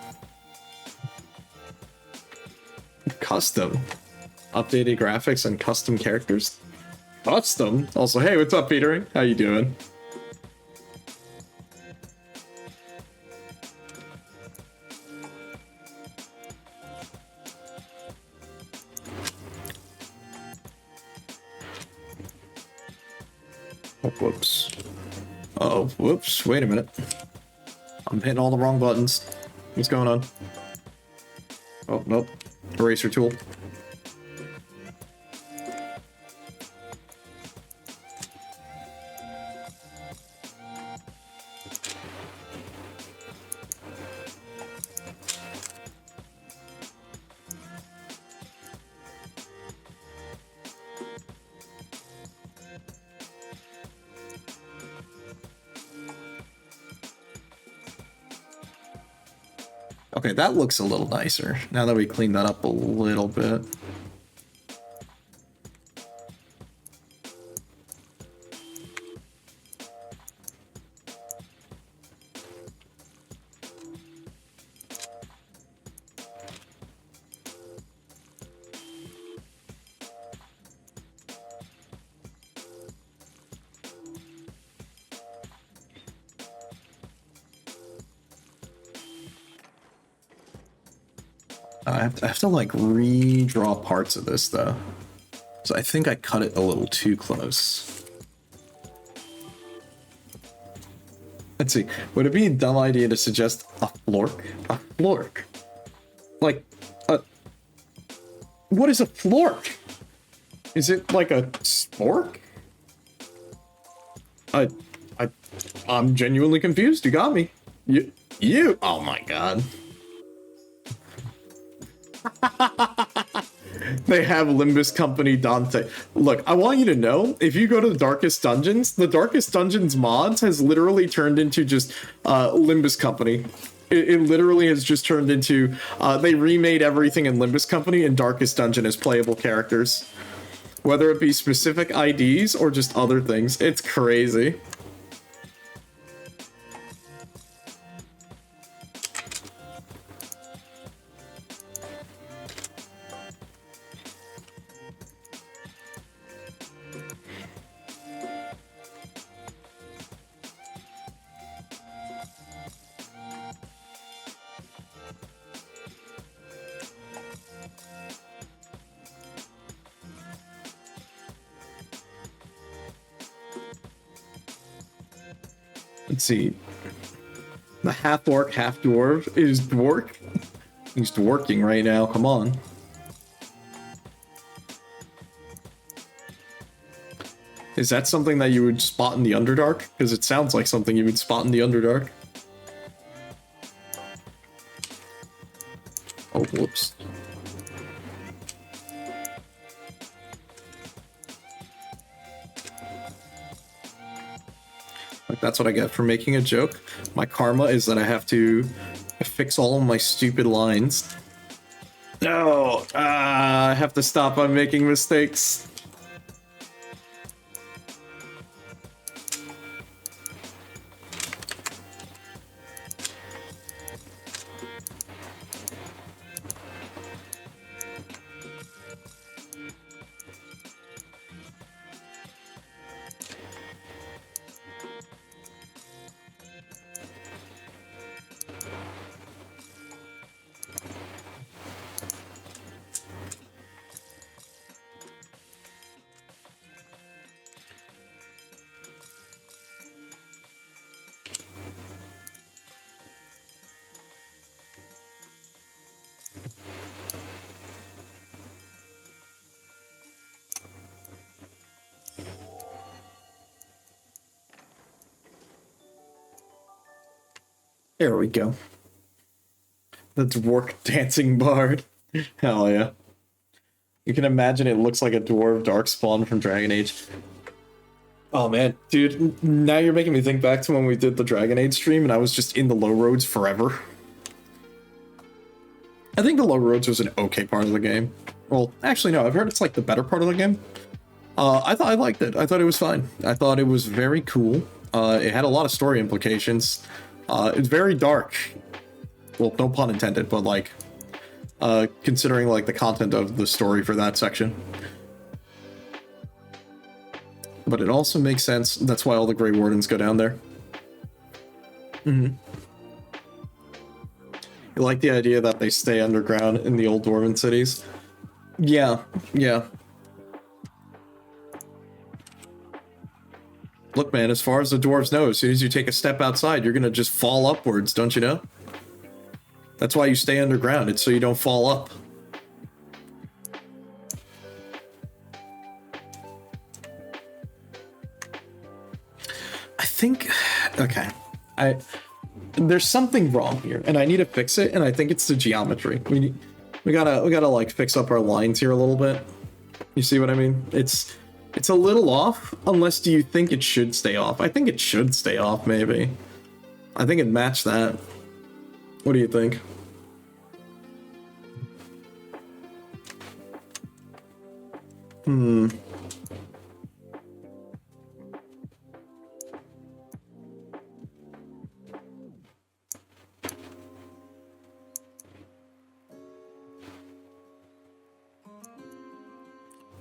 Custom. Updated graphics and custom characters. Custom? Also, hey, what's up, Peter? How you doing? Oh, whoops. Uh-oh, whoops, wait a minute. I'm hitting all the wrong buttons. What's going on? Oh, nope. Eraser tool. Okay, that looks a little nicer now that we cleaned that up a little bit. I have to like redraw parts of this though. So I think I cut it a little too close. Let's see. Would it be a dumb idea to suggest a flork? A flork? Like a... What is a flork? Is it like a spork? I, I, I'm genuinely confused. You got me. You. Oh my god. They have Limbus Company Dante. Look, I want you to know, if you go to the Darkest Dungeons mods has literally turned into just Limbus Company. It literally has just turned into, they remade everything in Limbus Company and Darkest Dungeon as playable characters. Whether it be specific IDs or just other things. It's crazy. Let's see. The half orc, half dwarf is dwark. He's dwarking right now. Come on. Is that something that you would spot in the Underdark? Because it sounds like something you would spot in the Underdark. Oh, whoops. Like, that's what I get for making a joke. My karma is that I have to fix all of my stupid lines. No! I have to stop on making mistakes. There we go. The dwarf dancing bard. Hell yeah. You can imagine it looks like a dwarf darkspawn from Dragon Age. Oh man, dude, now you're making me think back to when we did the Dragon Age stream and I was just in the low roads forever. I think the low roads was an okay part of the game. Well, actually no, I've heard it's like the better part of the game. I thought I liked it. I thought it was fine. I thought it was very cool. It had a lot of story implications. It's very dark. Well, no pun intended, but like, considering like the content of the story for that section. But it also makes sense. That's why all the Grey Wardens go down there. Mm-hmm. You like the idea that they stay underground in the old dwarven cities? Yeah, yeah. Look, man, as far as the dwarves know, as soon as you take a step outside, you're gonna just fall upwards, don't you know? That's why you stay underground. It's so you don't fall up. I think... Okay. There's something wrong here, and I need to fix it, and I think it's the geometry. We gotta like fix up our lines here a little bit. You see what I mean? It's a little off, unless do you think it should stay off? I think it should stay off, maybe. I think it'd match that. What do you think?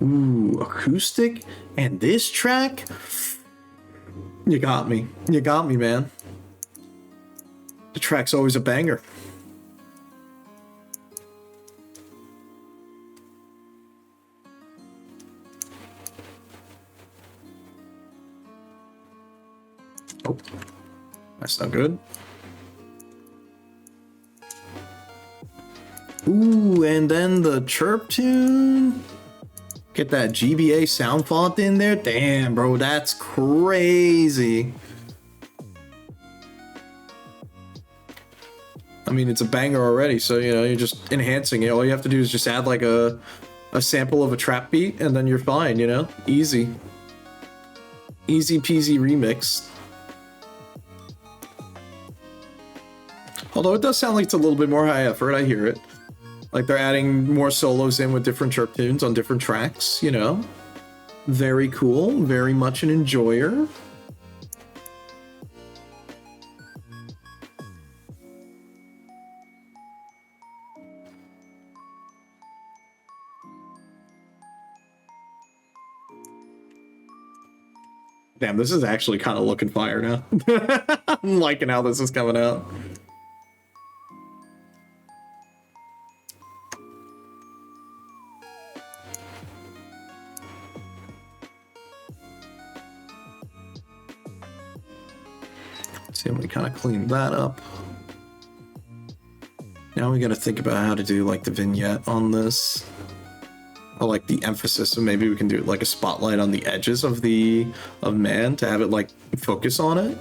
Ooh, acoustic? And this track? You got me. You got me, man. The track's always a banger. Oh, that's not good. Ooh, and then the chirp tune. Get that GBA sound font in there. Damn, bro, that's crazy. I mean, it's a banger already, so, you know, you're just enhancing it. All you have to do is just add, like, a sample of a trap beat, and then you're fine, you know? Easy. Easy peasy remix. Although it does sound like it's a little bit more high effort, I hear it. Like they're adding more solos in with different chirp tunes on different tracks, you know? Very cool, very much an enjoyer. Damn, this is actually kind of looking fire now. I'm liking how this is coming out. See how we kind of clean that up. Now we got to think about how to do like the vignette on this. Or like the emphasis, so maybe we can do like a spotlight on the edges of man to have it like focus on it.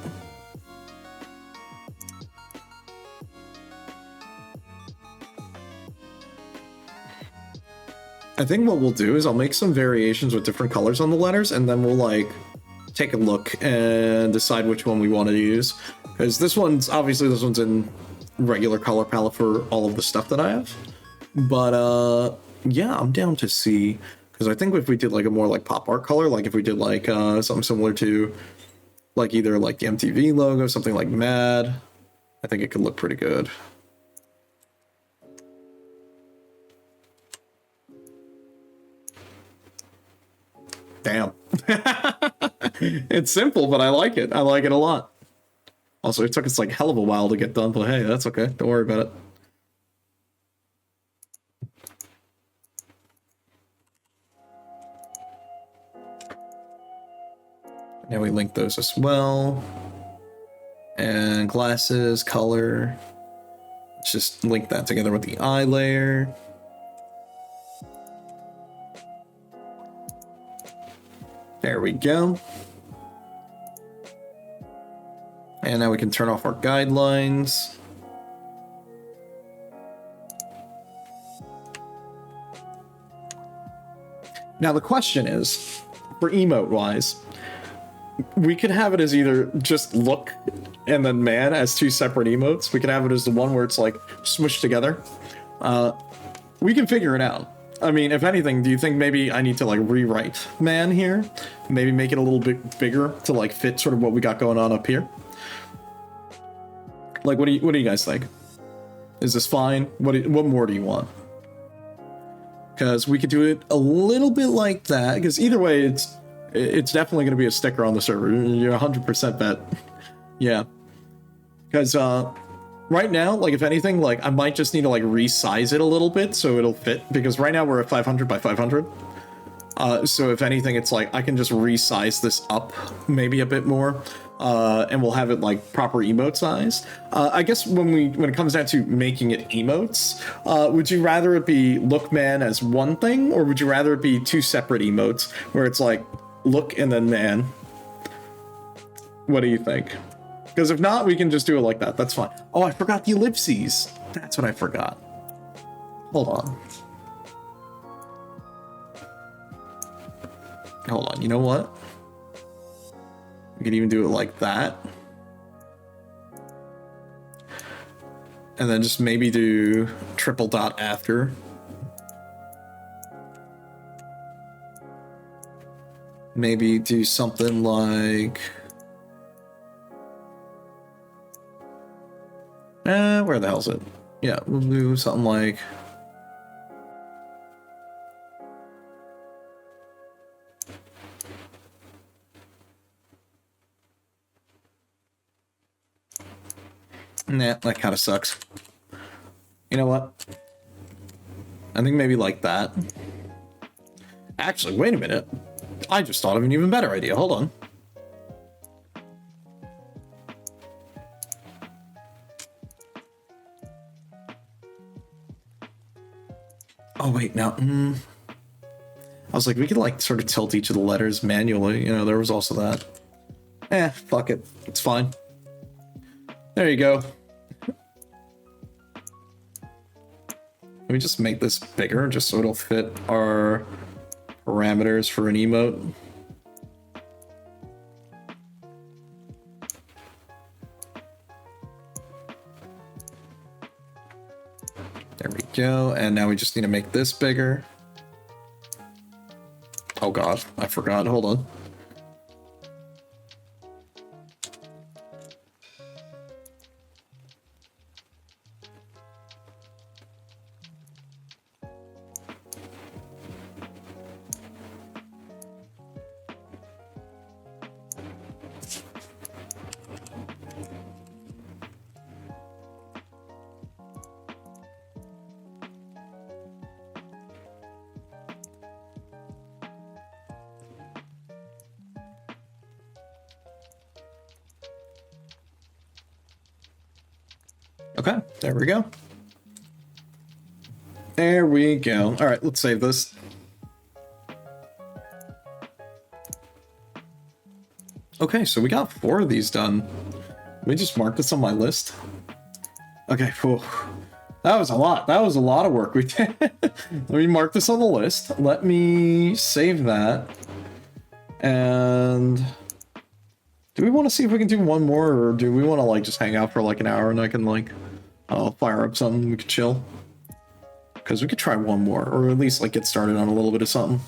I think what we'll do is I'll make some variations with different colors on the letters, and then we'll like take a look and decide which one we want to use. Because this one's in regular color palette for all of the stuff that I have. But yeah, I'm down to see, because I think if we did like a more like pop art color, like if we did like something similar to like either like the MTV logo, something like Mad, I think it could look pretty good. Damn. It's simple, but I like it. I like it a lot. Also, it took us like a hell of a while to get done, but hey, that's okay. Don't worry about it. Now we link those as well. And glasses, color. Let's just link that together with the eye layer. There we go. And now we can turn off our guidelines. Now the question is, for emote wise, we could have it as either just look and then man as two separate emotes. We could have it as the one where it's like smushed together. We can figure it out. I mean, if anything, do you think maybe I need to like rewrite man here? Maybe make it a little bit bigger to like fit sort of what we got going on up here? Like, what do you guys think? Is this fine? What more do you want? Because we could do it a little bit like that, because either way, it's definitely going to be a sticker on the server. You're 100% bet. Yeah. Because right now, like, if anything, like, I might just need to, like, resize it a little bit so it'll fit. Because right now we're at 500 by 500. So if anything, it's like, I can just resize this up maybe a bit more. And we'll have it, like, proper emote size. I guess when it comes down to making it emotes, would you rather it be look man as one thing, or would you rather it be two separate emotes where it's like look and then man? What do you think? Because if not, we can just do it like that. That's fine. Oh, I forgot the ellipses. That's what I forgot. Hold on. Hold on. You know what? We could even do it like that. And then just maybe do triple dot after. Maybe do something like... where the hell's it? Yeah, we'll do something like... Nah, that kind of sucks. You know what? I think maybe like that. Actually, wait a minute. I just thought of an even better idea. Hold on. Oh, wait, now... I was like, we could like sort of tilt each of the letters manually. You know, there was also that. Fuck it. It's fine. There you go. Let me just make this bigger just so it'll fit our parameters for an emote. There we go. And now we just need to make this bigger. Oh god, I forgot. Hold on. Okay, there we go. There we go. All right, let's save this. Okay, so we got 4 of these done. Let me just mark this on my list. Okay, cool. That was a lot. That was a lot of work we did. Let me mark this on the list. Let me save that. And do we want to see if we can do one more, or do we want to like just hang out for like an hour and I can like fire up something, we could chill? Because we could try one more, or at least like get started on a little bit of something.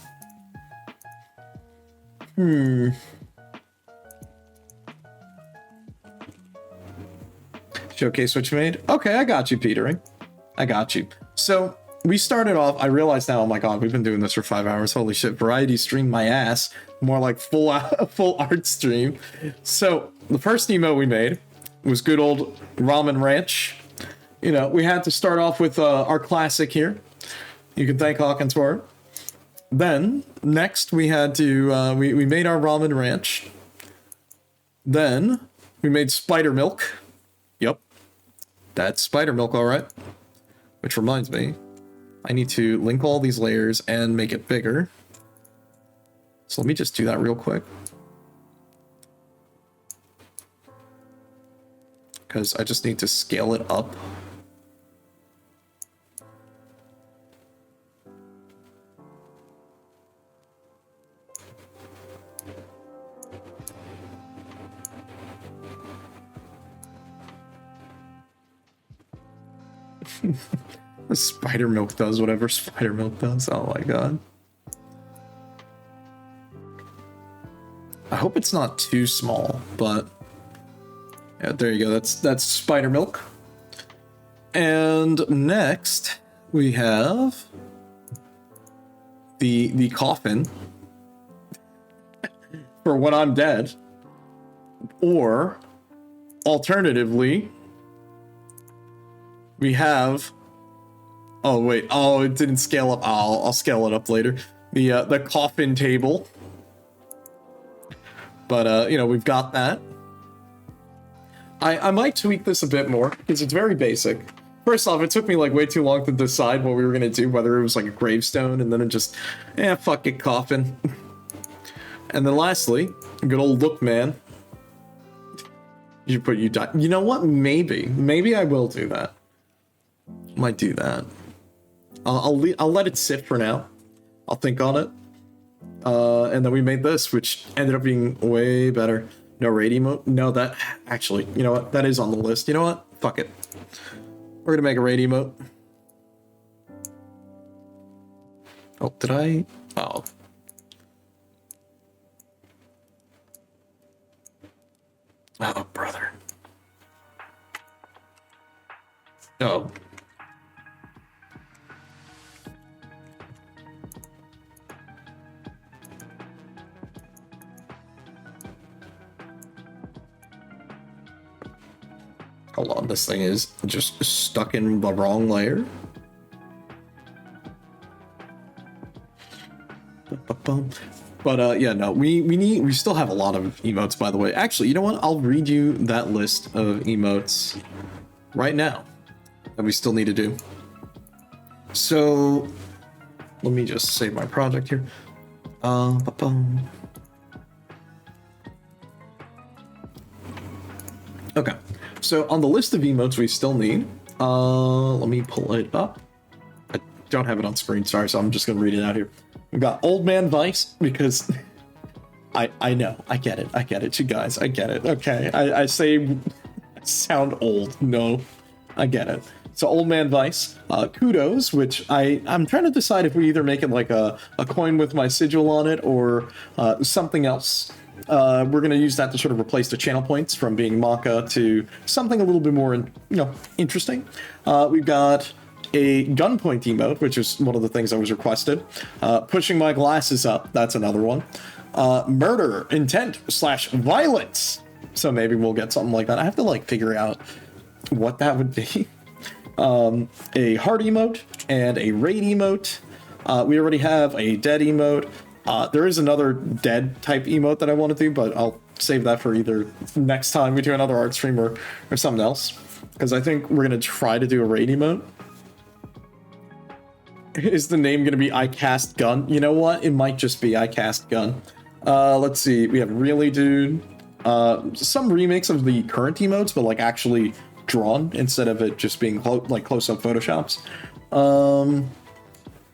Showcase what you made? Okay, I got you, Petering. I got you. So we started off, I realize now, oh my god, we've been doing this for 5 hours. Holy shit, variety stream my ass. More like full art stream. So the first emote we made was good old Ramen Ranch. You know, we had to start off with our classic here. You can thank Hawkins for it. Then, next we had to, we made our Ramen Ranch. Then, we made Spider Milk. Yep. That's Spider Milk, alright. Which reminds me, I need to link all these layers and make it bigger. So let me just do that real quick. Because I just need to scale it up. Spider Milk does whatever Spider Milk does. Oh my god. I hope it's not too small, but yeah, there you go. That's Spider Milk. And next we have the coffin for when I'm dead, or alternatively we have, oh wait, oh it didn't scale up. I'll scale it up later. The coffin table. But you know, we've got that. I might tweak this a bit more because it's very basic. First off, it took me like way too long to decide what we were gonna do, whether it was like a gravestone, and then it just, fuck it, coffin. And then lastly, good old look man. You put you die. You know what? Maybe I will do that. Might do that. I'll let it sit for now. I'll think on it. And then we made this, which ended up being way better. No raid emote. No, that actually, you know what? That is on the list. You know what? Fuck it. We're gonna make a raid emote. Oh, did I? Oh. Oh, brother. Oh. Hold on, this thing is just stuck in the wrong layer. But yeah, no, we still have a lot of emotes, by the way. Actually, you know what? I'll read you that list of emotes right now that we still need to do. So let me just save my project here. Ba-bum. Okay, so on the list of emotes we still need, let me pull it up. I don't have it on screen, sorry, so I'm just gonna read it out here. We've got Old Man Vice, because I know, I get it, you guys, I get it, okay, I say, I sound old, no, I get it. So Old Man Vice, Kudos, which I'm trying to decide if we either make it like a coin with my sigil on it or something else. We're going to use that to sort of replace the channel points from being Maka to something a little bit more, interesting. We've got a gunpoint emote, which is one of the things I was requested. Pushing my glasses up, that's another one. Murder, intent / violence. So maybe we'll get something like that. I have to figure out what that would be. A heart emote and a raid emote. We already have a dead emote. There is another dead type emote that I want to do, but I'll save that for either next time we do another art stream or something else. Because I think we're going to try to do a raid emote. Is the name going to be I Cast Gun? You know what? It might just be I Cast Gun. Let's see. We have Really Dude. Some remakes of the current emotes, but actually drawn instead of it just being close-up photoshops.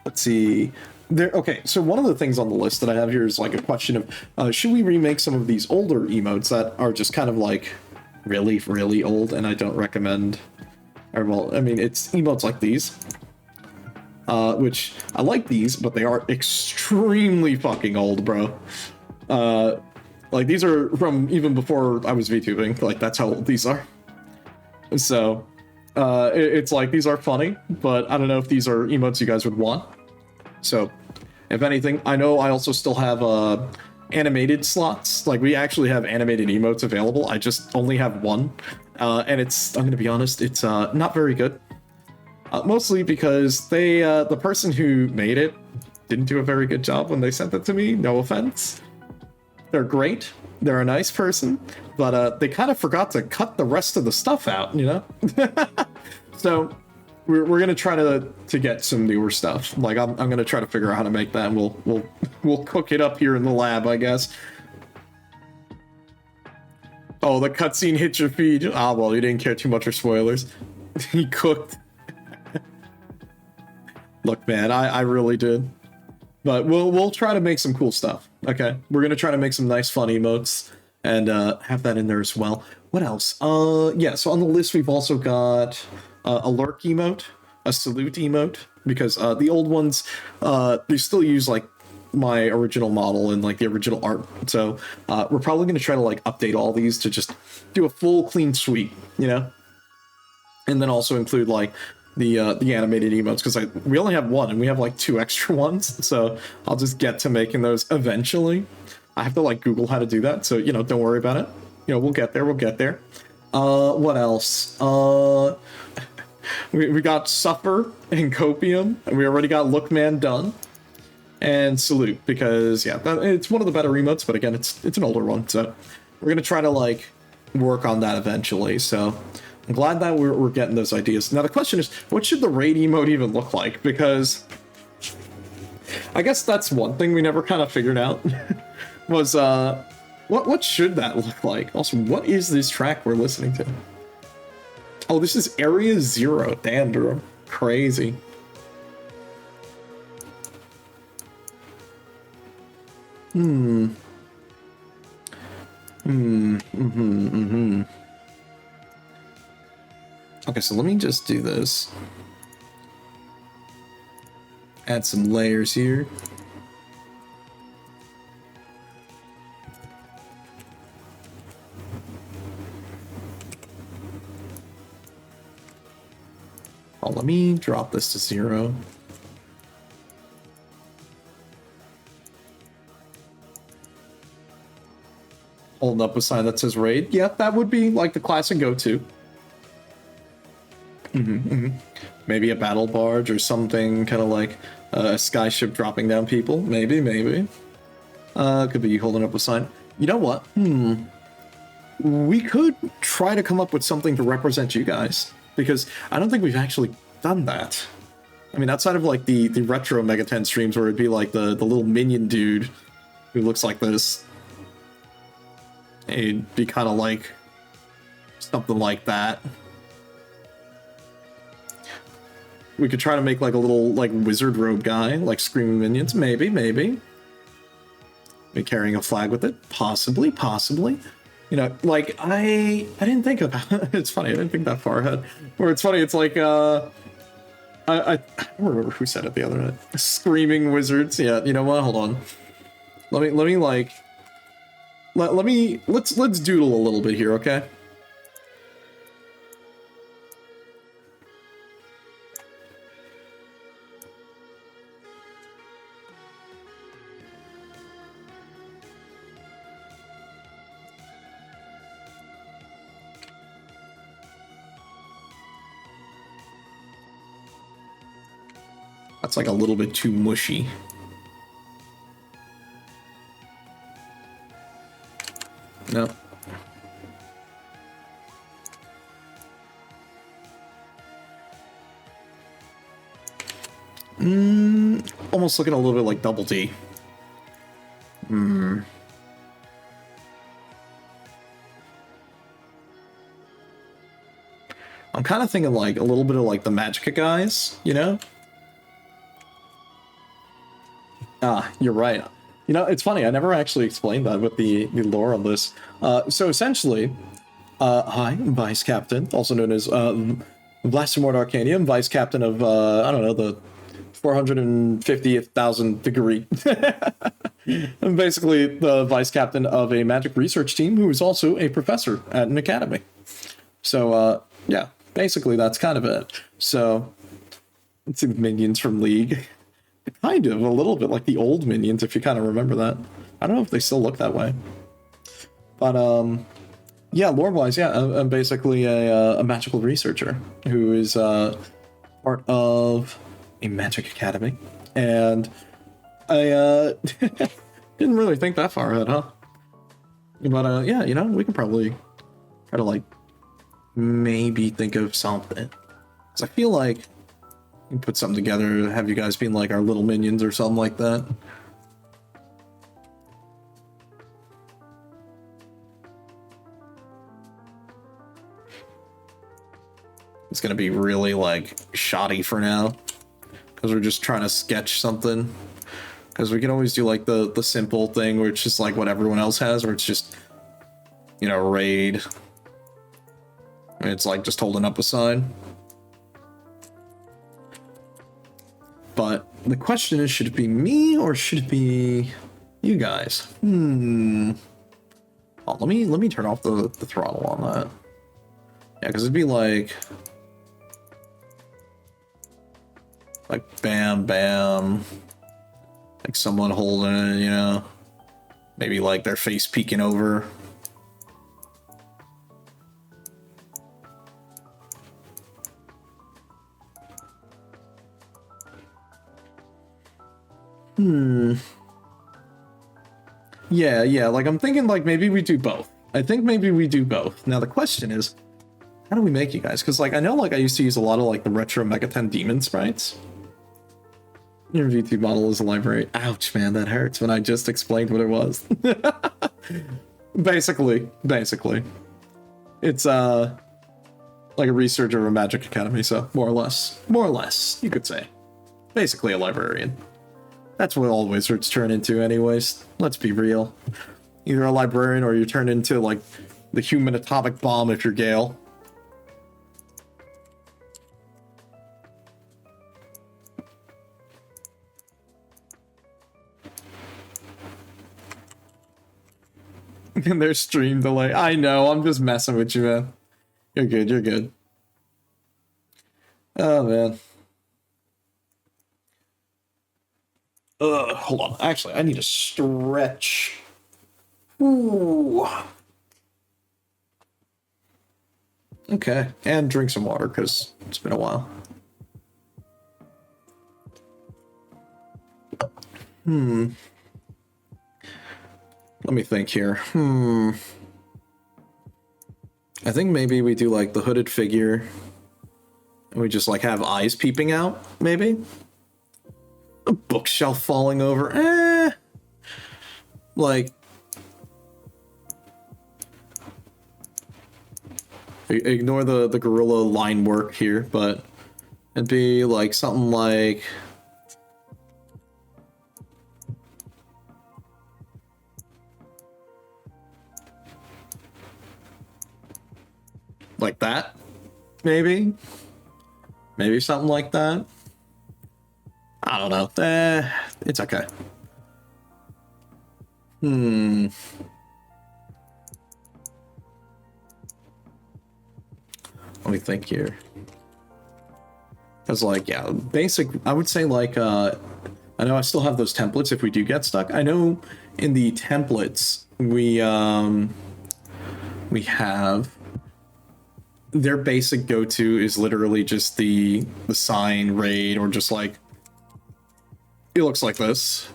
Let's see. Okay, so one of the things on the list that I have here is a question of should we remake some of these older emotes that are just kind of really, really old, and I don't recommend. Or well, I mean, it's emotes like these, which I like these, but they are extremely fucking old, bro. These are from even before I was VTubing. That's how old these are. So, it's these are funny, but I don't know if these are emotes you guys would want. So, if anything, I know I also still have animated slots. We actually have animated emotes available. I just only have one, and I'm gonna be honest, it's not very good. Mostly because the person who made it didn't do a very good job when they sent it to me. No offense. They're great. They're a nice person, but they kind of forgot to cut the rest of the stuff out, So we're gonna try to get some newer stuff. I'm gonna try to figure out how to make that, and we'll cook it up here in the lab, I guess. Oh, the cutscene hit your feed. Ah, well, you didn't care too much for spoilers. He cooked. Look, man, I really did. But we'll try to make some cool stuff. Okay, we're gonna try to make some nice fun emotes and have that in there as well. What else? Yeah. So on the list we've also got a lurk emote, a salute emote, because the old ones they still use my original model and the original art. So we're probably gonna try to update all these to just do a full clean sweep, and then also include the animated emotes, because we only have one and we have 2 extra ones, so I'll just get to making those eventually. I have to Google how to do that, so don't worry about it. We'll get there. What else? We got Suffer and Copium, and we already got Look Man done, and Salute, because it's one of the better emotes, but again, it's an older one, so we're gonna try to work on that eventually. So I'm glad that we're getting those ideas. Now the question is, what should the raid emote even look like? Because I guess that's one thing we never kind of figured out. Was what should that look like? Also, what is this track we're listening to? Oh, this is Area Zero. Damn, Durham. Crazy. Okay, so let me just do this. Add some layers here. Oh, let me drop this to 0. Holding up a sign that says raid. Yeah, that would be the classic go-to. Maybe a battle barge or something, kind of a skyship dropping down people. Maybe. Could be holding up a sign. You know what? We could try to come up with something to represent you guys, because I don't think we've actually done that. I mean, outside of like the retro Megaten streams where it'd be like the little minion dude who looks like this, it'd be kind of like something like that. We could try to make like a little like wizard robe guy, like screaming minions. Maybe. Be carrying a flag with it. Possibly. You know, like I didn't think about it's funny, I didn't think that far ahead. Where it's funny, it's like I don't remember who said it the other night. Screaming wizards. Yeah, you know what? Hold on. Let me like let's doodle a little bit here, okay? That's like a little bit too mushy. No. Almost looking a little bit like Double D. I'm kind of thinking like a little bit of like the Magicka guys, you know? Ah, you're right. You know, it's funny, I never actually explained that with the lore on this. So essentially, hi, I'm Vice Captain, also known as Blasphemord Arcanium, Vice Captain of, I don't know, the 450,000th degree. I'm basically the Vice Captain of a magic research team who is also a professor at an academy. So, yeah, basically that's kind of it. So, it's minions from League. Kind of, a little bit like the old minions, if you kind of remember that. I don't know if they still look that way. But, yeah, lore-wise, yeah, I'm basically a magical researcher who is part of a magic academy. And I didn't really think that far ahead, huh? But, yeah, you know, we could probably try to, like, maybe think of something. Because I feel like we can put something together, have you guys being like our little minions or something like that. It's gonna be really like shoddy for now, because we're just trying to sketch something. Because we can always do like the simple thing where it's just like what everyone else has, where it's just, you know, raid. And it's like just holding up a sign. But the question is, should it be me or should it be you guys? Oh, let me turn off the throttle on that. Yeah, because it'd be like bam, bam, like someone holding it, you know, maybe like their face peeking over. Yeah, like I'm thinking like maybe we do both. I think maybe we do both. Now the question is, how do we make you guys? Because like I know like I used to use a lot of like the retro Megaten demon sprites. Your VT model is a library. Ouch, man, that hurts when I just explained what it was. basically. It's like a researcher of a magic academy, so more or less, you could say. Basically a librarian. That's what all wizards turn into anyways. Let's be real. Either a librarian or you turn into, like, the human atomic bomb if you're Gale. And there's stream delay. I know, I'm just messing with you, man. You're good. Oh, man. Hold on. Actually, I need to stretch. Ooh. Okay, and drink some water, because it's been a while. Let me think here. I think maybe we do, like, the hooded figure And we just like have eyes peeping out, maybe? A bookshelf falling over. Like, ignore the gorilla line work here, but it'd be like something like that, maybe something like that. I don't know. It's okay. Let me think here. Because, like, yeah, basic, I would say, like, I know I still have those templates if we do get stuck. I know in the templates, we have their basic go-to is literally just the sign raid, or just like, it looks like this.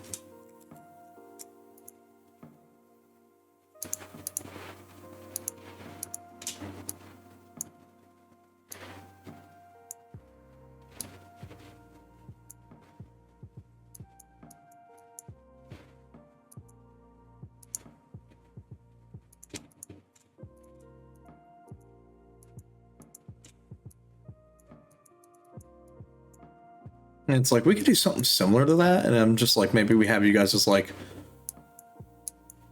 And it's like, we could do something similar to that, and I'm just like, maybe we have you guys as like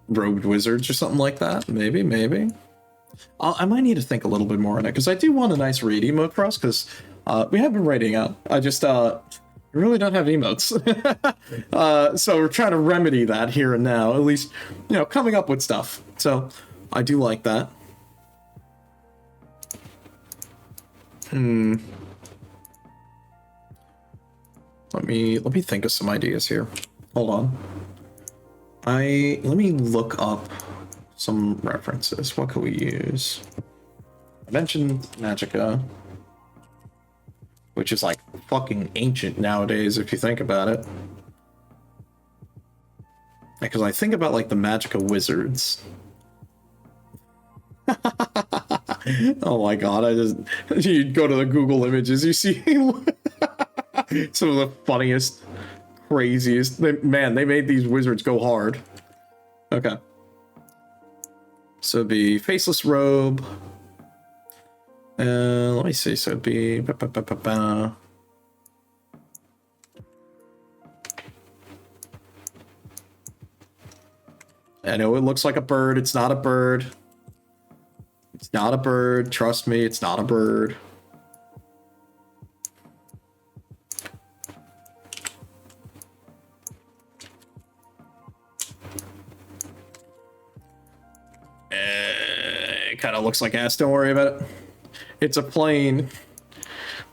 robed wizards or something like that. Maybe. I might need to think a little bit more on it, because I do want a nice raid emote for us, because we have been raiding out. I just we really don't have emotes. So we're trying to remedy that here and now, at least, you know, coming up with stuff. So I do like that. Let me think of some ideas here. Hold on. Let me look up some references. What could we use? I mentioned Magicka, which is like fucking ancient nowadays if you think about it. Because I think about like the Magicka wizards. Oh my god, you go to the Google images, you see some of the funniest, craziest. Man, they made these wizards go hard. Okay. So it'd be faceless robe. Let me see. So it'd be. I know it looks like a bird. It's not a bird. It's not a bird. Trust me, it's not a bird. It kind of looks like ass. Don't worry about it. It's a plane.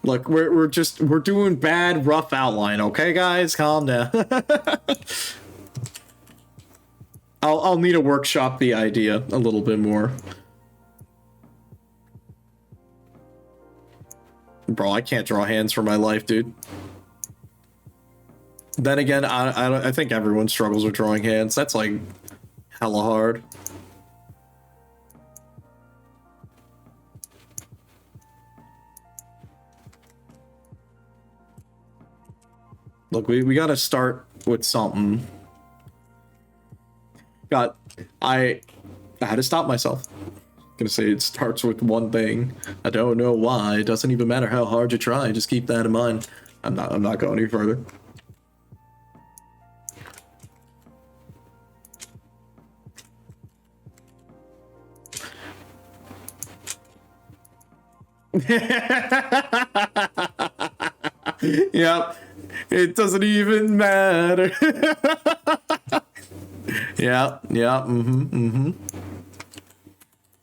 Look, we're doing bad rough outline. Okay, guys, calm down. I'll need to workshop the idea a little bit more. Bro, I can't draw hands for my life, dude. Then again, I think everyone struggles with drawing hands. That's like hella hard. Look, we gotta start with something. I had to stop myself. I'm gonna say it starts with one thing. I don't know why. It doesn't even matter how hard you try. Just keep that in mind. I'm not going any further. Yep. It doesn't even matter. Yeah.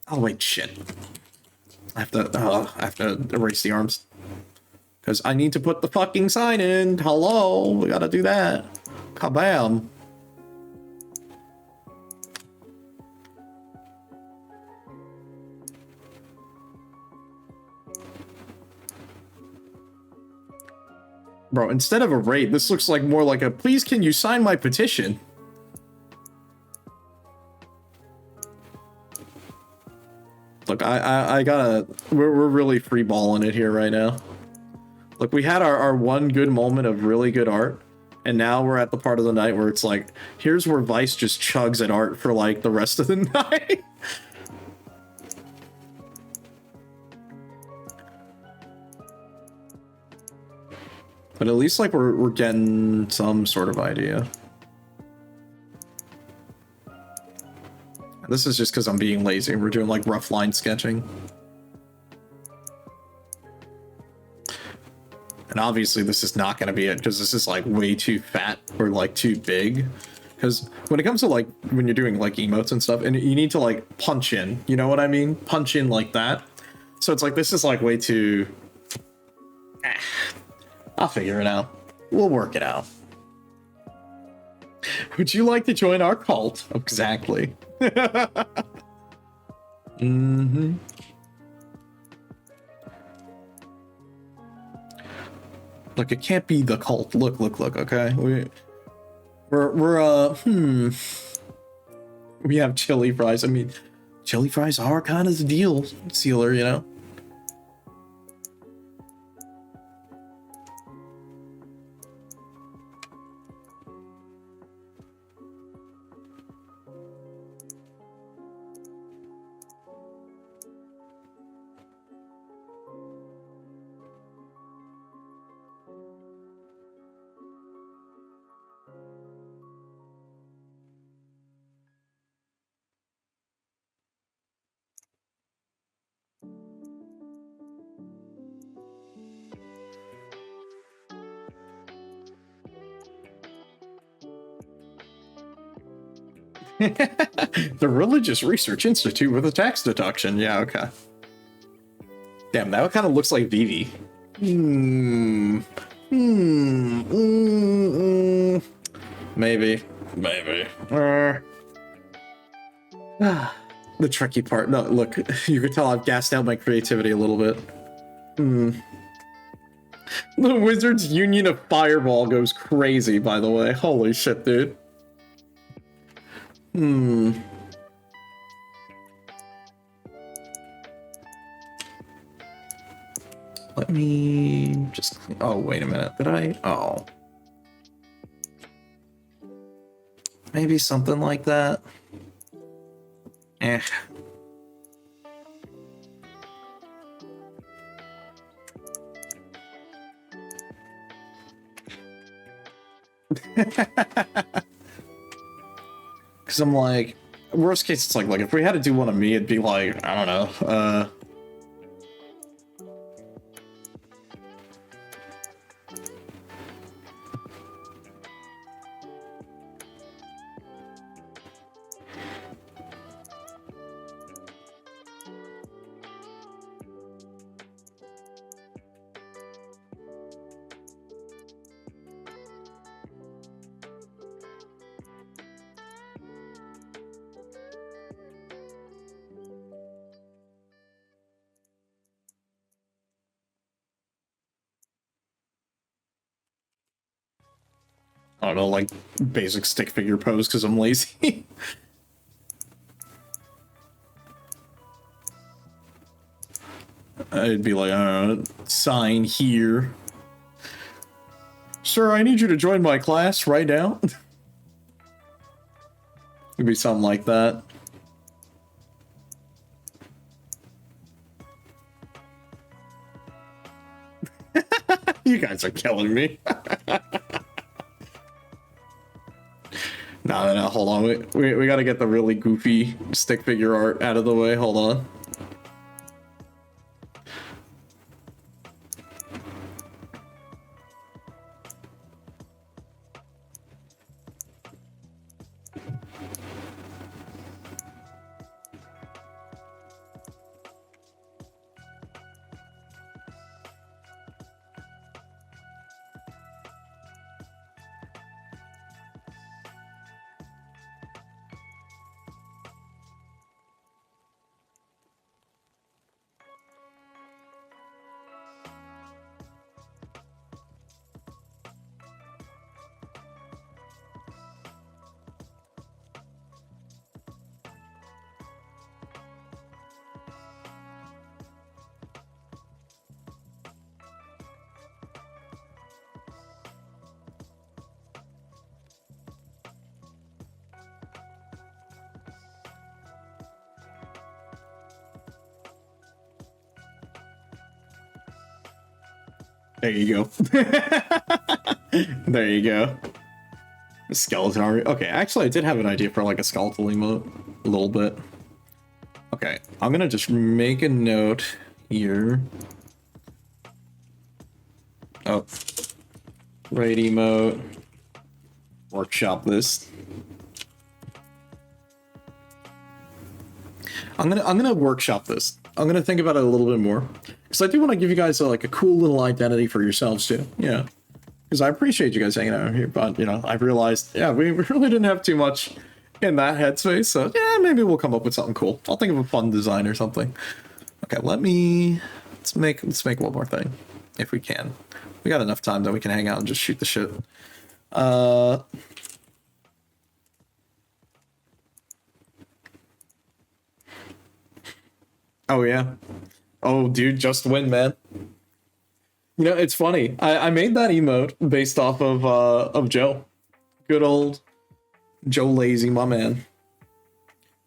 Oh wait, shit. I have to erase the arms. Because I need to put the fucking sign in. Hello, we gotta do that. Kabam. Bro, instead of a raid, this looks like more like a, please can you sign my petition? Look, I gotta, we're really freeballing it here right now. Like, we had our one good moment of really good art, and now we're at the part of the night where it's like, here's where Vice just chugs at art for, like, the rest of the night. But at least, like, we're getting some sort of idea. This is just because I'm being lazy. We're doing, like, rough line sketching. And obviously this is not going to be it, because this is, like, way too fat or, like, too big. Because when it comes to, like, when you're doing, like, emotes and stuff, and you need to, like, punch in, you know what I mean? Punch in like that. So it's like, this is, like, way too... I'll figure it out. We'll work it out. Would you like to join our cult? Exactly. Mm-hmm. Look, it can't be the cult. Look, okay? We have chili fries. I mean, chili fries are kind of the deal, Sealer, you know? The Religious Research Institute with a tax deduction. Yeah, okay. Damn, that kind of looks like Vivi. Maybe. The tricky part. No, look, you can tell I've gassed out my creativity a little bit. The Wizards Union of Fireball goes crazy, by the way. Holy shit, dude. Let me just... Oh, wait a minute. Did I? Oh. Maybe something like that. Eh. Because I'm like... Worst case, it's like if we had to do one of me, it'd be like, I don't know, I don't know, like basic stick figure pose because I'm lazy. I'd be like, sign here. Sir, I need you to join my class right now. It'd be something like that. You guys are killing me. No, hold on. We gotta get the really goofy stick figure art out of the way. Hold on. There you go. There you go. Skeleton army. Okay, actually, I did have an idea for like a skeletal emote. A little bit. Okay, I'm gonna just make a note here. Oh. Raid emote. Workshop this. I'm gonna workshop this. I'm gonna think about it a little bit more. Because I do want to give you guys like a cool little identity for yourselves too. Yeah. Because I appreciate you guys hanging out here, but, you know, I've realized, yeah, we really didn't have too much in that headspace, so, yeah, maybe we'll come up with something cool. I'll think of a fun design or something. Okay, let's make one more thing, if we can. We got enough time that we can hang out and just shoot the shit. Oh, yeah. Oh, dude, just win, man. You know, it's funny. I made that emote based off of Joe. Good old Joe Lazy, my man.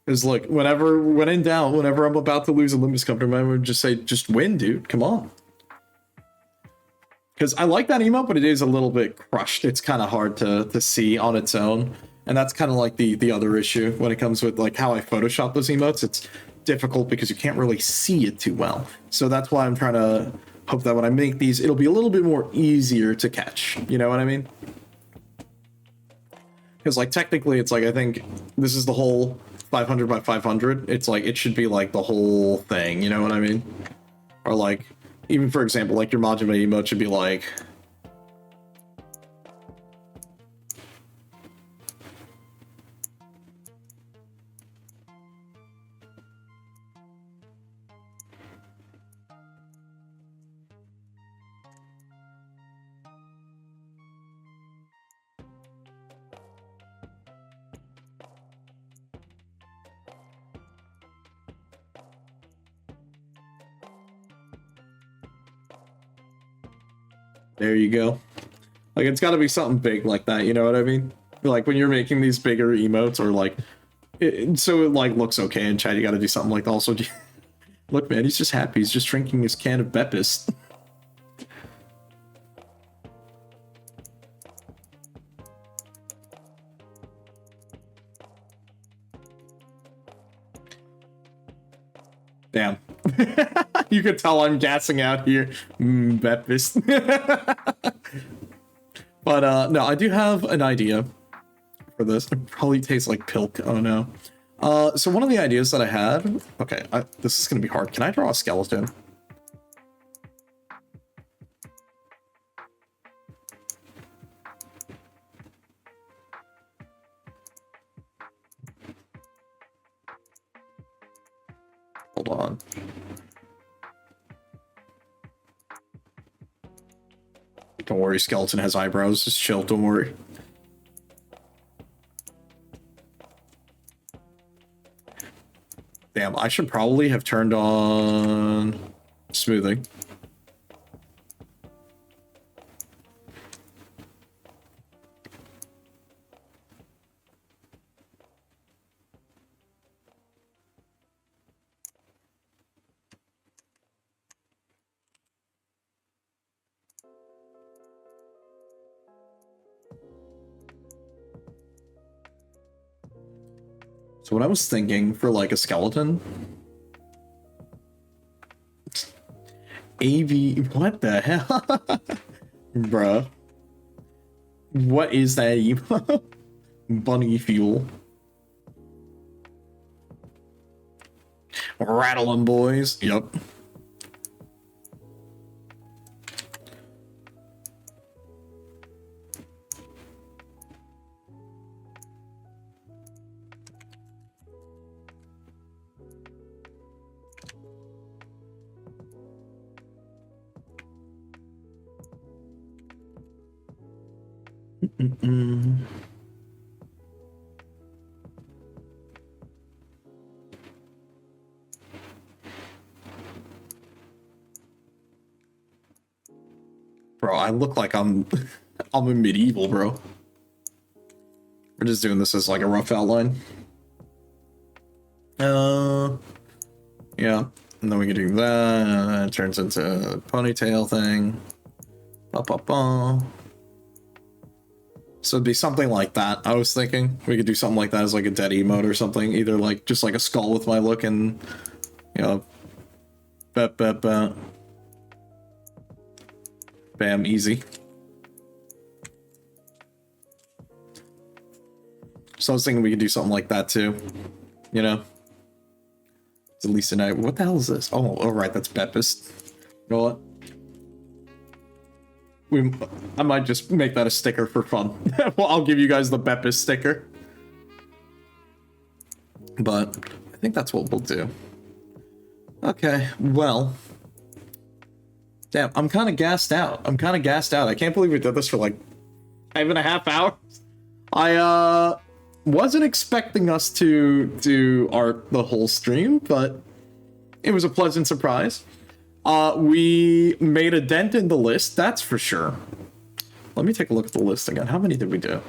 Because look, when in doubt, whenever I'm about to lose a Olympus Cup, I would just say, just win, dude. Come on. Because I like that emote, but it is a little bit crushed. It's kind of hard to see on its own. And that's kind of like the other issue when it comes with like how I Photoshop those emotes. It's difficult because you can't really see it too well. So that's why I'm trying to hope that when I make these, it'll be a little bit more easier to catch. You know what I mean? Because like technically it's like, I think this is the whole 500 by 500. It's like, it should be like the whole thing. You know what I mean? Or like, even for example, like your Majima emote should be like, there you go. Like, it's got to be something big like that, you know what I mean? Like, when you're making these bigger emotes, or like, so it like looks okay in chat, you got to do something like also. Look, man, he's just happy. He's just drinking his can of Beppis. Damn. You could tell I'm gassing out here. Beppis. But no, I do have an idea for this. It probably tastes like pilk. Oh no. So one of the ideas that I had. Okay, this is gonna be hard. Can I draw a skeleton? Hold on. Don't worry, skeleton has eyebrows. Just chill, don't worry. Damn, I should probably have turned on smoothing. So what I was thinking for like a skeleton, AV, what the hell, bruh? What is that emo? Bunny fuel. Rattle 'em, boys. Yep. Bro, I look like I'm I'm a medieval, bro. We're just doing this as like a rough outline. Yeah. And then we can do that. It turns into a ponytail thing. Ba, ba, ba. So it'd be something like that. I was thinking we could do something like that as like a dead emote or something. Either like just like a skull with my look and, you know, bam, easy. So I was thinking we could do something like that too. You know? It's at least a night. What the hell is this? Oh, right, that's Beppis. You know what? I might just make that a sticker for fun. Well, I'll give you guys the Beppis sticker. But I think that's what we'll do. Okay, well. Damn, I'm kind of gassed out. I can't believe we did this for like 5.5 hours. I wasn't expecting us to do the whole stream, but it was a pleasant surprise. We made a dent in the list, that's for sure. Let me take a look at the list again. How many did we do?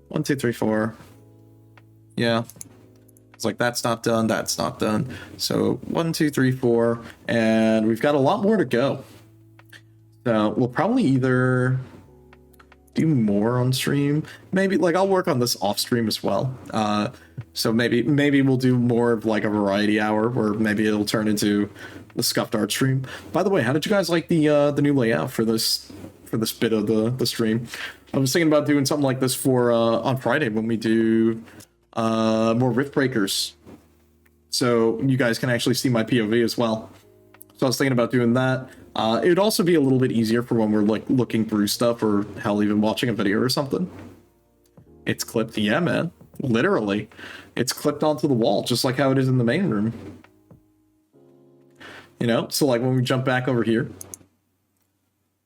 1, 2, 3, 4. Yeah. It's like that's not done, that's not done. So 1, 2, 3, 4, and we've got a lot more to go. So we'll probably either do more on stream. Maybe like I'll work on this off stream as well. So maybe we'll do more of like a variety hour where maybe it'll turn into the scuffed art stream. By the way, how did you guys like the new layout for this bit of the stream? I was thinking about doing something like this for on Friday when we do more Rift Breakers, so you guys can actually see my POV as well. So I was thinking about doing that. It would also be a little bit easier for when we're like looking through stuff, or hell, even watching a video or something. It's clipped, yeah, man. Literally, it's clipped onto the wall, just like how it is in the main room. You know, so like when we jump back over here,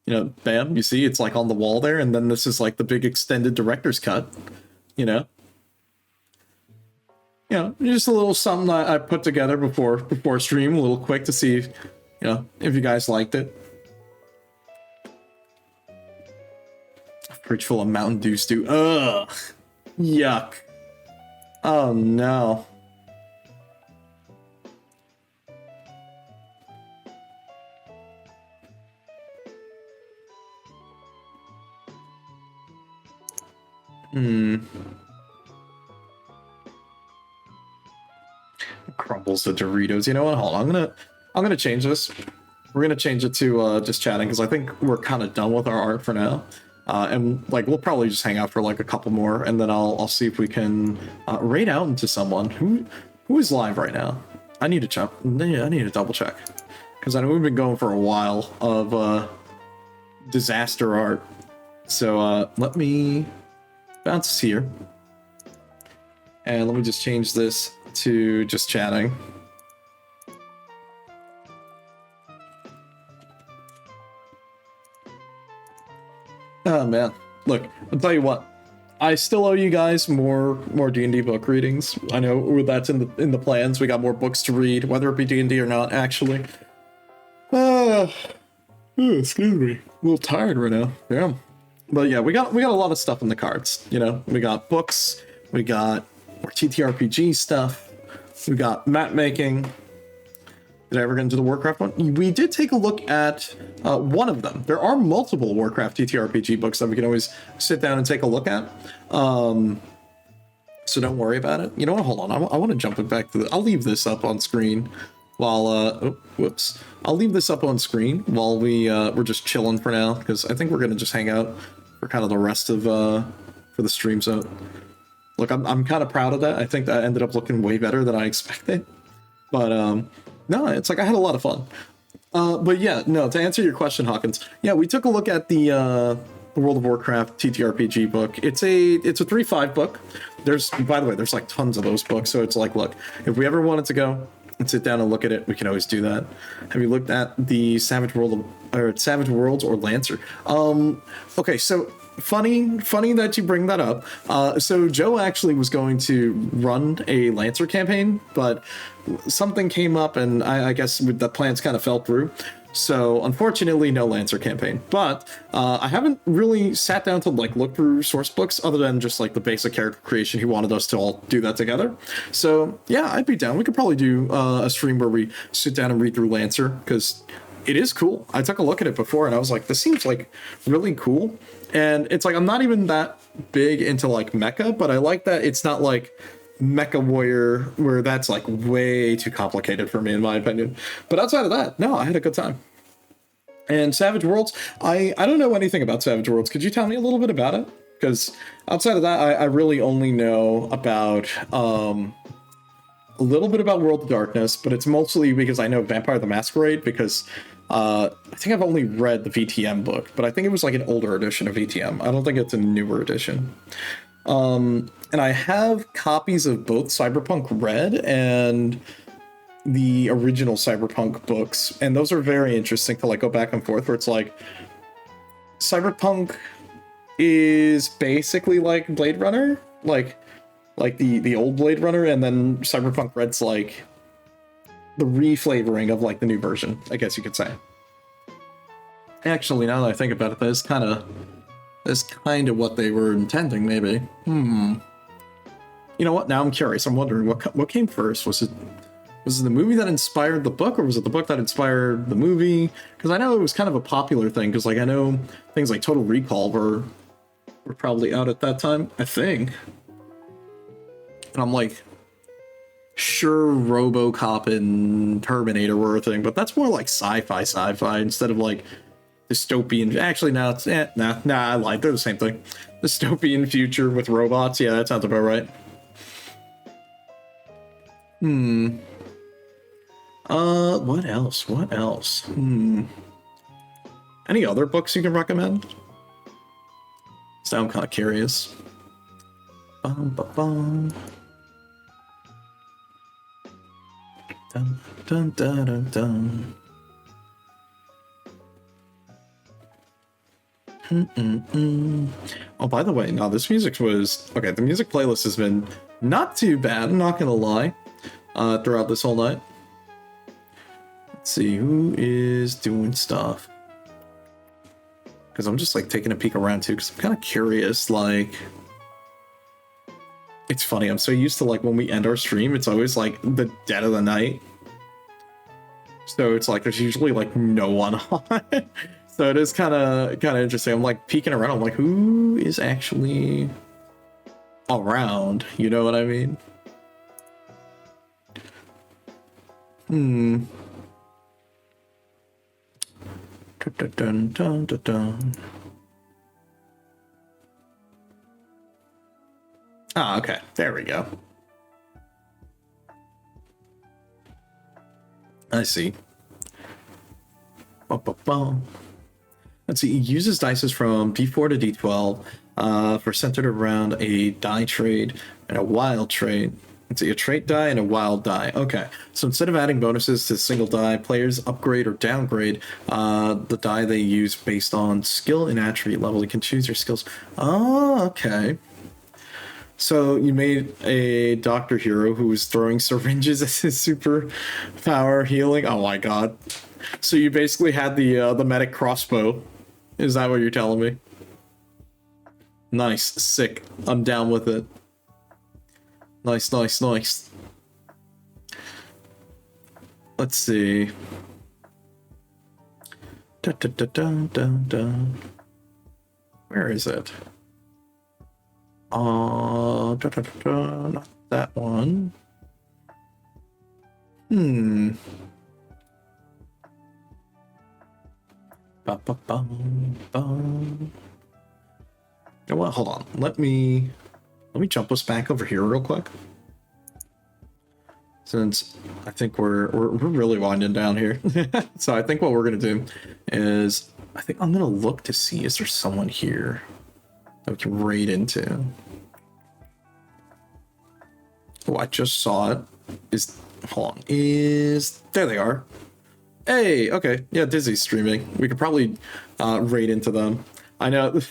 you know, bam, you see it's like on the wall there, and then this is like the big extended director's cut, you know. You know, just a little something I put together before stream, a little quick to see if, you know, if you guys liked it. A fridge full of Mountain Dew stew. Ugh. Yuck. Oh no. Crumbles the Doritos. You know what? Hold on. I'm gonna change this. We're gonna change it to just chatting, because I think we're kind of done with our art for now. And like we'll probably just hang out for like a couple more, and then I'll see if we can raid out into someone who is live right now. I need to check. I need to double check, because I know we've been going for a while of disaster art. So let me bounce here, and let me just change this to just chatting. Oh man, look, I'll tell you what, I still owe you guys more D&D book readings. I know that's in the plans. We got more books to read, whether it be D&D or not, actually. Excuse me, a little tired right now. Yeah, but yeah, we got a lot of stuff in the cards. You know, we got books, we got more TTRPG stuff, we got map making. Did I ever get into the Warcraft one? We did take a look at one of them. There are multiple Warcraft TTRPG books that we can always sit down and take a look at. So don't worry about it. You know what? Hold on. I want to jump it back to I'll leave this up on screen while whoops. I'll leave this up on screen while we're just chilling for now, because I think we're gonna just hang out for kind of the rest of for the stream. So look, I'm kind of proud of that. I think that ended up looking way better than I expected. But no, it's like I had a lot of fun. But yeah, no, to answer your question, Hawkins, yeah, we took a look at the World of Warcraft TTRPG book. It's a 3.5 book. By the way, there's like tons of those books, so it's like, look, if we ever wanted to go and sit down and look at it, we can always do that. Have you looked at the Savage Worlds or Lancer? Okay, so funny that you bring that up. So Joe actually was going to run a Lancer campaign, but something came up, and I guess the plans kind of fell through. So unfortunately, no Lancer campaign. But I haven't really sat down to like look through source books other than just like the basic character creation. He wanted us to all do that together. So yeah, I'd be down. We could probably do a stream where we sit down and read through Lancer, because it is cool. I took a look at it before and I was like, this seems like really cool. And it's like, I'm not even that big into like mecha, but I like that it's not like Mecha Warrior where that's like way too complicated for me in my opinion. But outside of that, no, I had a good time. And Savage Worlds, I don't know anything about Savage Worlds. Could you tell me a little bit about it? Because outside of that, I really only know about a little bit about World of Darkness, but it's mostly because I know Vampire the Masquerade, because I think I've only read the VTM book, but I think it was like an older edition of VTM. I don't think it's a newer edition. And I have copies of both Cyberpunk Red and the original Cyberpunk books, and those are very interesting to like go back and forth, where it's like Cyberpunk is basically like Blade Runner, like the old Blade Runner, and then Cyberpunk Red's like the reflavoring of like the new version, I guess you could say. Actually, now that I think about it, that's kind of what they were intending, maybe. You know what? Now I'm curious. I'm wondering what came first. Was it the movie that inspired the book, or was it the book that inspired the movie? Because I know it was kind of a popular thing. Because like I know things like Total Recall were probably out at that time, I think. And I'm like, sure, RoboCop and Terminator were a thing, but that's more like sci-fi instead of like dystopian. Actually, now it's nah, I lied. They're the same thing. Dystopian future with robots. Yeah, that sounds about right. What else? Any other books you can recommend? So I'm kind of curious. Dun, dun, dun, dun, dun. Oh, by the way, now this music was... Okay, the music playlist has been not too bad, I'm not gonna lie, throughout this whole night. Let's see, who is doing stuff? Because I'm just, like, taking a peek around, too, because I'm kind of curious, like... It's funny, I'm so used to, like, when we end our stream, it's always, like, the dead of the night. So it's, like, there's usually, like, no one on. So it is kind of interesting. I'm like peeking around. I'm like, who is actually around? You know what I mean? Dun, dun, dun, dun, dun. Ah, okay. There we go. I see. Ba-ba-bum. Let's see, it uses dices from D4 to D12 for centered around a die trade and a wild trade. Let's see, a trait die and a wild die. Okay, so instead of adding bonuses to a single die, players upgrade or downgrade the die they use based on skill and attribute level. You can choose your skills. Oh, okay. So you made a doctor hero who was throwing syringes as his superpower healing. Oh my god. So you basically had the medic crossbow. Is that what you're telling me? Nice, sick. I'm down with it. Nice. Let's see. Where is it? Not that one. You know what? Hold on. Let me jump us back over here real quick. Since I think we're really winding down here. So I think what we're gonna do is I think I'm gonna look to see, is there someone here that we can raid into? Oh, I just saw it. Hold on. There they are. Hey, okay. Yeah, Dizzy's streaming. We could probably raid into them. I know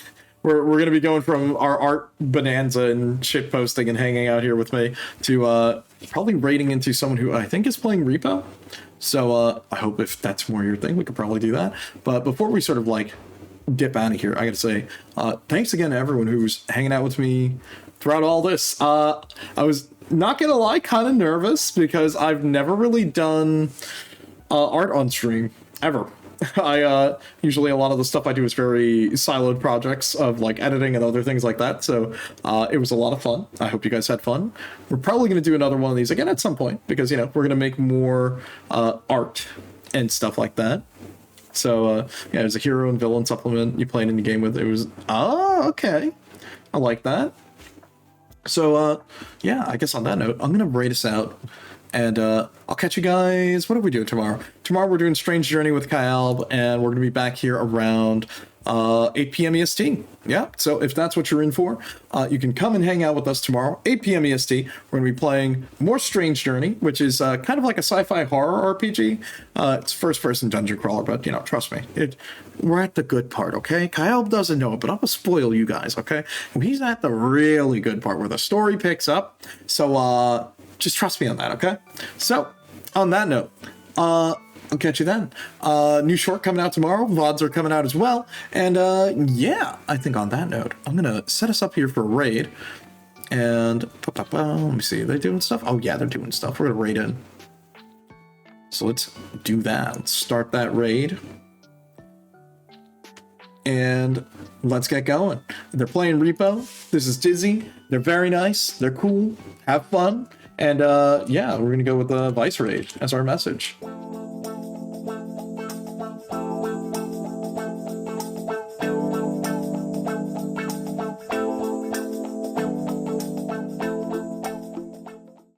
we're gonna be going from our art bonanza and shit posting and hanging out here with me to probably raiding into someone who I think is playing Repo. So I hope if that's more your thing, we could probably do that. But before we sort of like dip out of here, I gotta say thanks again to everyone who's hanging out with me throughout all this. I was not gonna lie, kind of nervous because I've never really done art on stream ever. I usually a lot of the stuff I do is very siloed projects of like editing and other things like that. So it was a lot of fun. I hope you guys had fun. We're probably going to do another one of these again at some point because we're going to make more art and stuff like that. So yeah, there's a hero and villain supplement you playing in the game with. It was okay. I like that. So yeah, I guess on that note, I'm gonna rate us out. And I'll catch you guys. What are we doing tomorrow? Tomorrow we're doing Strange Journey with Kyalb, and we're going to be back here around 8 p.m. EST. Yeah, so if that's what you're in for, you can come and hang out with us tomorrow, 8 p.m. EST. We're going to be playing more Strange Journey, which is kind of like a sci-fi horror RPG. It's first-person dungeon crawler, but, trust me, we're at the good part, okay? Kyalb doesn't know it, but I'm going to spoil you guys, okay? He's at the really good part where the story picks up. So, just trust me on that, okay? So, on that note, I'll catch you then. New short coming out tomorrow. VODs are coming out as well. And yeah, I think on that note, I'm going to set us up here for a raid. And let me see, are they doing stuff? Oh yeah, they're doing stuff. We're going to raid in. So let's do that. Let's start that raid. And let's get going. They're playing Repo. This is Dizzy. They're very nice. They're cool. Have fun. And yeah, we're going to go with the Vice Raid as our message.